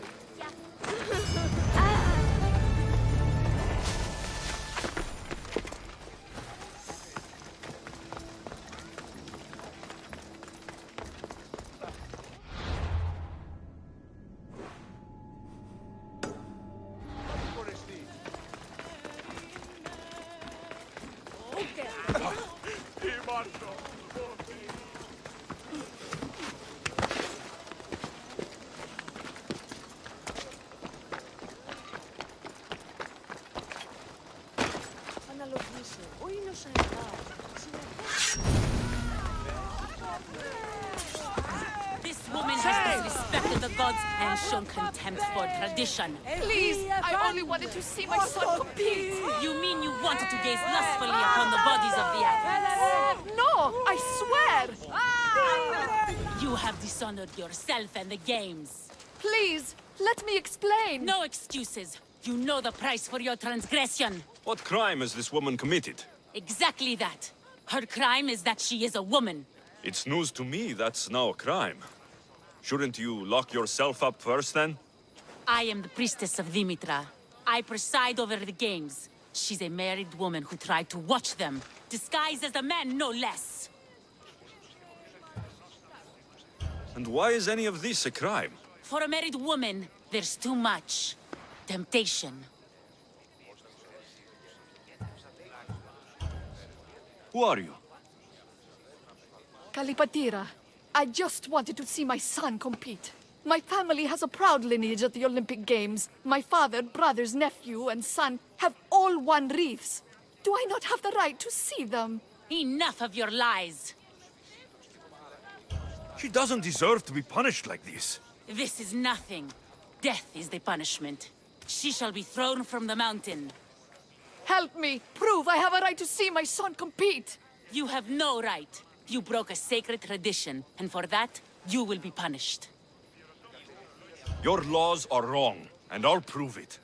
Speaker 12: This woman has disrespected the gods and shown contempt for tradition.
Speaker 18: Please, I only wanted to see my son compete.
Speaker 12: You mean you wanted to gaze lustfully upon the bodies of the athletes?
Speaker 18: No, I swear!
Speaker 12: You have dishonored yourself and the games.
Speaker 18: Please, let me explain.
Speaker 12: No excuses. You know the price for your transgression.
Speaker 2: What crime has this woman committed?
Speaker 12: Exactly that. Her crime is that she is a woman.
Speaker 2: It's news to me that's now a crime. Shouldn't you lock yourself up first, then?
Speaker 12: I am the priestess of Dimitra. I preside over the games. She's a married woman who tried to watch them, disguised as a man, no less.
Speaker 2: And why is any of this a crime?
Speaker 12: For a married woman, there's too much temptation.
Speaker 2: Who are you?
Speaker 18: Kalipatira, I just wanted to see my son compete. My family has a proud lineage at the Olympic Games. My father, brothers, nephew, and son have all won wreaths. Do I not have the right to see them?
Speaker 12: Enough of your lies.
Speaker 2: She doesn't deserve to be punished like this.
Speaker 12: This is nothing. Death is the punishment. She shall be thrown from the mountain.
Speaker 18: Help me! Prove I have a right to see my son compete!
Speaker 12: You have no right. You broke a sacred tradition, and for that, you will be punished.
Speaker 2: Your laws are wrong, and I'll prove it.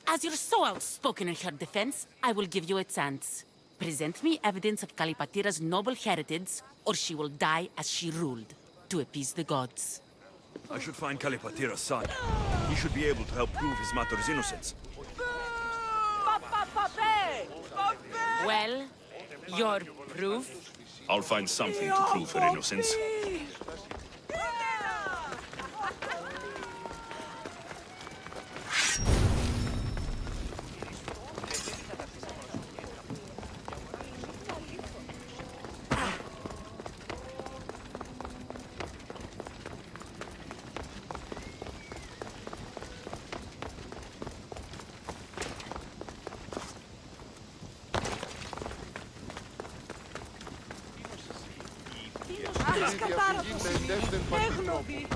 Speaker 12: As you're so outspoken in her defense, I will give you a chance. Present me evidence of Kalipatira's noble heritage, or she will die as she ruled, to appease the gods.
Speaker 2: I should find Kalipatira's son. He should be able to help prove his mother's innocence.
Speaker 12: Well, your proof?
Speaker 2: I'll find something to prove her innocence.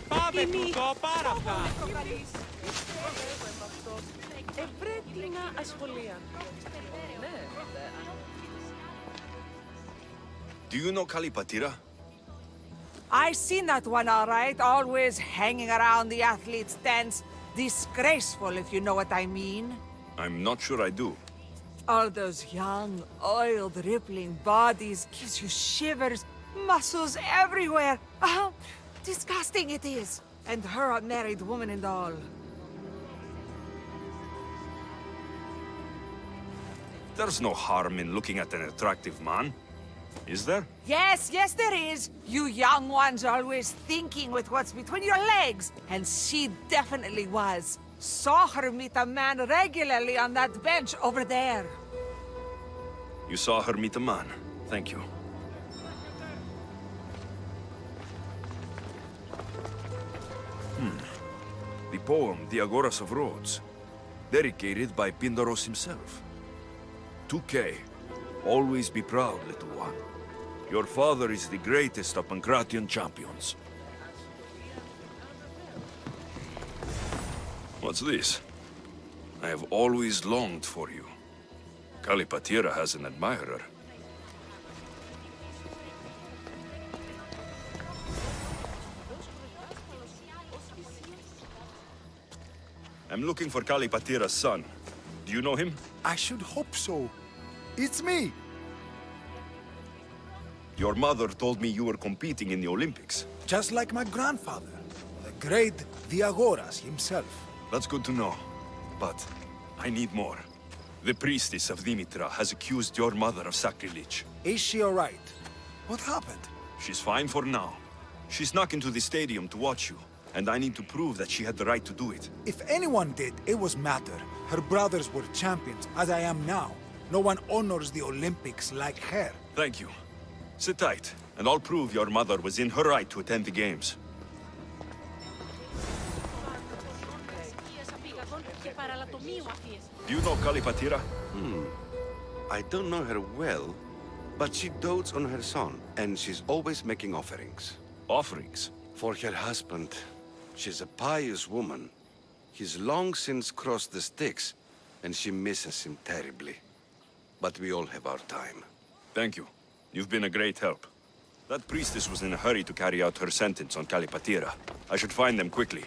Speaker 13: Πάμε τούτο, πάρα αυτά.
Speaker 2: Do you know Kalipatira?
Speaker 10: I seen that one all right, always hanging around the athletes' tents. Disgraceful, if you know what I mean.
Speaker 2: I'm not sure I do.
Speaker 10: All those young, oiled, rippling bodies gives you shivers, muscles everywhere. Oh, disgusting it is. And her a married woman and all.
Speaker 2: There's no harm in looking at an attractive man, is there?
Speaker 10: Yes, yes there is. You young ones always thinking with what's between your legs. And she definitely was. Saw her meet a man regularly on that bench over there.
Speaker 2: You saw her meet a man. Thank you. The poem, The Agoras of Rhodes, dedicated by Pindaros himself. 2K, always be proud, little one. Your father is the greatest of Pancratian champions. What's this? I have always longed for you. Kalipatira has an admirer. I'm looking for Kalipatira's son. Do you know him?
Speaker 1: I should hope so. It's me.
Speaker 2: Your mother told me you were competing in the Olympics.
Speaker 1: Just like my grandfather, the great Diagoras himself.
Speaker 2: That's good to know. But I need more. The priestess of Dimitra has accused your mother of sacrilege.
Speaker 1: Is she all right? What happened?
Speaker 2: She's fine for now. She snuck into the stadium to watch you, and I need to prove that she had the right to do it.
Speaker 1: If anyone did, it was Matter. Her brothers were champions, as I am now. No one honors the Olympics like her.
Speaker 2: Thank you. Sit tight, and I'll prove your mother was in her right to attend the games. Do you know Kalipatira?
Speaker 19: I don't know her well, but she dotes on her son, and she's always making offerings.
Speaker 2: Offerings?
Speaker 19: For her husband. She's a pious woman. He's long since crossed the Styx, and she misses him terribly. But we all have our time.
Speaker 2: Thank you. You've been a great help. That priestess was in a hurry to carry out her sentence on Kalipatira. I should find them quickly.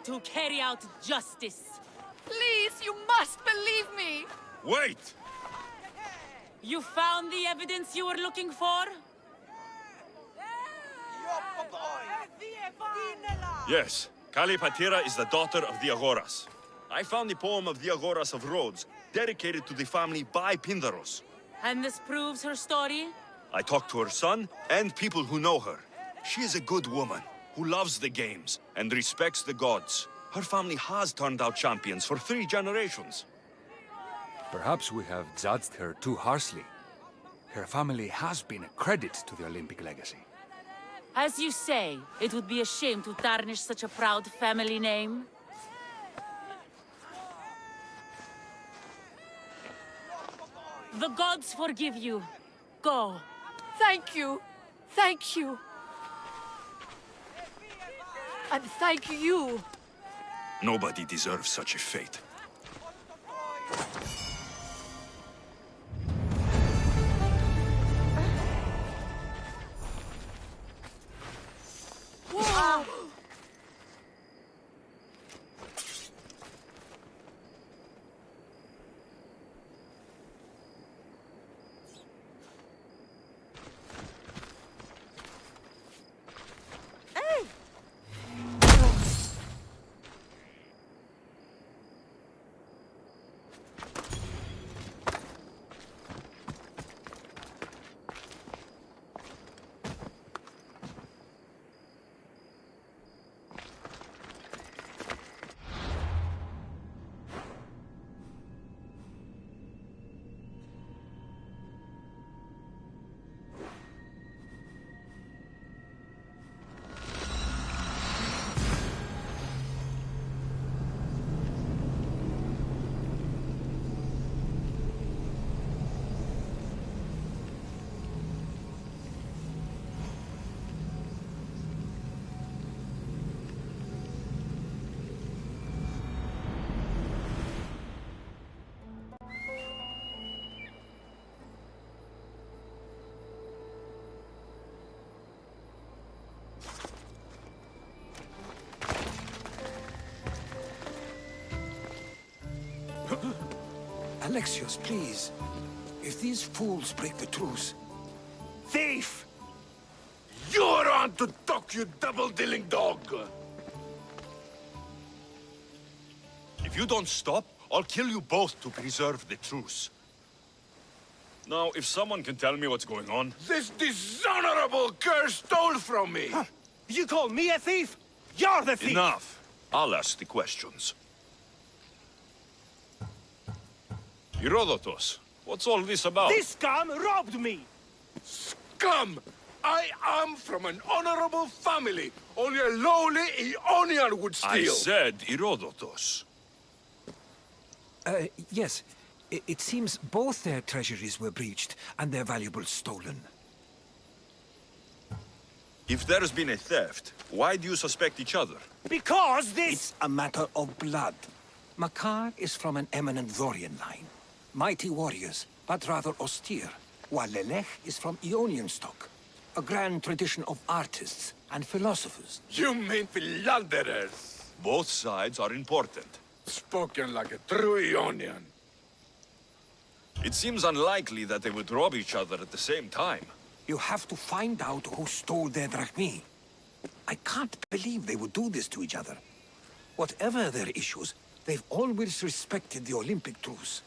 Speaker 12: To carry out justice.
Speaker 18: Please, you must believe me!
Speaker 2: Wait!
Speaker 12: You found the evidence you were looking for?
Speaker 2: Yes. Kalipatira is the daughter of Diagoras. I found the poem of Diagoras of Rhodes, dedicated to the family by Pindaros.
Speaker 12: And this proves her story?
Speaker 2: I talked to her son and people who know her. She is a good woman who loves the games and respects the gods. Her family has turned out champions for 3 generations.
Speaker 4: Perhaps we have judged her too harshly. Her family has been a credit to the Olympic legacy.
Speaker 12: As you say, it would be a shame to tarnish such a proud family name. The gods forgive you. Go.
Speaker 18: Thank you. Thank you. And thank you.
Speaker 2: Nobody deserves such a fate.
Speaker 18: Whoa!
Speaker 1: Alexios, please. If these fools break the truce...
Speaker 21: Thief! You're on to talk, you double-dealing dog!
Speaker 2: If you don't stop, I'll kill you both to preserve the truce. Now, if someone can tell me what's going on...
Speaker 21: This dishonorable cur stole from me!
Speaker 1: Huh. You call me a thief? You're the thief!
Speaker 2: Enough. I'll ask the questions. Herodotus, what's all this about?
Speaker 1: This scum robbed me!
Speaker 21: Scum! I am from an honorable family. Only a lowly Ionian would steal.
Speaker 2: I said Herodotus.
Speaker 1: Yes. It seems both their treasuries were breached and their valuables stolen.
Speaker 2: If there's been a theft, why do you suspect each other?
Speaker 1: Because this... It's a matter of blood. Makar is from an eminent Dorian line. Mighty warriors, but rather austere. While Lelech is from Ionian stock. A grand tradition of artists and philosophers.
Speaker 21: You mean philanderers?
Speaker 2: Both sides are important.
Speaker 21: Spoken like a true Ionian.
Speaker 2: It seems unlikely that they would rob each other at the same time.
Speaker 1: You have to find out who stole their drachmi. I can't believe they would do this to each other. Whatever their issues, they've always respected the Olympic truce.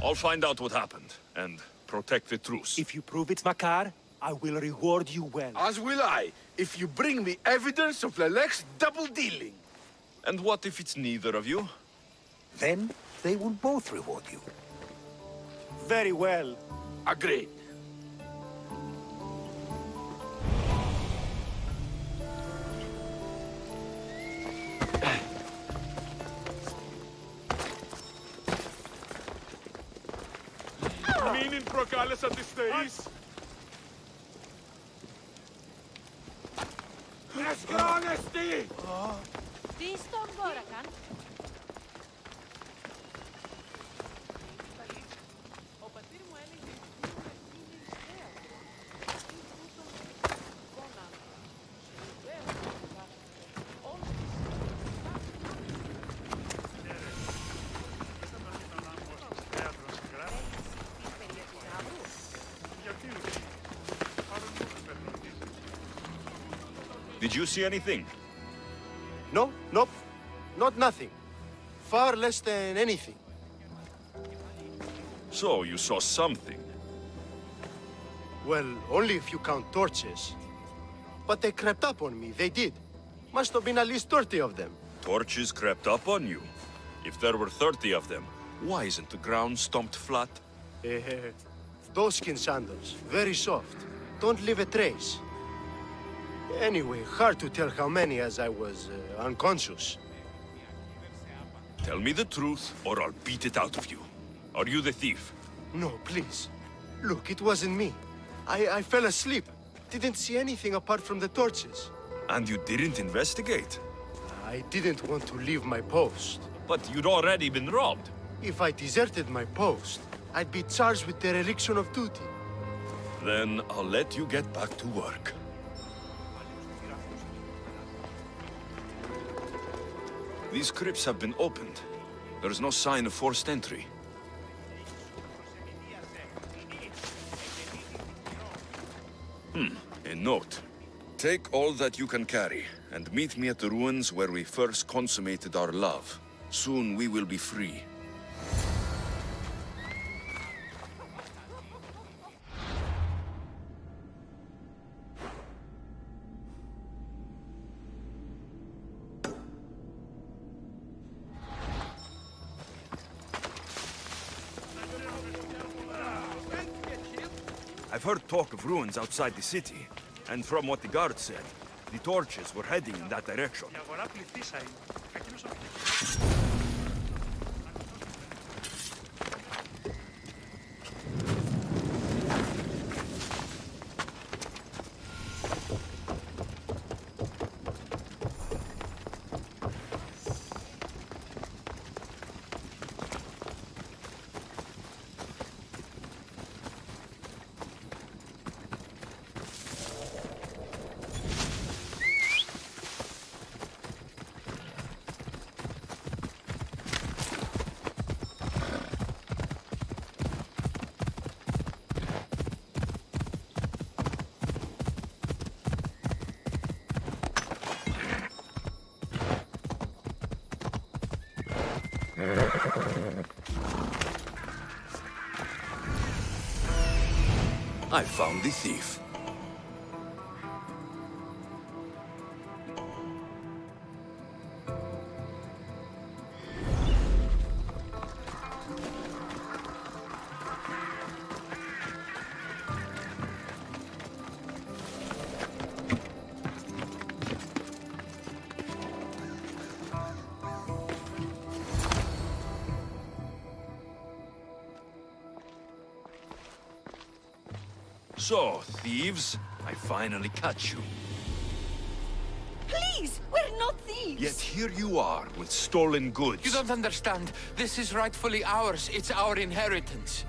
Speaker 2: I'll find out what happened, and protect the truce.
Speaker 1: If you prove it's Makar, I will reward you well.
Speaker 21: As will I, if you bring me evidence of Lelech's double-dealing.
Speaker 2: And what if it's neither of you?
Speaker 1: Then they will both reward you. Very well.
Speaker 21: Agreed.
Speaker 17: Μην προκάλεσα τις θεείς. Εσχρόνεστη!
Speaker 12: Τι στον Γόρακαν? Ο πατήρ μου έλεγε ότι είναι ιδέα.
Speaker 2: Did you see anything?
Speaker 20: No, nope. Not nothing. Far less than anything.
Speaker 2: So, you saw something?
Speaker 20: Well, only if you count torches. But they crept up on me, they did. Must have been at least 30 of them.
Speaker 2: Torches crept up on you? If there were 30 of them, Why isn't the ground stomped flat?
Speaker 20: Doeskin sandals, very soft. Don't leave a trace. Anyway, hard to tell how many as I was unconscious.
Speaker 2: Tell me the truth, or I'll beat it out of you. Are you the thief?
Speaker 20: No, please. Look, it wasn't me. I fell asleep. Didn't see anything apart from the torches.
Speaker 2: And you didn't investigate?
Speaker 20: I didn't want to leave my post.
Speaker 2: But you'd already been robbed.
Speaker 20: If I deserted my post, I'd be charged with dereliction of duty.
Speaker 2: Then I'll let you get back to work. These crypts have been opened. There's no sign of forced entry. A note. Take all that you can carry, and meet me at the ruins where we first consummated our love. Soon we will be free. I've heard talk of ruins outside the city, and from what the guard said, the torches were heading in that direction. I found the thief. So, thieves, I finally catch you.
Speaker 3: Please, we're not thieves!
Speaker 2: Yet here you are, with stolen goods.
Speaker 16: You don't understand. This is rightfully ours. It's our inheritance.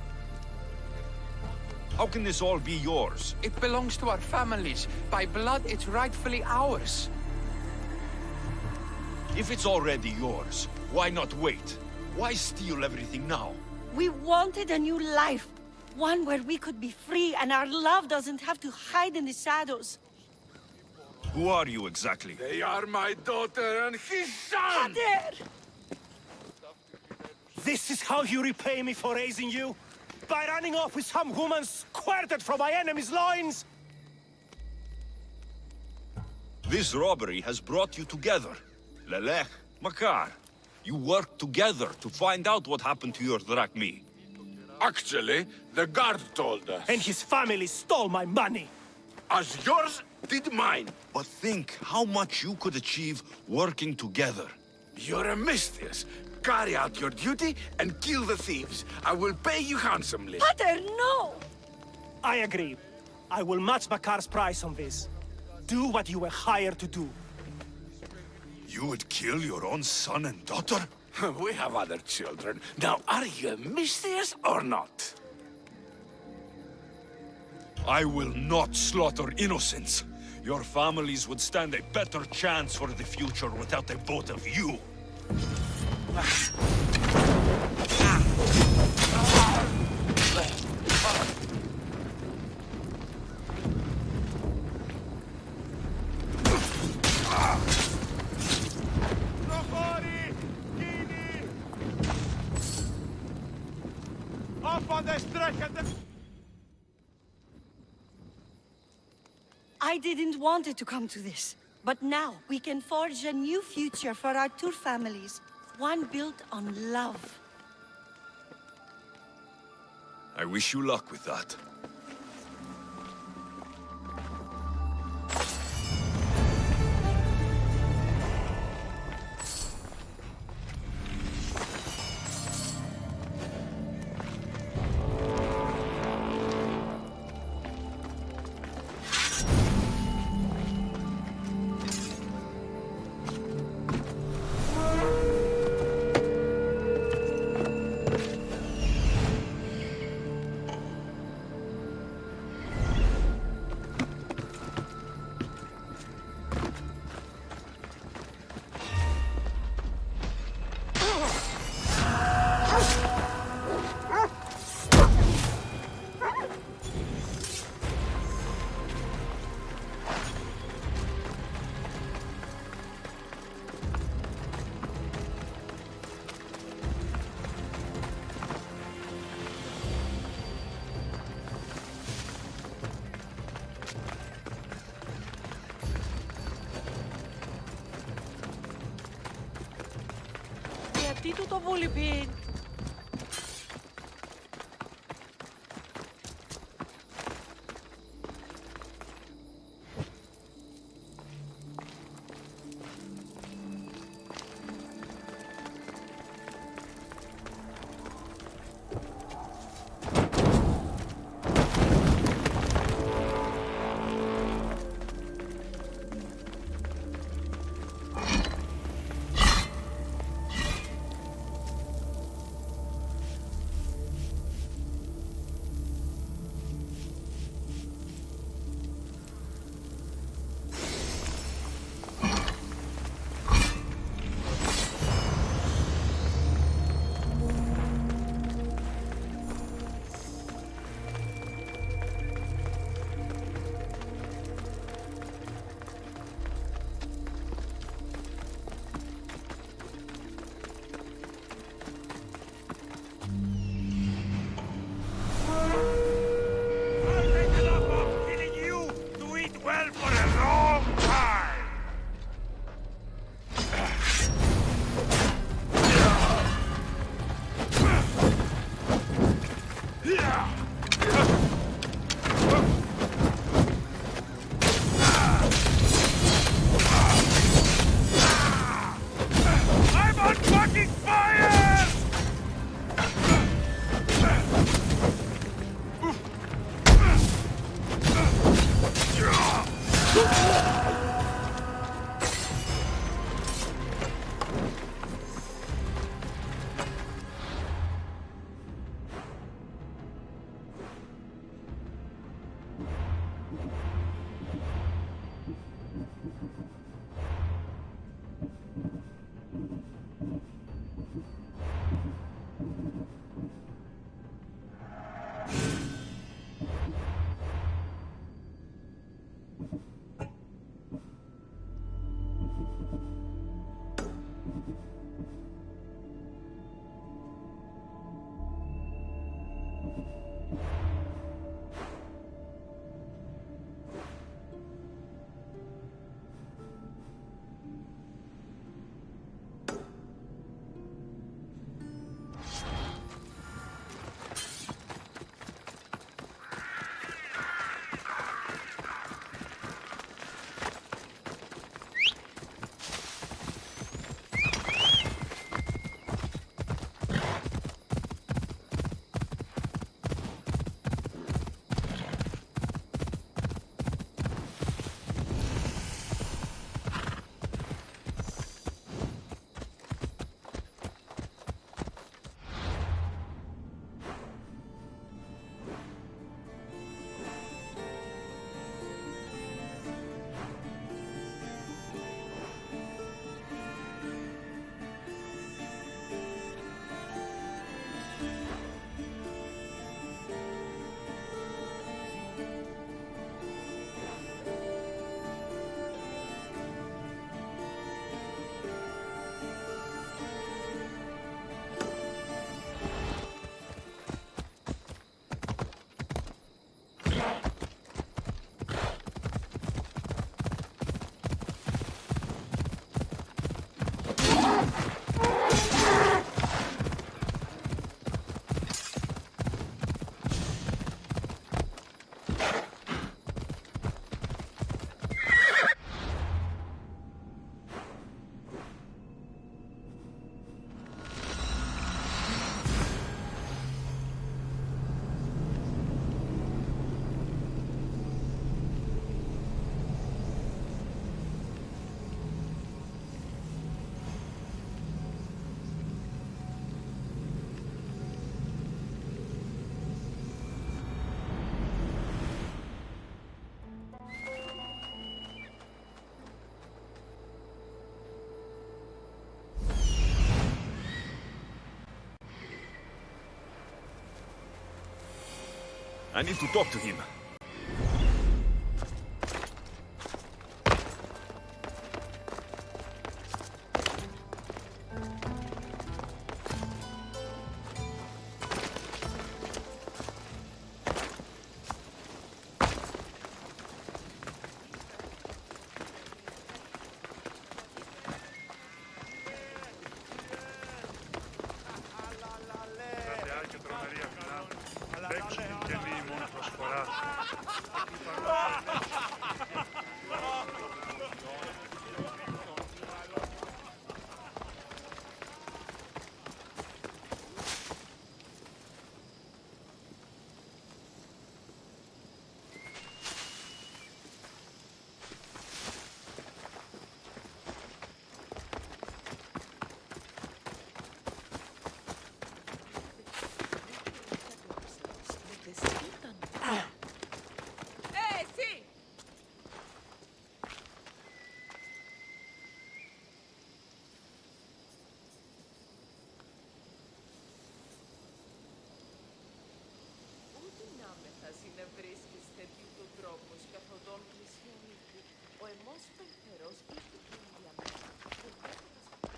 Speaker 2: How can this all be yours?
Speaker 16: It belongs to our families. By blood, it's rightfully ours.
Speaker 2: If it's already yours, why not wait? Why steal everything now?
Speaker 3: We wanted a new life. One where we could be free and our love doesn't have to hide in the shadows.
Speaker 2: Who are you exactly?
Speaker 15: They are my daughter and his son!
Speaker 3: Kader!
Speaker 9: This is how you repay me for raising you? By running off with some woman squirted from my enemy's loins?
Speaker 2: This robbery has brought you together. Lelech, Makar, you worked together to find out what happened to your drachmi.
Speaker 15: Actually, the guard told us.
Speaker 9: And his family stole my money.
Speaker 15: As yours did mine.
Speaker 2: But think how much you could achieve working together.
Speaker 15: You're a mistress. Carry out your duty and kill the thieves. I will pay you handsomely.
Speaker 3: Kader, no!
Speaker 9: I agree. I will match Bakar's price on this. Do what you were hired to do.
Speaker 2: You would kill your own son and daughter?
Speaker 15: We have other children. Now, are you a mistress or not?
Speaker 2: I will not slaughter innocents. Your families would stand a better chance for the future without a both of you.
Speaker 3: I didn't want it to come to this. But now, we can forge a new future for our two families. One built on love.
Speaker 2: I wish you luck with that.
Speaker 10: Γιατί του το βούληπιν.
Speaker 2: I need to talk to him.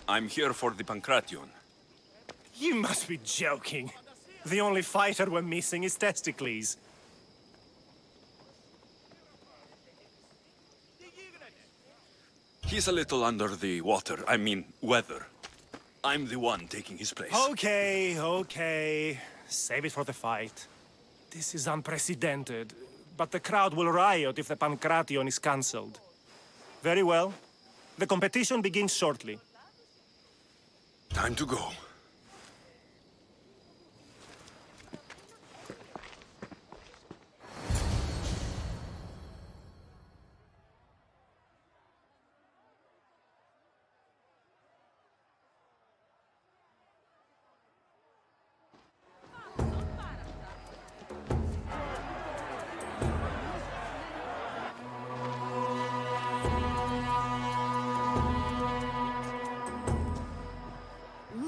Speaker 2: I'm here for the Pancration.
Speaker 9: You must be joking. The only fighter we're missing is Testicles.
Speaker 2: He's a little under the water. I mean, weather. I'm the one taking his place.
Speaker 9: Okay, okay. Save it for the fight. This is unprecedented, but the crowd will riot if the Pancration is cancelled. Very well. The competition begins shortly.
Speaker 2: Time to go.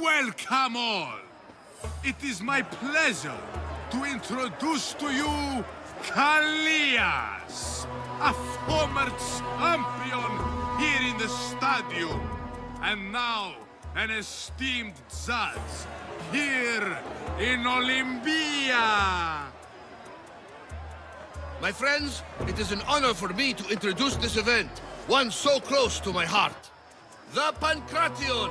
Speaker 15: Welcome all! It is my pleasure to introduce to you Kallias, a former champion here in the stadium, and now an esteemed judge here in Olympia.
Speaker 7: My friends, it is an honor for me to introduce this event, one so close to my heart. The Pancration!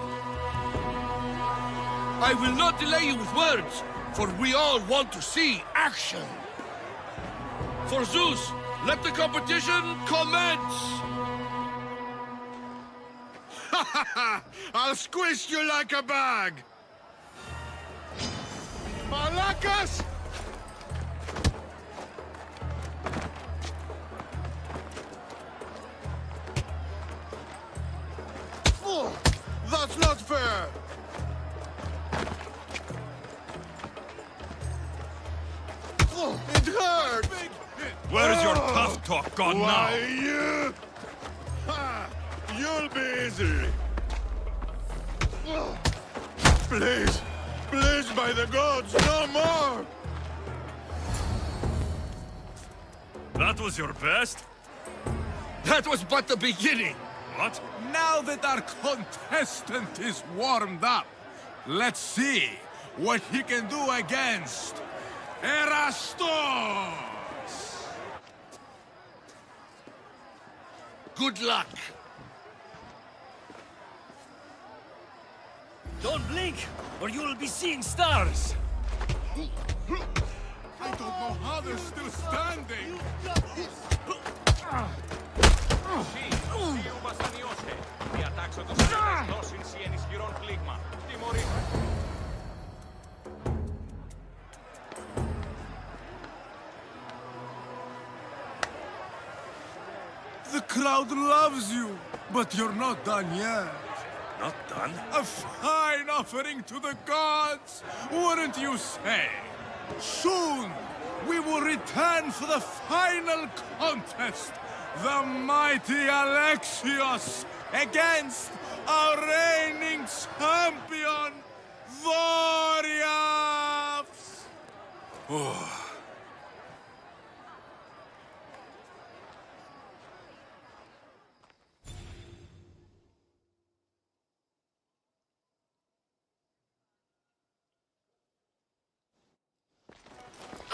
Speaker 7: I will not delay you with words, for we all want to see action. For Zeus, let the competition commence!
Speaker 15: Ha ha ha! I'll squish you like a bag! Malakas! Oh, that's not fair! It hurts!
Speaker 2: Where's your tough talk gone now?
Speaker 15: You... Ha! You'll be easy! Please! Please, by the gods, no more!
Speaker 2: That was your best?
Speaker 7: That was but the beginning!
Speaker 2: What?
Speaker 15: Now that our contestant is warmed up, let's see what he can do against Erastos!
Speaker 7: Good luck!
Speaker 9: Don't blink, or you will be seeing stars!
Speaker 15: I don't know how they're still standing! The crowd loves you, but you're not done yet.
Speaker 2: Not done?
Speaker 15: A fine offering to the gods, wouldn't you say? Soon, we will return for the final contest. The mighty Alexios against our reigning champion, Voriavs!
Speaker 2: Oh.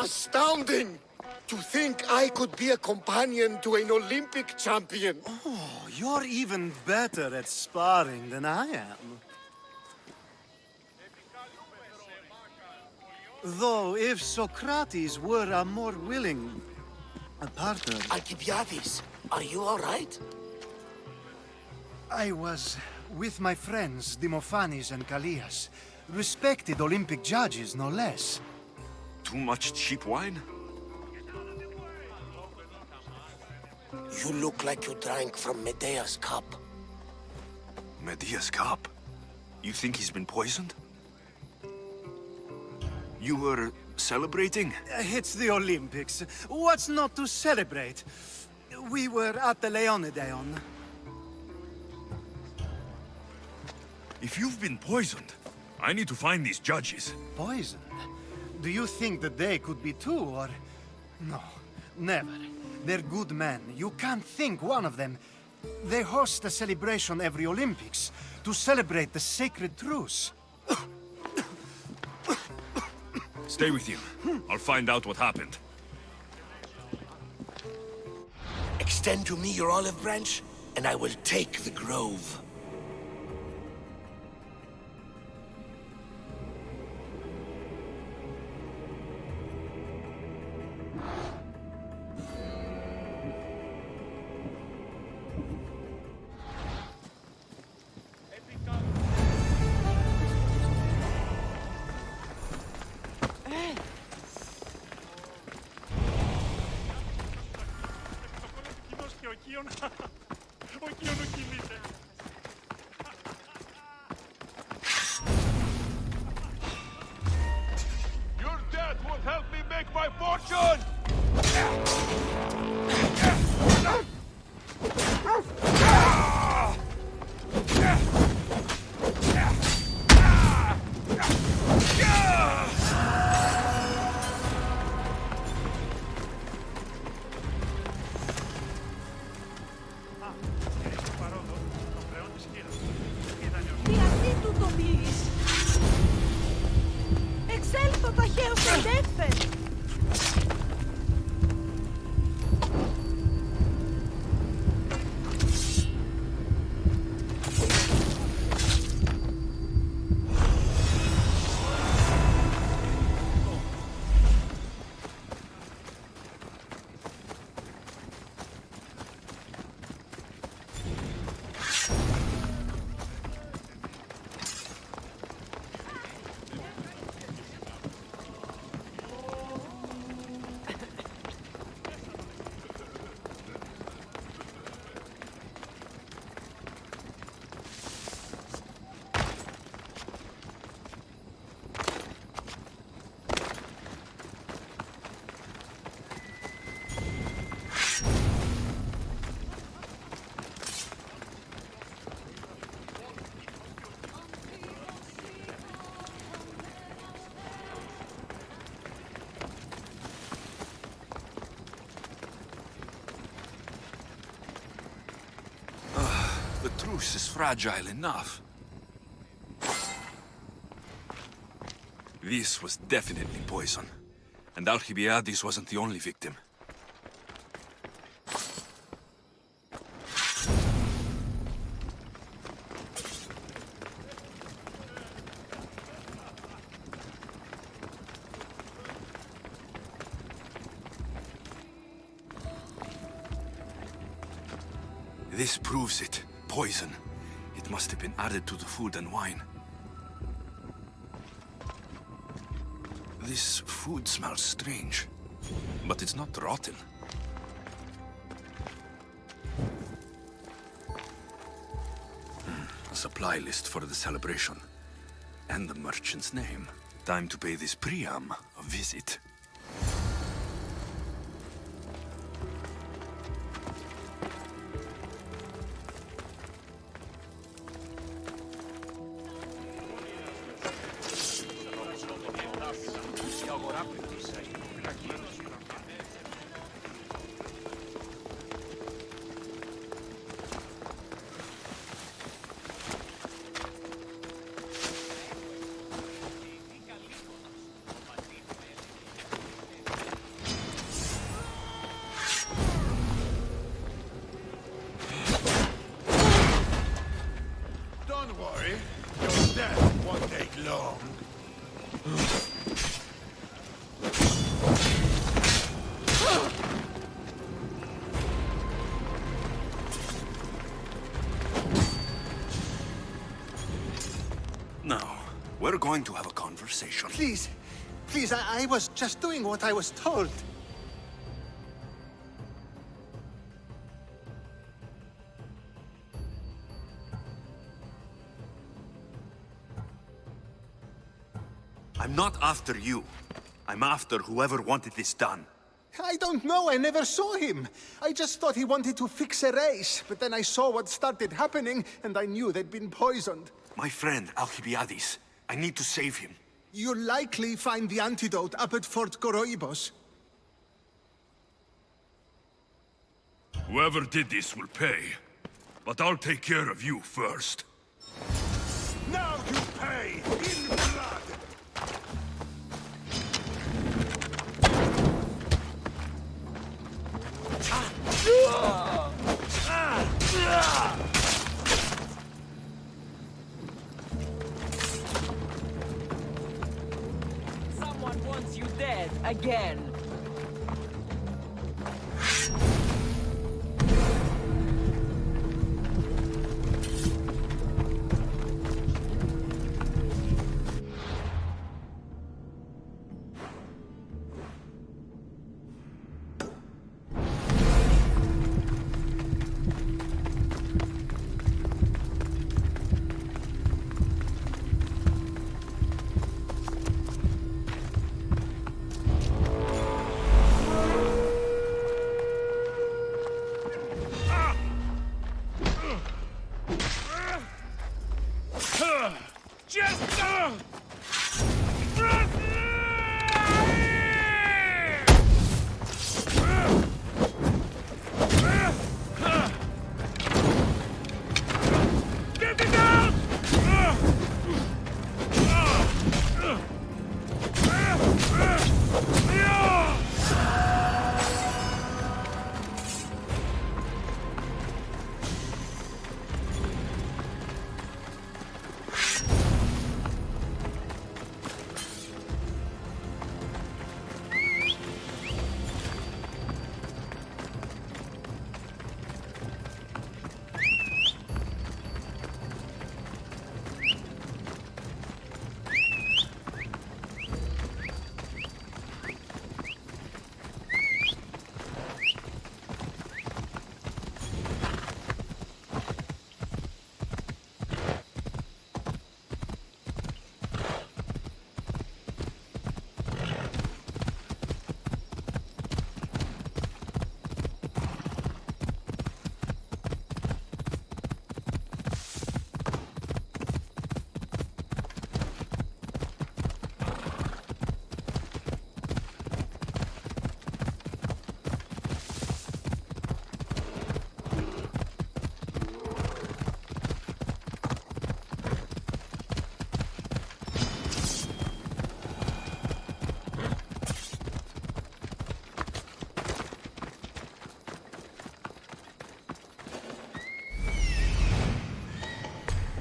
Speaker 20: Astounding! To think I could be a companion to an Olympic champion.
Speaker 8: Oh, you're even better at sparring than I am. Though, if Socrates were a more willing partner...
Speaker 20: Alcibiades, are you all right?
Speaker 8: I was with my friends, Demophanes and Callias. Respected Olympic judges, no less.
Speaker 2: Too much cheap wine?
Speaker 20: You look like you drank from Medea's cup.
Speaker 2: Medea's cup? You think he's been poisoned? You were celebrating?
Speaker 8: It's the Olympics. What's not to celebrate? We were at the Leonideon.
Speaker 2: If you've been poisoned, I need to find these judges.
Speaker 8: Poisoned? Do you think that they could be too, or... No, never. They're good men. You can't think one of them. They host a celebration every Olympics to celebrate the sacred truce.
Speaker 2: Stay with you. I'll find out what happened.
Speaker 20: Extend to me your olive branch, and I will take the grove.
Speaker 15: Your death will help me make my fortune!
Speaker 3: Γιατί του το πήρες? Εξέλθω ταχαίως στον Δέσπεν!
Speaker 2: The truce is fragile enough. This was definitely poison. And Alcibiades wasn't the only victim. This proves it. Poison. It must have been added to the food and wine. This food smells strange, but it's not rotten. A supply list for the celebration. And the merchant's name. Time to pay this Priam a visit.
Speaker 1: going to have a conversation.
Speaker 8: Please, please, I was just doing what I was told.
Speaker 2: I'm not after you. I'm after whoever wanted this done.
Speaker 8: I don't know, I never saw him. I just thought he wanted to fix a race, but then I saw what started happening, and I knew they'd been poisoned.
Speaker 2: My friend, Alcibiades. I need to save him.
Speaker 8: You'll likely find the antidote up at Fort Koroibos.
Speaker 7: Whoever did this will pay. But I'll take care of you first.
Speaker 21: Now you pay in blood!
Speaker 6: Someone wants you dead again.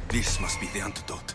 Speaker 2: This must be the antidote.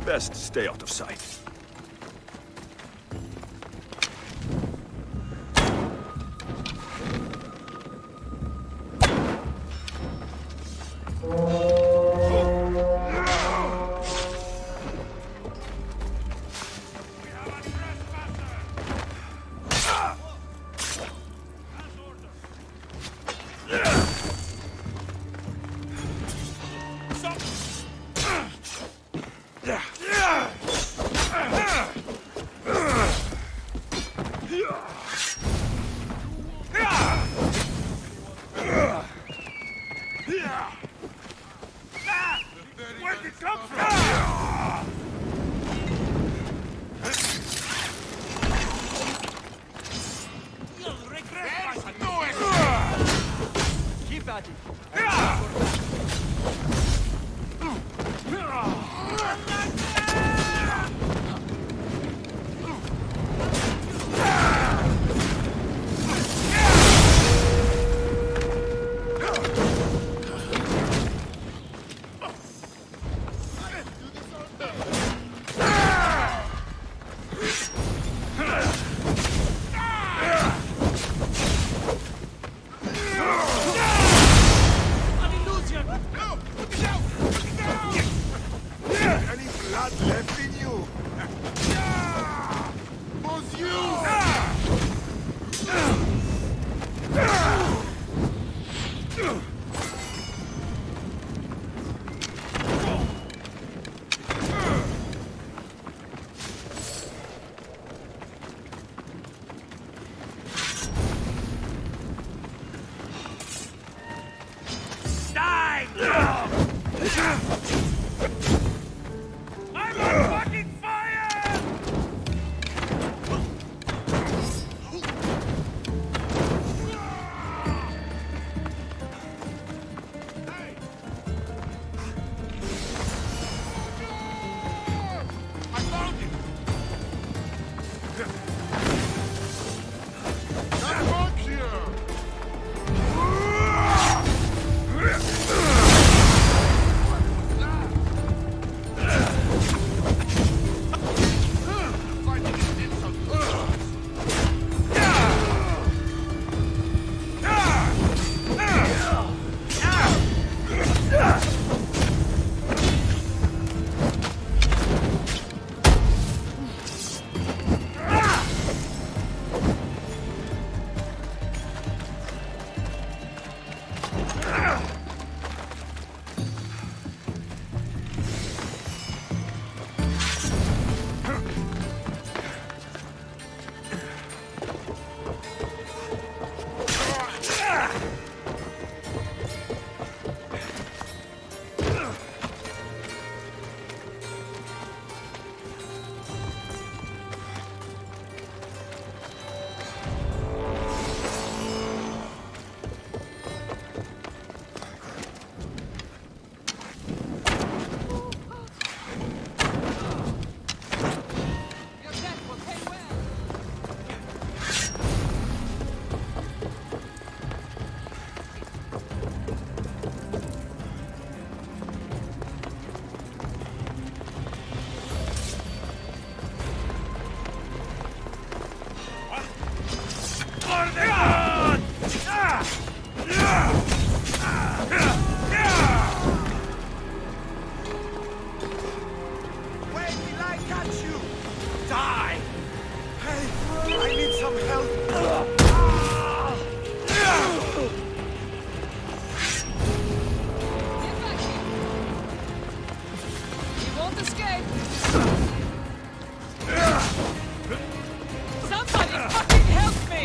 Speaker 2: Best stay out of sight.
Speaker 21: Where'd it come from?
Speaker 14: You'll regret my
Speaker 6: Keep at it.
Speaker 21: Any blood left in you? Was you?
Speaker 14: Die! I'm on fucking fire!
Speaker 21: I found it! Not much here! Where will I catch you? Die! Hey, I need some help.
Speaker 10: You won't escape! Somebody fucking help me!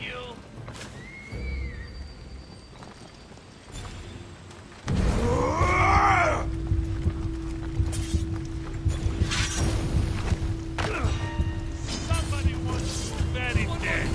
Speaker 14: you. Somebody wants you very dead.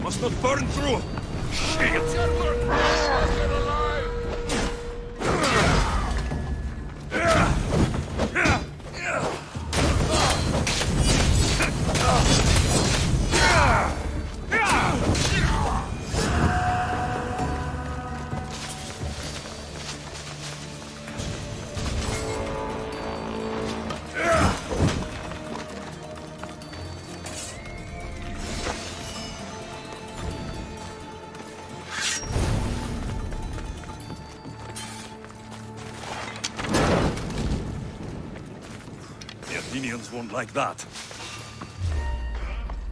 Speaker 2: Must not burn through! The Athenians won't like that.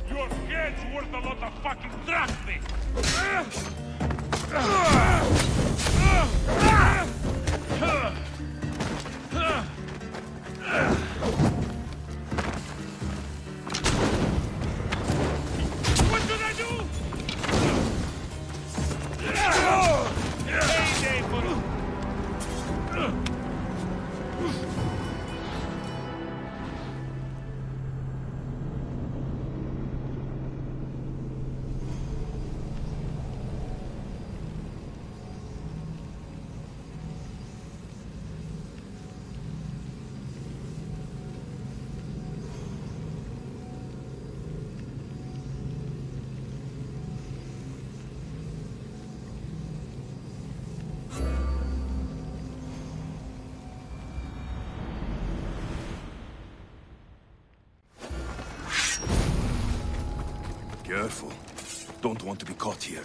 Speaker 14: Your head's worth a lot of fucking drachmae!
Speaker 2: Careful. Don't want to be caught here.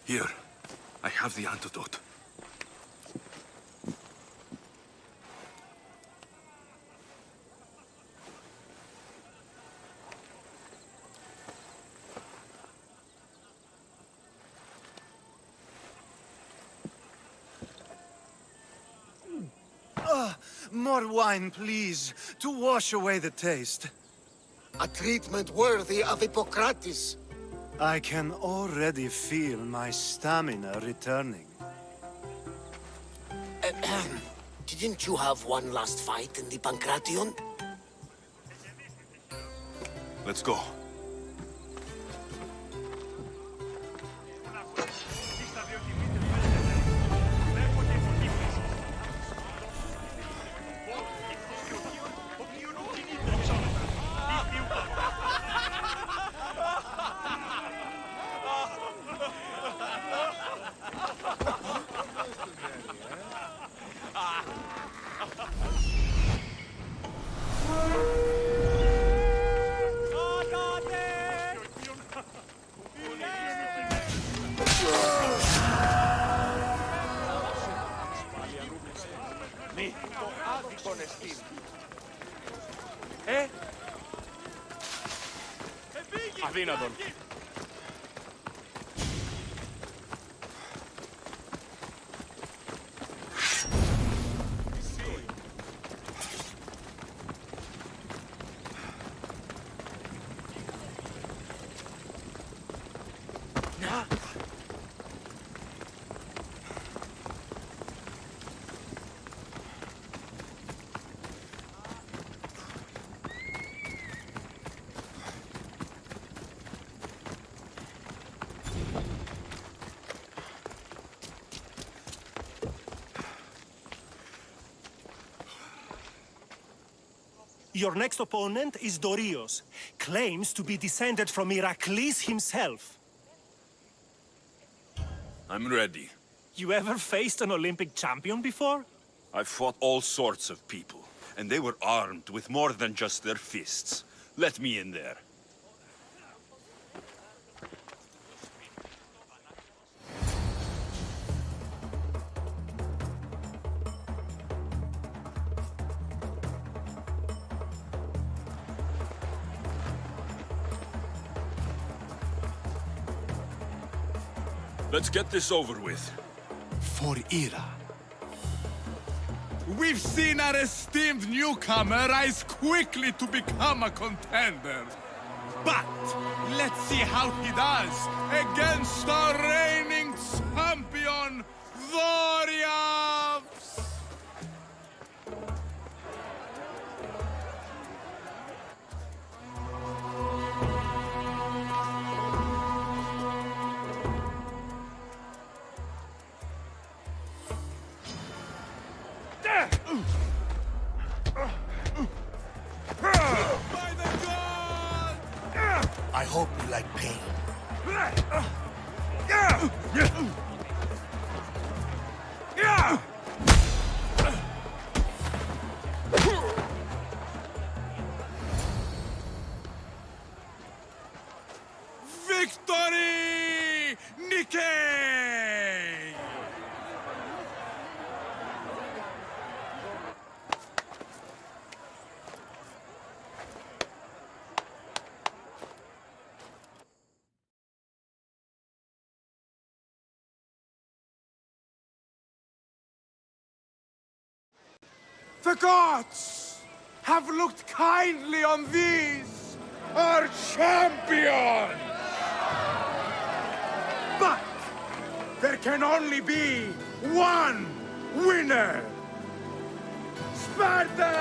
Speaker 2: Here, I have the antidote.
Speaker 8: More wine, please, to wash away the taste.
Speaker 20: A treatment worthy of Hippocrates.
Speaker 8: I can already feel my stamina returning.
Speaker 20: Didn't you have one last fight in the Pancration?
Speaker 2: Let's go.
Speaker 17: Αδύνατον.
Speaker 9: Your next opponent is Dorios. Claims to be descended from Heracles himself.
Speaker 2: I'm ready.
Speaker 9: You ever faced an Olympic champion before?
Speaker 2: I've fought all sorts of people, and they were armed with more than just their fists. Let me in there. Let's get this over with.
Speaker 21: For Ira. We've seen our esteemed newcomer rise quickly to become a contender. But let's see how he does against our reigning champion, Dorios!
Speaker 1: I hope you like pain.
Speaker 21: Victory! Nikkei! The gods have looked kindly on these, our champions! But there can only be one winner! Sparta!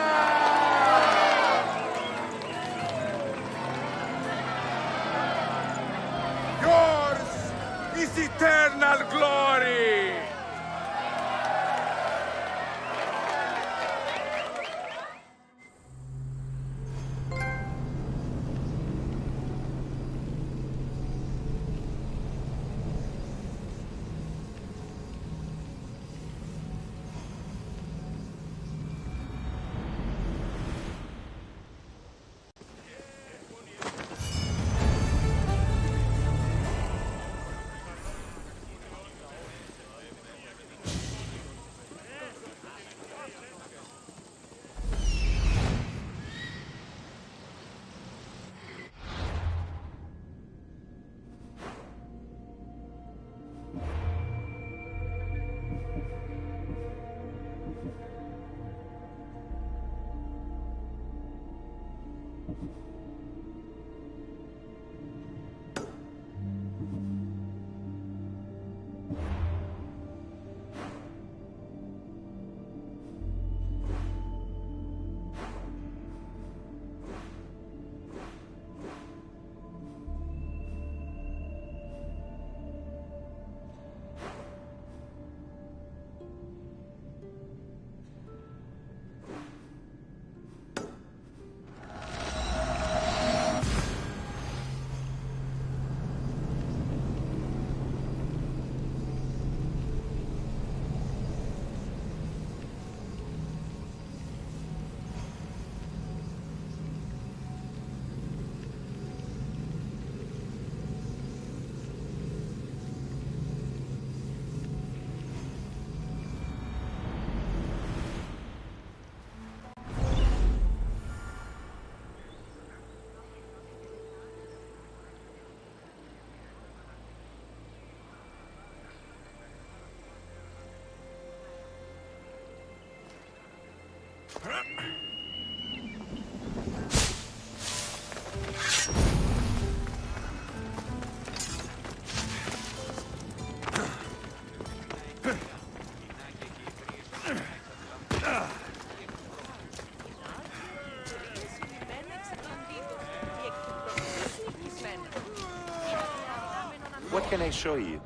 Speaker 21: Yours is eternal glory!
Speaker 11: What can I show you?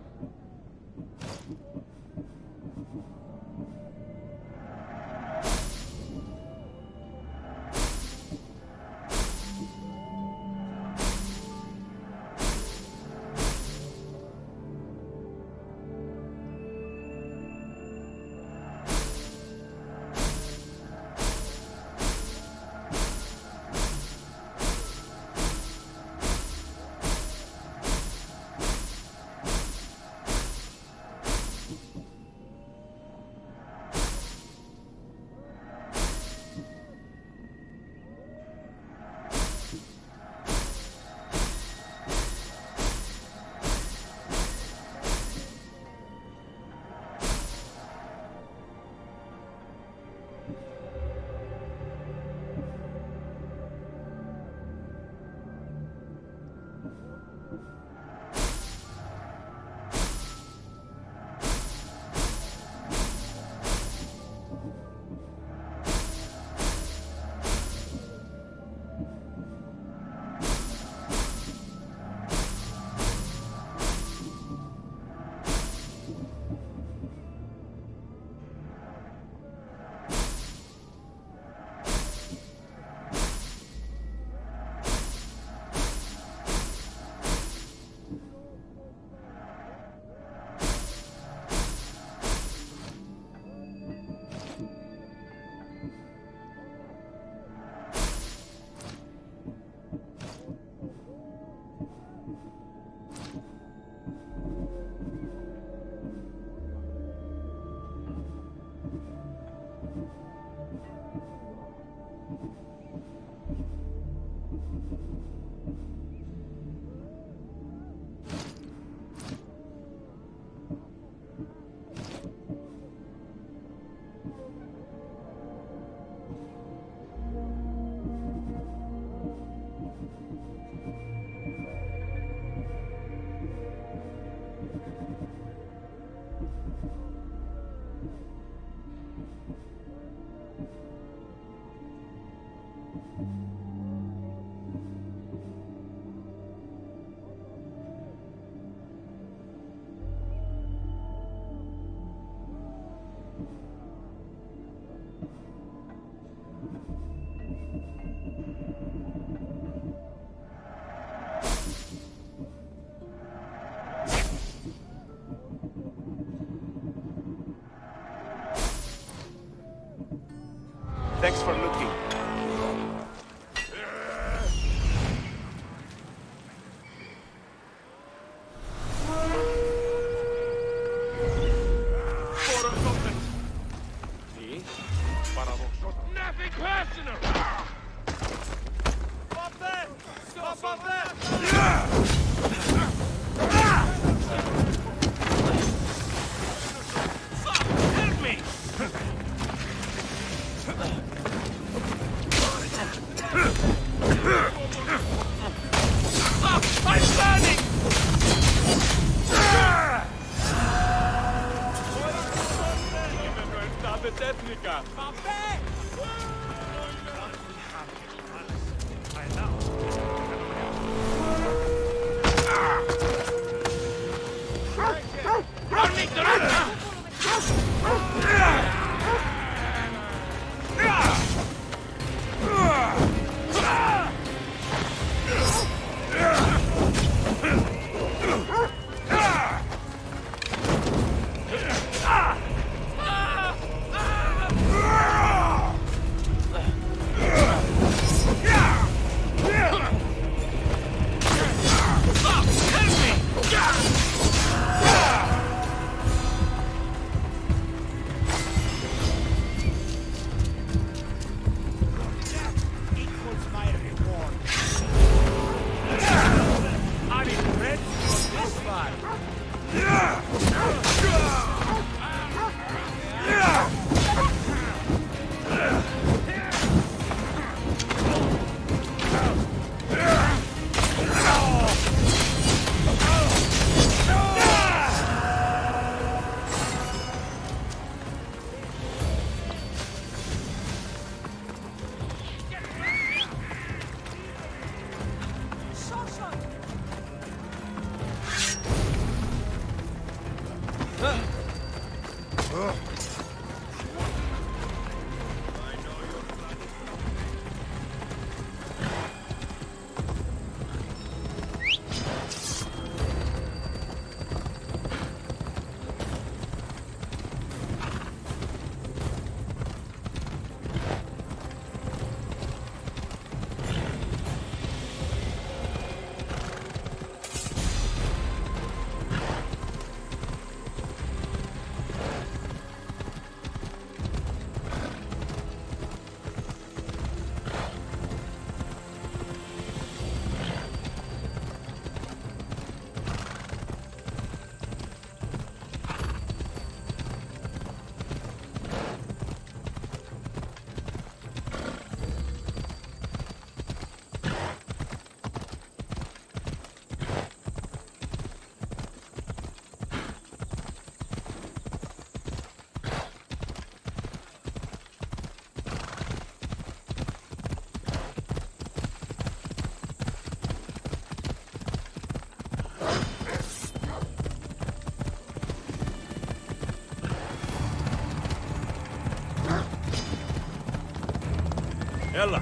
Speaker 11: Thanks for looking.
Speaker 7: Nothing personal! Stop there! Stop Help me! I'm burning! Técnica!
Speaker 2: يلا.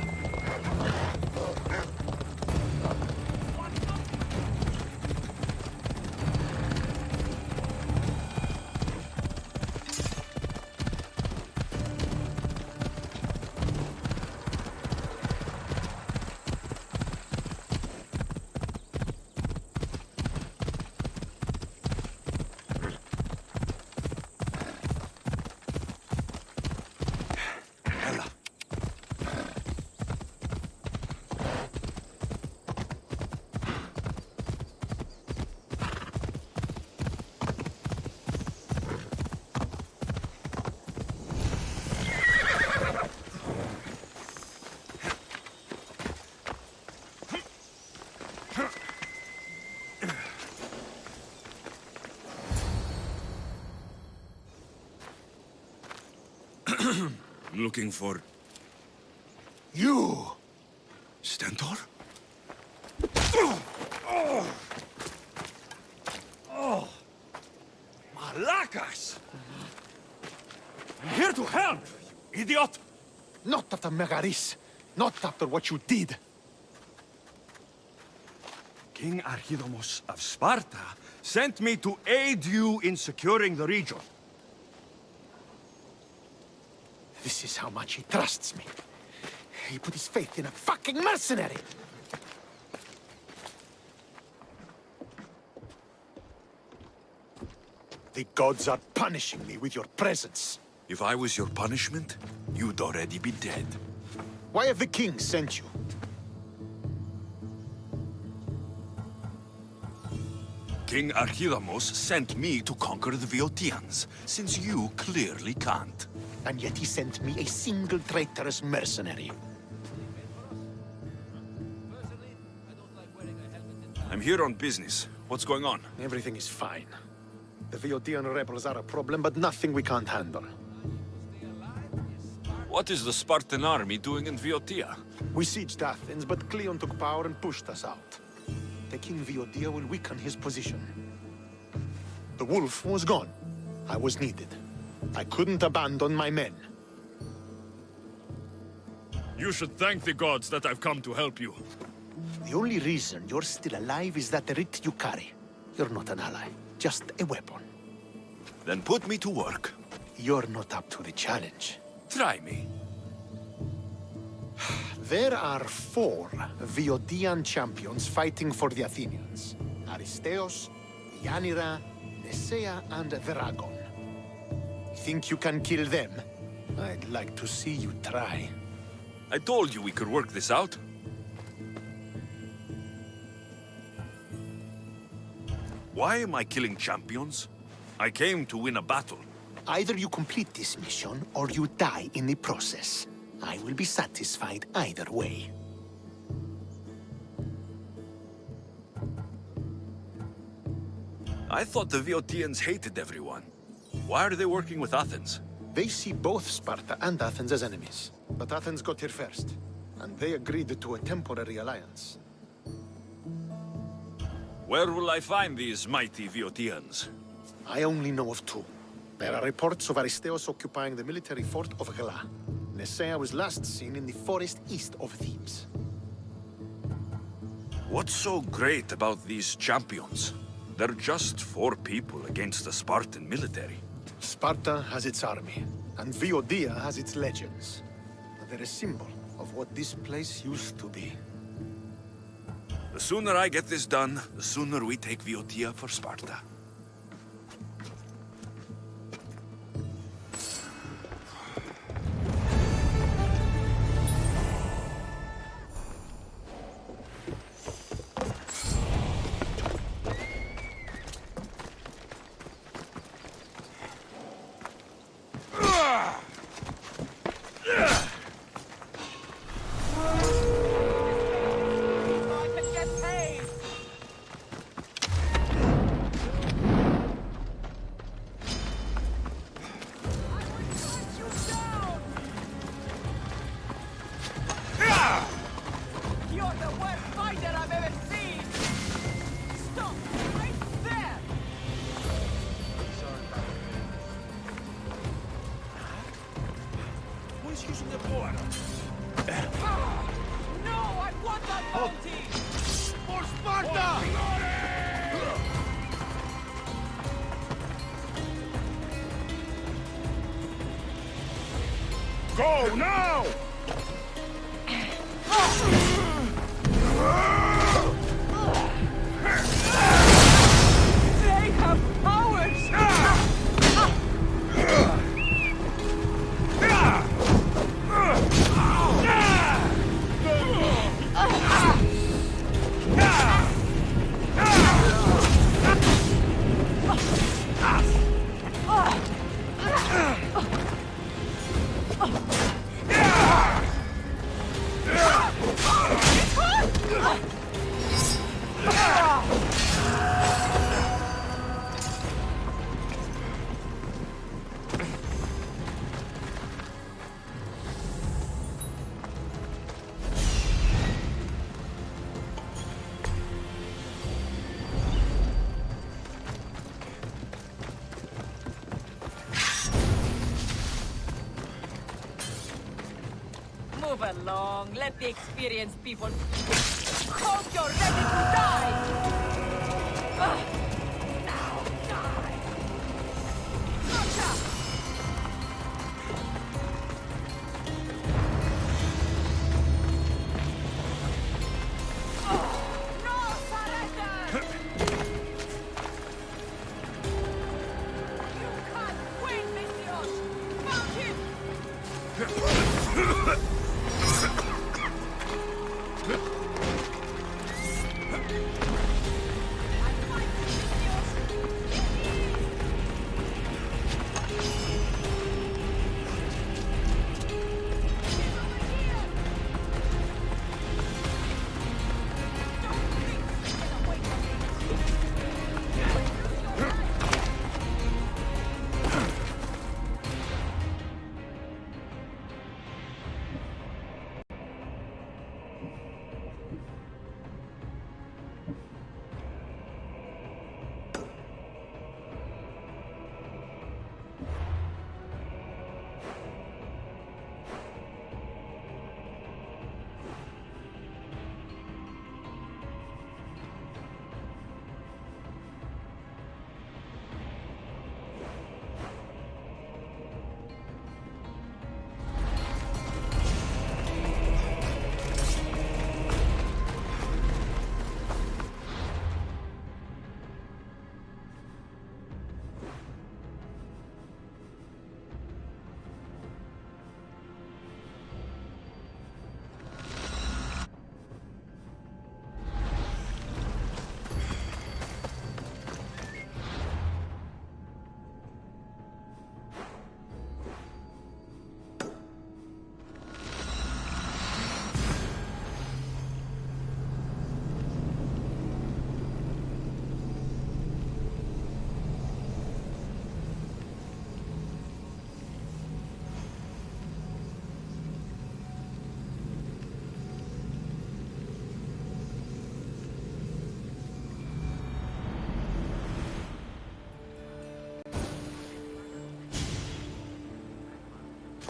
Speaker 2: Looking for...
Speaker 21: You!
Speaker 2: Stentor?
Speaker 21: Oh! Malakas! I'm here to help, you idiot! Not after Megaris. Not after what you did.
Speaker 2: King Archidomos of Sparta sent me to aid you in securing the region.
Speaker 21: This is how much he trusts me. He put his faith in a fucking mercenary! The gods are punishing me with your presence.
Speaker 2: If I was your punishment, you'd already be dead.
Speaker 21: Why have the kings sent you?
Speaker 2: King Archidamos sent me to conquer the Boeotians, since you clearly can't.
Speaker 21: And yet he sent me a single traitorous mercenary.
Speaker 2: I'm here on business. What's going on?
Speaker 21: Everything is fine. The Boeotian rebels are a problem, but nothing we can't handle.
Speaker 2: What is the Spartan army doing in Boeotia?
Speaker 21: We sieged Athens, but Cleon took power and pushed us out. Taking Boeotia will weaken his position. The wolf was gone. I was needed. I couldn't abandon my men.
Speaker 7: You should thank the gods that I've come to help you.
Speaker 21: The only reason you're still alive is that the writ you carry. You're not an ally, just a weapon.
Speaker 2: Then put me to work.
Speaker 21: You're not up to the challenge.
Speaker 2: Try me.
Speaker 21: There are 4 Boeotian champions fighting for the Athenians. Aristeos, Yanira, Nesea, and Veragon. Think you can kill them? I'd like to see you try.
Speaker 2: I told you we could work this out. Why am I killing champions? I came to win a battle.
Speaker 21: Either you complete this mission, or you die in the process. I will be satisfied either way.
Speaker 2: I thought the Boeotians hated everyone. Why are they working with Athens?
Speaker 21: They see both Sparta and Athens as enemies. But Athens got here first, and they agreed to a temporary alliance.
Speaker 2: Where will I find these mighty Boeotians?
Speaker 21: I only know of 2.
Speaker 20: There are reports of Aristeos occupying the military fort of Gela. Nesea was last seen in the forest east of Thebes.
Speaker 2: What's so great about these champions? They're just 4 people against the Spartan military.
Speaker 20: Sparta has its army, and Viodia has its legends. They're a symbol of what this place used to be.
Speaker 2: The sooner I get this done, the sooner we take Viotia for Sparta.
Speaker 17: Go now!
Speaker 10: They have powers!
Speaker 6: Move along. Let the experienced people... Hope you're ready to die! Now die! Gotcha! No surrender! You can't win, Messios! Mount him!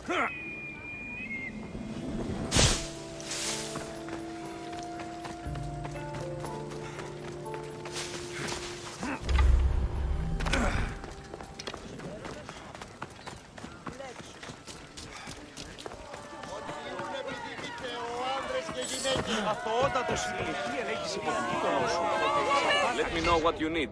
Speaker 11: Let me know what you need.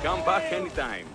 Speaker 11: Come back anytime.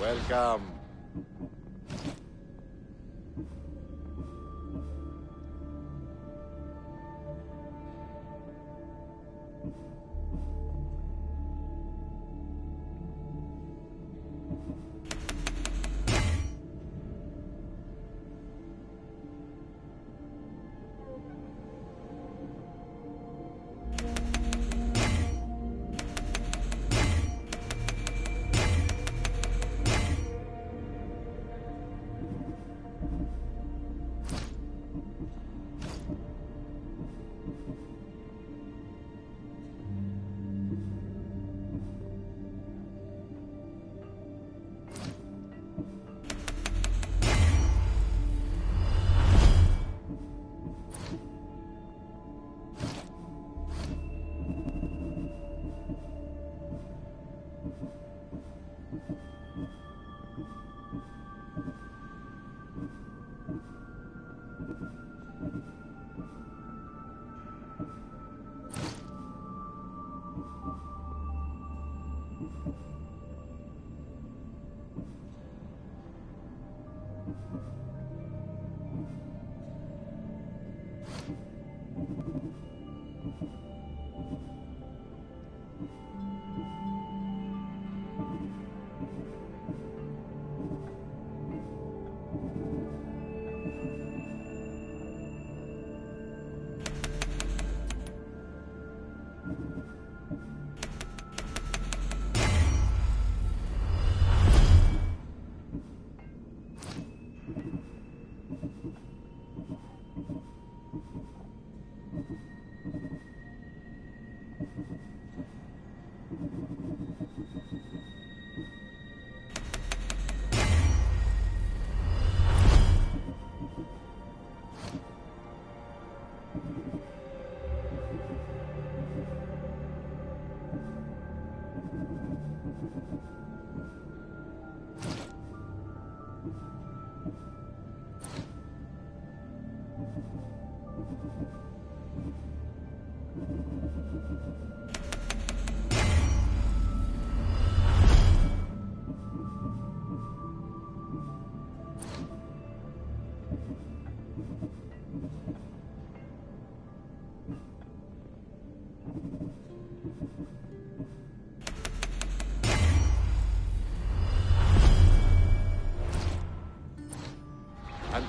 Speaker 20: Welcome.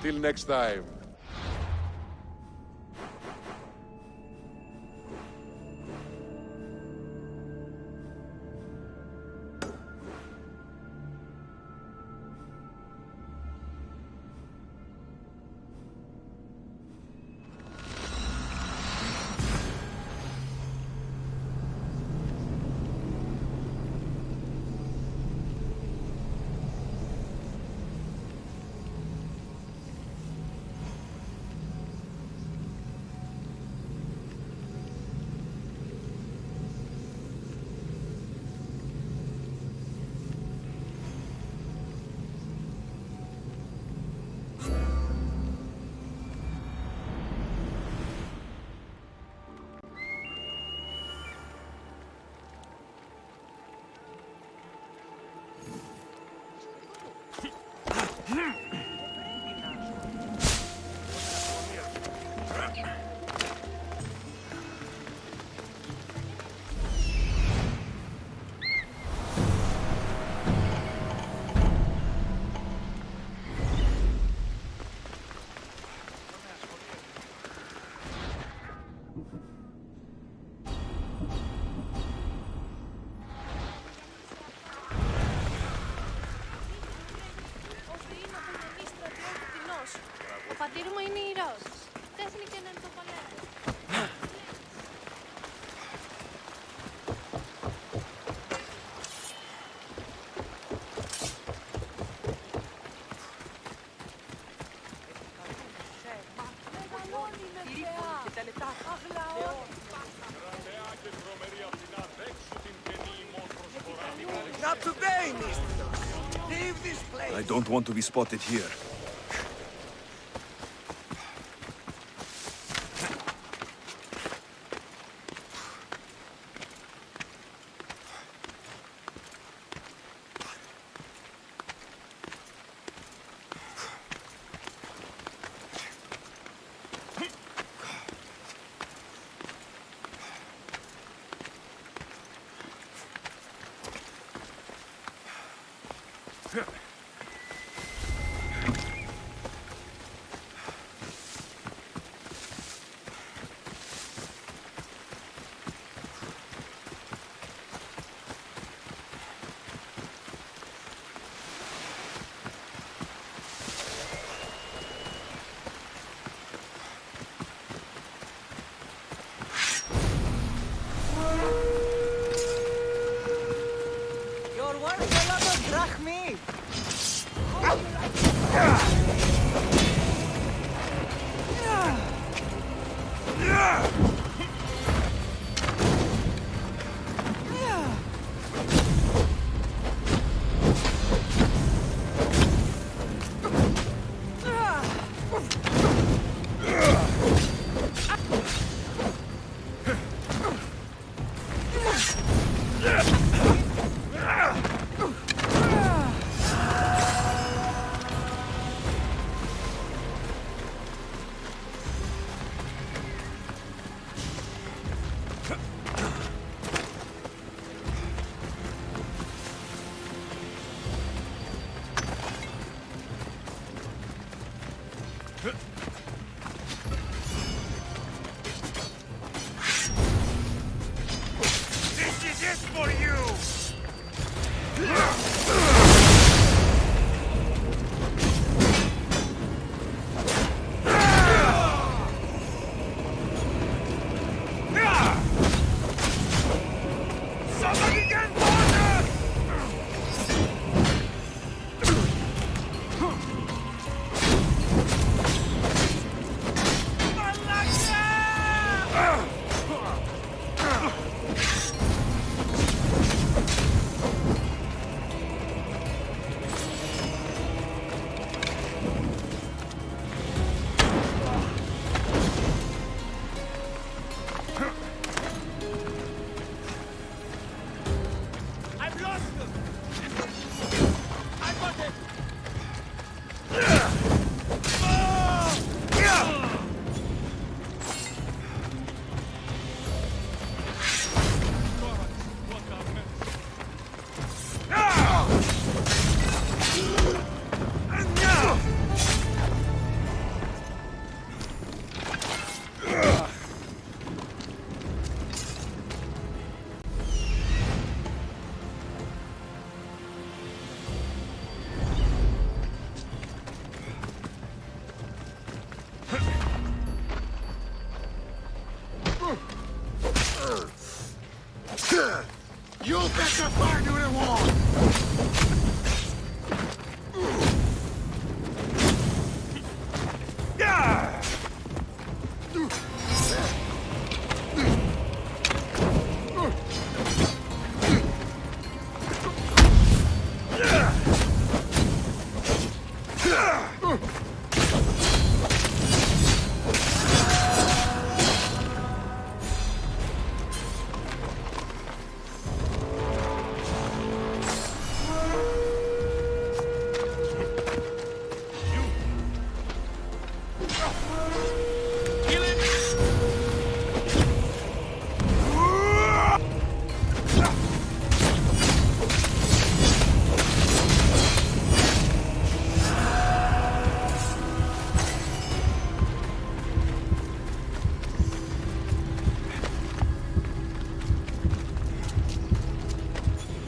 Speaker 15: Until next time.
Speaker 5: πατήρ μου είναι ηρώος. Τέχνη και να το παλεύει.
Speaker 1: Not today, mister. Leave this place.
Speaker 2: I don't want to be spotted here.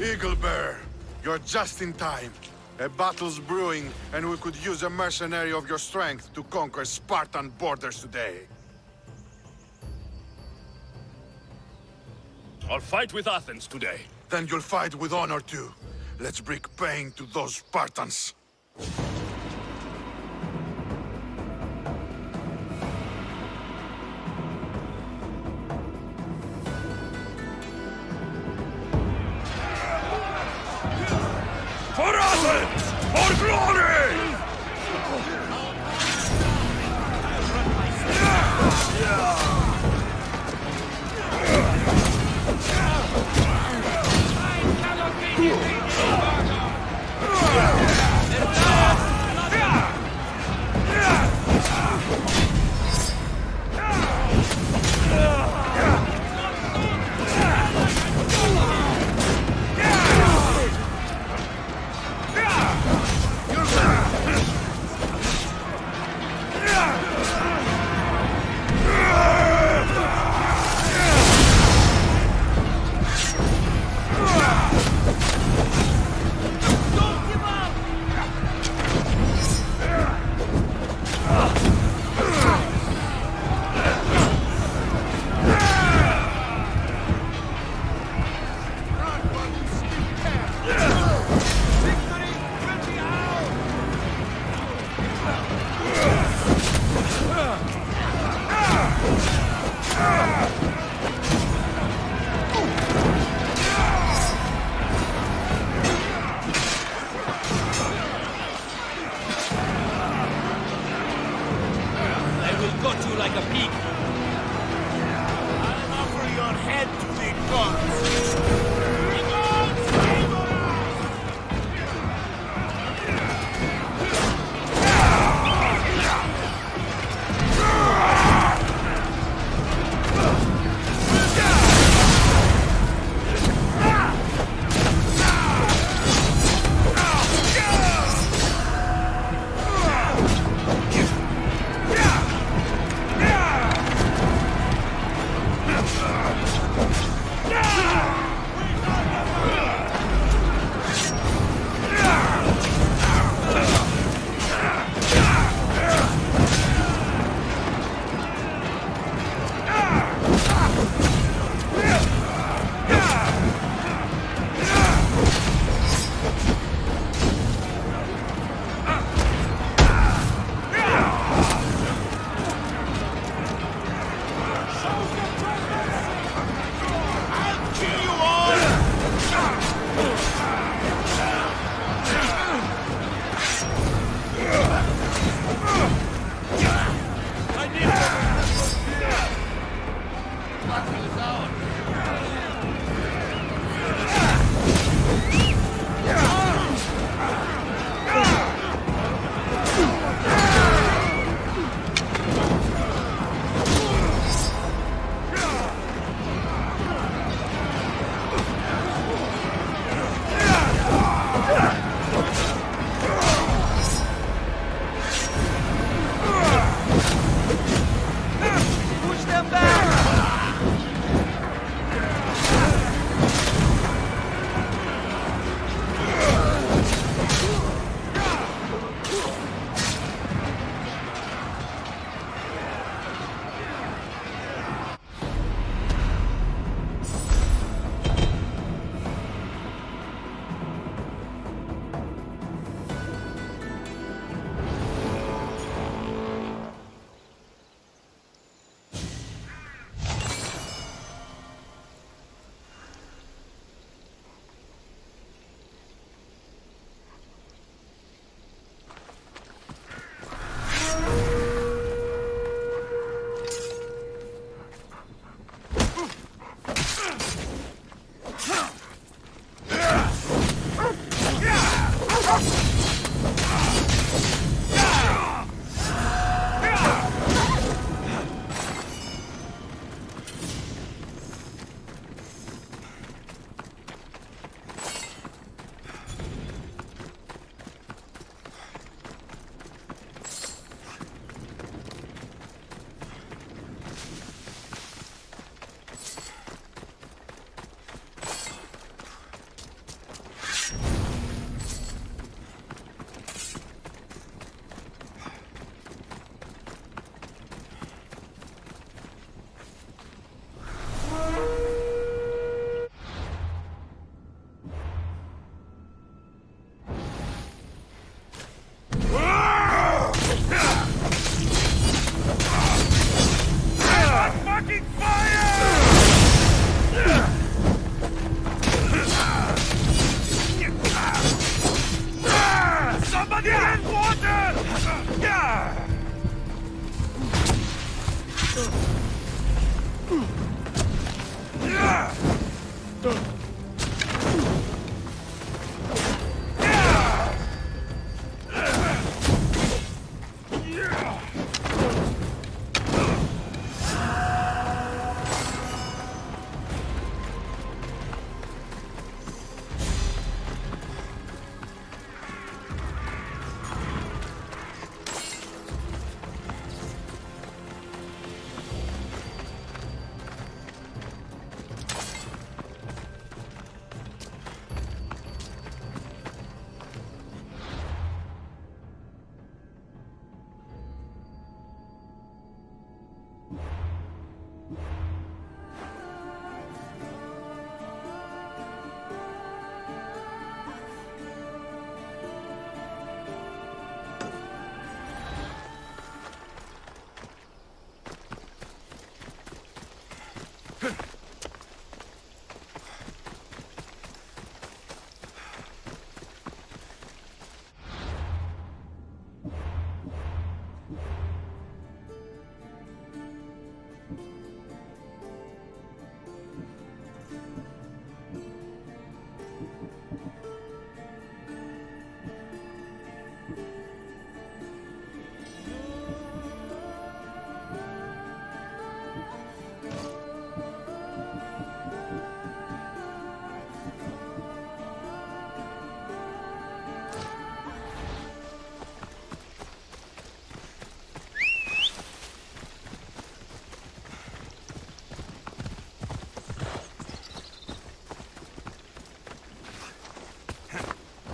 Speaker 21: Eagle Bear, you're just in time. A battle's brewing, and we could use a mercenary of your strength to conquer Spartan borders today.
Speaker 2: I'll fight with Athens today.
Speaker 21: Then you'll fight with honor too. Let's bring pain to those Spartans.
Speaker 2: For Athens! For glory!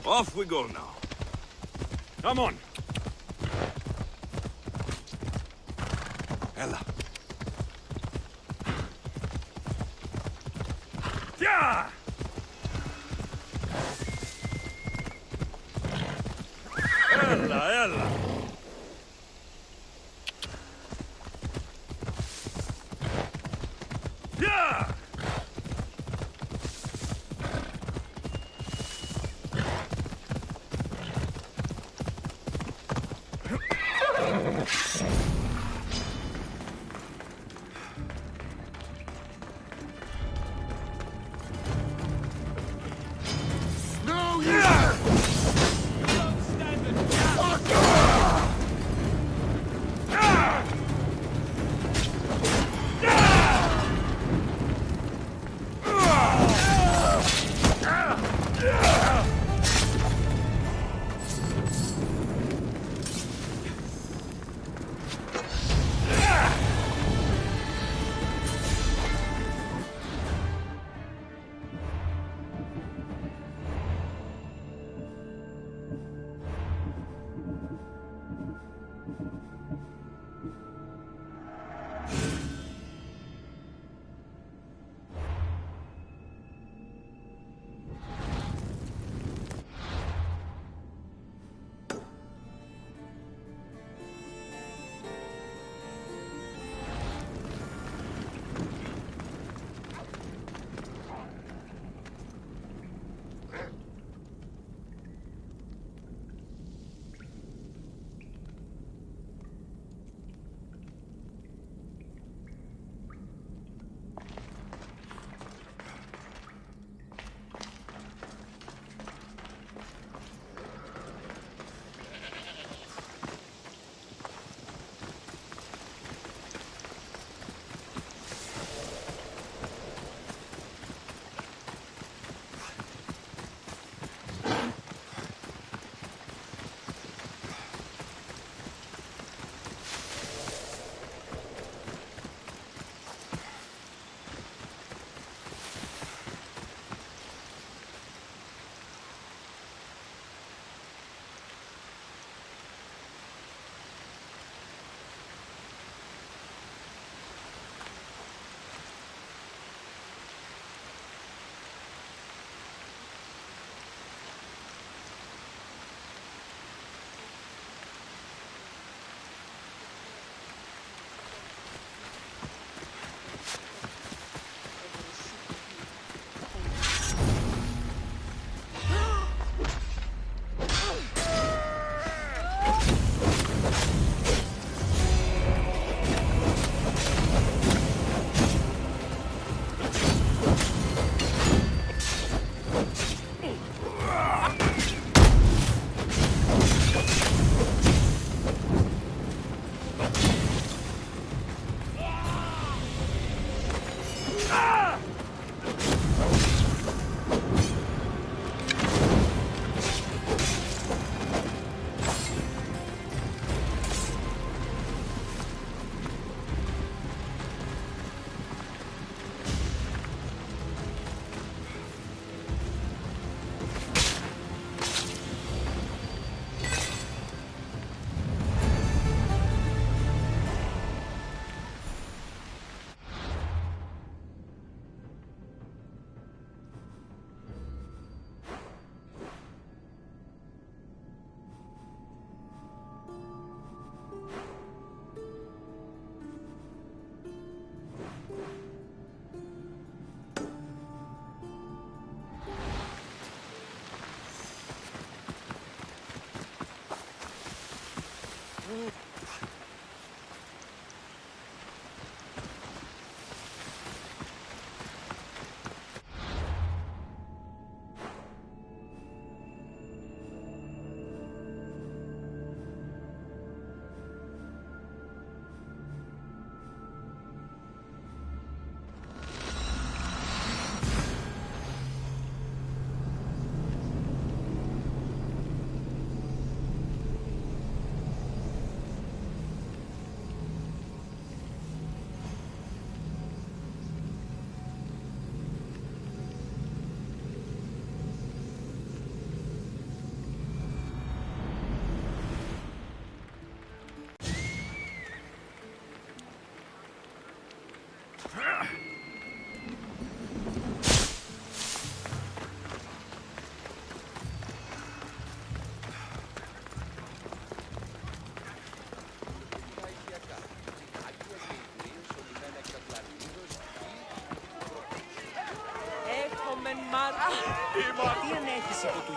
Speaker 2: Off we go now. Come on.
Speaker 21: Ella.
Speaker 2: Yeah! Ella. Yeah!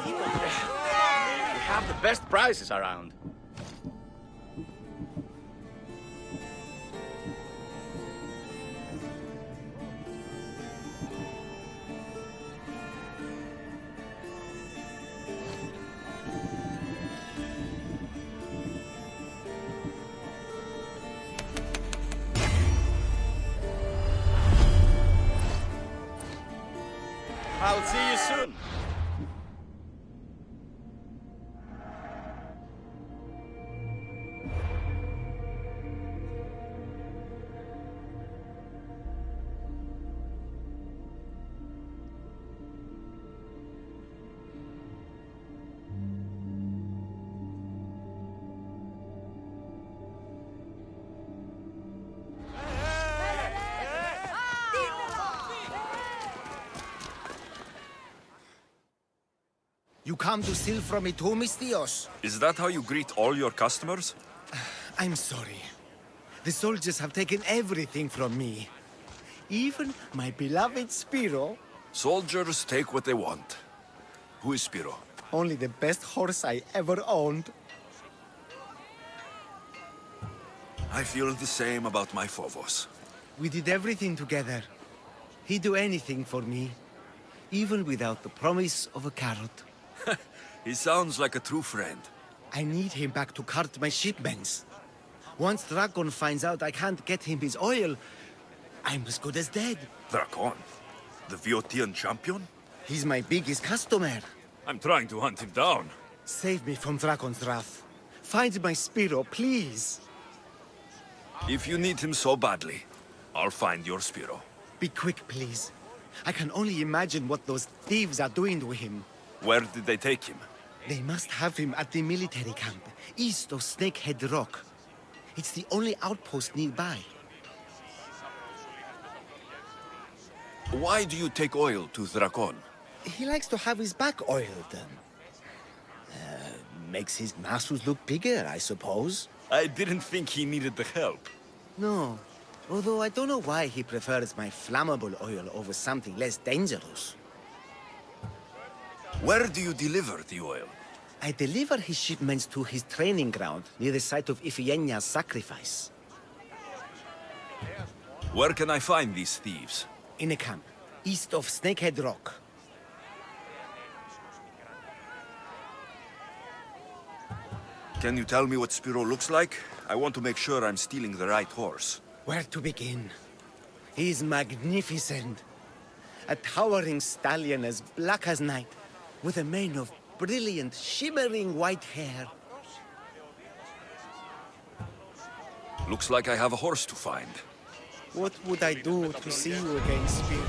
Speaker 11: We have the best prices around. I'll see you soon.
Speaker 13: You come to steal from me too, Mistios?
Speaker 2: Is that how you greet all your customers?
Speaker 13: I'm sorry. The soldiers have taken everything from me. Even my beloved Spiro.
Speaker 2: Soldiers take what they want. Who is Spiro?
Speaker 13: Only the best horse I ever owned.
Speaker 2: I feel the same about my Phobos.
Speaker 13: We did everything together. He'd do anything for me, even without the promise of a carrot.
Speaker 2: He sounds like a true friend.
Speaker 13: I need him back to cart my shipments. Once Dragon finds out I can't get him his oil, I'm as good as dead.
Speaker 2: Dragon? The Viotian champion?
Speaker 13: He's my biggest customer.
Speaker 2: I'm trying to hunt him down.
Speaker 13: Save me from Dragon's wrath. Find my Spiro, please.
Speaker 2: If you need him so badly, I'll find your Spiro.
Speaker 13: Be quick, please. I can only imagine what those thieves are doing to him.
Speaker 2: Where did they take him?
Speaker 13: They must have him at the military camp, east of Snakehead Rock. It's the only outpost nearby.
Speaker 2: Why do you take oil to Dragon?
Speaker 13: He likes to have his back oiled. Makes his muscles look bigger, I suppose.
Speaker 2: I didn't think he needed the help.
Speaker 13: No. Although I don't know why he prefers my flammable oil over something less dangerous.
Speaker 2: Where do you deliver the oil?
Speaker 13: I deliver his shipments to his training ground near the site of Iphigenia's sacrifice.
Speaker 2: Where can I find these thieves?
Speaker 13: In a camp, east of Snakehead Rock.
Speaker 2: Can you tell me what Spiro looks like? I want to make sure I'm stealing the right horse.
Speaker 13: Where to begin? He's magnificent. A towering stallion as black as night, with a mane of brilliant, shimmering white hair.
Speaker 2: Looks like I have a horse to find.
Speaker 13: What would I do to see you again, Spiro?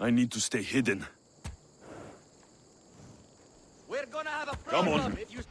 Speaker 2: I need to stay hidden.
Speaker 11: We're gonna have a
Speaker 2: Come
Speaker 11: problem
Speaker 2: on.
Speaker 11: if you...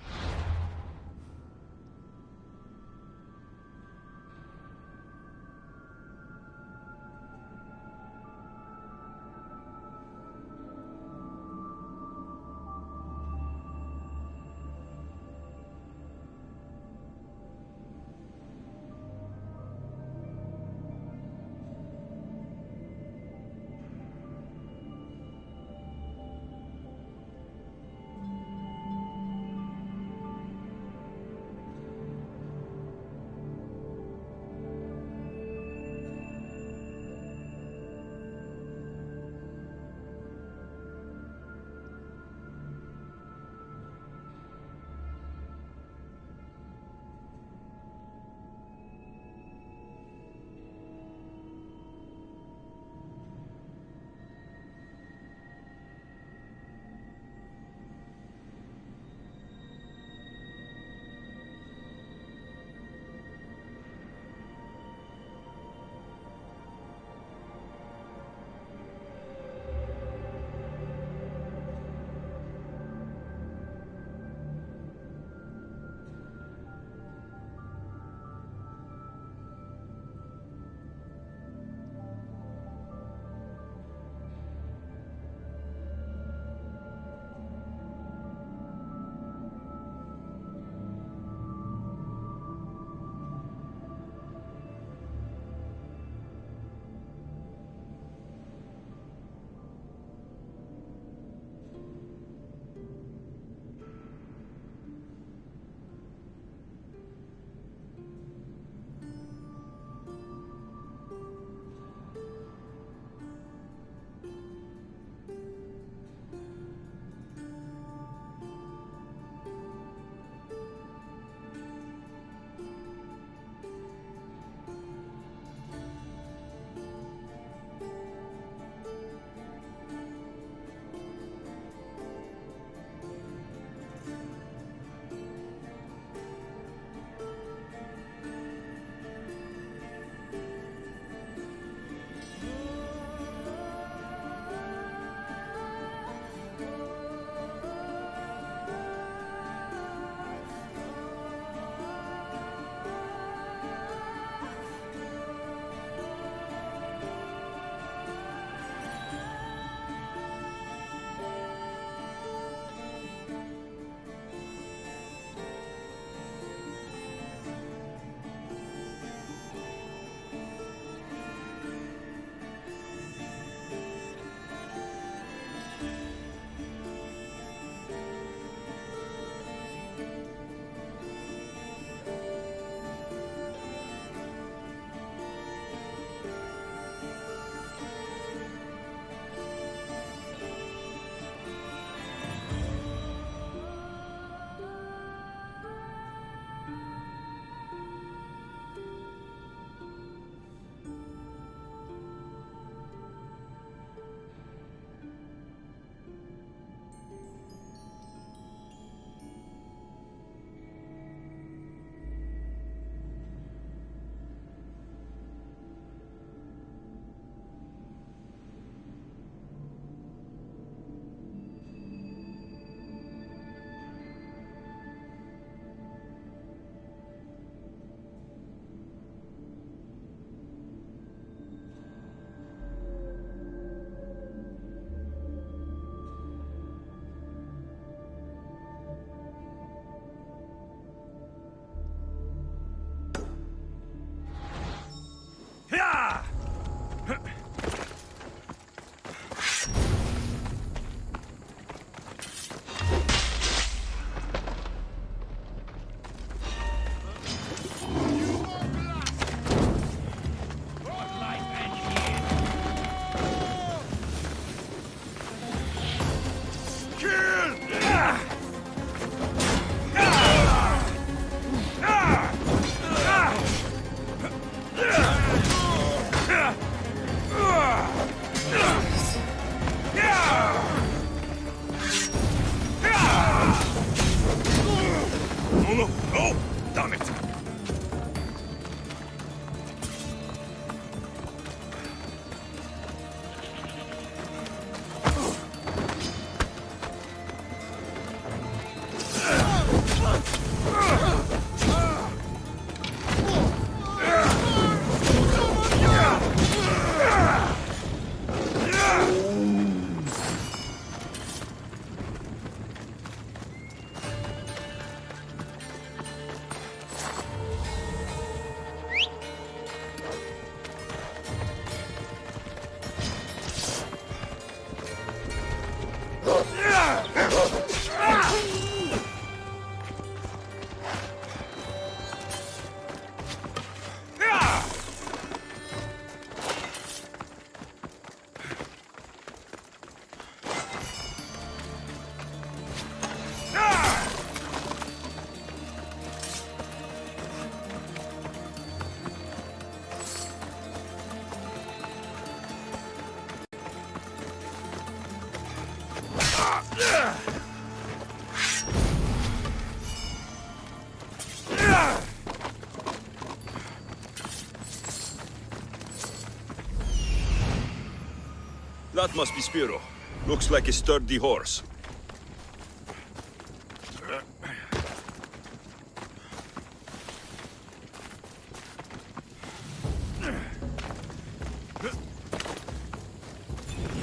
Speaker 2: That must be Spiro. Looks like a sturdy horse.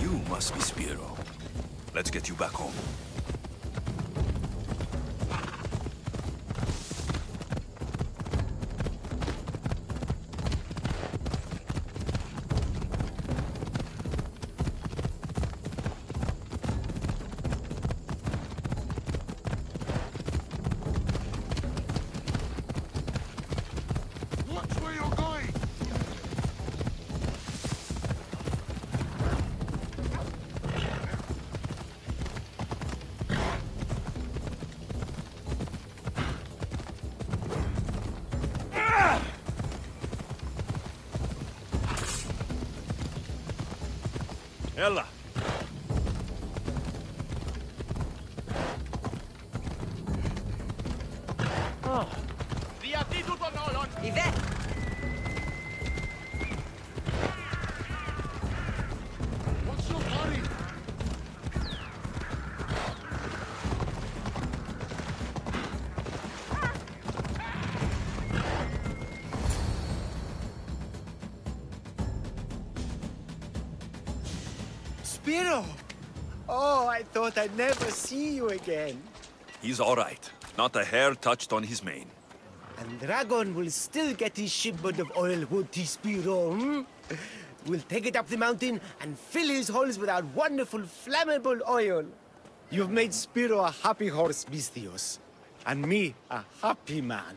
Speaker 1: You must be Spiro. Let's get you back home.
Speaker 7: Watch where you're going!
Speaker 2: Ella!
Speaker 11: Γιατί του των όλων!
Speaker 6: Ιδέ!
Speaker 7: What's your hurry?
Speaker 13: Spiro! Oh, I thought I'd never see you again.
Speaker 2: He's all right. Not a hair touched on his mane.
Speaker 13: And Dragon will still get his shipment of oil, won't he, Spiro? Hmm? We'll take it up the mountain and fill his holes with our wonderful flammable oil. You've made Spiro a happy horse, Misthios. And me a happy man.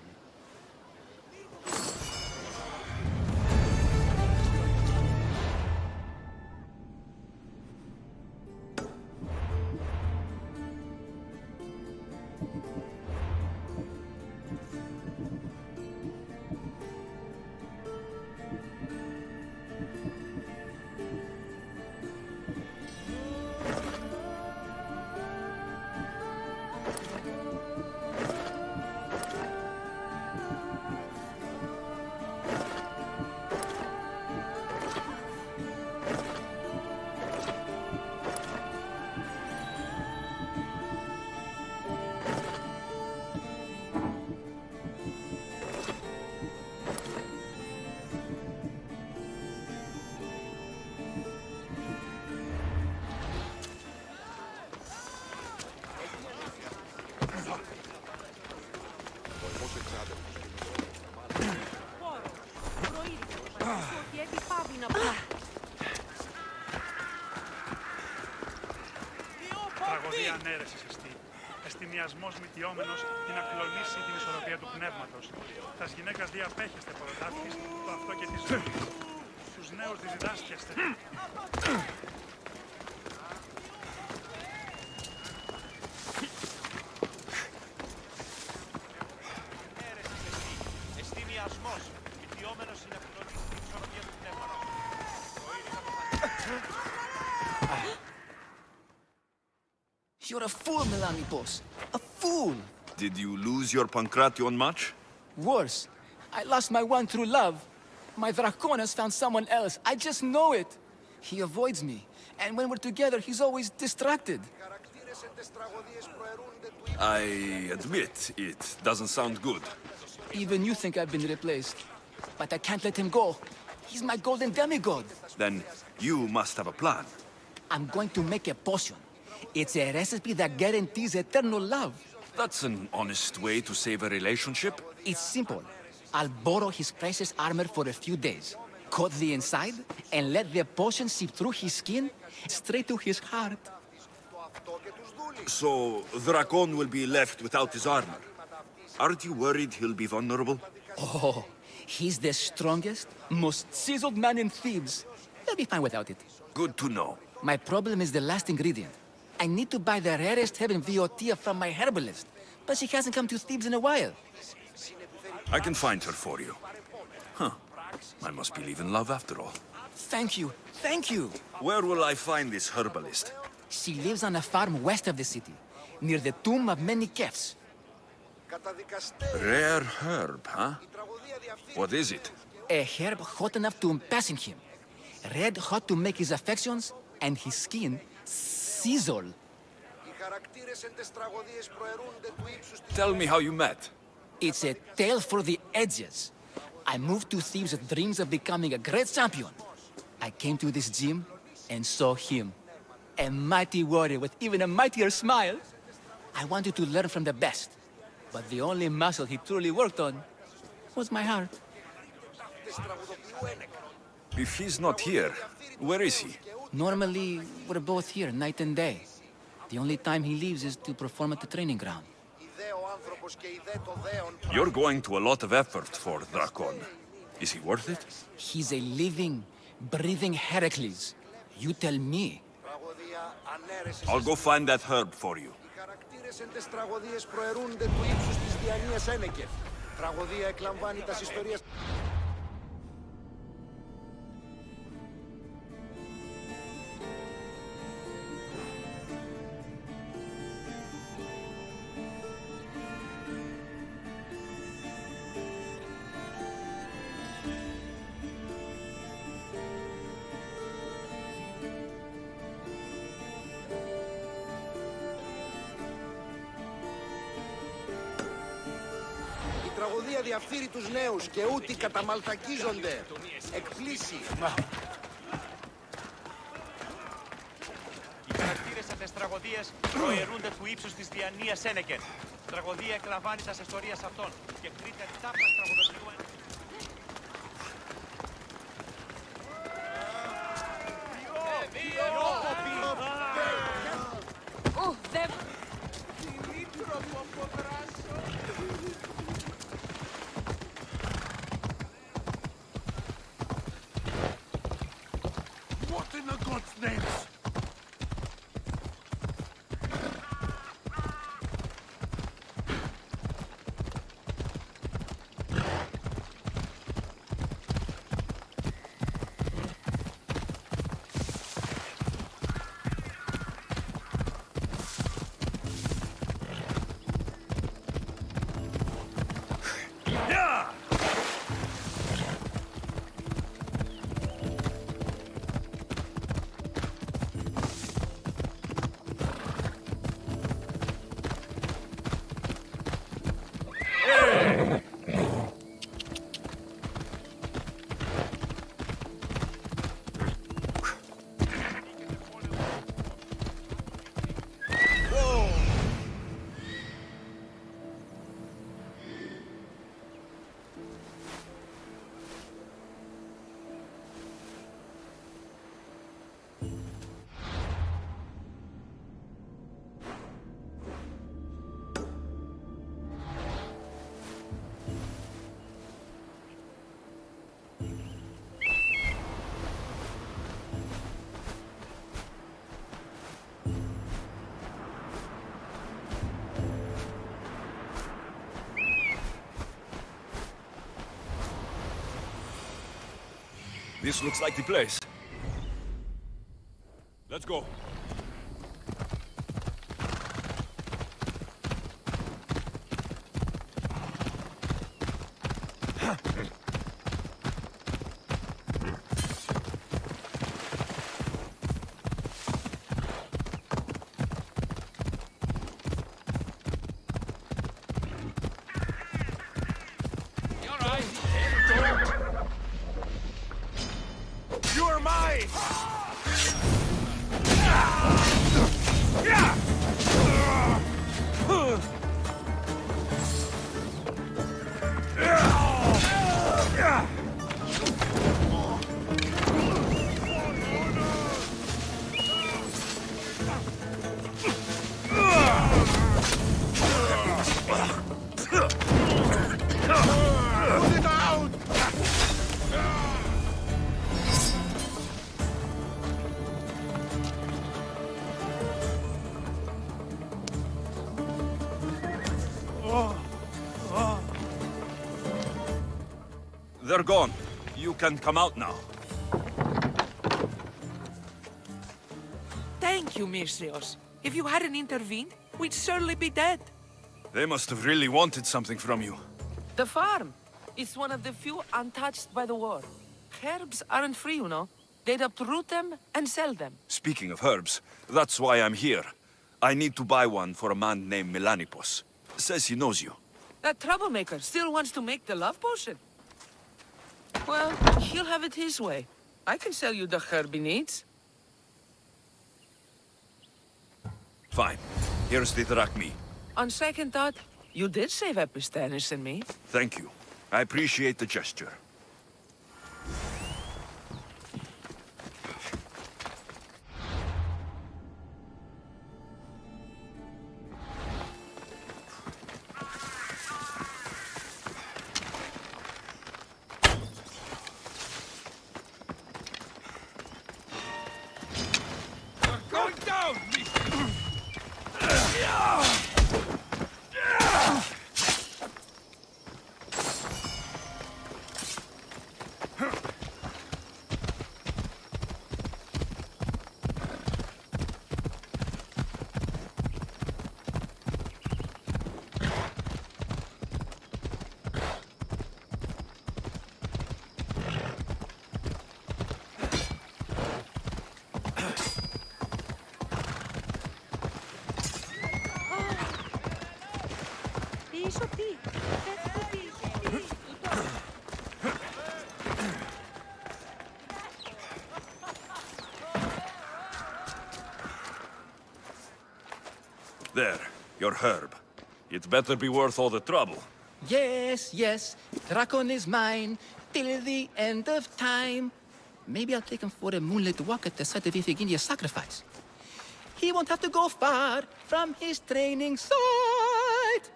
Speaker 17: Τραγωδία ανέρεσης εστί. Εστιμιασμός μυτιόμενος για να κλονίσει την ισορροπία του πνεύματος. Τας γυναίκας διαπέχεστε πρωτάφης, το αυτό και τη ζωή. Στους νέους διδάσκεστε.
Speaker 11: Εστιμιασμός μυτιόμενος για να κλονίσει την ισορροπία του πνεύματος.
Speaker 1: You're a fool, Melanipos. A fool!
Speaker 2: Did you lose your Pancration much?
Speaker 1: Worse, I lost my one true love. My Draconis found someone else. I just know it. He avoids me. And when we're together, he's always distracted.
Speaker 2: I admit, it doesn't sound good.
Speaker 1: Even you think I've been replaced. But I can't let him go. He's my golden demigod.
Speaker 2: Then you must have a plan.
Speaker 1: I'm going to make a potion. It's a recipe that guarantees eternal love.
Speaker 2: That's an honest way to save a relationship.
Speaker 1: It's simple. I'll borrow his precious armor for a few days, cut the inside, and let the potion seep through his skin straight to his heart.
Speaker 2: So, Dracon will be left without his armor. Aren't you worried he'll be vulnerable?
Speaker 1: Oh, he's the strongest, most chiseled man in Thebes. He'll be fine without it.
Speaker 2: Good to know.
Speaker 1: My problem is the last ingredient. I need to buy the rarest heaven Viotia from my herbalist, but she hasn't come to Thebes in a while.
Speaker 2: I can find her for you. Huh. I must believe in love after all.
Speaker 1: Thank you. Thank you.
Speaker 2: Where will I find this herbalist?
Speaker 1: She lives on a farm west of the city, near the tomb of many kefs.
Speaker 2: Rare herb, huh? What is it?
Speaker 1: A herb hot enough to impassion him. Red hot to make his affections,
Speaker 19: and his skin sizzle.
Speaker 4: Tell me how you met.
Speaker 19: It's a tale for the ages. I moved to Thebes with dreams of becoming a great champion. I came to this gym and saw him. A mighty warrior with even a mightier smile. I wanted to learn from the best. But the only muscle he truly worked on was my heart.
Speaker 2: If he's not here, where is he?
Speaker 19: Normally, we're both here night and day. The only time he leaves is to perform at the training ground.
Speaker 2: You're going to a lot of effort for Drakon. Is he worth it?
Speaker 19: He's a living, breathing Heracles. You tell me.
Speaker 2: I'll go find that herb for you.
Speaker 1: Η τραγωδία διαφθείρει τους νέους και ούτοι καταμαλτακίζονται. Εκπλήσει.
Speaker 22: Οι χαρακτήρες αυτές τραγωδίες προαιρούνται του ύψους της διανοίας Ένεκεν. Τραγωδία εκλαμβάνει τα ιστορίας αυτών και κρίται τάπας τραγωδοτικού ένεκεν.
Speaker 7: What in the God's names?
Speaker 2: This looks like the place. Let's go.
Speaker 1: You're mine!
Speaker 2: They're gone. You can come out now.
Speaker 10: Thank you, Misthios. If you hadn't intervened, we'd surely be dead.
Speaker 2: They must have really wanted something from you.
Speaker 10: The farm. It's one of the few untouched by the war. Herbs aren't free, you know.
Speaker 6: They'd uproot them and sell them.
Speaker 2: Speaking of herbs, that's why I'm here. I need to buy one for a man named Melanipos. Says he knows you.
Speaker 6: That troublemaker still wants to make the love potion. Well, he'll have it his way. I can sell you the herb he needs.
Speaker 2: Fine. Here's the drachmi.
Speaker 6: On second thought, you did save Epistanis and me.
Speaker 2: Thank you. I appreciate the gesture.
Speaker 7: Going down, mister!
Speaker 2: There, your herb. It better be worth all the trouble.
Speaker 19: Yes, yes, Drakon is mine, till the end of time. Maybe I'll take him for a moonlit walk at the site of Iphigenia's sacrifice. He won't have to go far from his training site.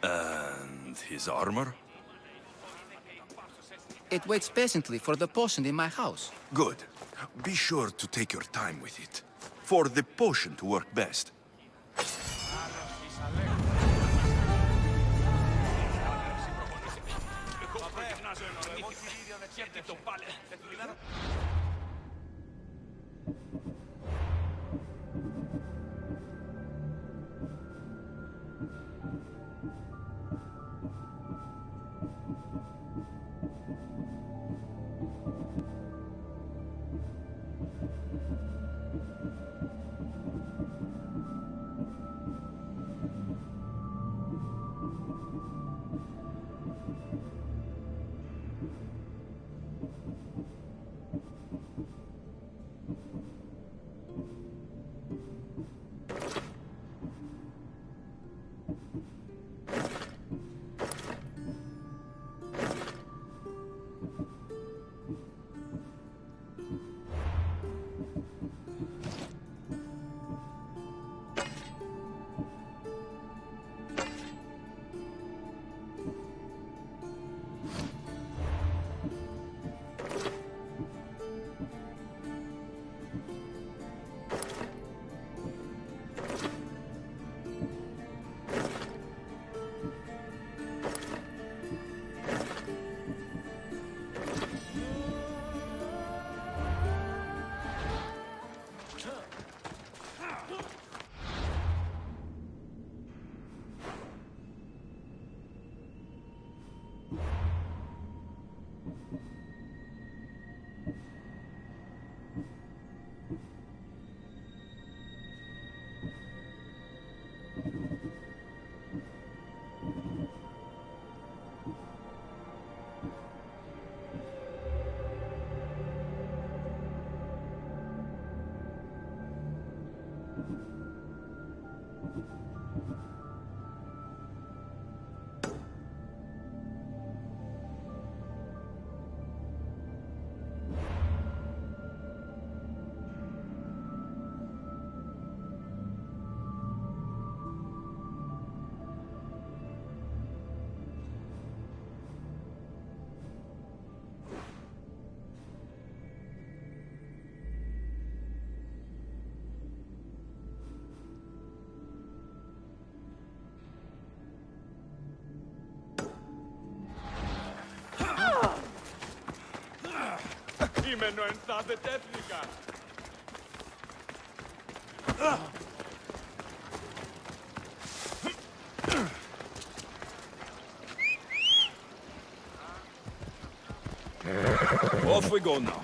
Speaker 2: And his armor?
Speaker 19: It waits patiently for the potion in my house.
Speaker 2: Good. Be sure to take your time with it. For the potion to work best.
Speaker 15: Κείμενο ενθάδετεύτηκα.
Speaker 2: Off we go now.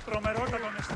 Speaker 17: Τρομερότατο νεστή.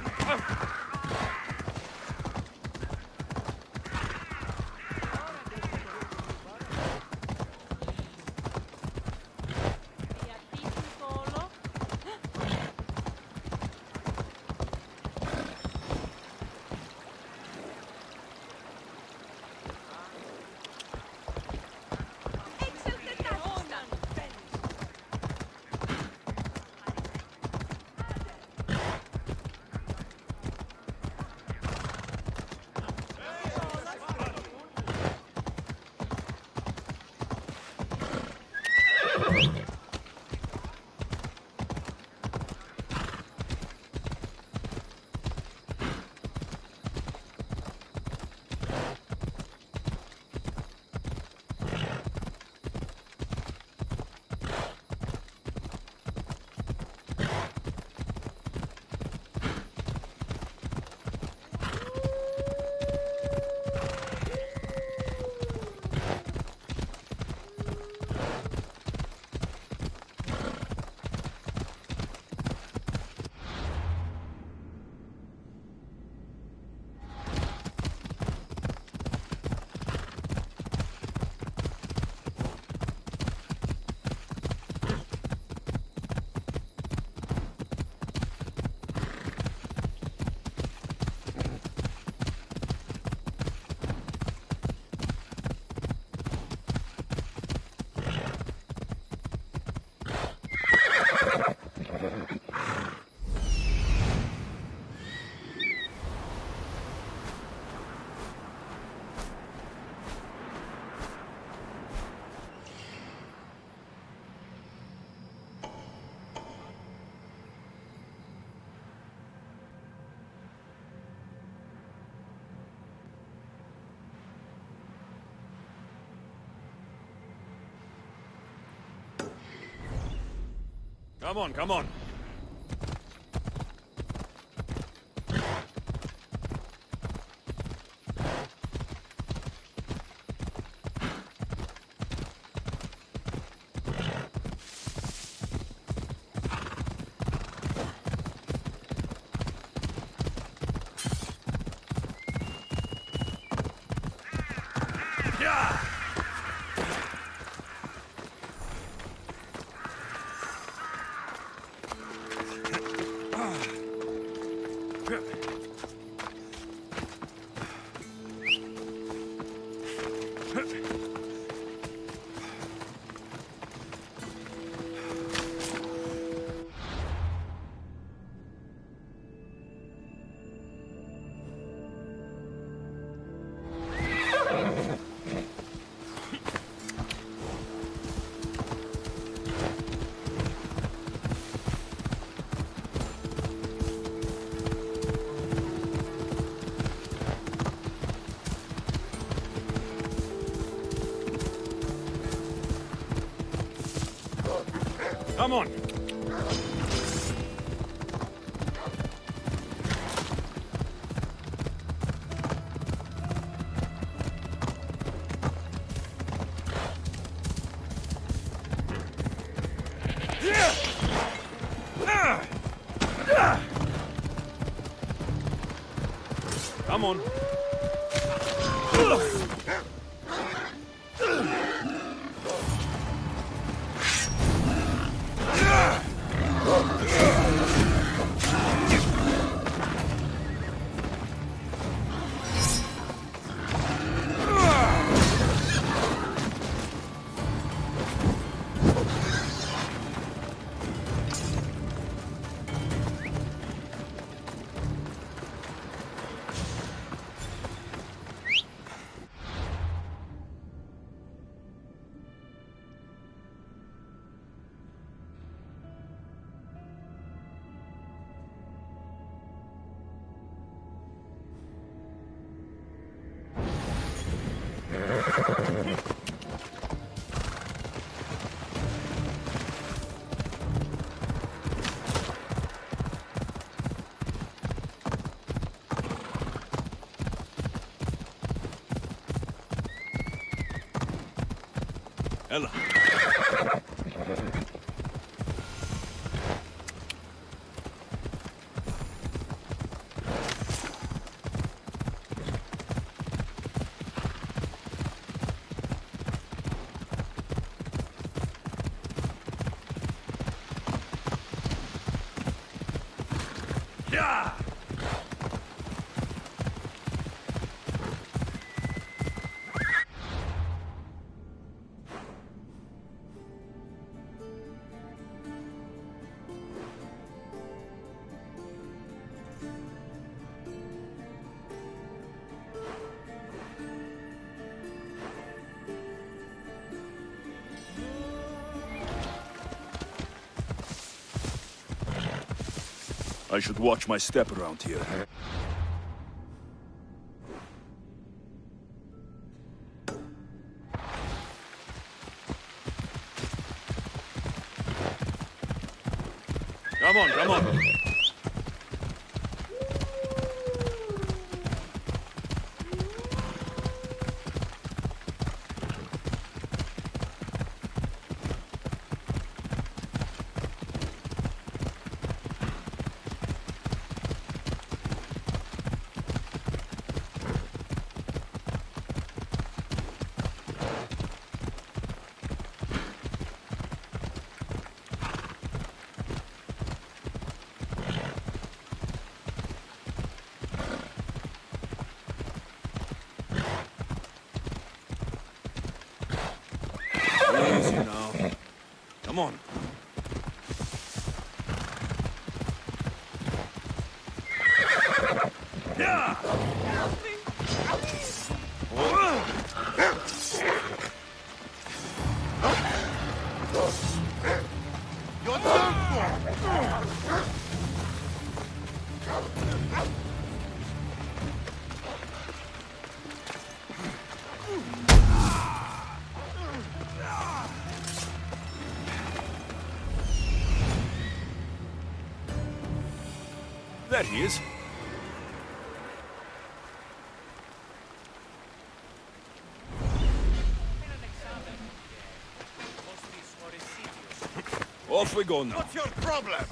Speaker 2: Come on, come on. Come on. Come on. Ella.
Speaker 14: Yeah!
Speaker 2: I should watch my step around here. Come on, come on. Easy now. Come on.
Speaker 14: Yeah!
Speaker 21: You're done for!
Speaker 2: There he is. Off we go now.
Speaker 21: What's your problem?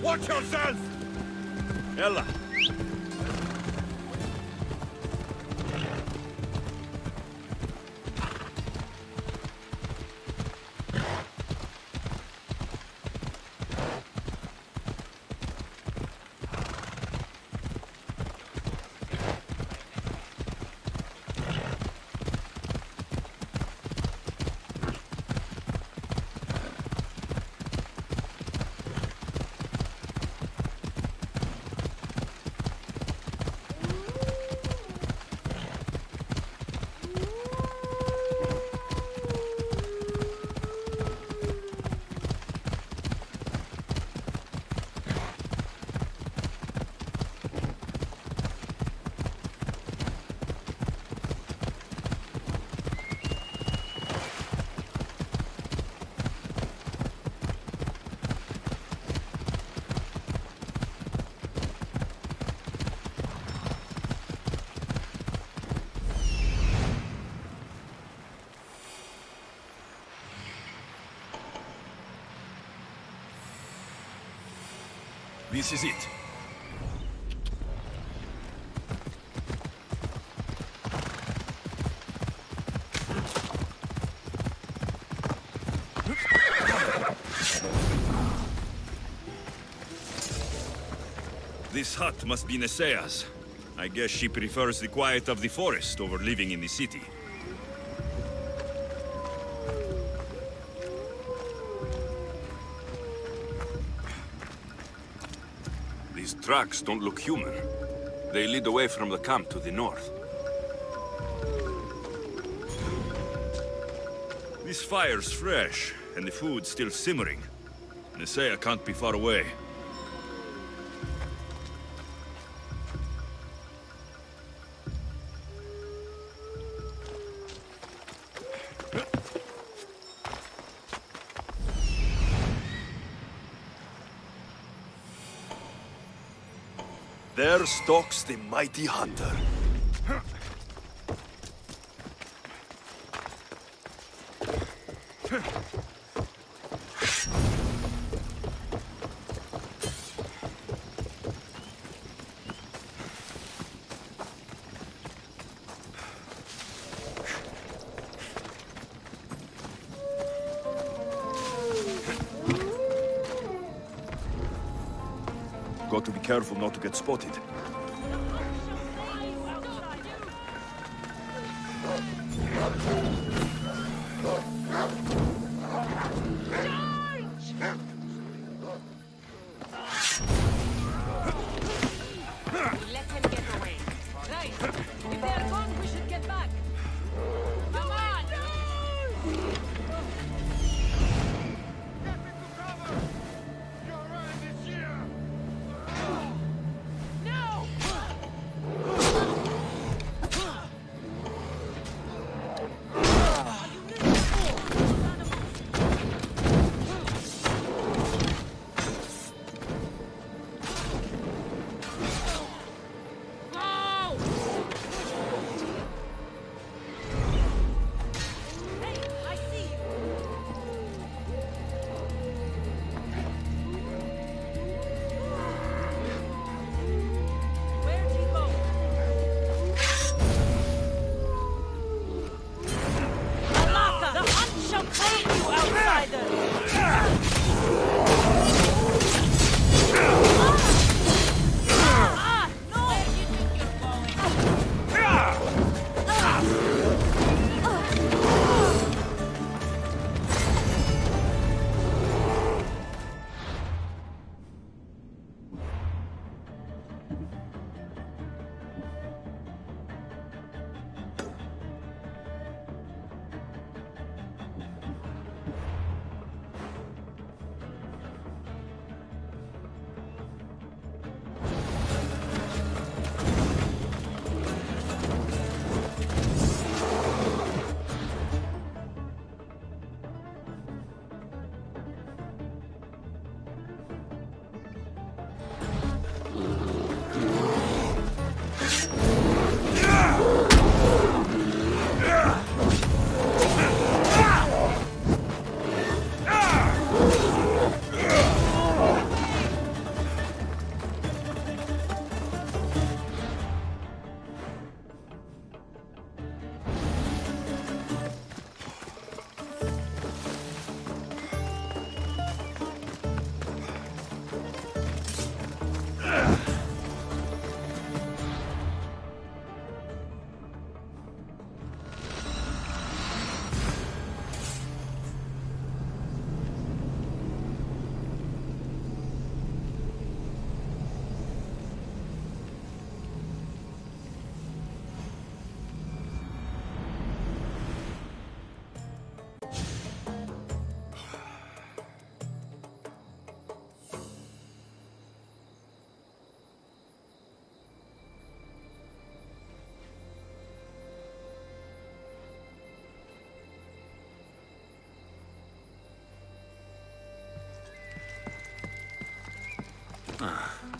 Speaker 21: Watch yourself!
Speaker 2: Ella. This is it. This hut must be Nesea's. I guess she prefers the quiet of the forest over living in the city. These tracks don't look human. They lead away from the camp to the north. This fire's fresh, and the food's still simmering. Nesea can't be far away. There stalks the mighty hunter. Got to be careful not to get spotted.
Speaker 10: Let him get away. Right. If they are gone, we should get back. Come on!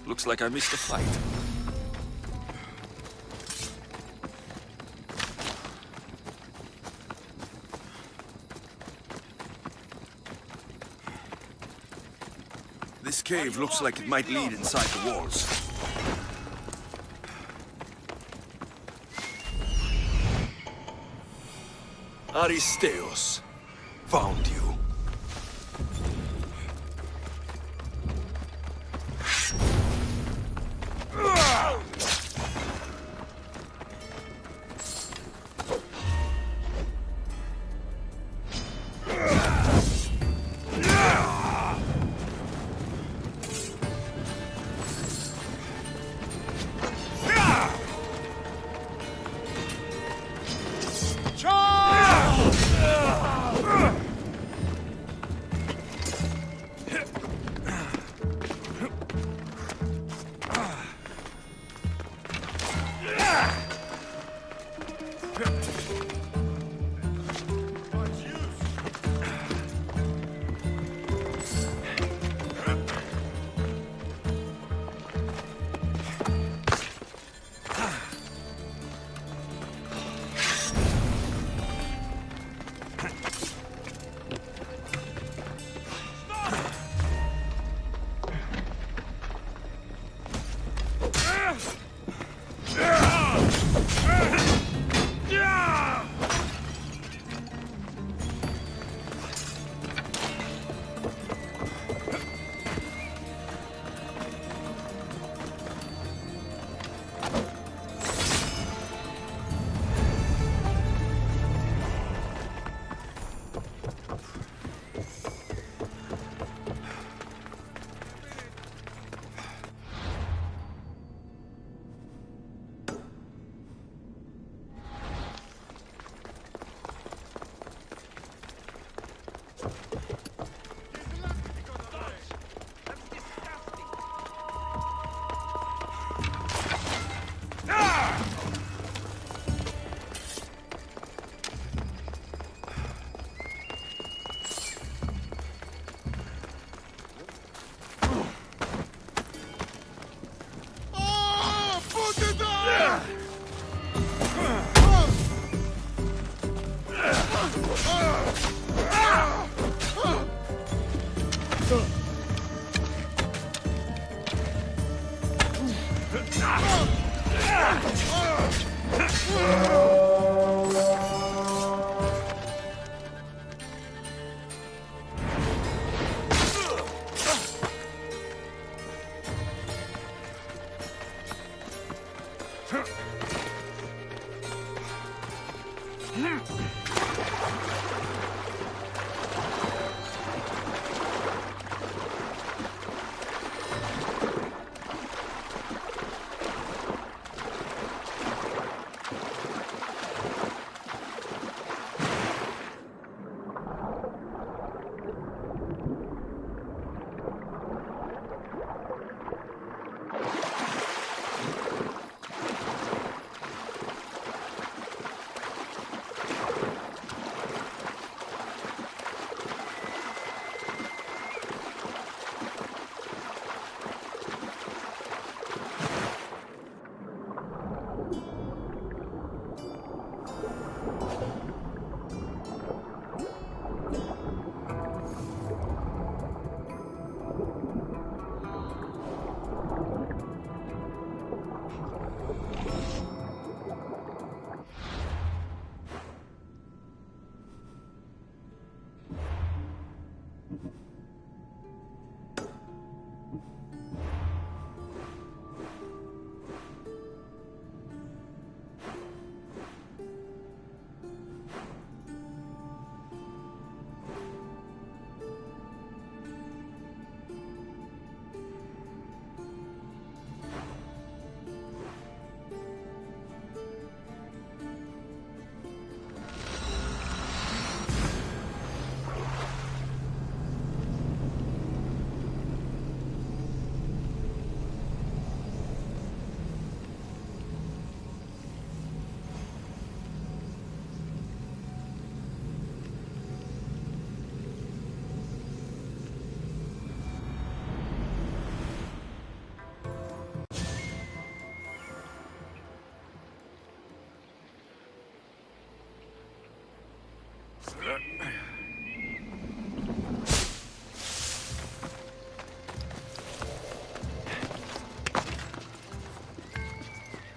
Speaker 2: Looks like I missed a fight. This cave looks like it might lead inside the walls. Aristeos, found you.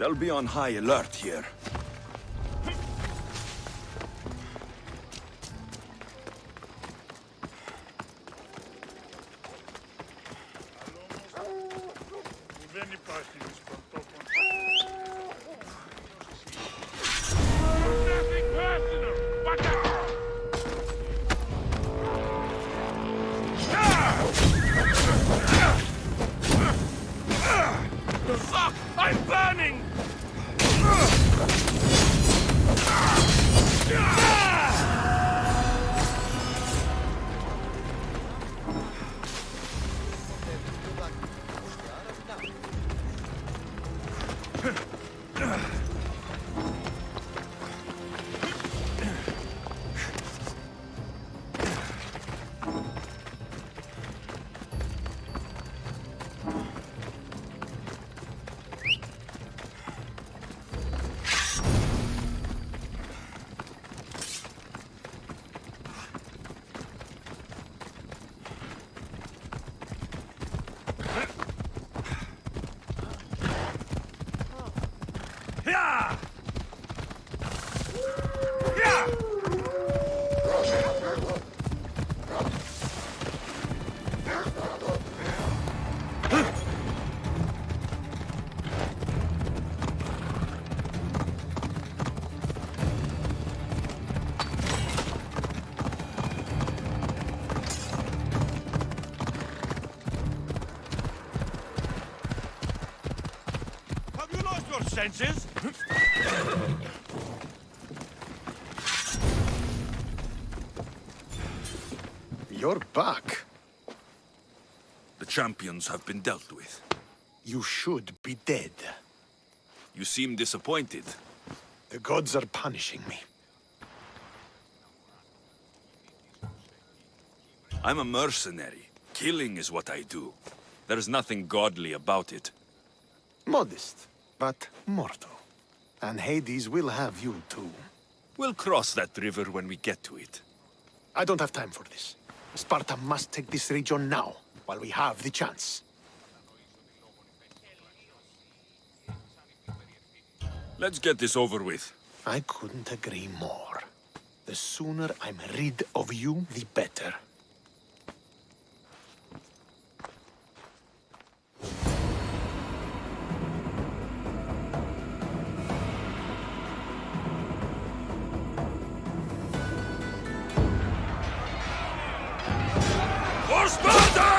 Speaker 2: They'll be on high alert here.
Speaker 17: Δεν υπάρχει δυσκοτόπον. Nothing personal! Watch out! Fuck! I'm burning! Senses?
Speaker 21: You're back.
Speaker 2: The champions have been dealt with.
Speaker 21: You should be dead.
Speaker 2: You seem disappointed.
Speaker 21: The gods are punishing me.
Speaker 2: I'm a mercenary. Killing is what I do. There's nothing godly about it.
Speaker 21: Modest, but mortal. And Hades will have you too.
Speaker 2: We'll cross that river when we get to it.
Speaker 21: I don't have time for this. Sparta must take this region now, while we have the chance.
Speaker 2: Let's get this over with.
Speaker 21: I couldn't agree more. The sooner I'm rid of you, the better.
Speaker 2: For Sparta!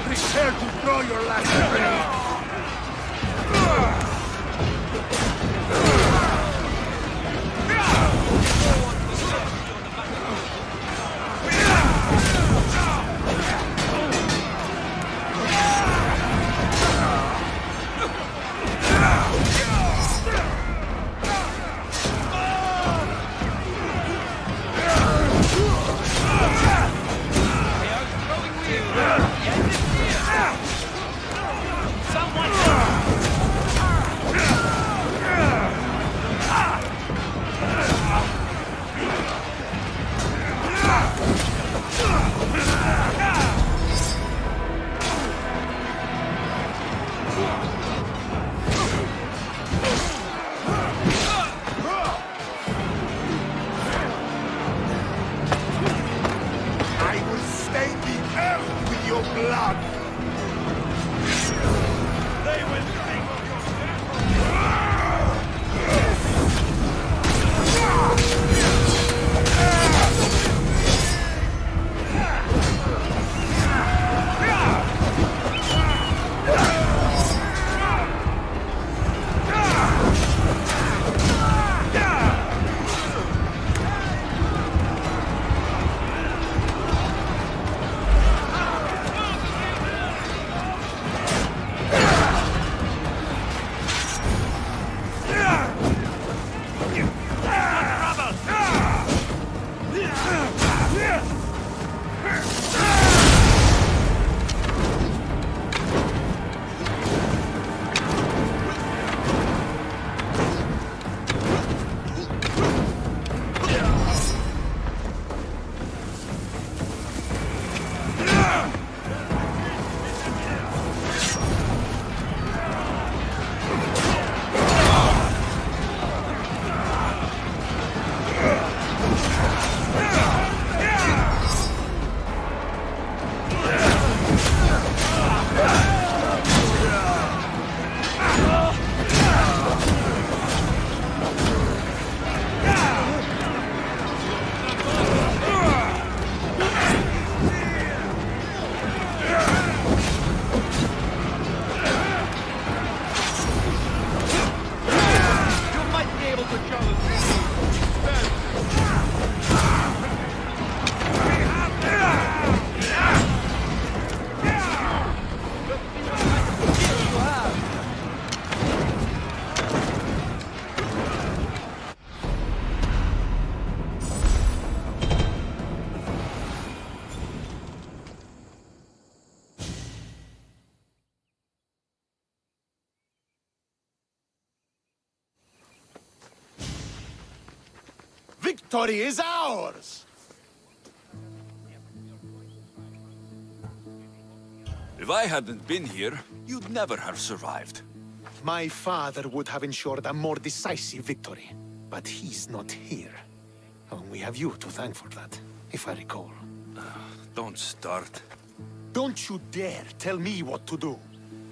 Speaker 21: Prepare to throw your last grenade! blood!
Speaker 14: They will think of your
Speaker 20: victory is ours!
Speaker 2: If I hadn't been here, you'd never have survived.
Speaker 20: My father would have ensured a more decisive victory, but he's not here. And we have you to thank for that, if I recall.
Speaker 2: Don't start.
Speaker 20: Don't you dare tell me what to do.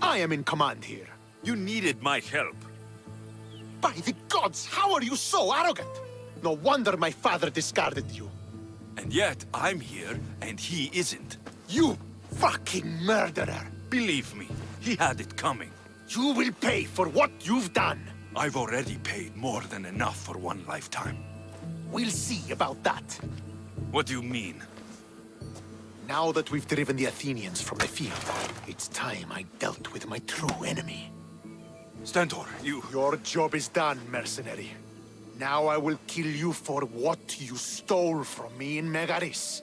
Speaker 20: I am in command here.
Speaker 2: You needed my help.
Speaker 20: By the gods, how are you so arrogant? No wonder my father discarded you.
Speaker 2: And yet, I'm here, and he isn't.
Speaker 20: You fucking murderer!
Speaker 2: Believe me, he had it coming.
Speaker 20: You will pay for what you've done.
Speaker 2: I've already paid more than enough for one lifetime.
Speaker 20: We'll see about that.
Speaker 2: What do you mean?
Speaker 20: Now that we've driven the Athenians from the field, it's time I dealt with my true enemy.
Speaker 2: Stentor,
Speaker 20: Your job is done, mercenary. Now I will kill you for what you stole from me in Megaris.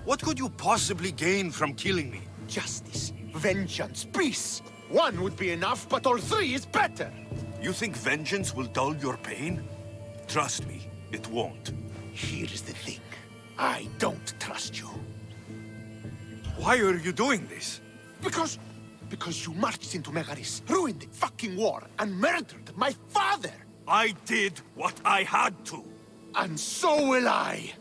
Speaker 2: What could you possibly gain from killing me?
Speaker 20: Justice, vengeance, peace. One would be enough, but all three is better.
Speaker 2: You think vengeance will dull your pain? Trust me, it won't.
Speaker 20: Here's the thing. I don't trust you.
Speaker 2: Why are you doing this?
Speaker 20: Because you marched into Megaris, ruined the fucking war, and murdered my father!
Speaker 2: I did what I had to!
Speaker 20: And so will I!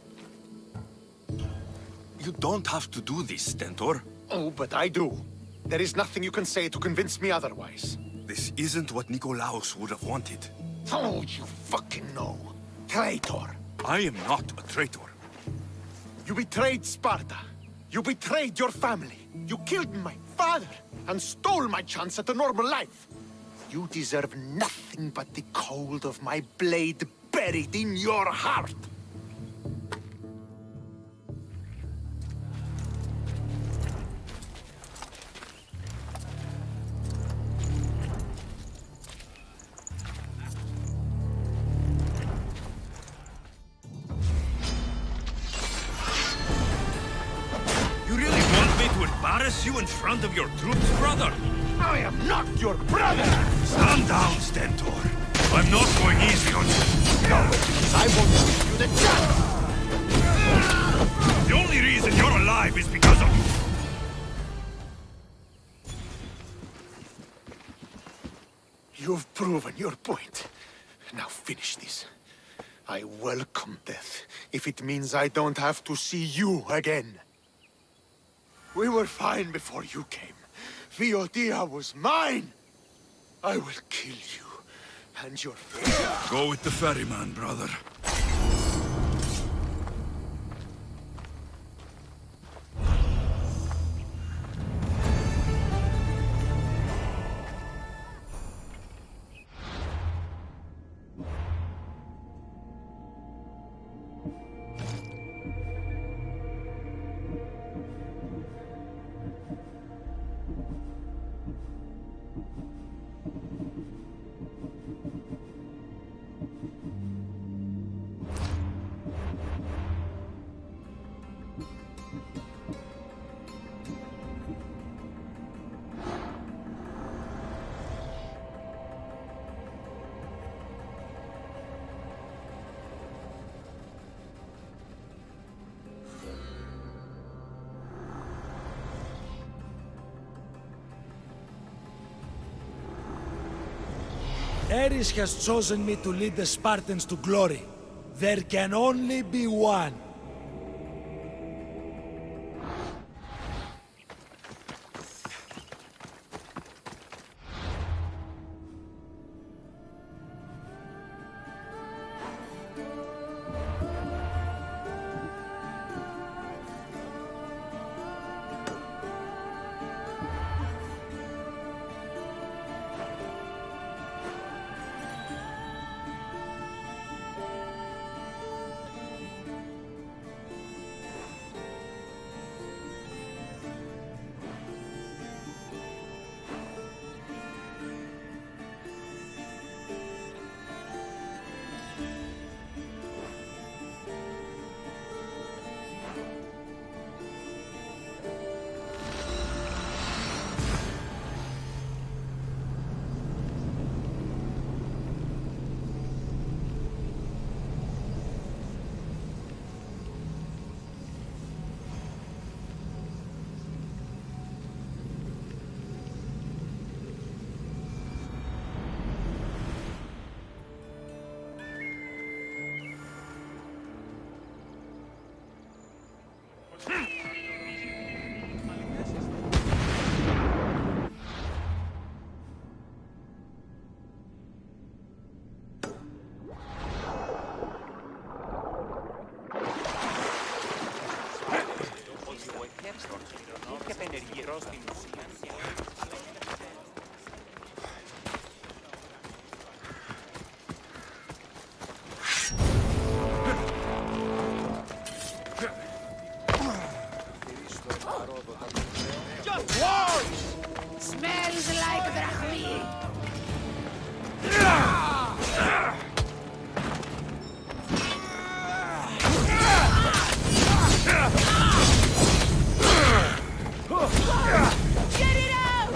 Speaker 2: You don't have to do this, Stentor.
Speaker 20: Oh, but I do. There is nothing you can say to convince me otherwise.
Speaker 2: This isn't what Nikolaos would have wanted.
Speaker 20: Oh, you fucking know. Traitor.
Speaker 2: I am not a traitor.
Speaker 20: You betrayed Sparta. You betrayed your family. You killed my father and stole my chance at a normal life. You deserve nothing but the cold of my blade buried in your heart.
Speaker 2: Embarrass you in front of your troops, brother?
Speaker 20: I am not your brother!
Speaker 2: Stand down, Stentor. I'm not going easy on you.
Speaker 20: No, I won't give you the chance!
Speaker 2: The only reason you're alive is because of...
Speaker 20: You've proven your point. Now finish this. I welcome death, if it means I don't have to see you again. We were fine before you came. Viotia was mine! I will kill you, and your...
Speaker 2: Go with the ferryman, brother.
Speaker 12: Ares has chosen me to lead the Spartans to glory. There can only be one.
Speaker 22: Τουλάχιστον είχε απενεργεί στην ουσία.
Speaker 10: Smells like drachmi.
Speaker 5: Get it out!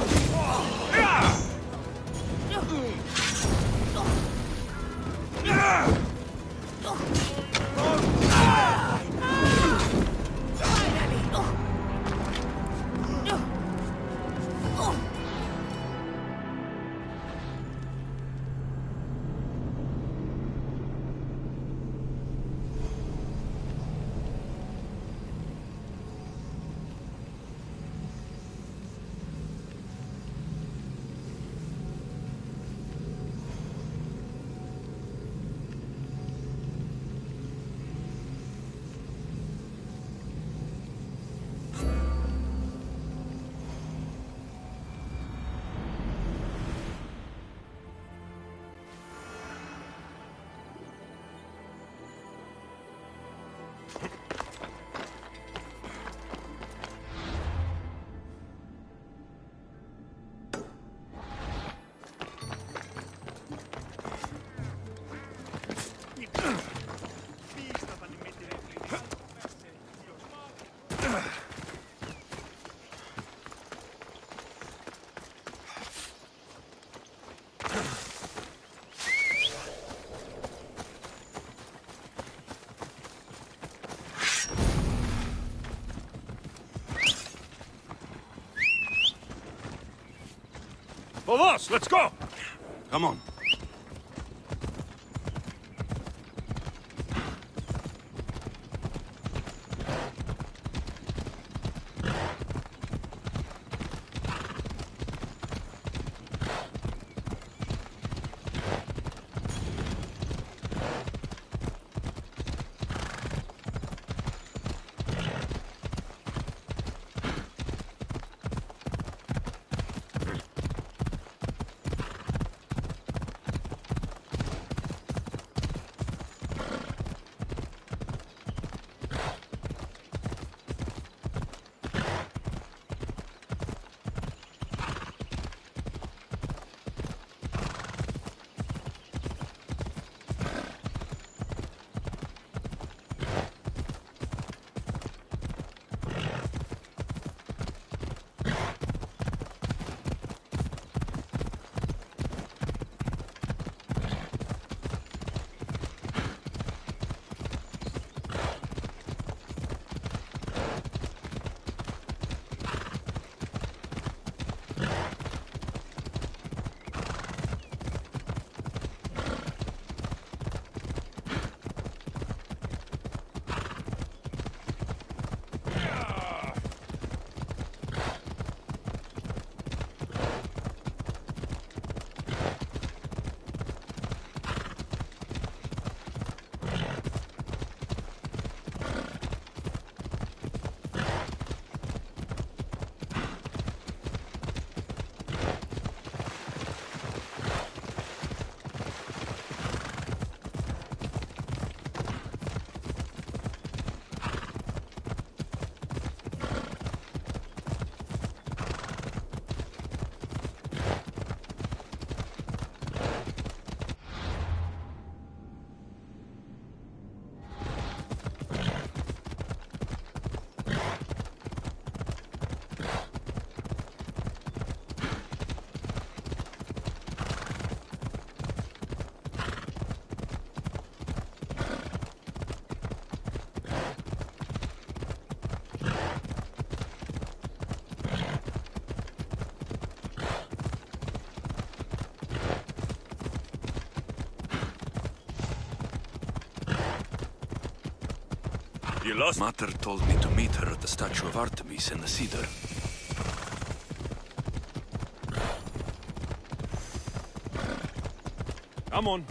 Speaker 2: Vamos, let's go!
Speaker 7: Come on.
Speaker 2: You lost?
Speaker 16: Mater told me to meet her at the statue of Artemis in the cedar.
Speaker 2: Come on.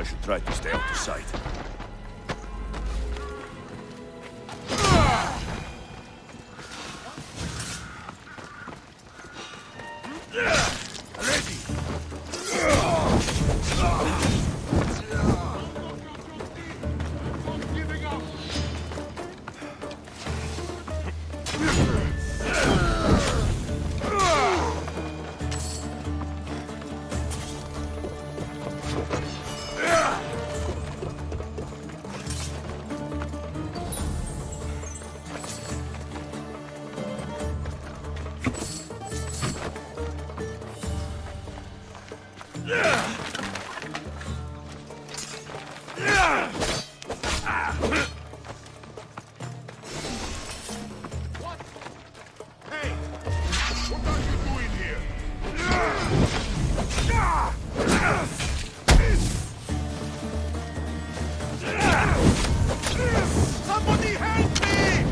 Speaker 2: I should try to stay out of sight.
Speaker 21: Somebody help me!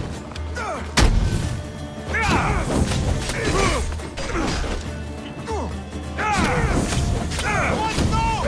Speaker 21: What? No!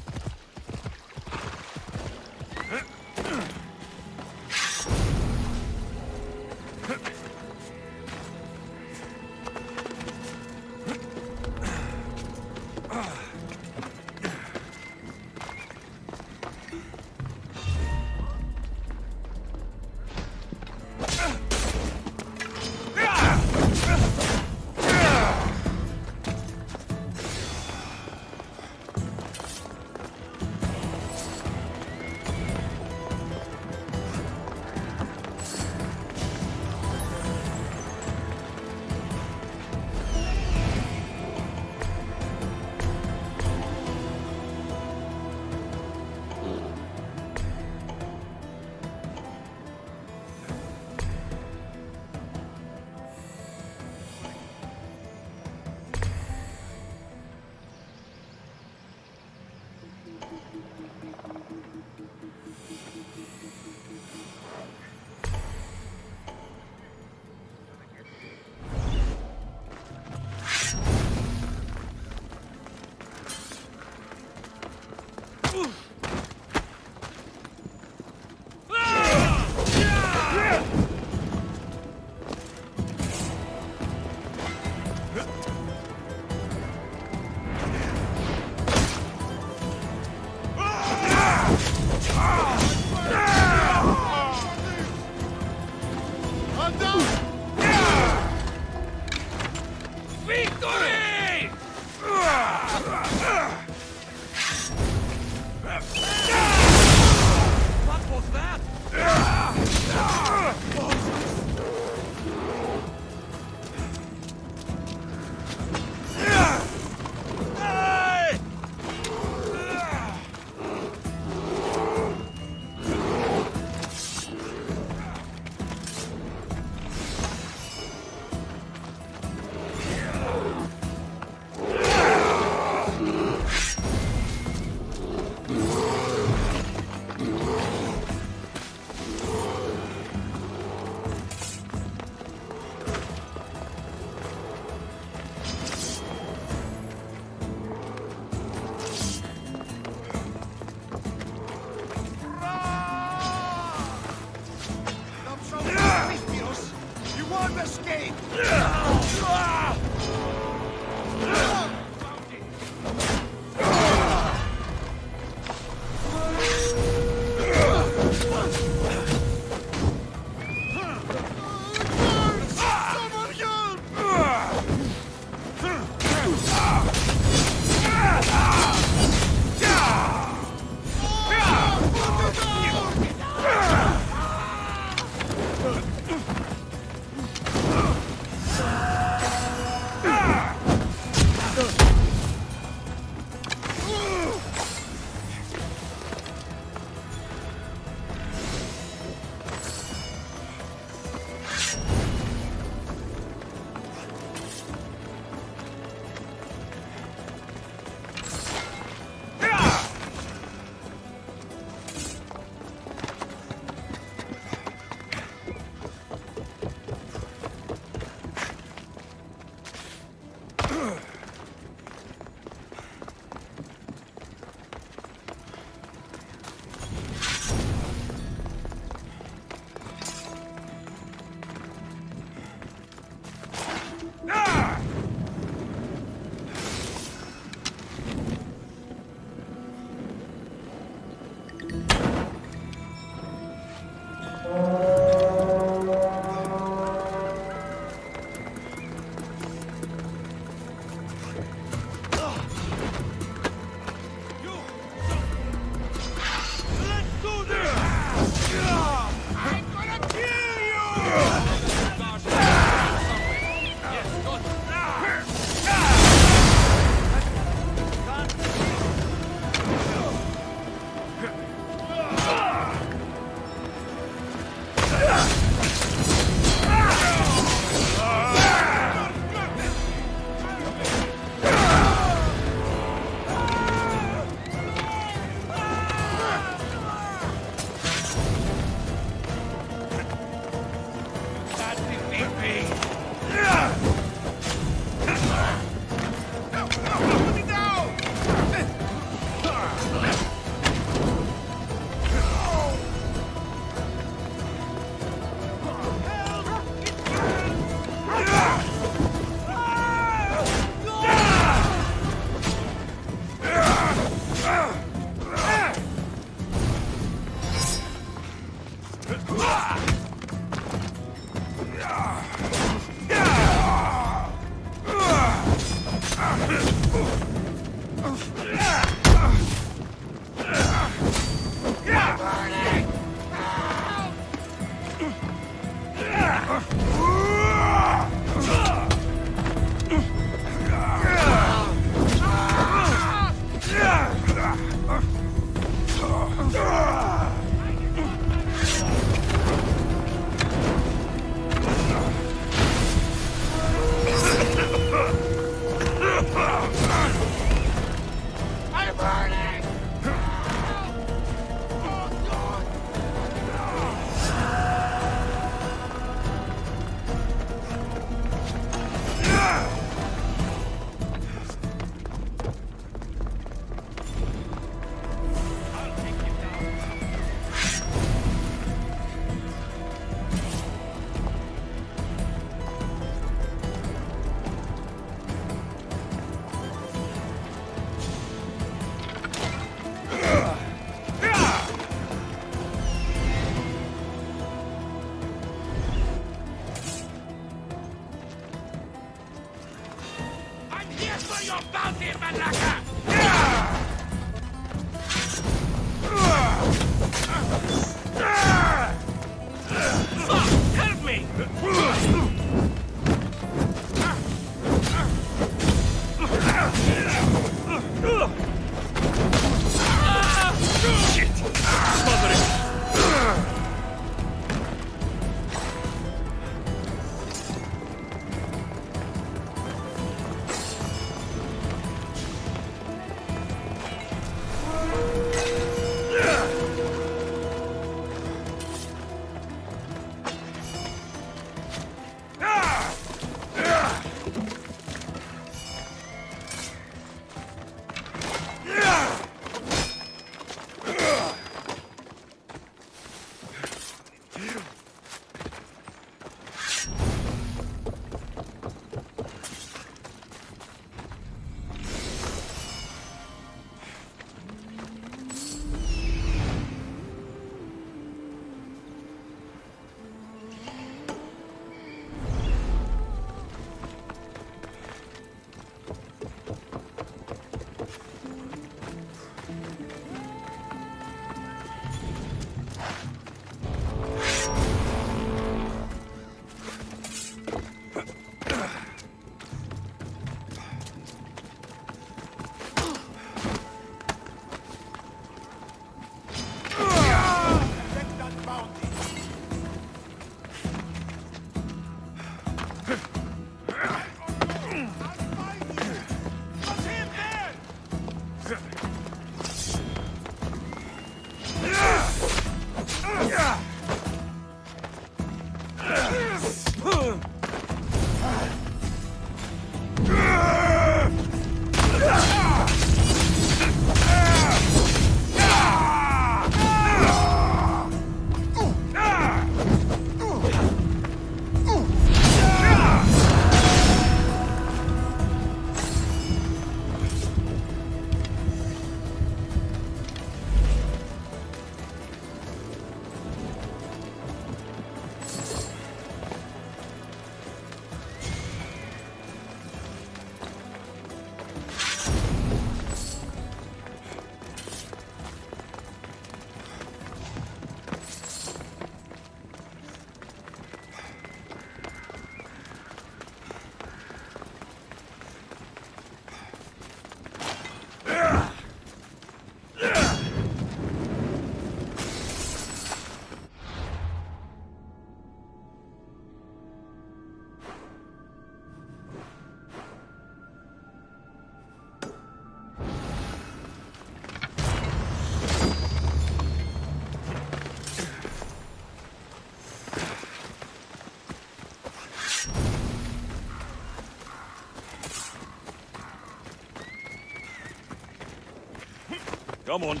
Speaker 2: Come on.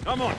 Speaker 2: Come on.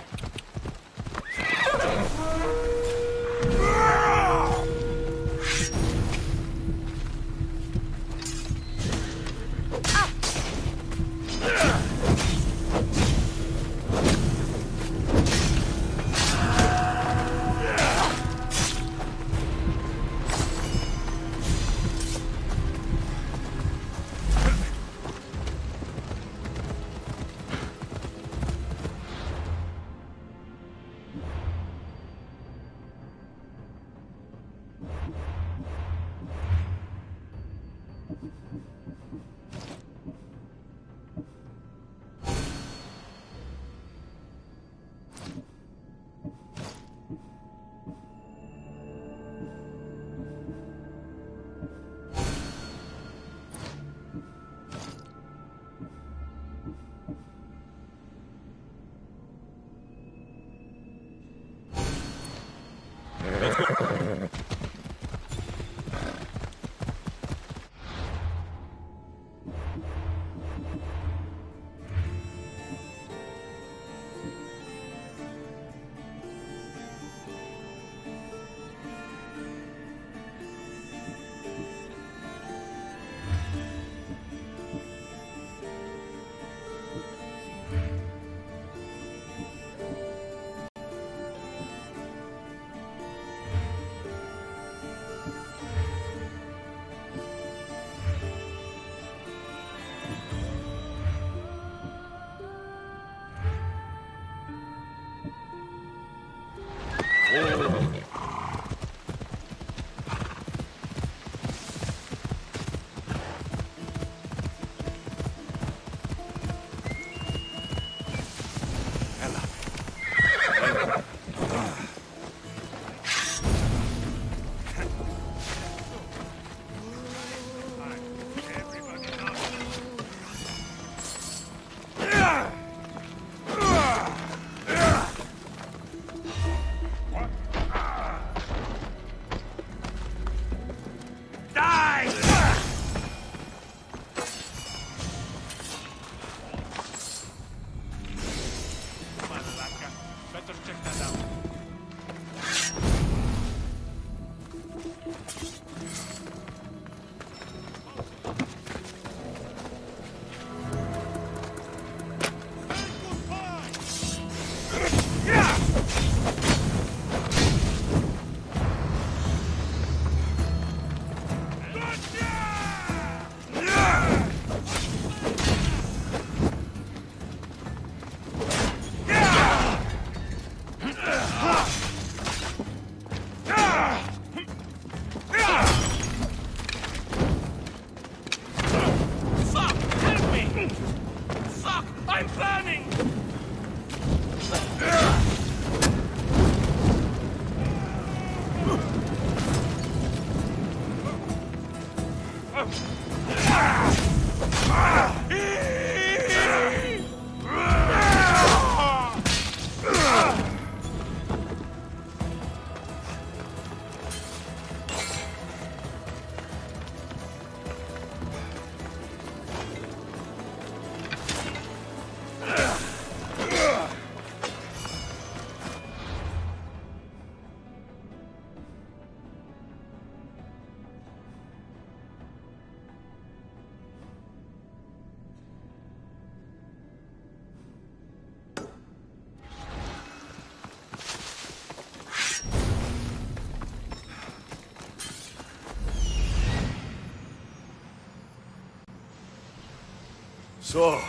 Speaker 2: So,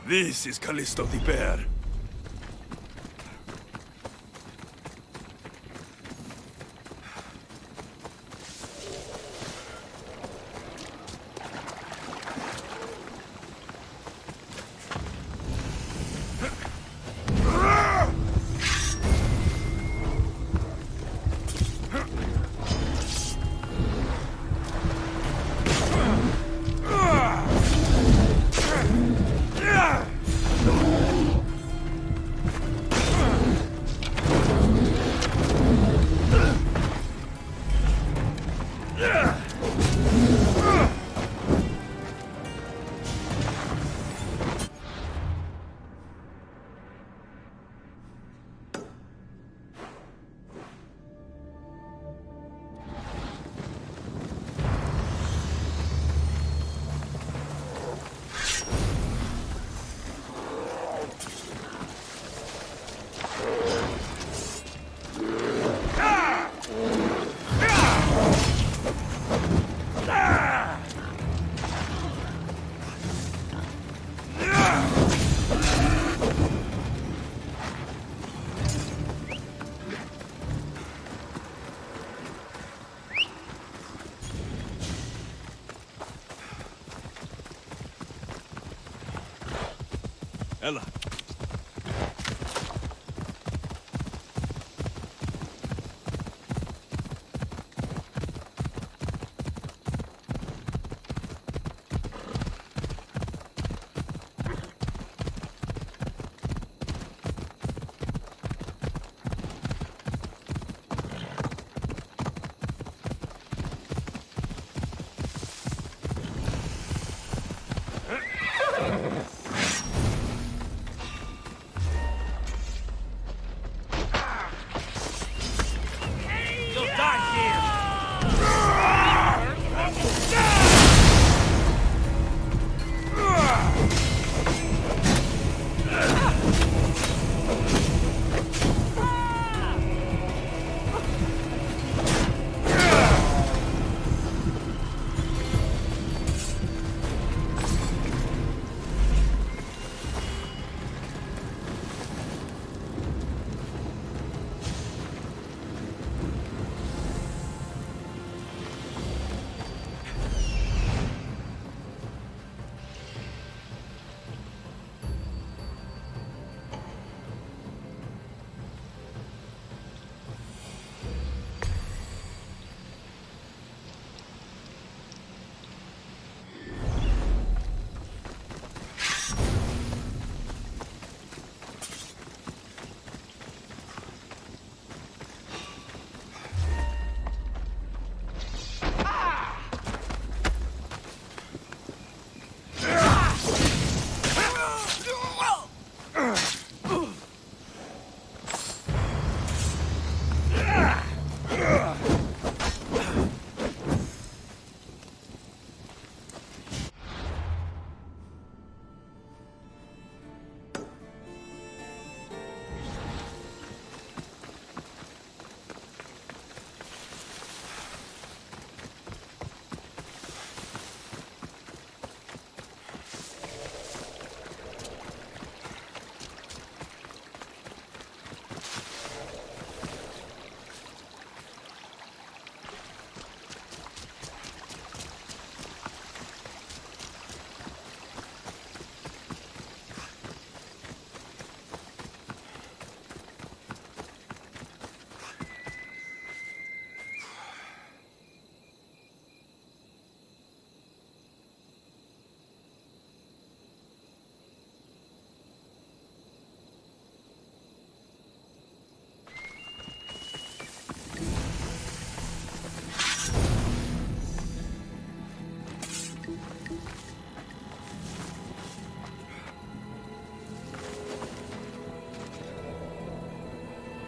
Speaker 2: this is Callisto the Bear.
Speaker 7: Ella.
Speaker 14: You'll die here!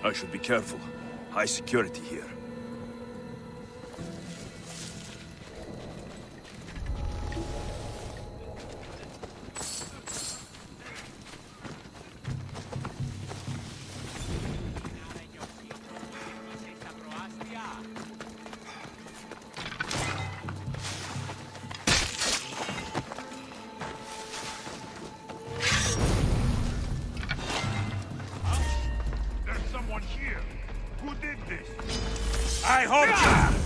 Speaker 2: I should be careful. High security here.
Speaker 14: I hope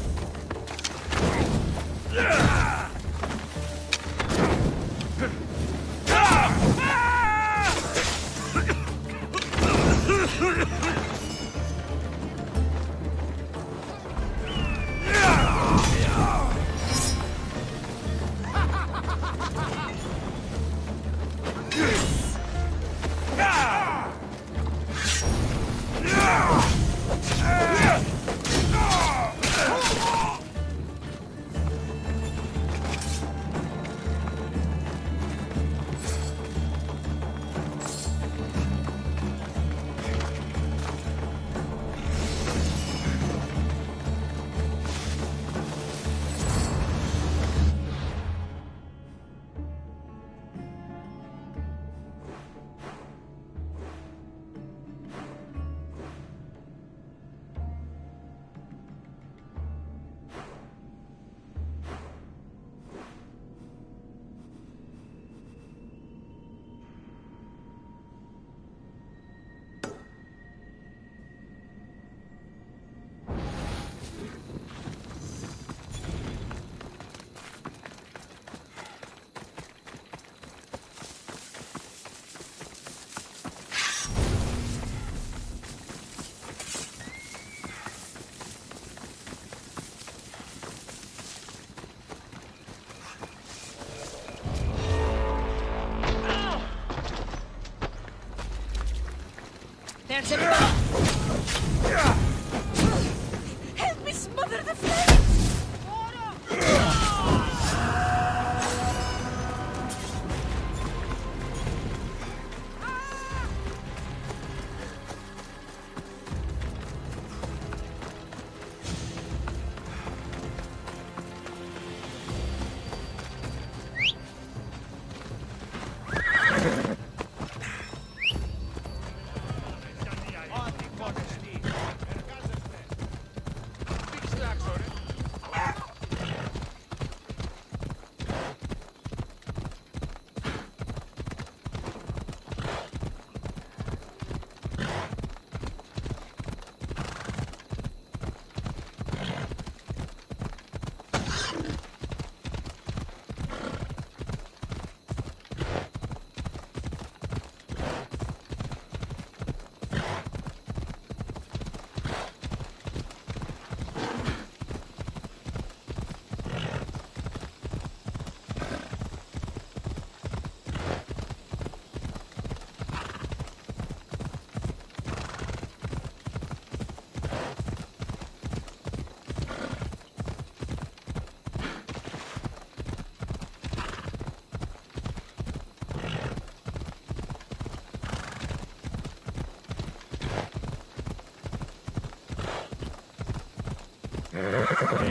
Speaker 10: There's a bomb! Help me smother the flames!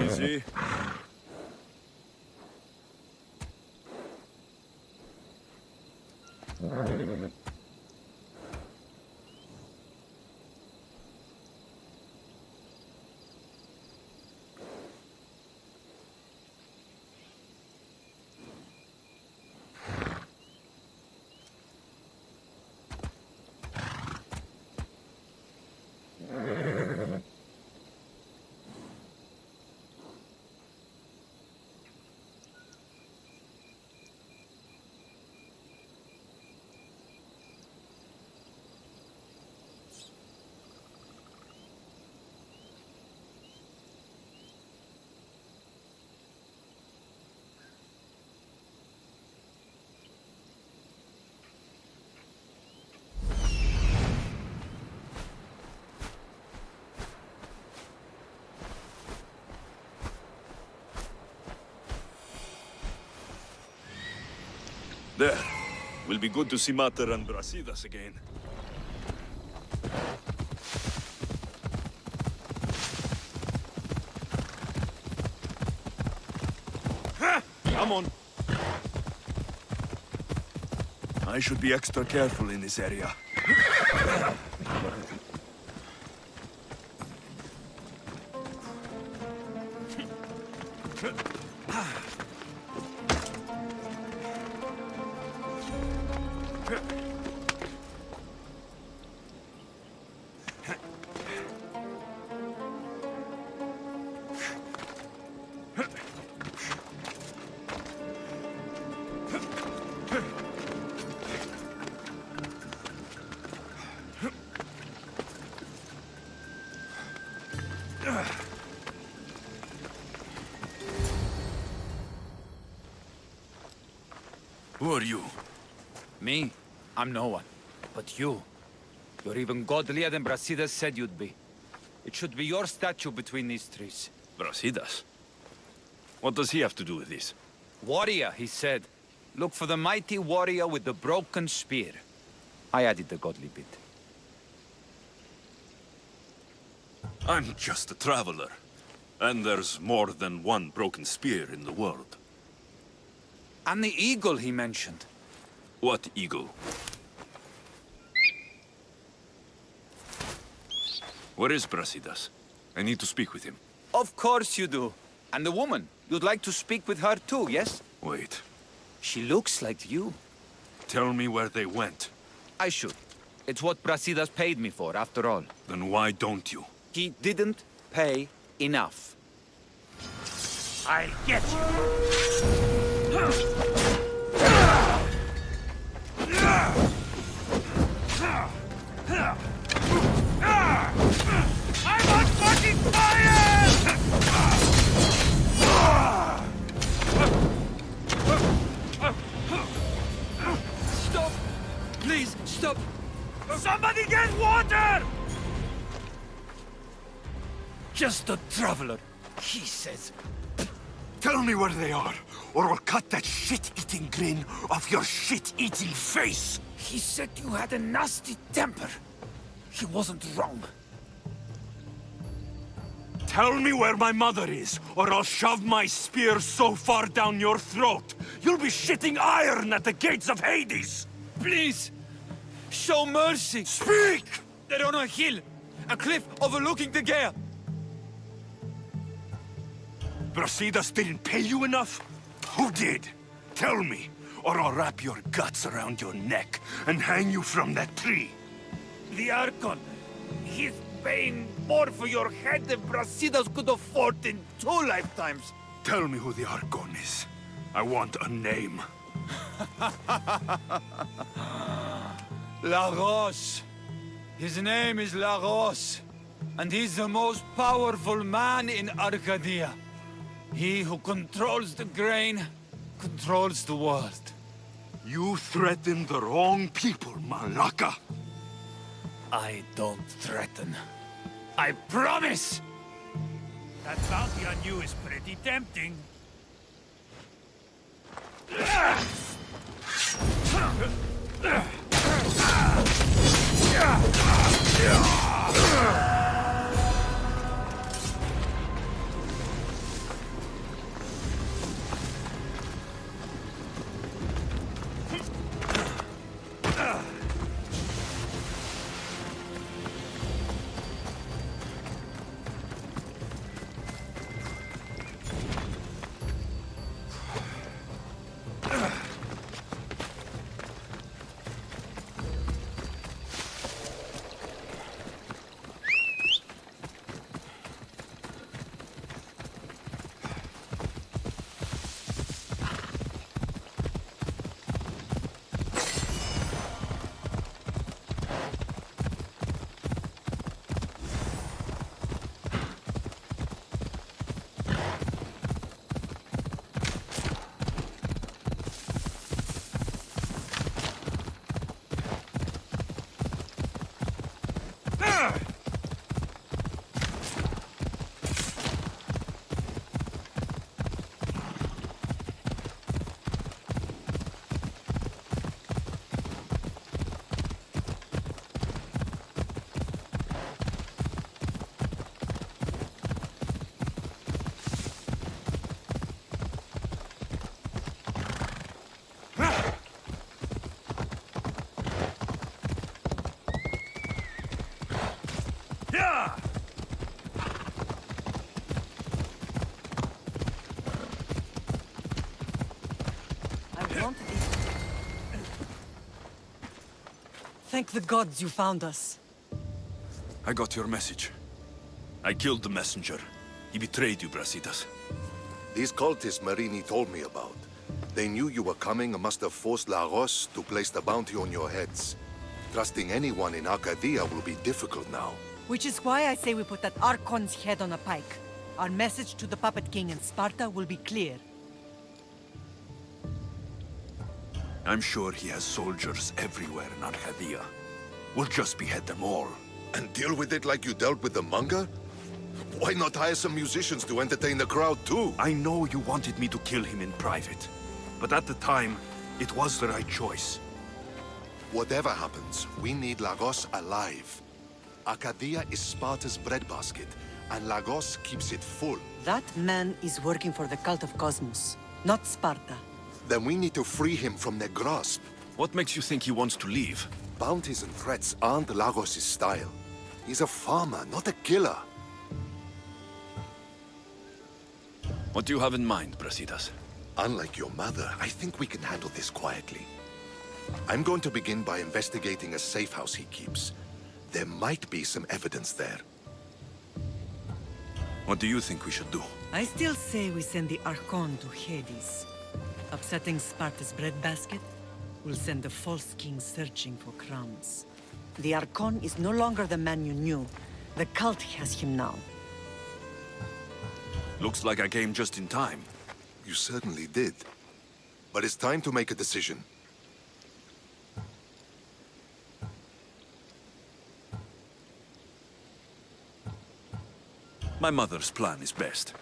Speaker 2: Easy. There. Will be good to see Mater and Brasidas again. Come on. I should be extra careful in this area.
Speaker 16: Who are you?
Speaker 3: Me? I'm no one. But you. You're even godlier than Brasidas said you'd be. It should be your statue between these trees.
Speaker 16: Brasidas? What does he have to do with this?
Speaker 3: Warrior, he said. Look for the mighty warrior with the broken spear. I added the godly bit.
Speaker 2: I'm just a traveler. And there's more than one broken spear in the world.
Speaker 3: And the eagle he mentioned.
Speaker 2: What eagle? Where is Brasidas? I need to speak with him.
Speaker 3: Of course you do. And the woman. You'd like to speak with her too, yes?
Speaker 2: Wait.
Speaker 3: She looks like you.
Speaker 2: Tell me where they went.
Speaker 3: I should. It's what Brasidas paid me for, after all.
Speaker 2: Then why don't you?
Speaker 3: He didn't pay enough.
Speaker 14: I'll get you! I'm on fucking fire!
Speaker 3: Stop! Please, stop!
Speaker 14: Somebody get water!
Speaker 16: Just a traveler, he says.
Speaker 15: Tell me where they are, or I'll cut that shit-eating grin off your shit-eating face!
Speaker 3: He said you had a nasty temper. He wasn't wrong.
Speaker 15: Tell me where my mother is, or I'll shove my spear so far down your throat, you'll be shitting iron at the gates of Hades!
Speaker 3: Please, show mercy.
Speaker 15: Speak!
Speaker 3: They're on a hill, a cliff overlooking the gale.
Speaker 15: Brasidas didn't pay you enough? Who did? Tell me, or I'll wrap your guts around your neck and hang you from that tree.
Speaker 3: The Archon. He's paying more for your head than Brasidas could afford in 2 lifetimes.
Speaker 15: Tell me who the Archon is. I want a name.
Speaker 3: Lagos. His name is Lagos. And he's the most powerful man in Arcadia. He who controls the grain, controls the world.
Speaker 15: You threaten the wrong people, Malaka.
Speaker 3: I don't threaten. I promise!
Speaker 14: That bounty on you is pretty tempting.
Speaker 8: Thank the gods you found us.
Speaker 2: I got your message. I killed the messenger. He betrayed you, Brasidas.
Speaker 18: These cultists Marini told me about. They knew you were coming and must have forced Lagos to place the bounty on your heads. Trusting anyone in Arcadia will be difficult now.
Speaker 8: Which is why I say we put that Archon's head on a pike. Our message to the Puppet King in Sparta will be clear.
Speaker 2: I'm sure he has soldiers everywhere in Arcadia. We'll just behead them all.
Speaker 18: And deal with it like you dealt with the manga? Why not hire some musicians to entertain the crowd too?
Speaker 2: I know you wanted me to kill him in private. But at the time, it was the right choice.
Speaker 18: Whatever happens, we need Lagos alive. Arcadia is Sparta's breadbasket, and Lagos keeps it full.
Speaker 8: That man is working for the cult of Cosmos, not Sparta.
Speaker 18: Then we need to free him from their grasp.
Speaker 2: What makes you think he wants to leave?
Speaker 18: Bounties and threats aren't Lagos' style. He's a farmer, not a killer.
Speaker 2: What do you have in mind, Brasidas?
Speaker 18: Unlike your mother, I think we can handle this quietly. I'm going to begin by investigating a safe house he keeps. There might be some evidence there.
Speaker 2: What do you think we should do?
Speaker 8: I still say we send the Archon to Hades. Upsetting Sparta's breadbasket will send the false king searching for crumbs. The Archon is no longer the man you knew. The cult has him now.
Speaker 2: Looks like I came just in time.
Speaker 18: You certainly did. But it's time to make a decision.
Speaker 16: My mother's plan is best.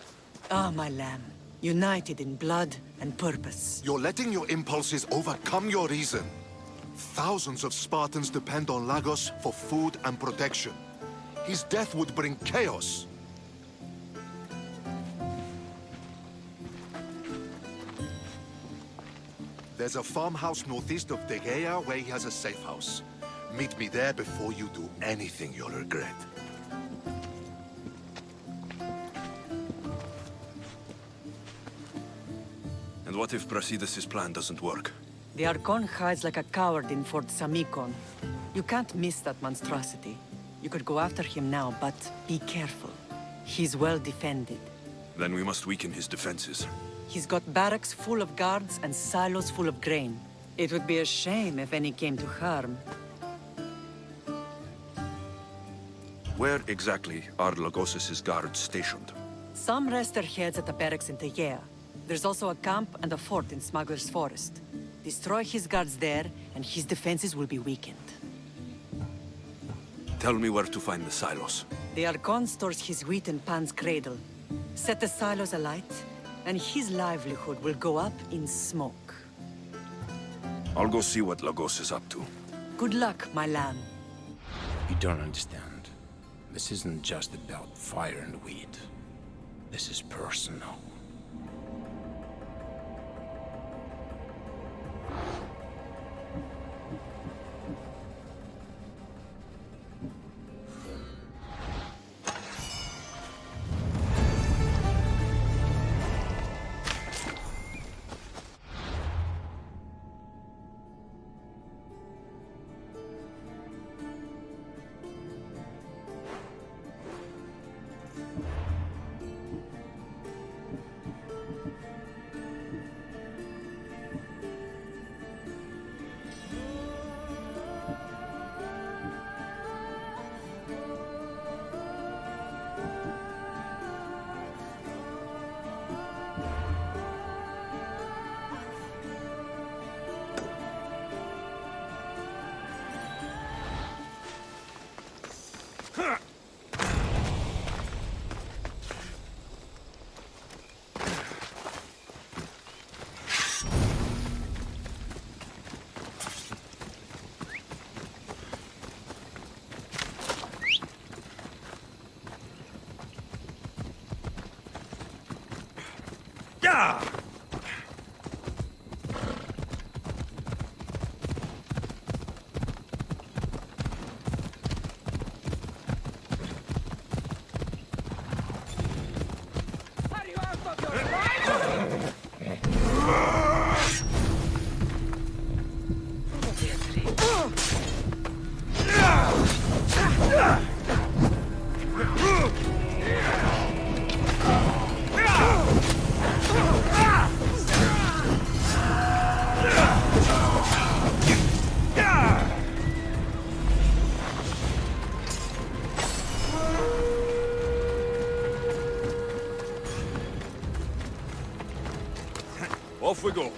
Speaker 8: Ah, my lamb. United in blood and purpose.
Speaker 18: You're letting your impulses overcome your reason. Thousands of Spartans depend on Lagos for food and protection. His death would bring chaos. There's a farmhouse northeast of Tegea where he has a safe house. Meet me there before you do anything you'll regret.
Speaker 16: And what if Brasidas' plan doesn't work?
Speaker 8: The Archon hides like a coward in Fort Samikon. You can't miss that monstrosity. You could go after him now, but be careful. He's well defended.
Speaker 16: Then we must weaken his defenses.
Speaker 8: He's got barracks full of guards and silos full of grain. It would be a shame if any came to harm.
Speaker 16: Where exactly are Lagos' guards stationed?
Speaker 8: Some rest their heads at the barracks in Tegea. There's also a camp and a fort in Smuggler's Forest. Destroy his guards there, and his defenses will be weakened.
Speaker 16: Tell me where to find the silos.
Speaker 8: The Archon stores his wheat in Pan's cradle. Set the silos alight, and his livelihood will go up in smoke.
Speaker 16: I'll go see what Lagos is up to.
Speaker 8: Good luck, my lamb.
Speaker 9: You don't understand. This isn't just about fire and weed. This is personal.
Speaker 14: Yeah!
Speaker 2: Off we go.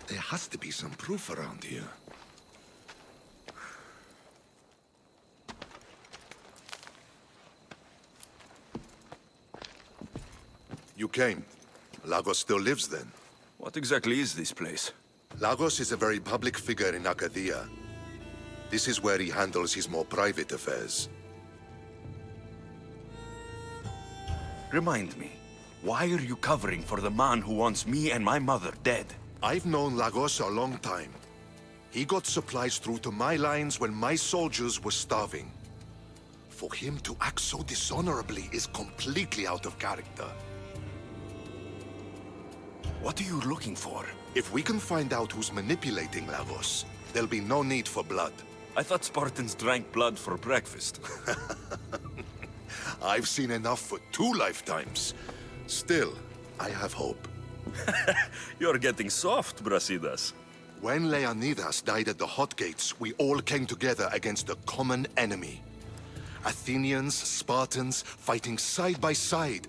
Speaker 18: There has to be some proof around here. You came. Lagos still lives then?
Speaker 2: What exactly is this place?
Speaker 18: Lagos is a very public figure in Arcadia. This is where he handles his more private affairs.
Speaker 2: Remind me, why are you covering for the man who wants me and my mother dead?
Speaker 18: I've known Lagos a long time. He got supplies through to my lines when my soldiers were starving. For him to act so dishonorably is completely out of character.
Speaker 2: What are you looking for?
Speaker 18: If we can find out who's manipulating Lagos, there'll be no need for blood.
Speaker 2: I thought Spartans drank blood for breakfast.
Speaker 18: I've seen enough for 2 lifetimes. Still, I have hope.
Speaker 2: You're getting soft, Brasidas.
Speaker 18: When Leonidas died at the Hot Gates, we all came together against a common enemy. Athenians, Spartans, fighting side by side.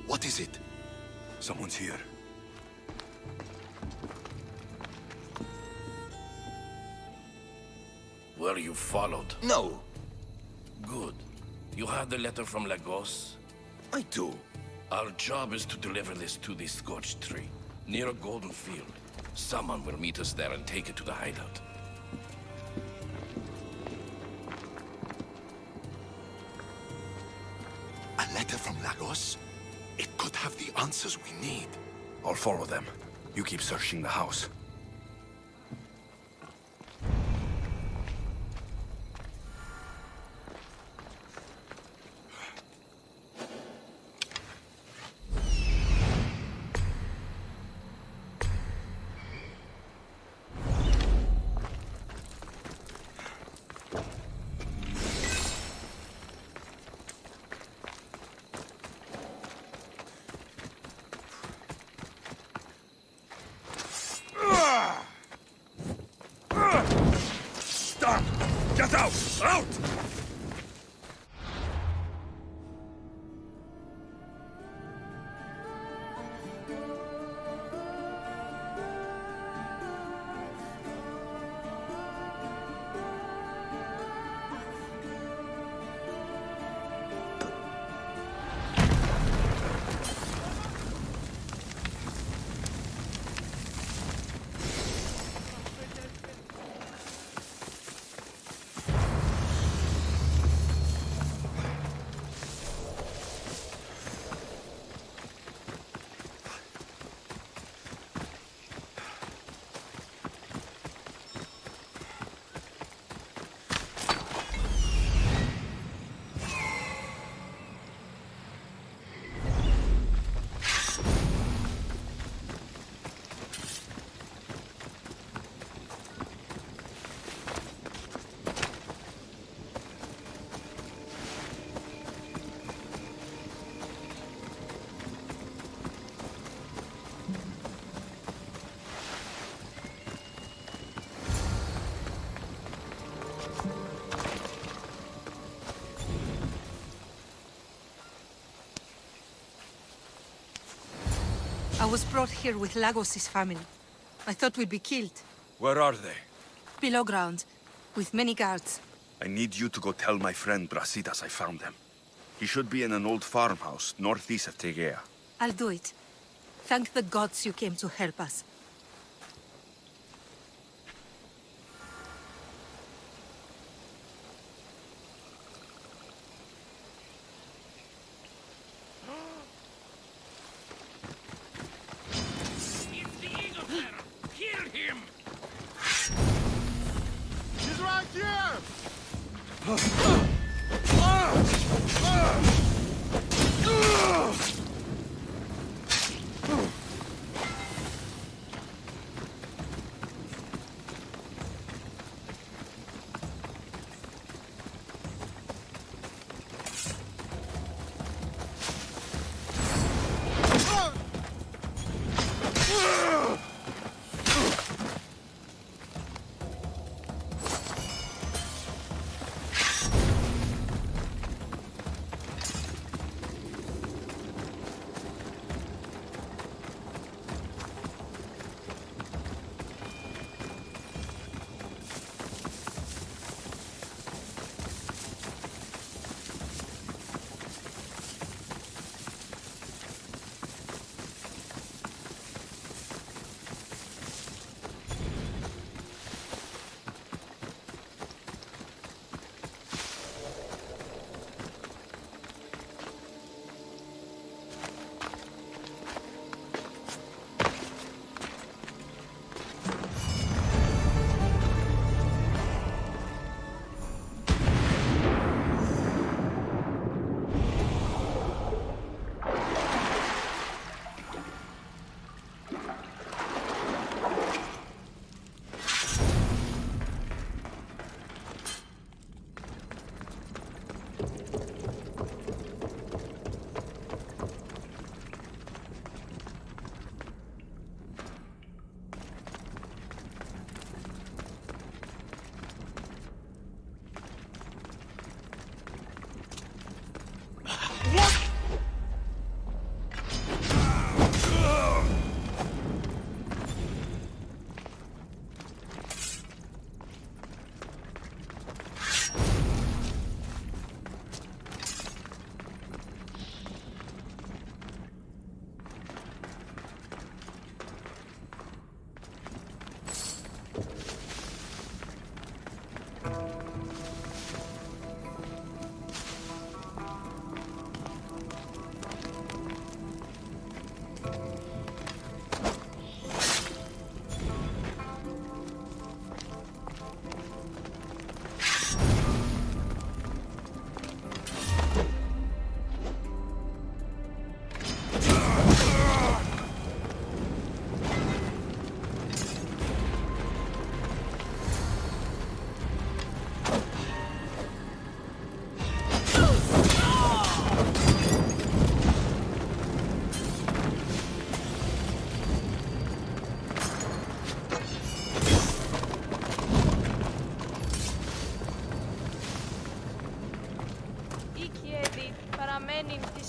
Speaker 18: What is it?
Speaker 2: Someone's here.
Speaker 11: Were you followed?
Speaker 2: No.
Speaker 11: Good. You have the letter from Lagos?
Speaker 2: I do.
Speaker 11: Our job is to deliver this to the scorched tree, near a golden field. Someone will meet us there and take it to the hideout.
Speaker 18: A letter from Lagos? It could have the answers we need.
Speaker 2: I'll follow them. You keep searching the house.
Speaker 7: Stop! Get out! Out!
Speaker 10: I was brought here with Lagos' family. I thought we'd be killed.
Speaker 2: Where are they?
Speaker 10: Below ground, with many guards.
Speaker 2: I need you to go tell my friend Brasidas I found them. He should be in an old farmhouse northeast of Tegea.
Speaker 10: I'll do it. Thank the gods you came to help us.
Speaker 7: Kill him!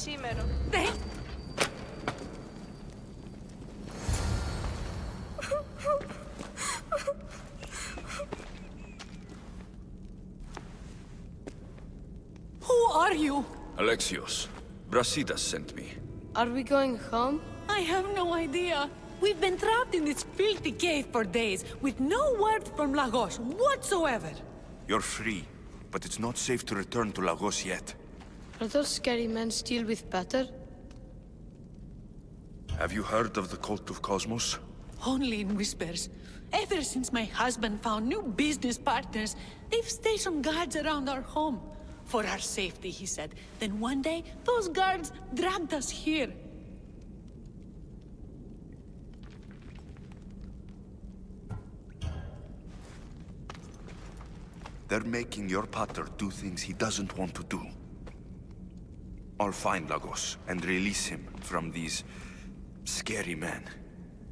Speaker 5: σήμερα.
Speaker 8: Who are you?
Speaker 2: Alexios. Brasidas sent me.
Speaker 5: Are we going home?
Speaker 8: I have no idea. We've been trapped in this filthy cave for days, with no word from Lagos whatsoever.
Speaker 16: You're free, but it's not safe to return to Lagos yet.
Speaker 5: Are those scary men still with Pater?
Speaker 16: Have you heard of the cult of Cosmos?
Speaker 8: Only in whispers. Ever since my husband found new business partners, they've stationed guards around our home. For our safety, he said. Then one day, those guards dragged us here.
Speaker 16: They're making your pater do things he doesn't want to do. I'll find Lagos and release him from these scary men.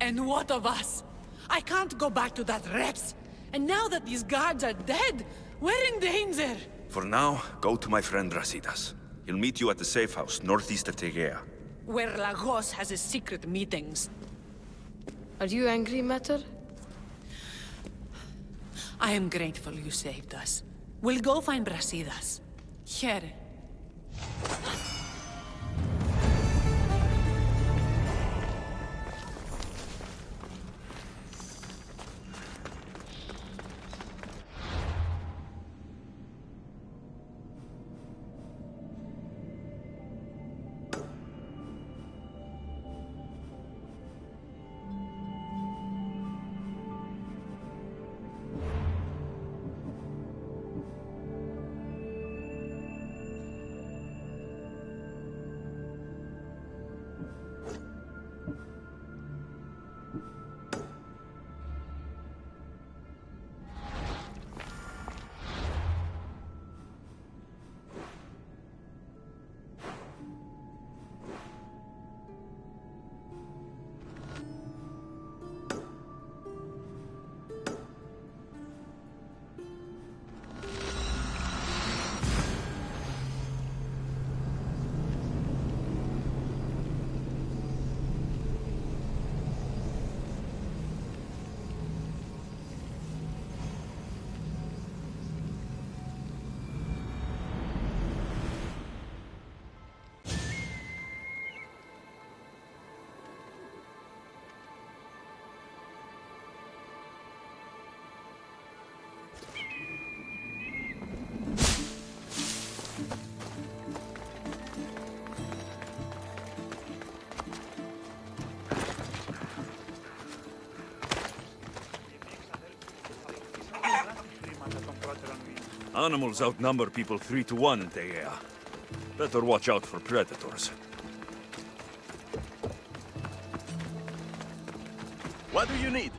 Speaker 8: And what of us? I can't go back to that Reps. And now that these guards are dead, we're in danger.
Speaker 16: For now, go to my friend Brasidas. He'll meet you at the safe house northeast of Tegea.
Speaker 8: Where Lagos has his secret meetings.
Speaker 5: Are you angry, Mater?
Speaker 8: I am grateful you saved us. We'll go find Brasidas. Here.
Speaker 2: Animals outnumber people 3 to 1 in Tegea. Better watch out for predators.
Speaker 22: What do you need?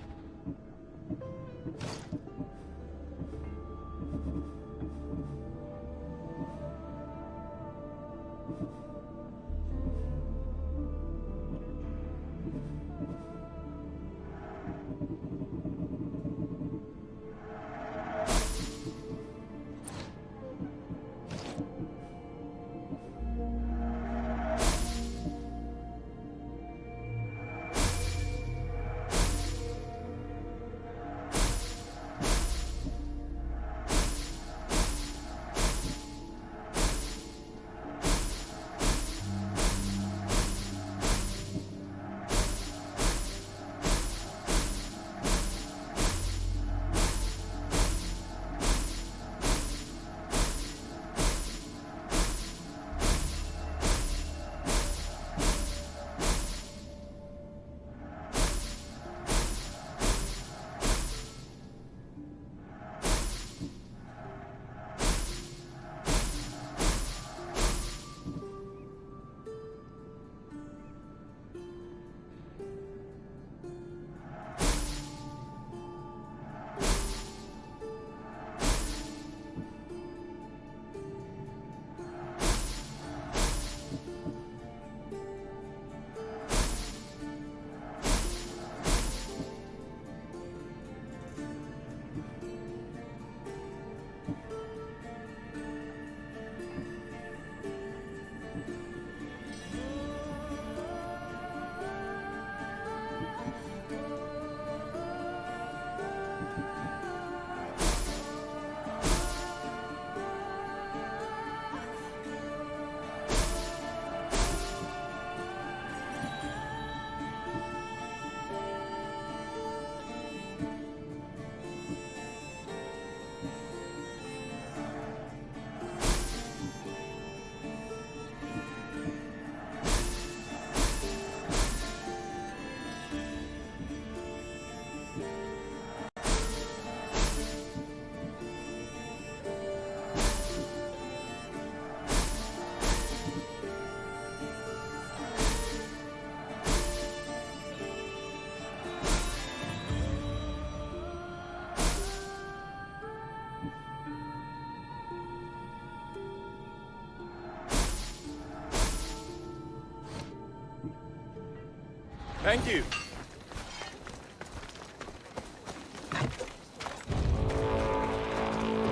Speaker 22: Thank you.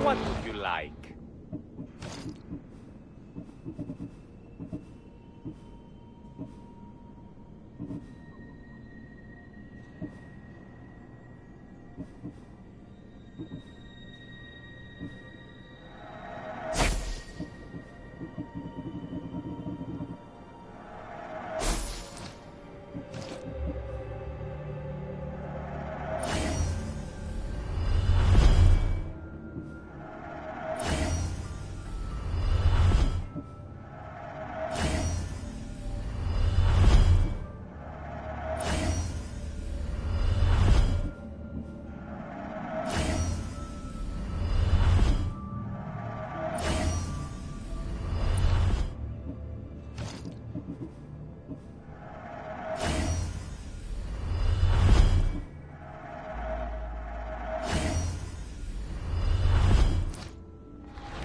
Speaker 22: What would you like?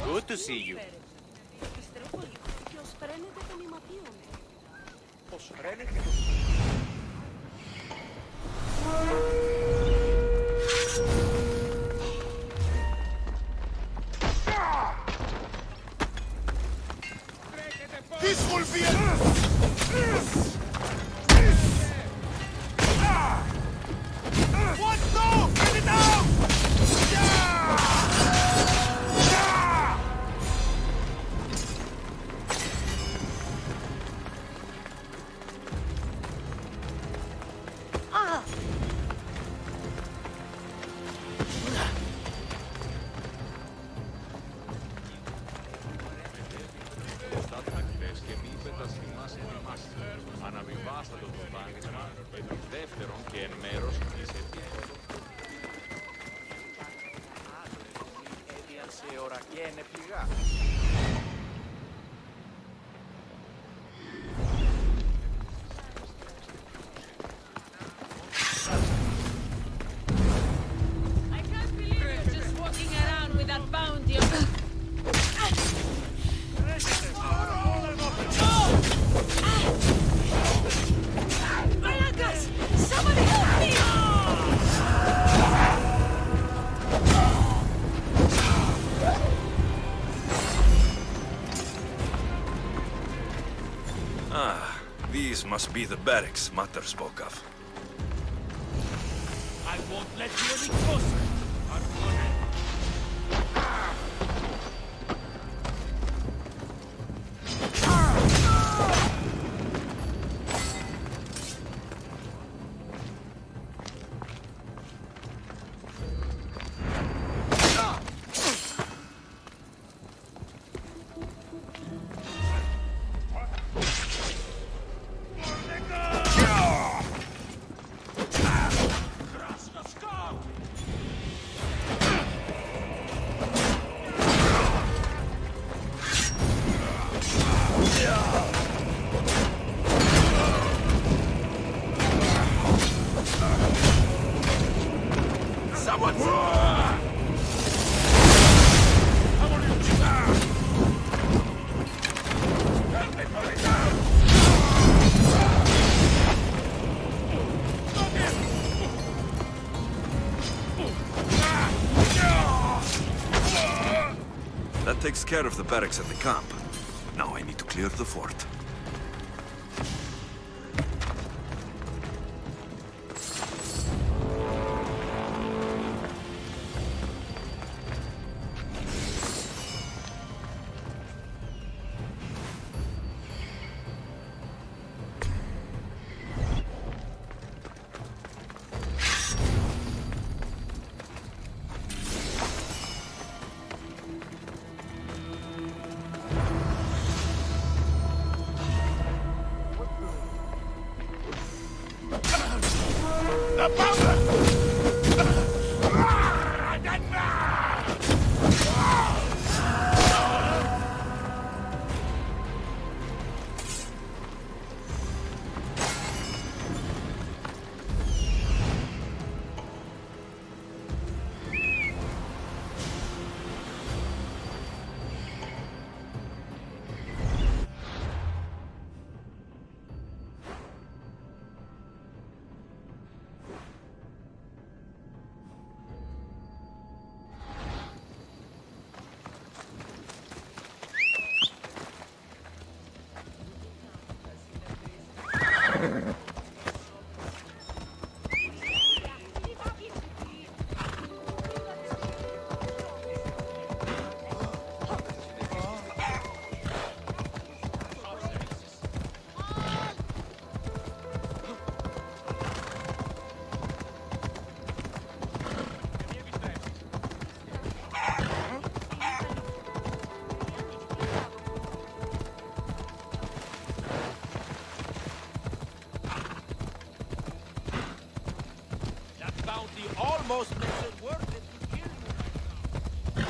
Speaker 22: Good to see you.
Speaker 21: This will be a... What? No! Get it out!
Speaker 22: τώρα και είναι πληγά.
Speaker 10: I can't believe you're just walking around with that bounty on... Malagas! Somebody help me!
Speaker 2: These must be the barracks Mater spoke of.
Speaker 14: I won't let you any closer.
Speaker 2: That takes care of the barracks at the camp. Now I need to clear the fort.
Speaker 22: Almost makes it worth it to kill you.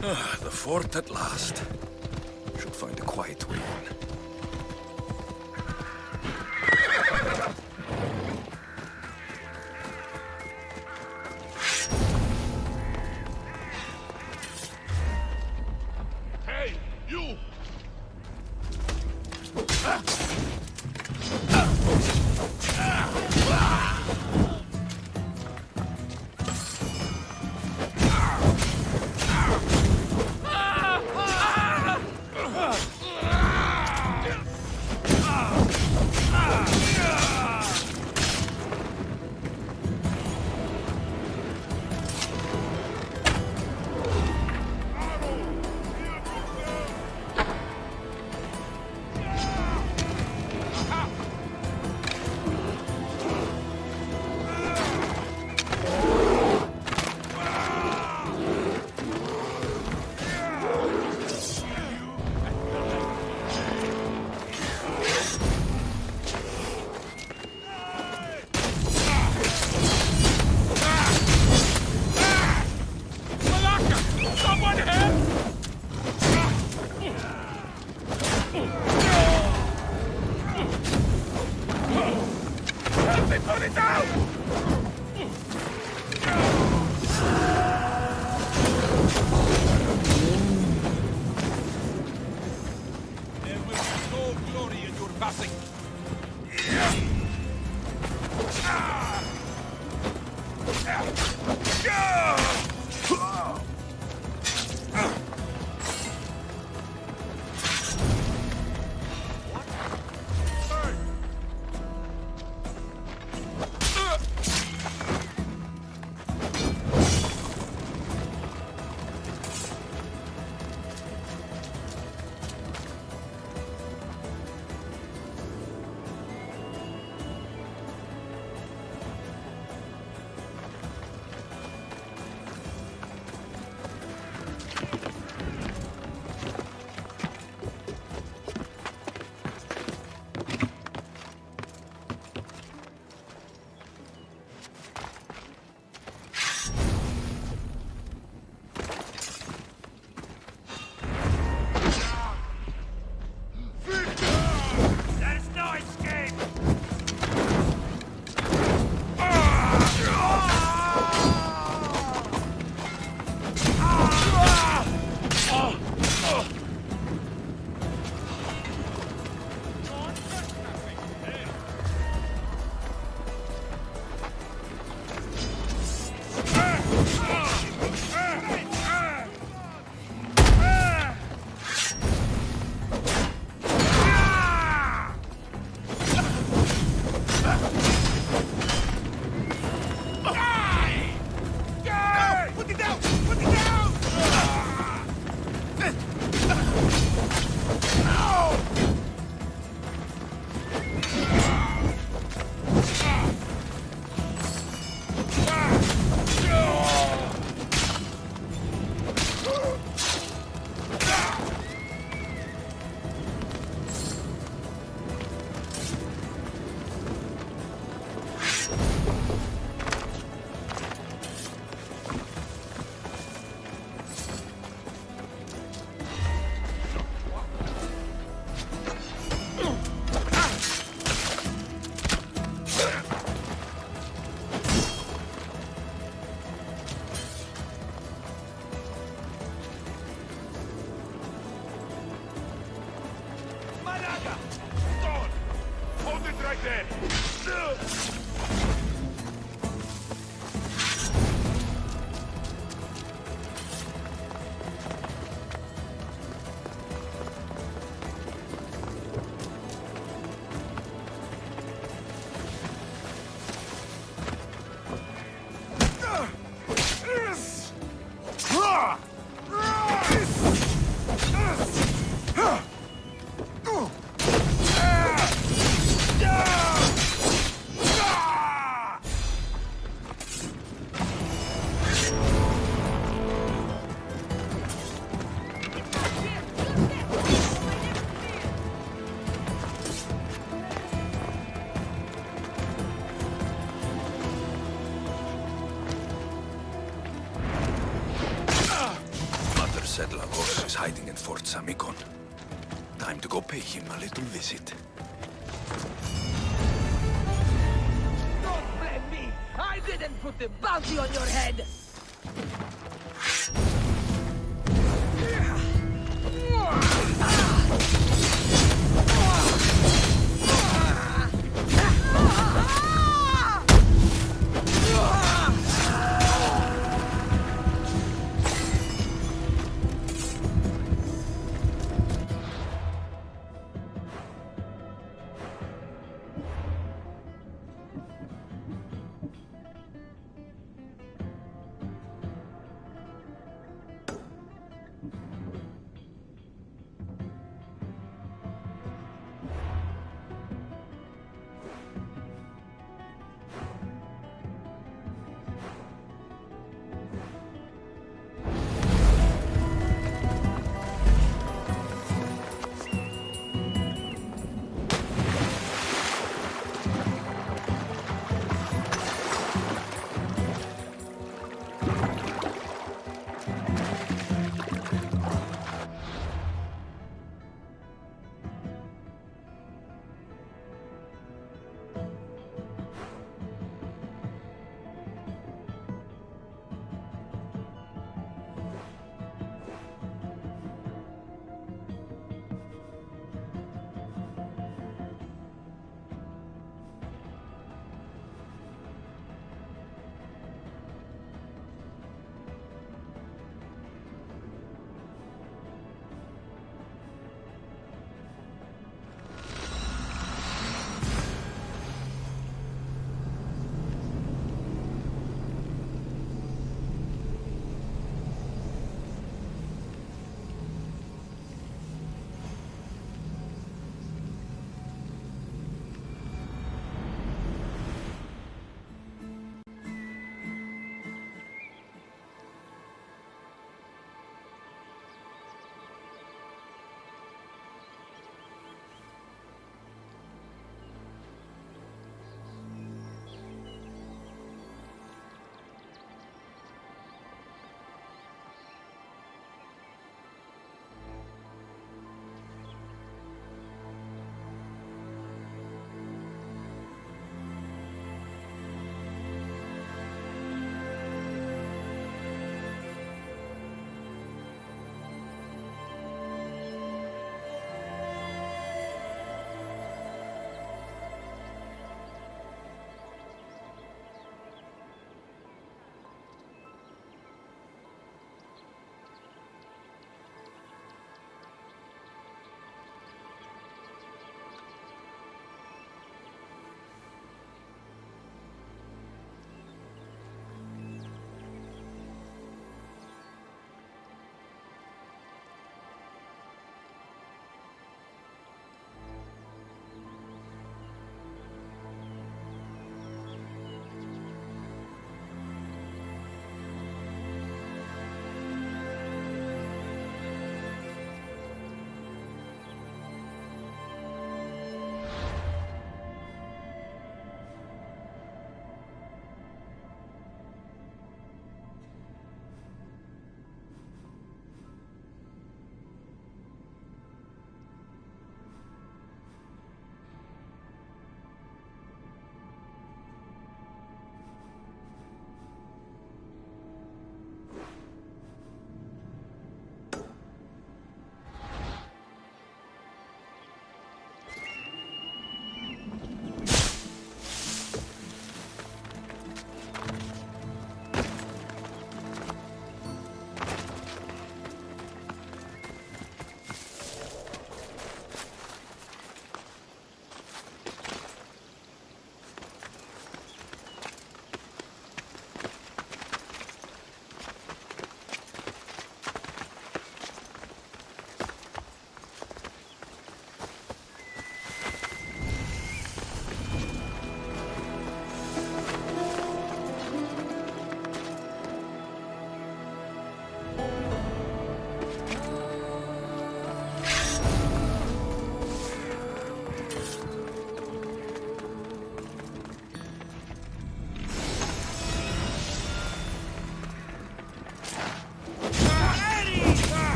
Speaker 2: The fort at last. Should find a quiet way in.
Speaker 7: Hey, you!
Speaker 16: said Lagos is hiding in Fort Samikon. Time to go pay him a little visit.
Speaker 10: Don't blame me! I didn't put the bounty on your head!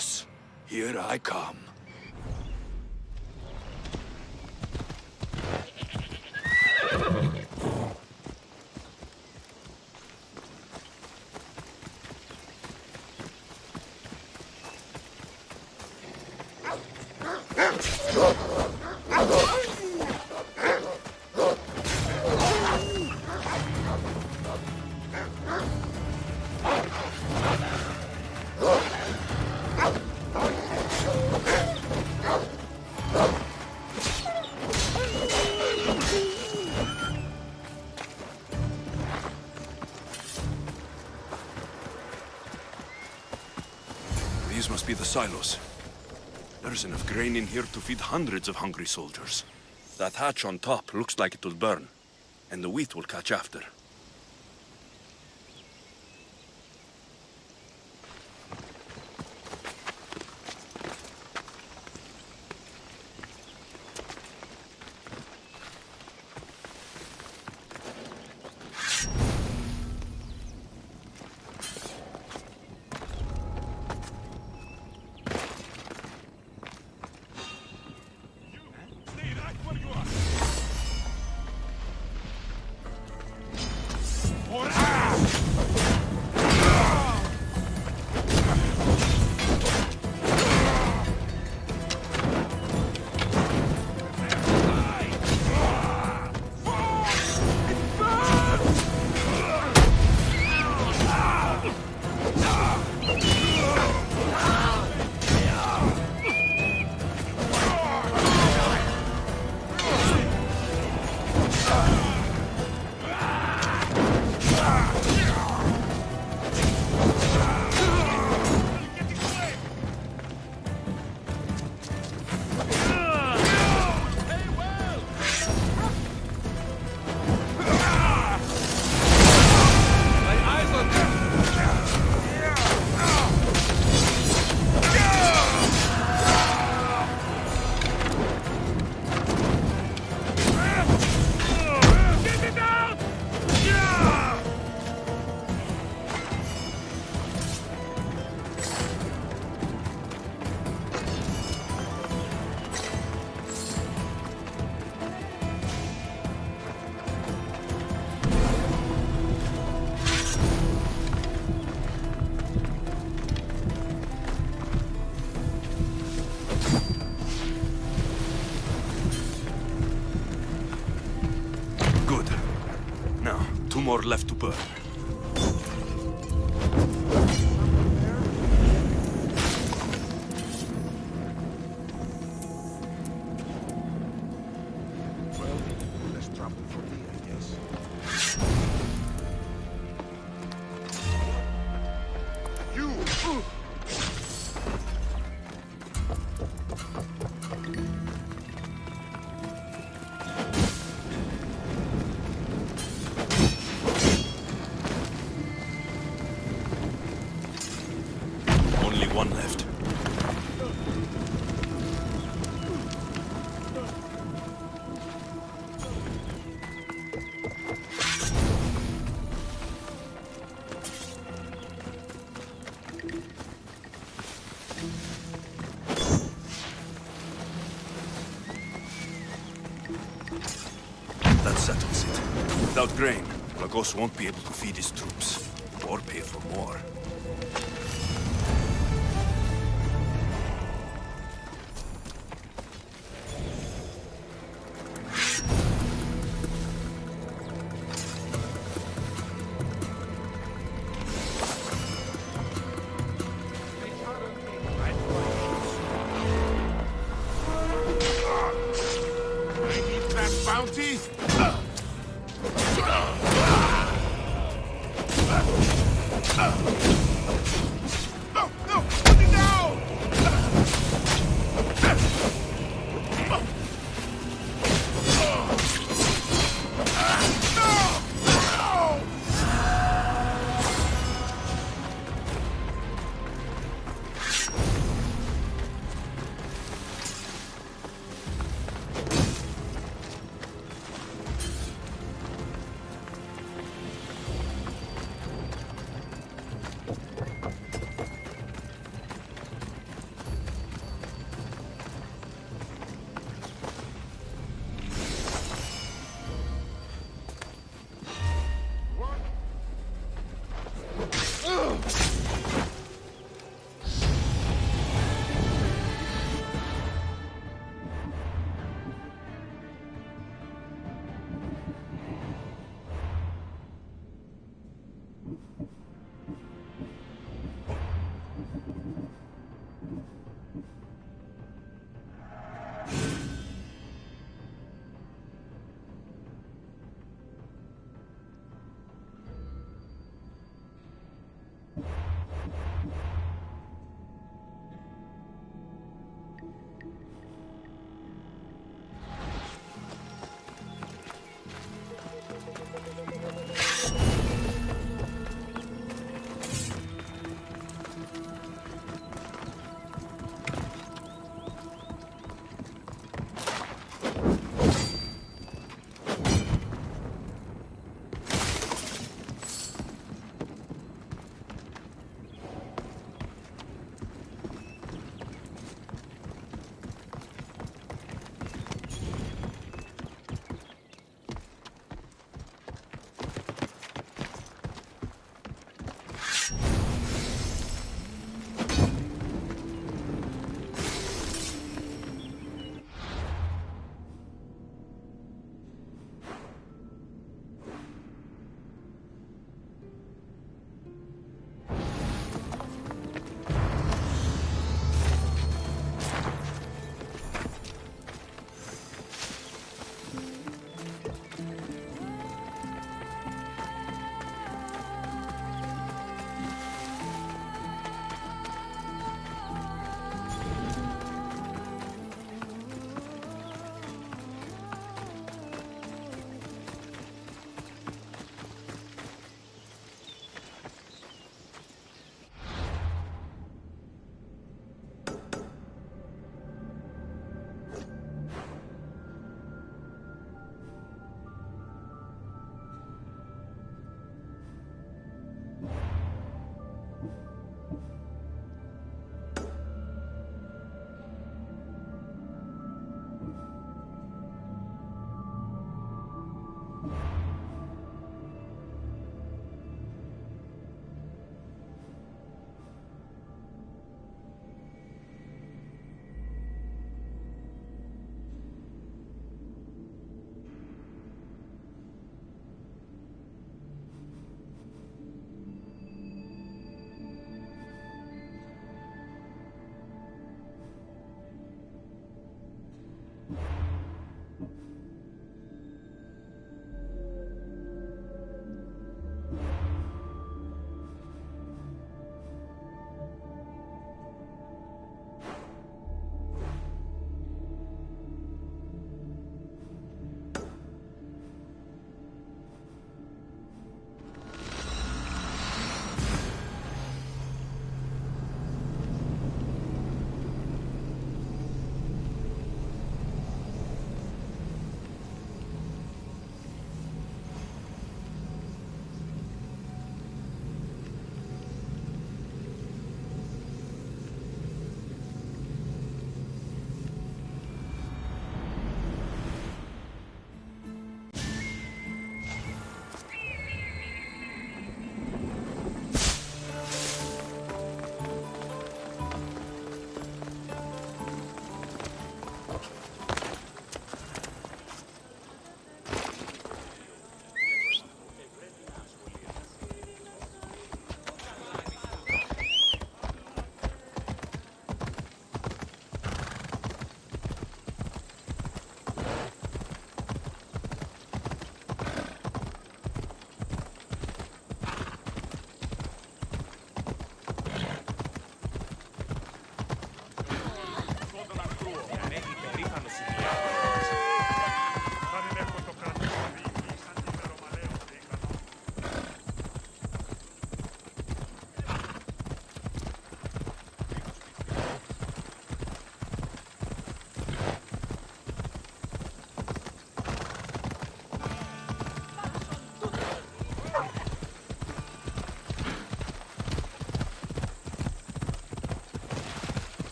Speaker 21: Lagos, here I come.
Speaker 2: These must be the silos. There's enough grain in here to feed hundreds of hungry soldiers. That hatch on top looks like it will burn, and the wheat will catch after. Two more left to burn.
Speaker 21: Well, let's travel from here, I guess. You!
Speaker 2: Only one left. That settles it. Without grain, Lagos won't be able to feed his troops, or pay for more.
Speaker 21: Bounty?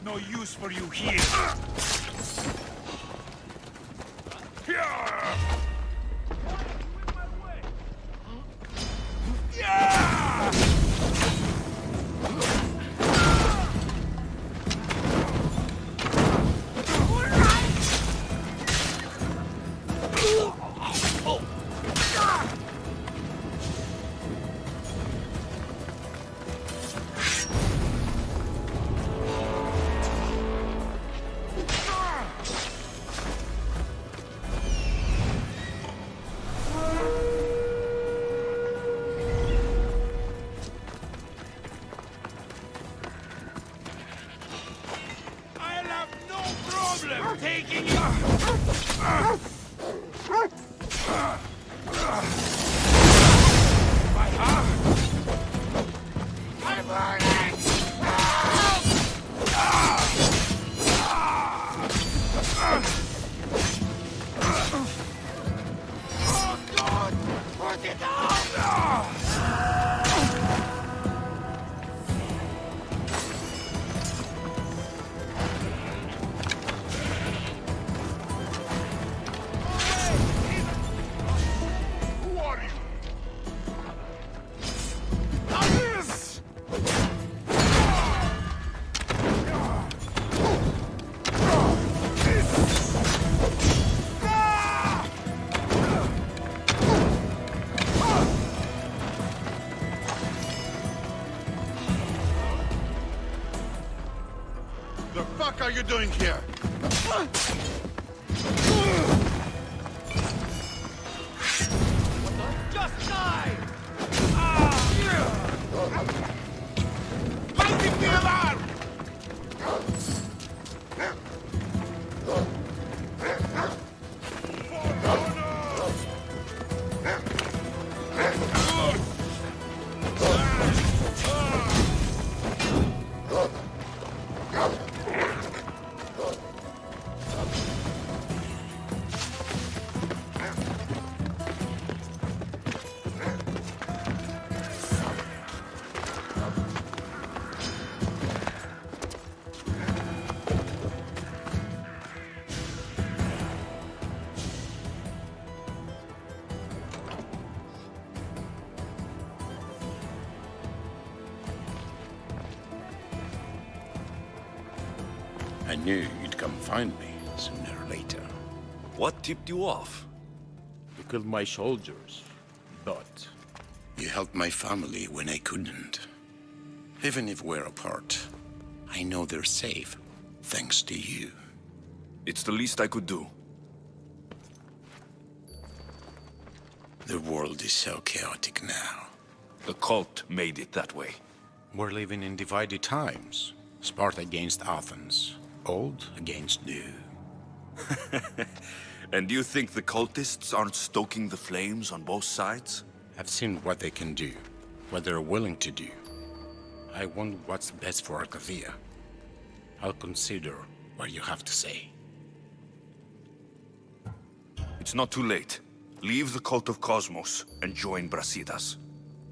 Speaker 14: got no use for you here. Taking you. My heart. I'm burning. Oh God! Put it down!
Speaker 7: The fuck are you doing here?
Speaker 14: Just die!
Speaker 7: Mighty Pillar!
Speaker 9: I knew you'd come find me sooner or later.
Speaker 2: What tipped you off?
Speaker 9: You killed my soldiers, but you helped my family when I couldn't. Even if we're apart, I know they're safe, thanks to you.
Speaker 2: It's the least I could do.
Speaker 9: The world is so chaotic now.
Speaker 2: The cult made it that way.
Speaker 9: We're living in divided times. Sparta against Athens. Old against new.
Speaker 2: And you think the cultists aren't stoking the flames on both sides?
Speaker 9: I've seen what they can do, what they're willing to do. I want what's best for Arcadia. I'll consider what you have to say.
Speaker 2: It's not too late. Leave the cult of Cosmos and join Brasidas.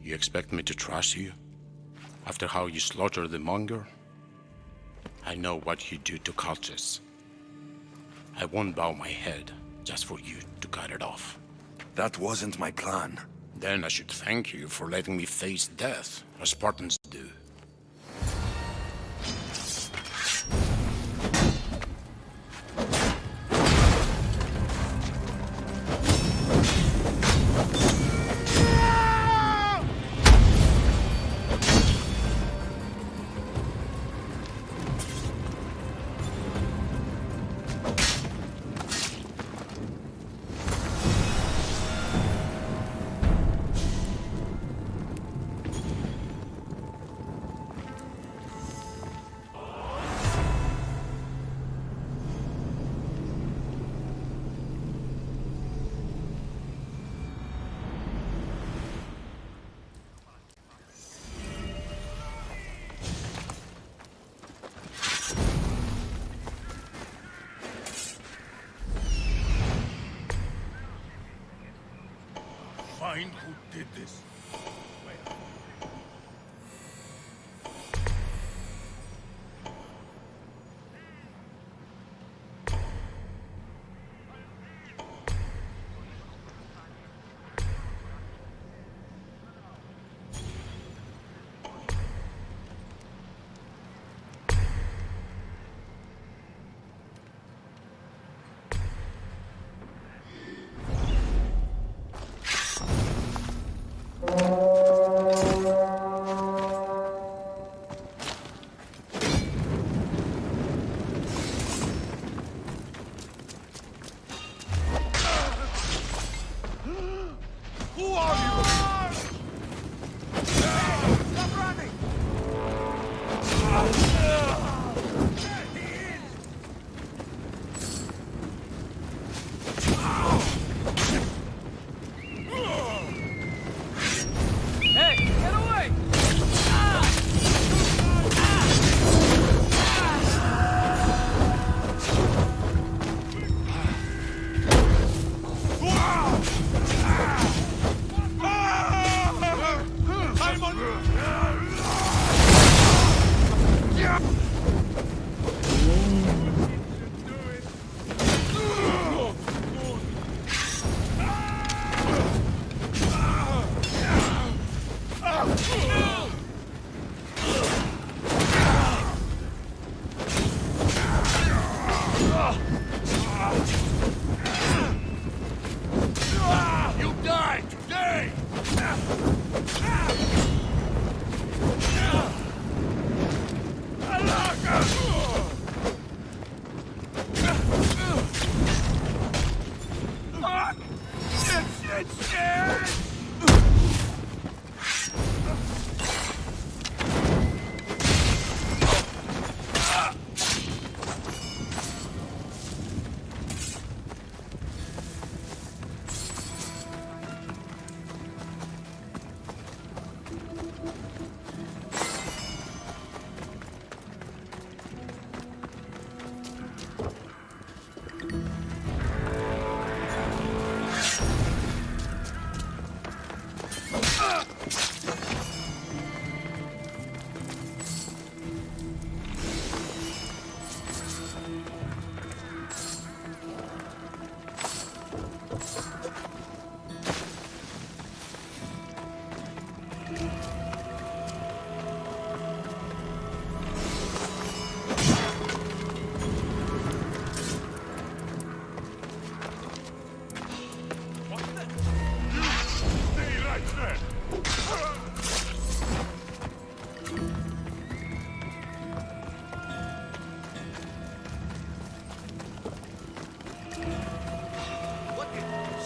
Speaker 9: You expect me to trust you? After how you slaughtered the monger? I know what you do to cultists. I won't bow my head just for you to cut it off.
Speaker 2: That wasn't my plan.
Speaker 9: Then I should thank you for letting me face death, as Spartans do.
Speaker 7: Find who did this.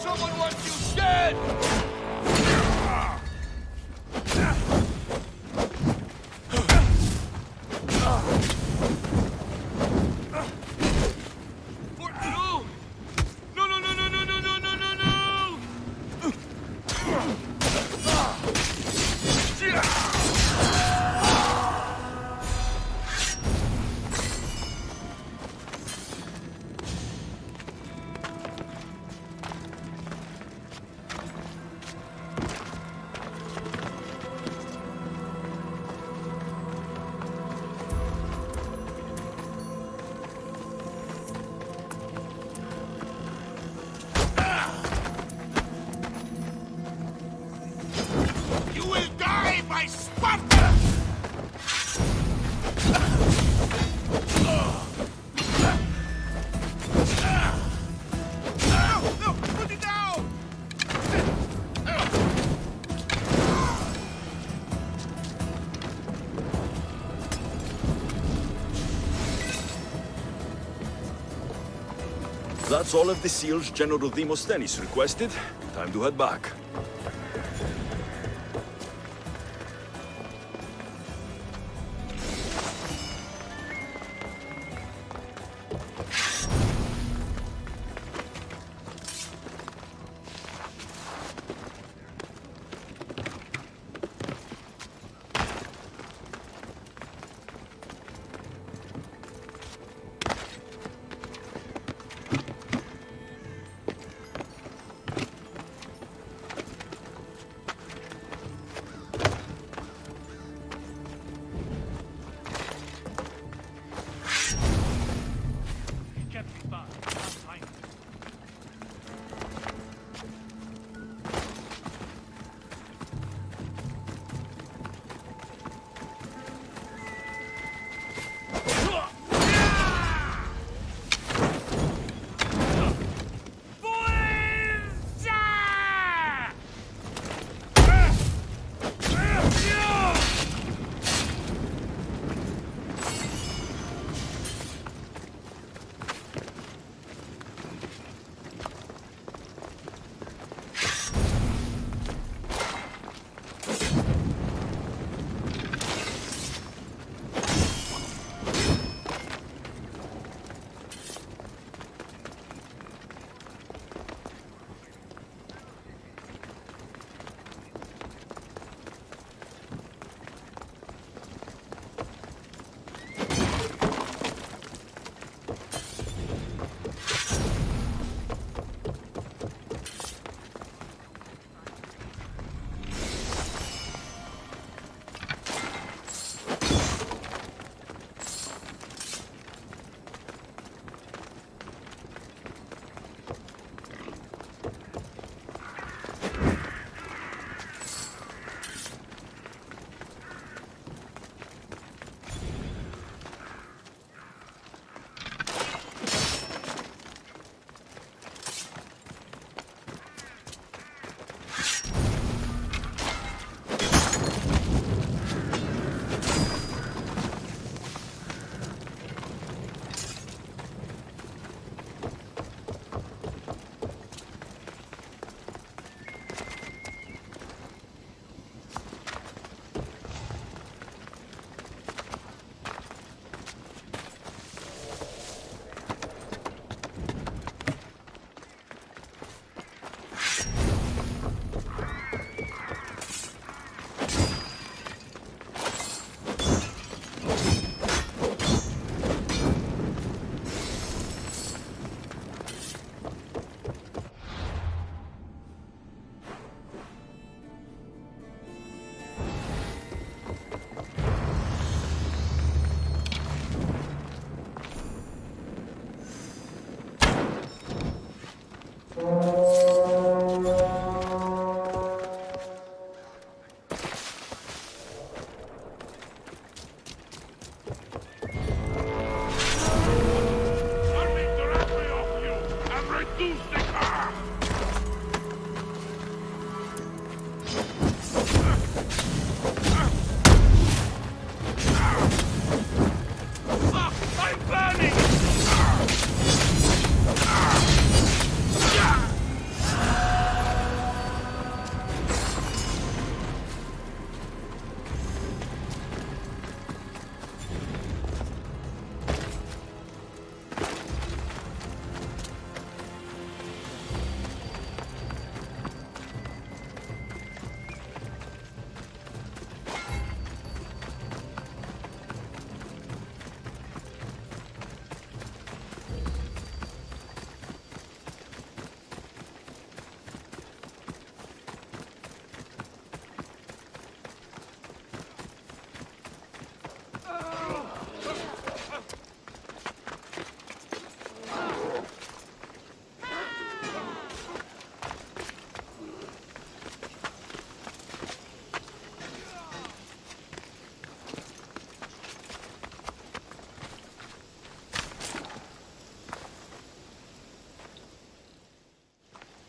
Speaker 7: Someone wants you dead!
Speaker 15: You will die by Sparta! No! Put it down!
Speaker 2: That's all of the seals General Demosthenes requested. Time to head back.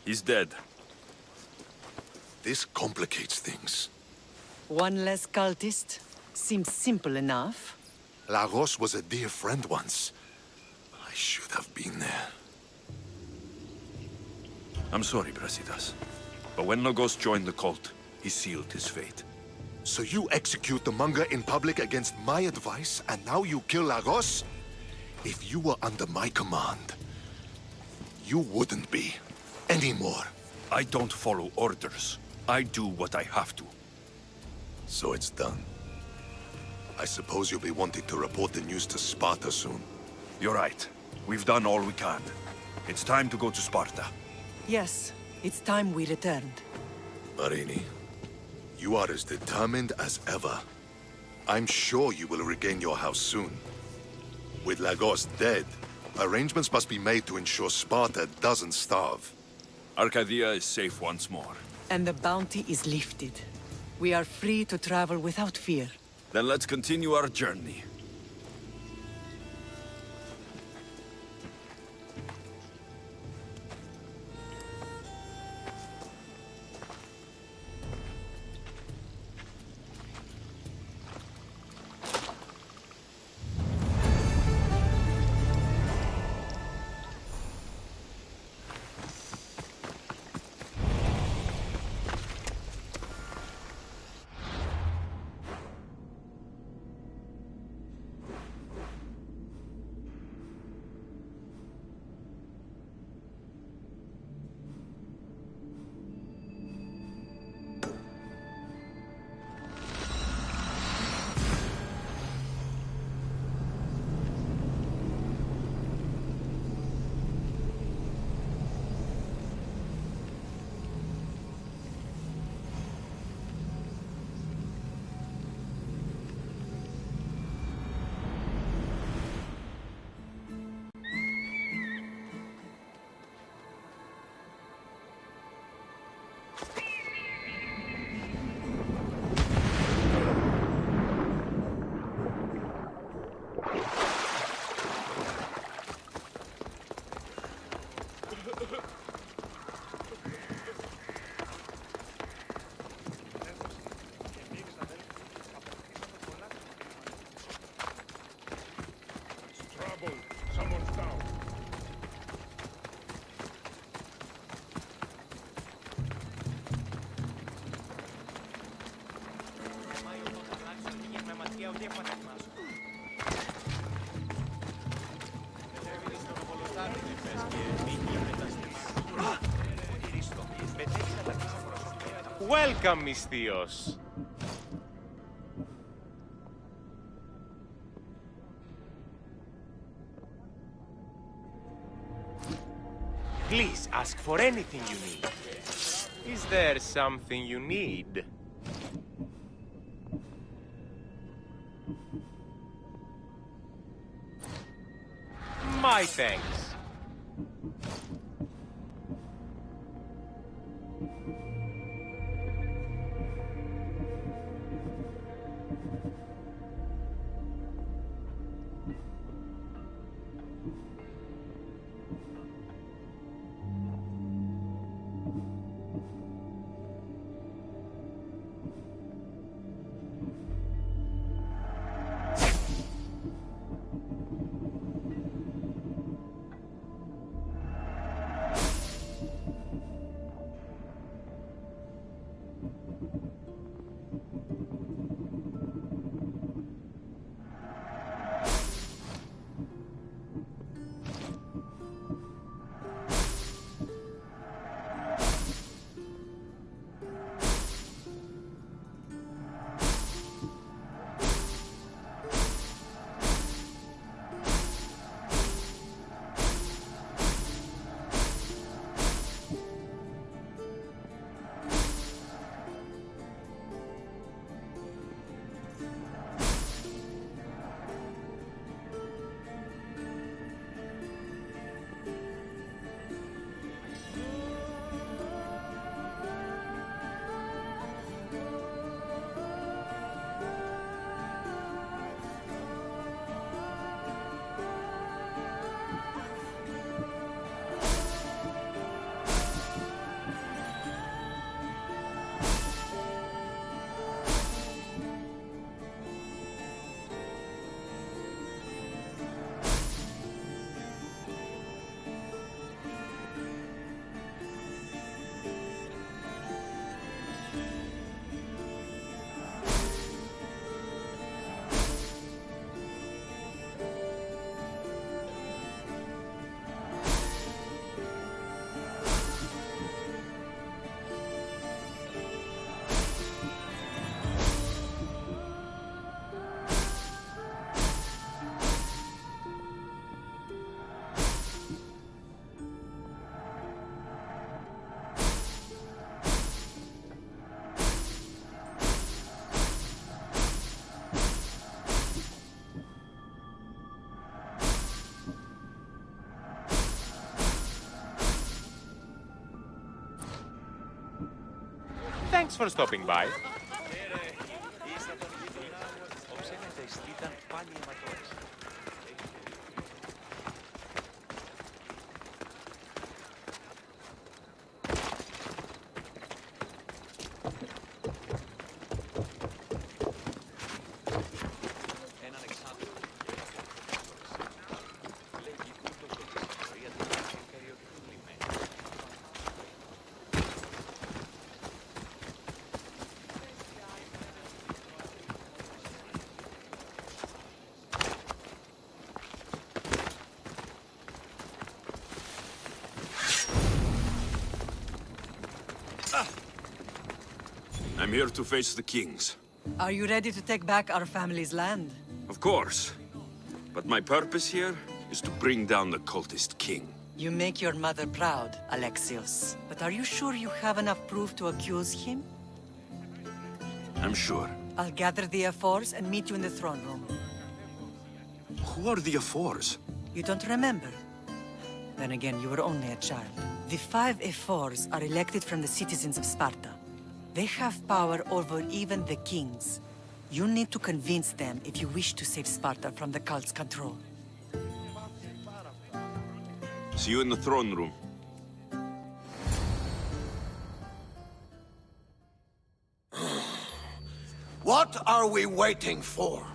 Speaker 2: He's dead.
Speaker 18: This complicates things.
Speaker 8: One less cultist? Seems simple enough.
Speaker 18: Lagos was a dear friend once. I should have been there.
Speaker 2: I'm sorry, Brasidas. But when Lagos joined the cult, he sealed his fate.
Speaker 18: So you execute the Manga in public against my advice, and now you kill Lagos? If you were under my command, you wouldn't be anymore.
Speaker 2: I don't follow orders. I do what I have to.
Speaker 18: So it's done. I suppose you'll be wanting to report the news to Sparta soon.
Speaker 2: You're right. We've done all we can. It's time to go to Sparta.
Speaker 8: Yes, it's time we returned.
Speaker 18: Marini, you are as determined as ever. I'm sure you will regain your house soon. With Lagos dead, arrangements must be made to ensure Sparta doesn't starve.
Speaker 2: Arcadia is safe once more.
Speaker 8: And the bounty is lifted. We are free to travel without fear.
Speaker 2: Then let's continue our journey.
Speaker 22: Welcome, Misthios. Please ask for anything you need. Is there something you need? My thanks.
Speaker 4: Thanks for stopping by.
Speaker 2: I'm here to face the kings.
Speaker 8: Are you ready to take back our family's land?
Speaker 2: Of course. But my purpose here is to bring down the cultist king.
Speaker 8: You make your mother proud, Alexios. But are you sure you have enough proof to accuse him?
Speaker 2: I'm sure.
Speaker 8: I'll gather the F4s and meet you in the throne room.
Speaker 2: Who are the F4s?
Speaker 8: You don't remember? Then again, you were only a child. The 5 F4s are elected from the citizens of Sparta. They have power over even the kings. You need to convince them if you wish to save Sparta from the cult's control.
Speaker 2: See you in the throne room.
Speaker 20: What are we waiting for?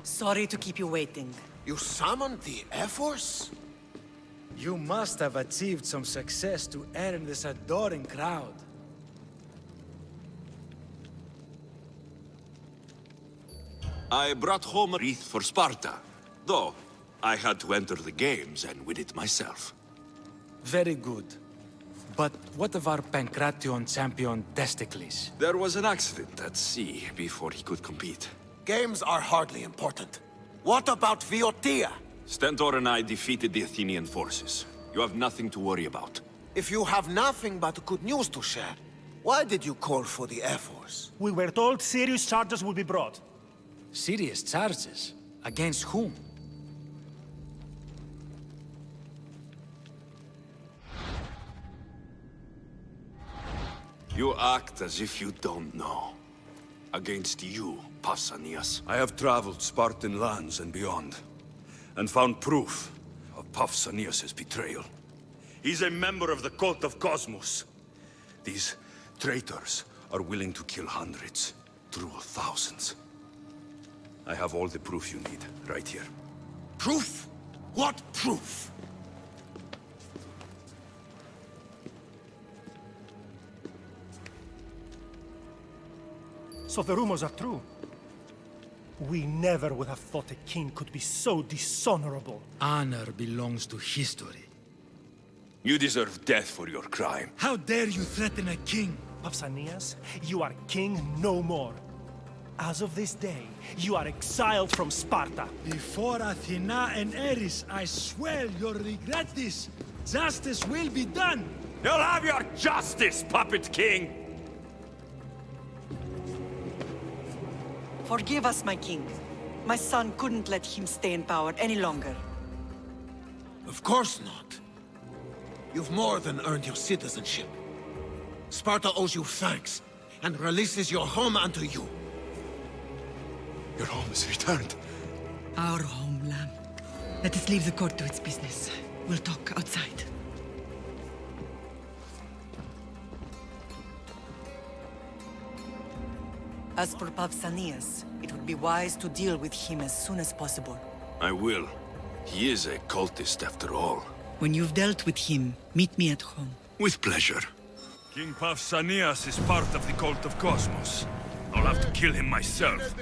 Speaker 8: Sorry to keep you waiting.
Speaker 20: You summoned the F-Force?
Speaker 12: You must have achieved some success to earn this adoring crowd.
Speaker 2: I brought home a wreath for Sparta, though I had to enter the games and win it myself.
Speaker 12: Very good. But what of our Pancration champion Testicles?
Speaker 2: There was an accident at sea before he could compete.
Speaker 20: Games are hardly important. What about Viotia?
Speaker 2: Stentor and I defeated the Athenian forces. You have nothing to worry about.
Speaker 20: If you have nothing but good news to share, why did you call for the Air Force?
Speaker 13: We were told serious charges would be brought.
Speaker 12: Serious charges? Against whom?
Speaker 2: You act as if you don't know. Against you, Pausanias. I have traveled Spartan lands and beyond, and found proof of Pausanias' betrayal. He's a member of the cult of Cosmos. These traitors are willing to kill hundreds, true thousands. I have all the proof you need, right here.
Speaker 20: Proof? What proof?
Speaker 13: So the rumors are true. We never would have thought a king could be so dishonorable.
Speaker 12: Honor belongs to history.
Speaker 2: You deserve death for your crime.
Speaker 12: How dare you threaten a king?
Speaker 13: Pausanias, you are king no more. As of this day, you are exiled from Sparta.
Speaker 12: Before Athena and Eris, I swear you'll regret this. Justice will be done.
Speaker 2: You'll have your justice, puppet king!
Speaker 8: Forgive us, my king. My son couldn't let him stay in power any longer.
Speaker 20: Of course not. You've more than earned your citizenship. Sparta owes you thanks, and releases your home unto you.
Speaker 2: Your home is returned.
Speaker 8: Our homeland. Let us leave the court to its business. We'll talk outside. As for Pausanias, it would be wise to deal with him as soon as possible.
Speaker 2: I will. He is a cultist after all.
Speaker 8: When you've dealt with him, meet me at home.
Speaker 2: With pleasure. King Pausanias is part of the cult of Cosmos. I'll have to kill him myself.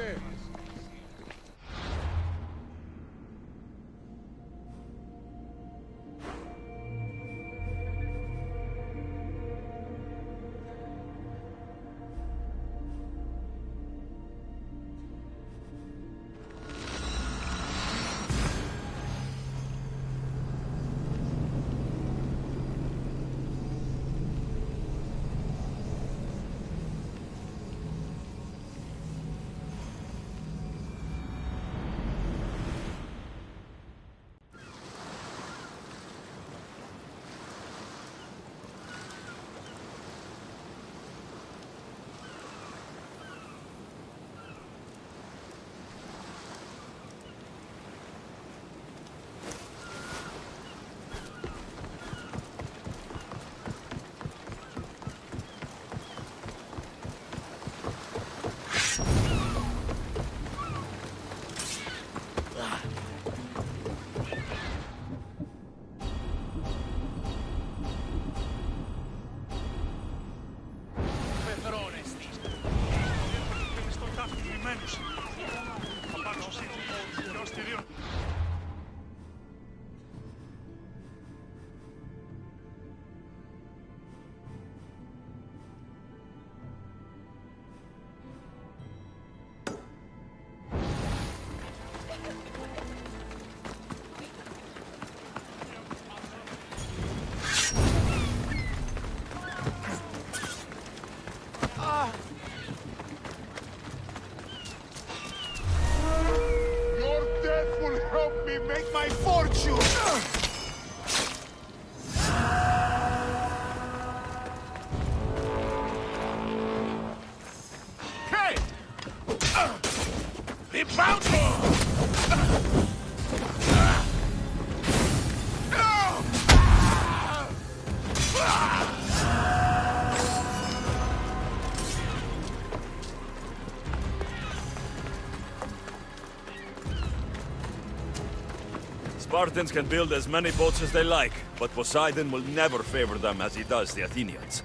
Speaker 2: Spartans can build as many boats as they like, but Poseidon will never favor them as he does the Athenians.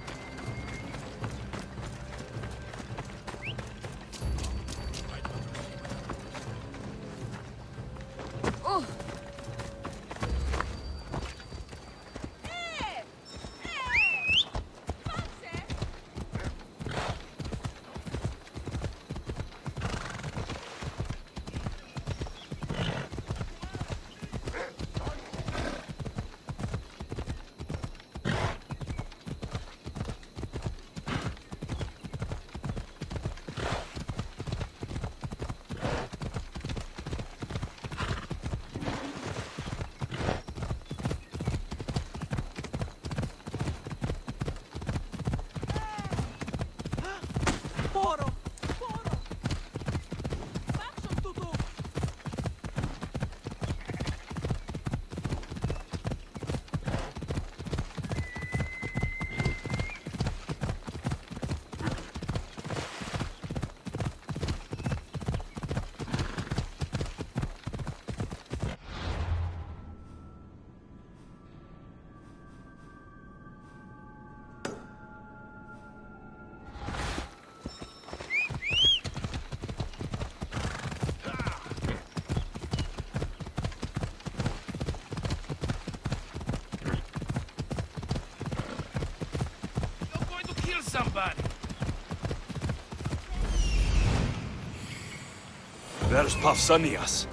Speaker 11: Somebody.
Speaker 2: There's Pausanias.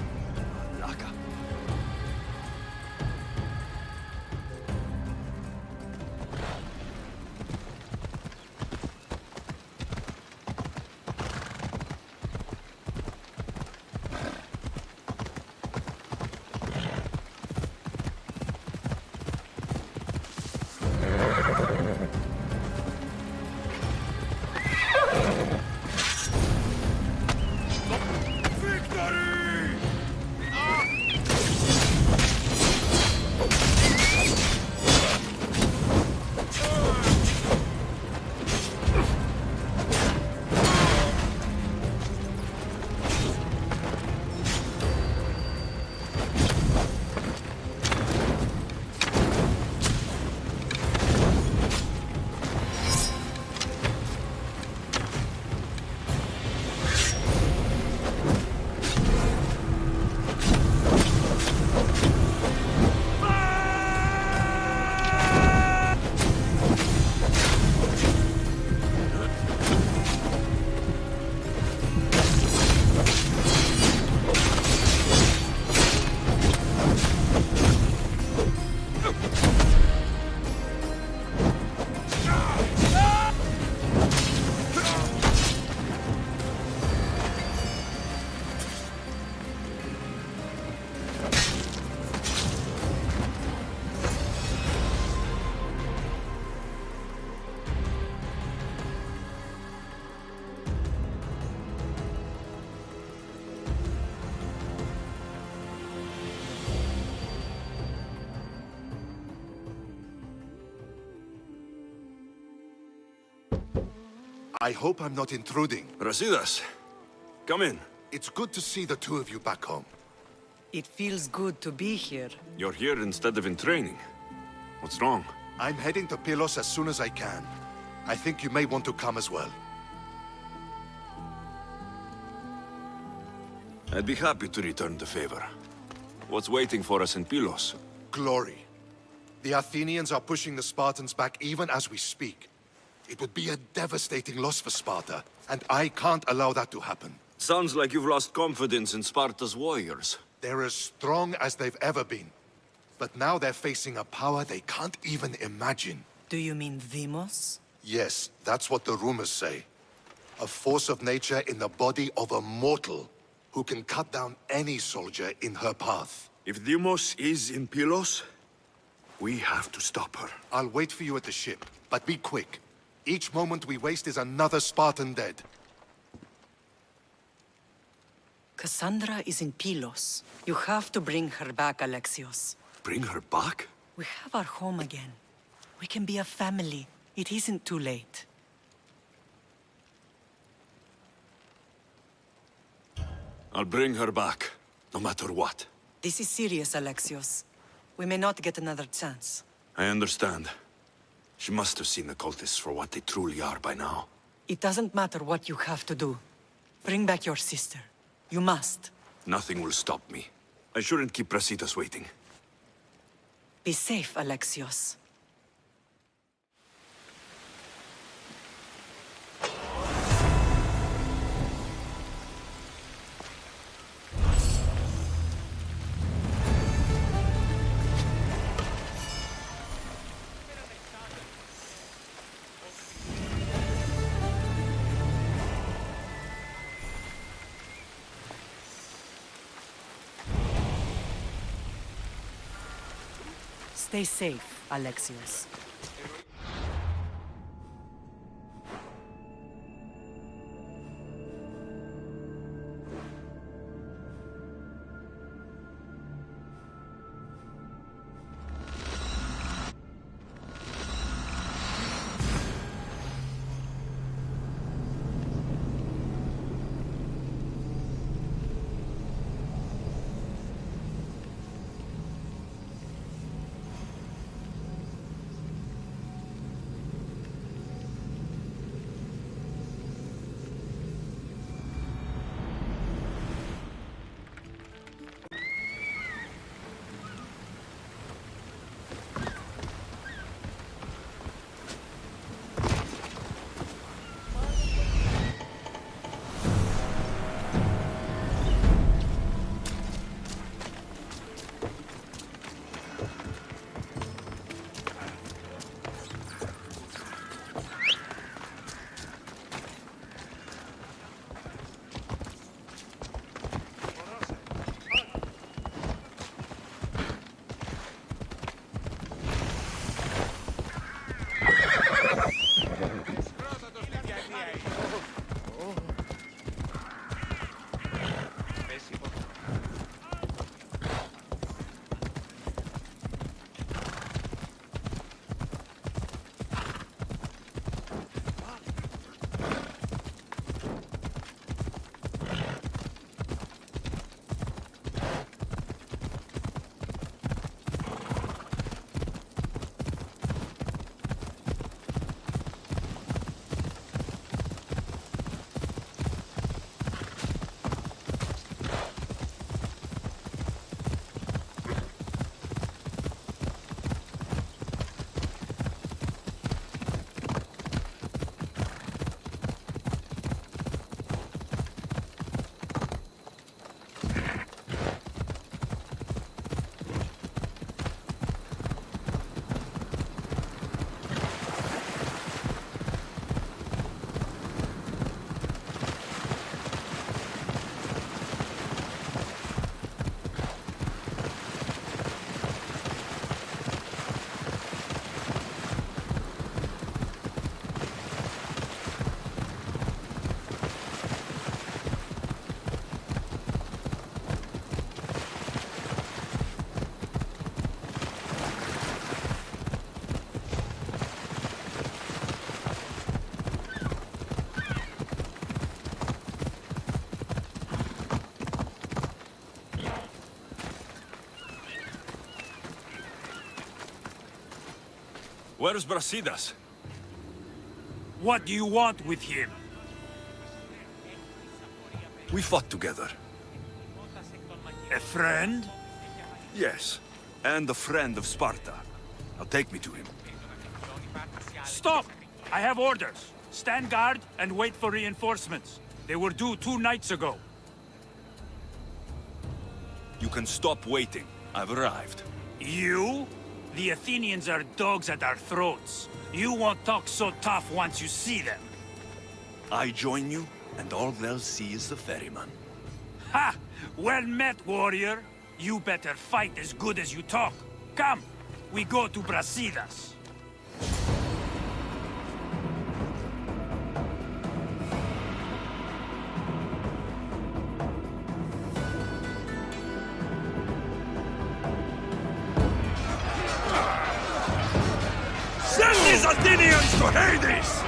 Speaker 18: I hope I'm not intruding.
Speaker 2: Brasidas, come in.
Speaker 18: It's good to see the two of you back home.
Speaker 8: It feels good to be here.
Speaker 2: You're here instead of in training. What's wrong?
Speaker 18: I'm heading to Pylos as soon as I can. I think you may want to come as well.
Speaker 2: I'd be happy to return the favor. What's waiting for us in Pylos?
Speaker 18: Glory. The Athenians are pushing the Spartans back even as we speak. It would be a devastating loss for Sparta, and I can't allow that to happen.
Speaker 2: Sounds like you've lost confidence in Sparta's warriors.
Speaker 18: They're as strong as they've ever been. But now they're facing a power they can't even imagine.
Speaker 8: Do you mean Deimos?
Speaker 18: Yes, that's what the rumors say. A force of nature in the body of a mortal who can cut down any soldier in her path.
Speaker 2: If Deimos is in Pylos, we have to stop her.
Speaker 18: I'll wait for you at the ship, but be quick. Each moment we waste is another Spartan dead.
Speaker 8: Cassandra is in Pylos. You have to bring her back, Alexios.
Speaker 2: Bring her back?
Speaker 8: We have our home again. We can be a family. It isn't too late.
Speaker 2: I'll bring her back, no matter what.
Speaker 8: This is serious, Alexios. We may not get another chance.
Speaker 16: I understand. She must have seen the cultists for what they truly are by now.
Speaker 8: It doesn't matter what you have to do. Bring back your sister. You must.
Speaker 16: Nothing will stop me. I shouldn't keep Brasidas waiting.
Speaker 8: Be safe, Alexios. Stay safe, Alexios.
Speaker 2: Where's Brasidas?
Speaker 14: What do you want with him?
Speaker 2: We fought together.
Speaker 14: A friend?
Speaker 2: Yes, and a friend of Sparta. Now take me to him.
Speaker 14: Stop! I have orders. Stand guard and wait for reinforcements. They were due 2 nights ago.
Speaker 2: You can stop waiting. I've arrived.
Speaker 14: You? The Athenians are dogs at our throats. You won't talk so tough once you see them.
Speaker 2: I join you, and all they'll see is the ferryman.
Speaker 14: Ha! Well met, warrior. You better fight as good as you talk. Come, we go to Brasidas.
Speaker 2: Send these Athenians to Hades!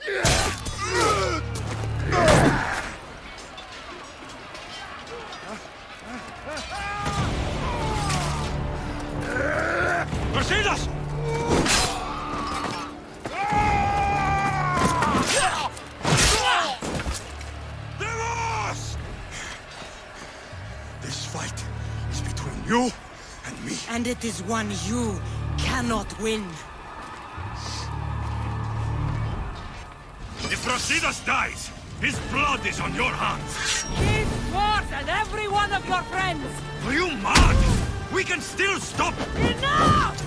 Speaker 14: Mercedes!
Speaker 21: This fight is between you and me.
Speaker 8: And it is one you cannot win.
Speaker 14: If Brasidas dies, his blood is on your hands.
Speaker 10: Keep yours and every one of your friends!
Speaker 14: Are you mad? We can still stop!
Speaker 10: Enough!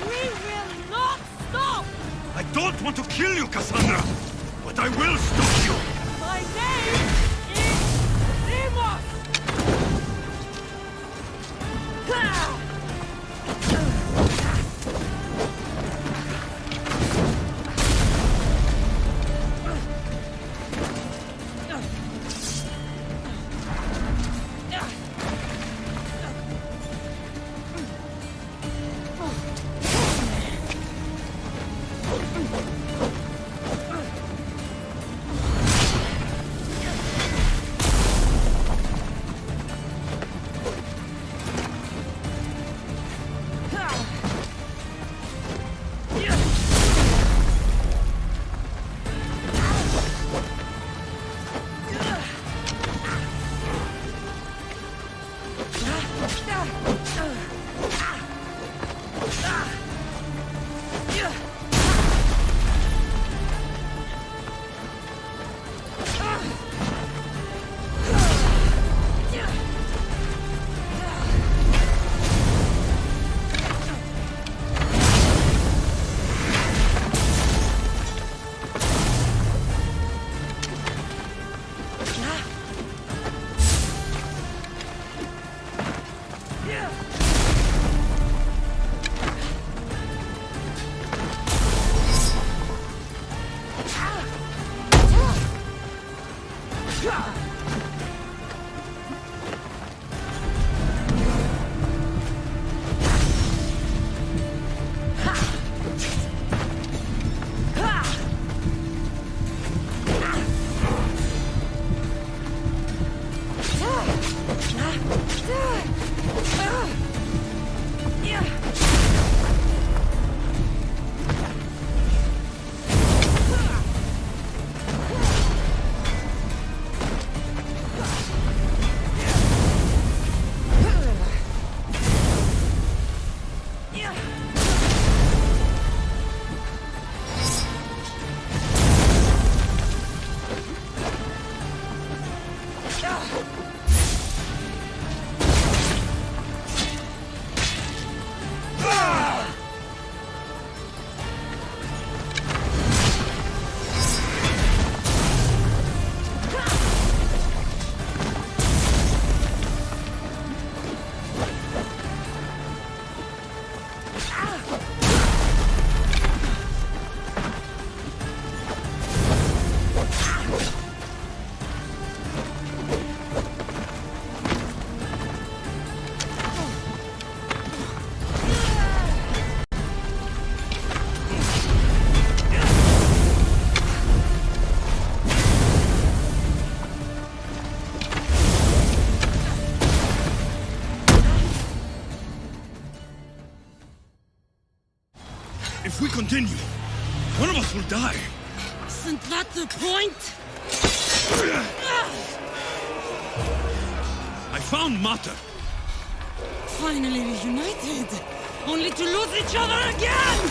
Speaker 10: We will not stop!
Speaker 14: I don't want to kill you, Cassandra, but I will stop you!
Speaker 10: My name is Deimos!
Speaker 14: If we continue, one of us will die.
Speaker 8: Isn't that the point?
Speaker 14: I found Mater.
Speaker 8: Finally reunited, only to lose each other again!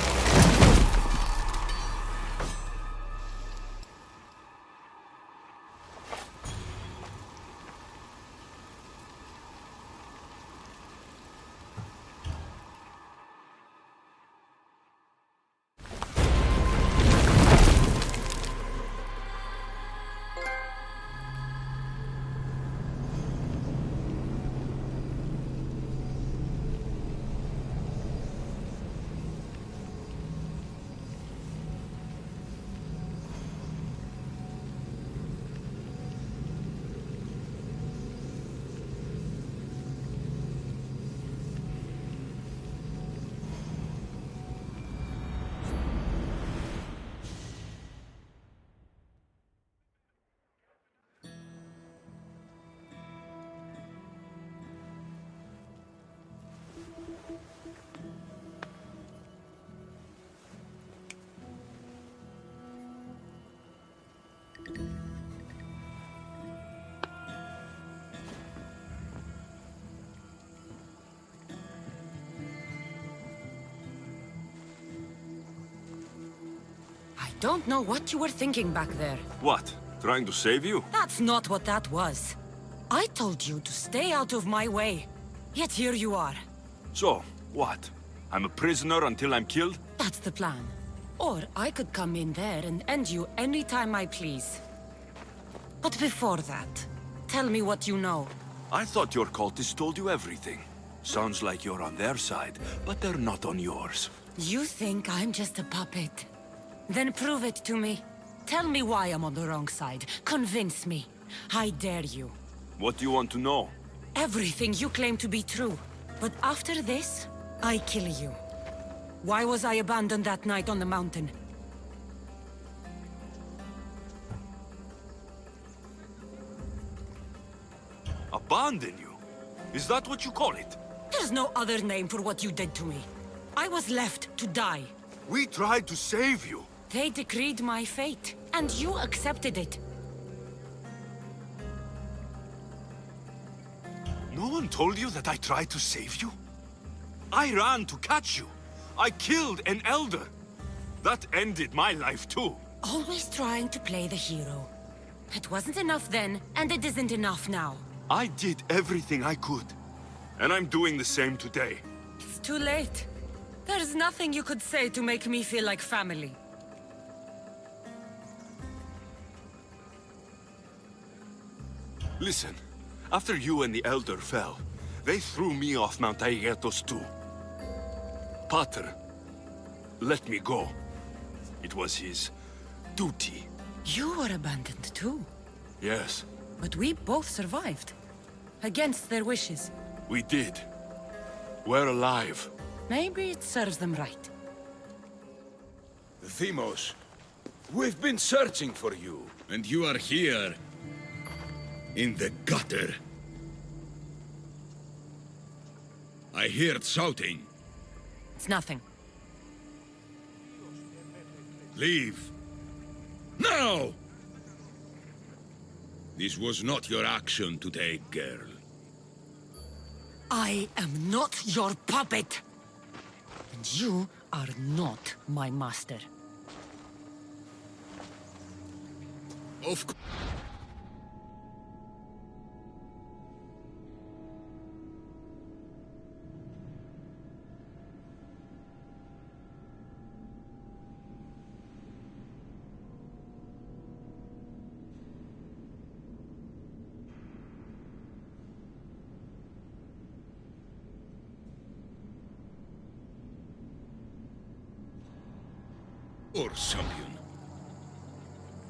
Speaker 1: don't know what you were thinking back there.
Speaker 2: What? Trying to save you?
Speaker 1: That's not what that was. I told you to stay out of my way. Yet here you are.
Speaker 2: So, what? I'm a prisoner until I'm killed?
Speaker 1: That's the plan. Or I could come in there and end you anytime I please. But before that, tell me what you know.
Speaker 2: I thought your cultists told you everything. Sounds like you're on their side, but they're not on yours.
Speaker 1: You think I'm just a puppet? Then prove it to me. Tell me why I'm on the wrong side. Convince me. I dare you.
Speaker 2: What do you want to know?
Speaker 1: Everything you claim to be true. But after this, I kill you. Why was I abandoned that night on the mountain?
Speaker 2: Abandon you? Is that what you call it?
Speaker 1: There's no other name for what you did to me. I was left to die.
Speaker 2: We tried to save you.
Speaker 1: They decreed my fate, and you accepted it.
Speaker 2: No one told you that I tried to save you? I ran to catch you. I killed an elder. That ended my life too.
Speaker 1: Always trying to play the hero. It wasn't enough then, and it isn't enough now.
Speaker 2: I did everything I could. And I'm doing the same today.
Speaker 1: It's too late. There's nothing you could say to make me feel like family.
Speaker 2: Listen, after you and the Elder fell, they threw me off Mount Aegetos too. Pater let me go. It was his duty.
Speaker 1: You were abandoned too.
Speaker 2: Yes,
Speaker 1: But we both survived. Against their wishes.
Speaker 2: we did. We're alive.
Speaker 1: Maybe it serves them right.
Speaker 4: Themos, we've been searching for you, and you are here. In the gutter. I heard shouting.
Speaker 1: It's nothing.
Speaker 4: Leave. Now! This was not your action today, girl.
Speaker 1: I am not your puppet. And you are not my master.
Speaker 4: Of course. Or champion.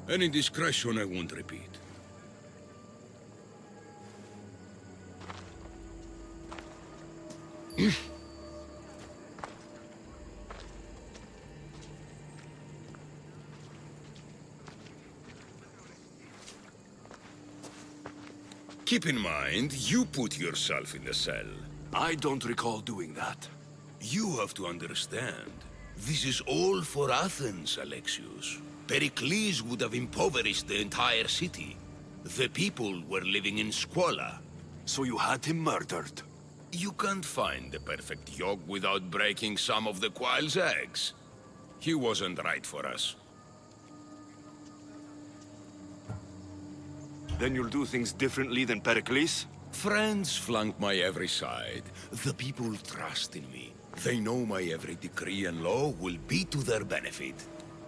Speaker 4: Any indiscretion I won't repeat. Keep in mind, you put yourself in the cell.
Speaker 2: I don't recall doing that.
Speaker 4: You have to understand. This is all for Athens, Alexios. Pericles would have impoverished the entire city. The people were living in squalor.
Speaker 2: So you had him murdered?
Speaker 4: You can't find the perfect yolk without breaking some of the quail's eggs. He wasn't right for us.
Speaker 2: Then you'll do things differently than Pericles?
Speaker 4: Friends flank my every side. The people trust in me. They know my every decree and law will be to their benefit.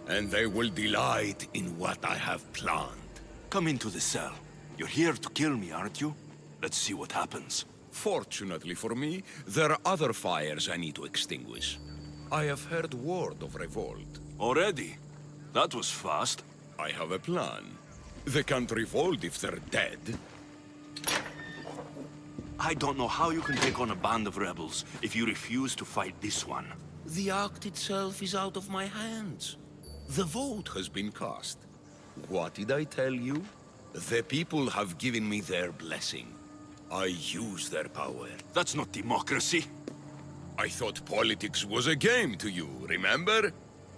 Speaker 4: And they will delight in what I have planned.
Speaker 2: Come into the cell. You're here to kill me, aren't you? Let's see what happens.
Speaker 4: Fortunately for me, there are other fires I need to extinguish. I have heard word of revolt.
Speaker 2: Already? That was fast.
Speaker 4: I have a plan. They can't revolt if they're dead.
Speaker 2: I don't know how you can take on a band of rebels if you refuse to fight this one.
Speaker 4: The act itself is out of my hands. The vote has been cast. What did I tell you? The people have given me their blessing. I use their power.
Speaker 2: That's not democracy.
Speaker 4: I thought politics was a game to you, remember?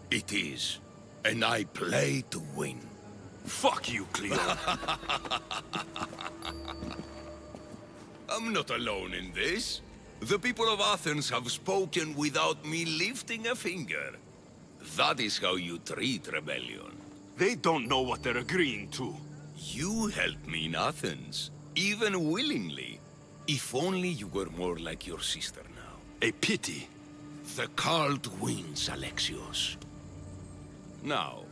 Speaker 4: It is. And I play to win.
Speaker 2: Fuck you, Cleo.
Speaker 4: I'm not alone in this. The people of Athens have spoken without me lifting a finger. That is how you treat rebellion.
Speaker 2: They don't know what they're agreeing to.
Speaker 4: You helped me in Athens, even willingly. If only you were more like your sister now.
Speaker 2: A pity.
Speaker 4: The cult wins, Alexios. Now,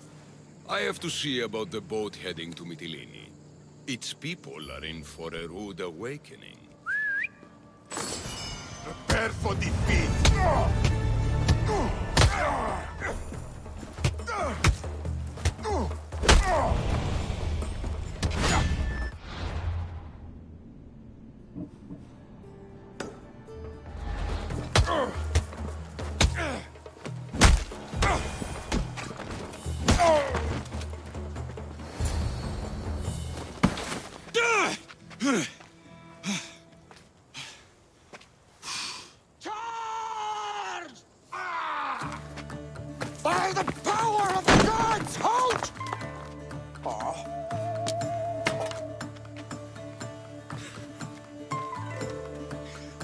Speaker 4: I have to see about the boat heading to Mytilene. Its people are in for a rude awakening.
Speaker 21: Prepare for defeat! By the power of the gods, halt!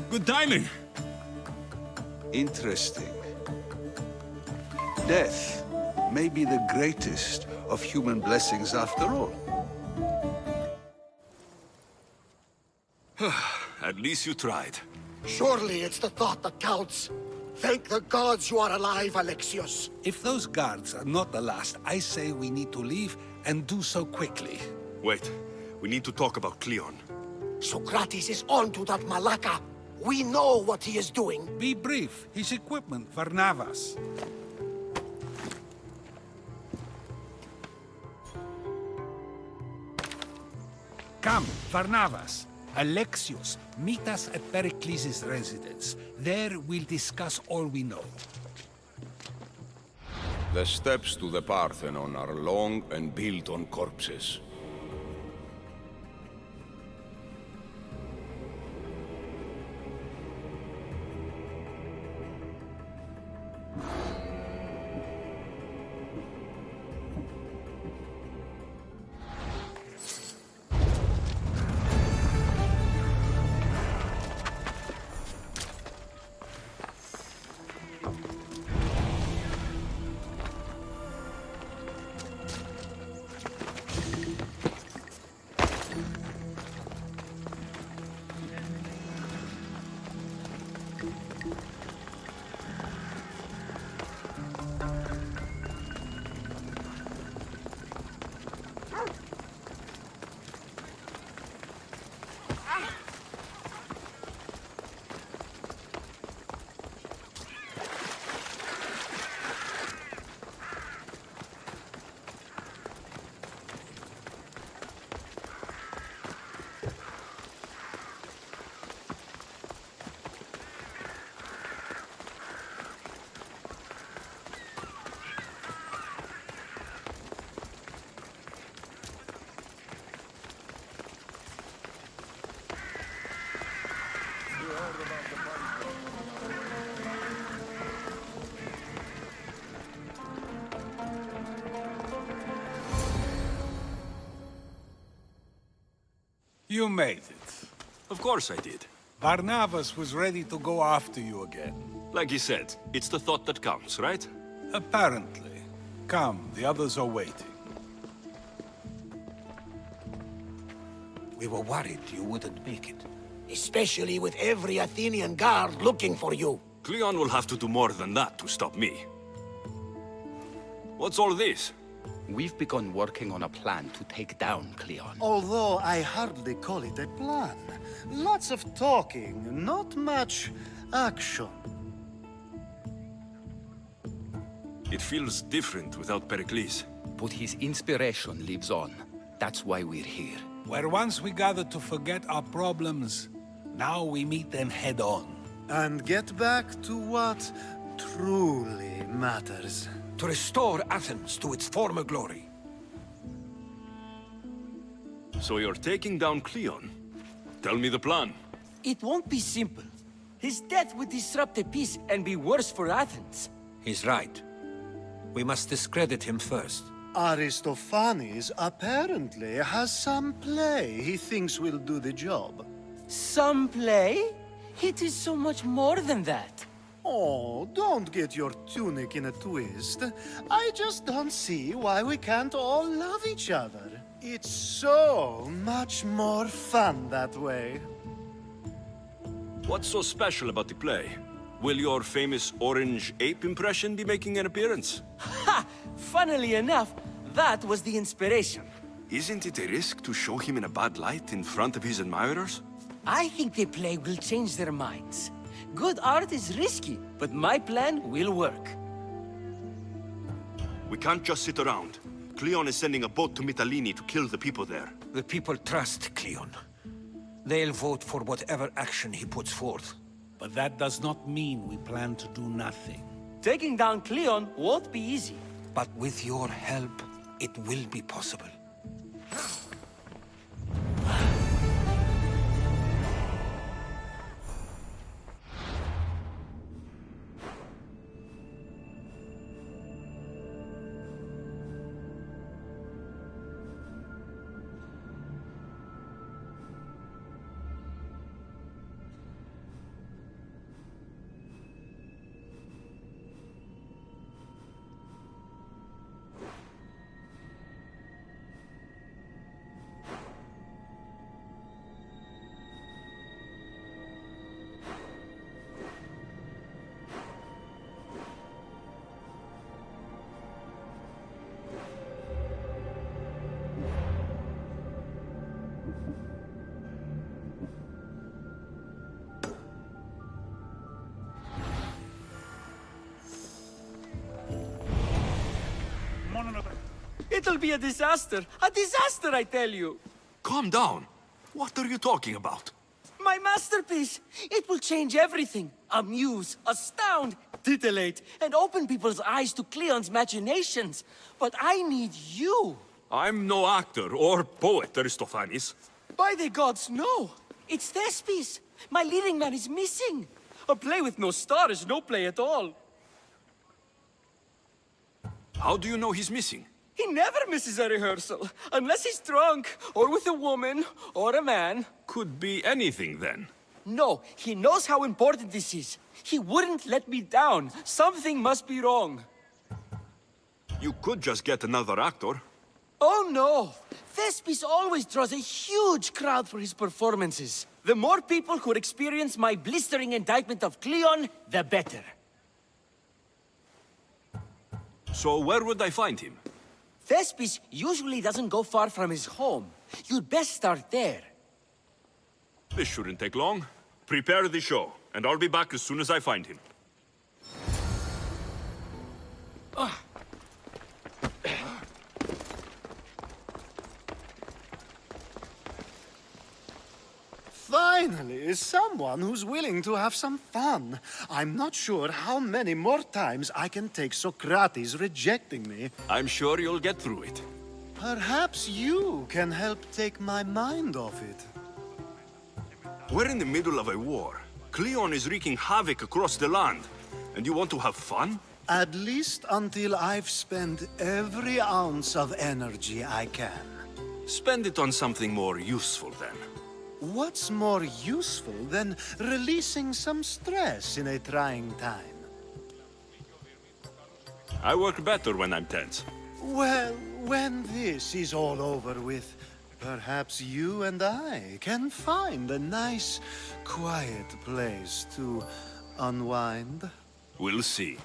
Speaker 2: Good timing.
Speaker 6: Interesting. Death may be the greatest of human blessings after all.
Speaker 2: At least you tried.
Speaker 20: Surely it's the thought that counts. Thank the gods you are alive, Alexios.
Speaker 12: If those guards are not the last, I say we need to leave and do so quickly.
Speaker 2: Wait, we need to talk about Cleon.
Speaker 20: Socrates is on to that Malaka. We know what he is doing.
Speaker 12: Be brief. His equipment, Varnavas. Come, Varnavas. Alexios, meet us at Pericles' residence. There we'll discuss all we know.
Speaker 4: The steps to the Parthenon are long and built on corpses.
Speaker 12: You made it.
Speaker 2: Of course I did.
Speaker 12: Barnabas was ready to go after you again.
Speaker 2: Like he said, it's the thought that counts, right?
Speaker 12: Apparently. Come, the others are waiting.
Speaker 20: We were worried you wouldn't make it. Especially with every Athenian guard looking for you.
Speaker 2: Cleon will have to do more than that to stop me. What's all this?
Speaker 19: We've begun working on a plan to take down Cleon.
Speaker 23: Although I hardly call it a plan. Lots of talking, not much action.
Speaker 2: It feels different without Pericles.
Speaker 19: But his inspiration lives on. That's why we're here.
Speaker 12: Where once we gathered to forget our problems, now we meet them head-on.
Speaker 23: And get back to what truly matters.
Speaker 20: To restore Athens to its former glory.
Speaker 2: So you're taking down Cleon? Tell me the plan.
Speaker 24: It won't be simple. His death would disrupt the peace and be worse for Athens.
Speaker 25: He's right. We must discredit him first.
Speaker 23: Aristophanes apparently has some play he thinks will do the job.
Speaker 24: Some play? It is so much more than that.
Speaker 23: Oh, don't get your tunic in a twist. I just don't see why we can't all love each other. It's so much more fun that way.
Speaker 2: What's so special about the play? Will your famous orange ape impression be making an appearance?
Speaker 24: Ha! Funnily enough, that was the inspiration.
Speaker 2: Isn't it a risk to show him in a bad light in front of his admirers?
Speaker 24: I think the play will change their minds. Good art is risky, but my plan will work.
Speaker 2: We can't just sit around. Cleon is sending a boat to Mytilene to kill the people there.
Speaker 25: The people trust Cleon. They'll vote for whatever action he puts forth.
Speaker 12: But that does not mean we plan to do nothing.
Speaker 24: Taking down Cleon won't be easy.
Speaker 25: But with your help, it will be possible.
Speaker 24: It'll be a disaster! A disaster, I tell you!
Speaker 2: Calm down. What are you talking about?
Speaker 24: My masterpiece! It will change everything. Amuse, astound, titillate, and open people's eyes to Cleon's machinations. But I need you!
Speaker 2: I'm no actor or poet, Aristophanes.
Speaker 24: By the gods, no! It's Thespis! My leading man is missing! A play with no star is no play at all.
Speaker 2: How do you know he's missing?
Speaker 24: He never misses a rehearsal, unless he's drunk, or with a woman, or a man.
Speaker 2: Could be anything, then.
Speaker 24: No, he knows how important this is. He wouldn't let me down. Something must be wrong.
Speaker 2: You could just get another actor.
Speaker 24: Oh no! Thespis always draws a huge crowd for his performances. The more people who experience my blistering indictment of Cleon, the better.
Speaker 2: So where would I find him?
Speaker 24: Thespis usually doesn't go far from his home. You'd best start there.
Speaker 2: This shouldn't take long. Prepare the show, and I'll be back as soon as I find him.
Speaker 23: Finally, someone who's willing to have some fun. I'm not sure how many more times I can take Socrates rejecting me.
Speaker 2: I'm sure you'll get through it.
Speaker 23: Perhaps you can help take my mind off it.
Speaker 2: We're in the middle of a war. Cleon is wreaking havoc across the land. And you want to have fun?
Speaker 23: At least until I've spent every ounce of energy I can.
Speaker 2: Spend it on something more useful, then.
Speaker 23: What's more useful than releasing some stress in a trying time?
Speaker 2: I work better when I'm tense.
Speaker 23: Well, when this is all over with, perhaps you and I can find a nice, quiet place to unwind.
Speaker 2: We'll see.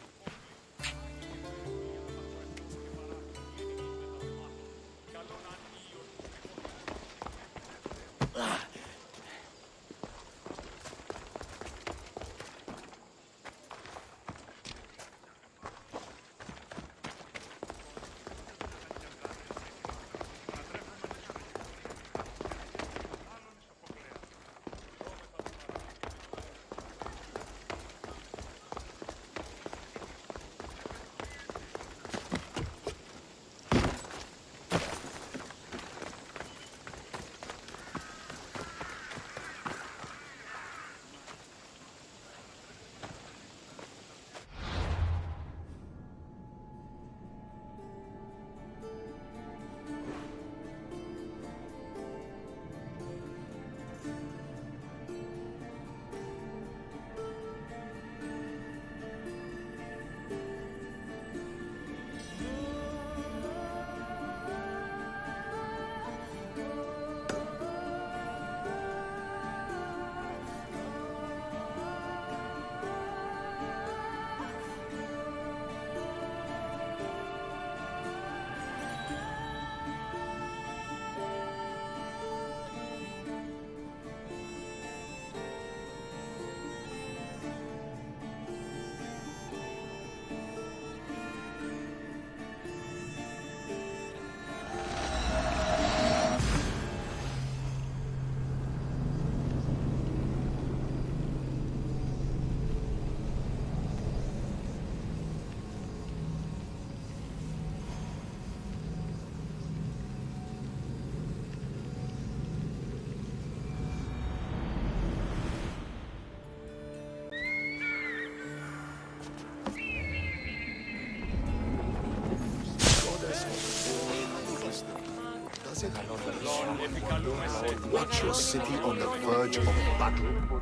Speaker 18: Watch your city on the verge of battle.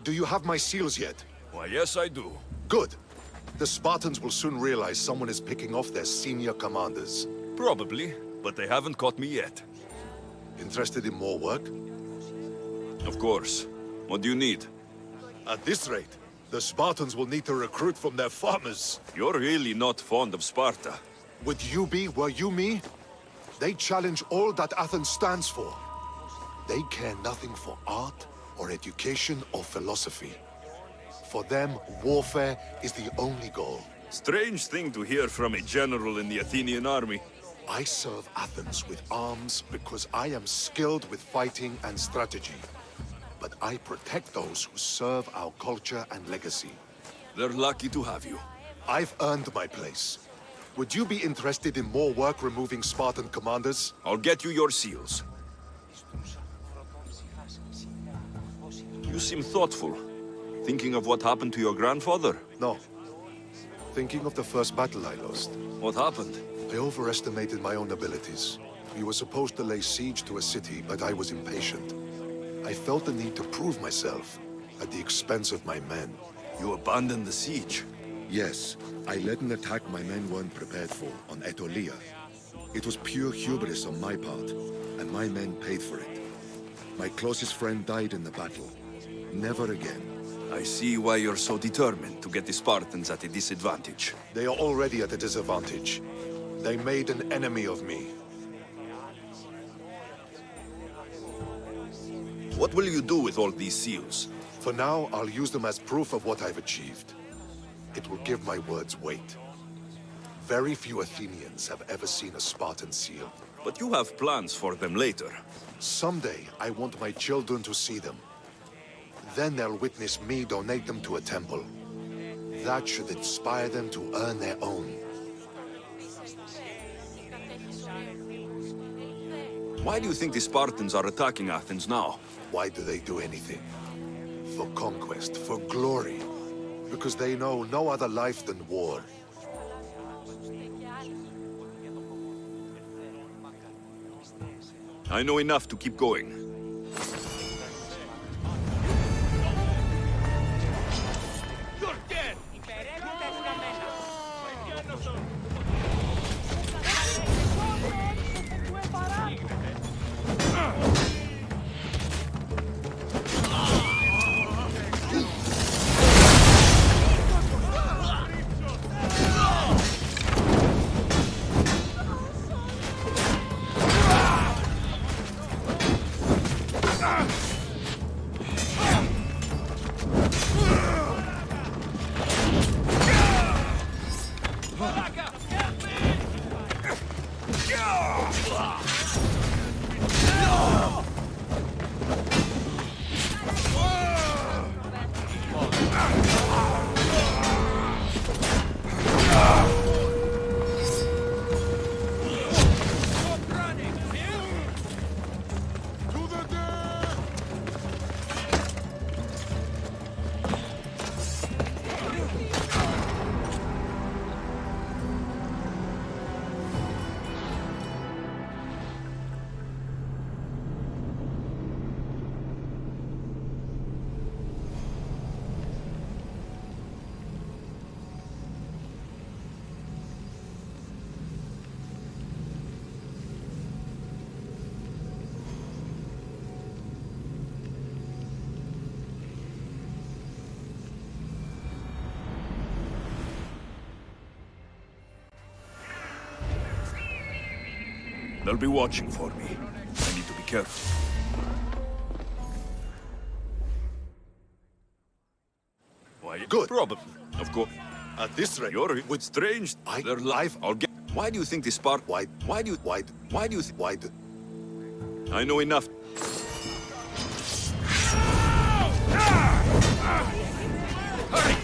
Speaker 18: Do you have my seals yet?
Speaker 2: Why, yes, I do.
Speaker 18: Good. The Spartans will soon realize someone is picking off their senior commanders.
Speaker 2: Probably, but they haven't caught me yet.
Speaker 18: Interested in more work?
Speaker 2: Of course. What do you need?
Speaker 18: At this rate, the Spartans will need to recruit from their farmers.
Speaker 2: You're really not fond of Sparta.
Speaker 18: Would you be, were you me? They challenge all that Athens stands for. They care nothing for art, or education, or philosophy. For them, warfare is the only goal.
Speaker 2: Strange thing to hear from a general in the Athenian army.
Speaker 18: I serve Athens with arms because I am skilled with fighting and strategy. But I protect those who serve our culture and legacy.
Speaker 2: They're lucky to have you.
Speaker 18: I've earned my place. Would you be interested in more work removing Spartan commanders?
Speaker 2: I'll get you your seals. You seem thoughtful. Thinking of what happened to your grandfather?
Speaker 18: No. Thinking of the first battle I lost.
Speaker 2: What happened?
Speaker 18: I overestimated my own abilities. We were supposed to lay siege to a city, but I was impatient. I felt the need to prove myself, at the expense of my men.
Speaker 2: You abandoned the siege?
Speaker 18: Yes. I led an attack my men weren't prepared for, on Aetolia. It was pure hubris on my part, and my men paid for it. My closest friend died in the battle. Never again.
Speaker 2: I see why you're so determined to get the Spartans at a disadvantage.
Speaker 18: They are already at a disadvantage. They made an enemy of me.
Speaker 2: What will you do with all these seals?
Speaker 18: For now, I'll use them as proof of what I've achieved. It will give my words weight. Very few Athenians have ever seen a Spartan seal.
Speaker 2: But you have plans for them later.
Speaker 18: Someday, I want my children to see them. Then they'll witness me donate them to a temple. That should inspire them to earn their own.
Speaker 2: Why do you think the Spartans are attacking Athens now?
Speaker 18: Why do they do anything? For conquest, for glory. Because they know no other life than war.
Speaker 2: I know enough to keep going.
Speaker 14: You're dead!
Speaker 2: They'll be watching for me. I need to be careful. Why?
Speaker 18: Good.
Speaker 2: Probably. Of course.
Speaker 18: At this rate,
Speaker 2: You're with strange. They're live. I'll get. Why do you think the Spark? Why do you? I know enough.
Speaker 14: Hurry!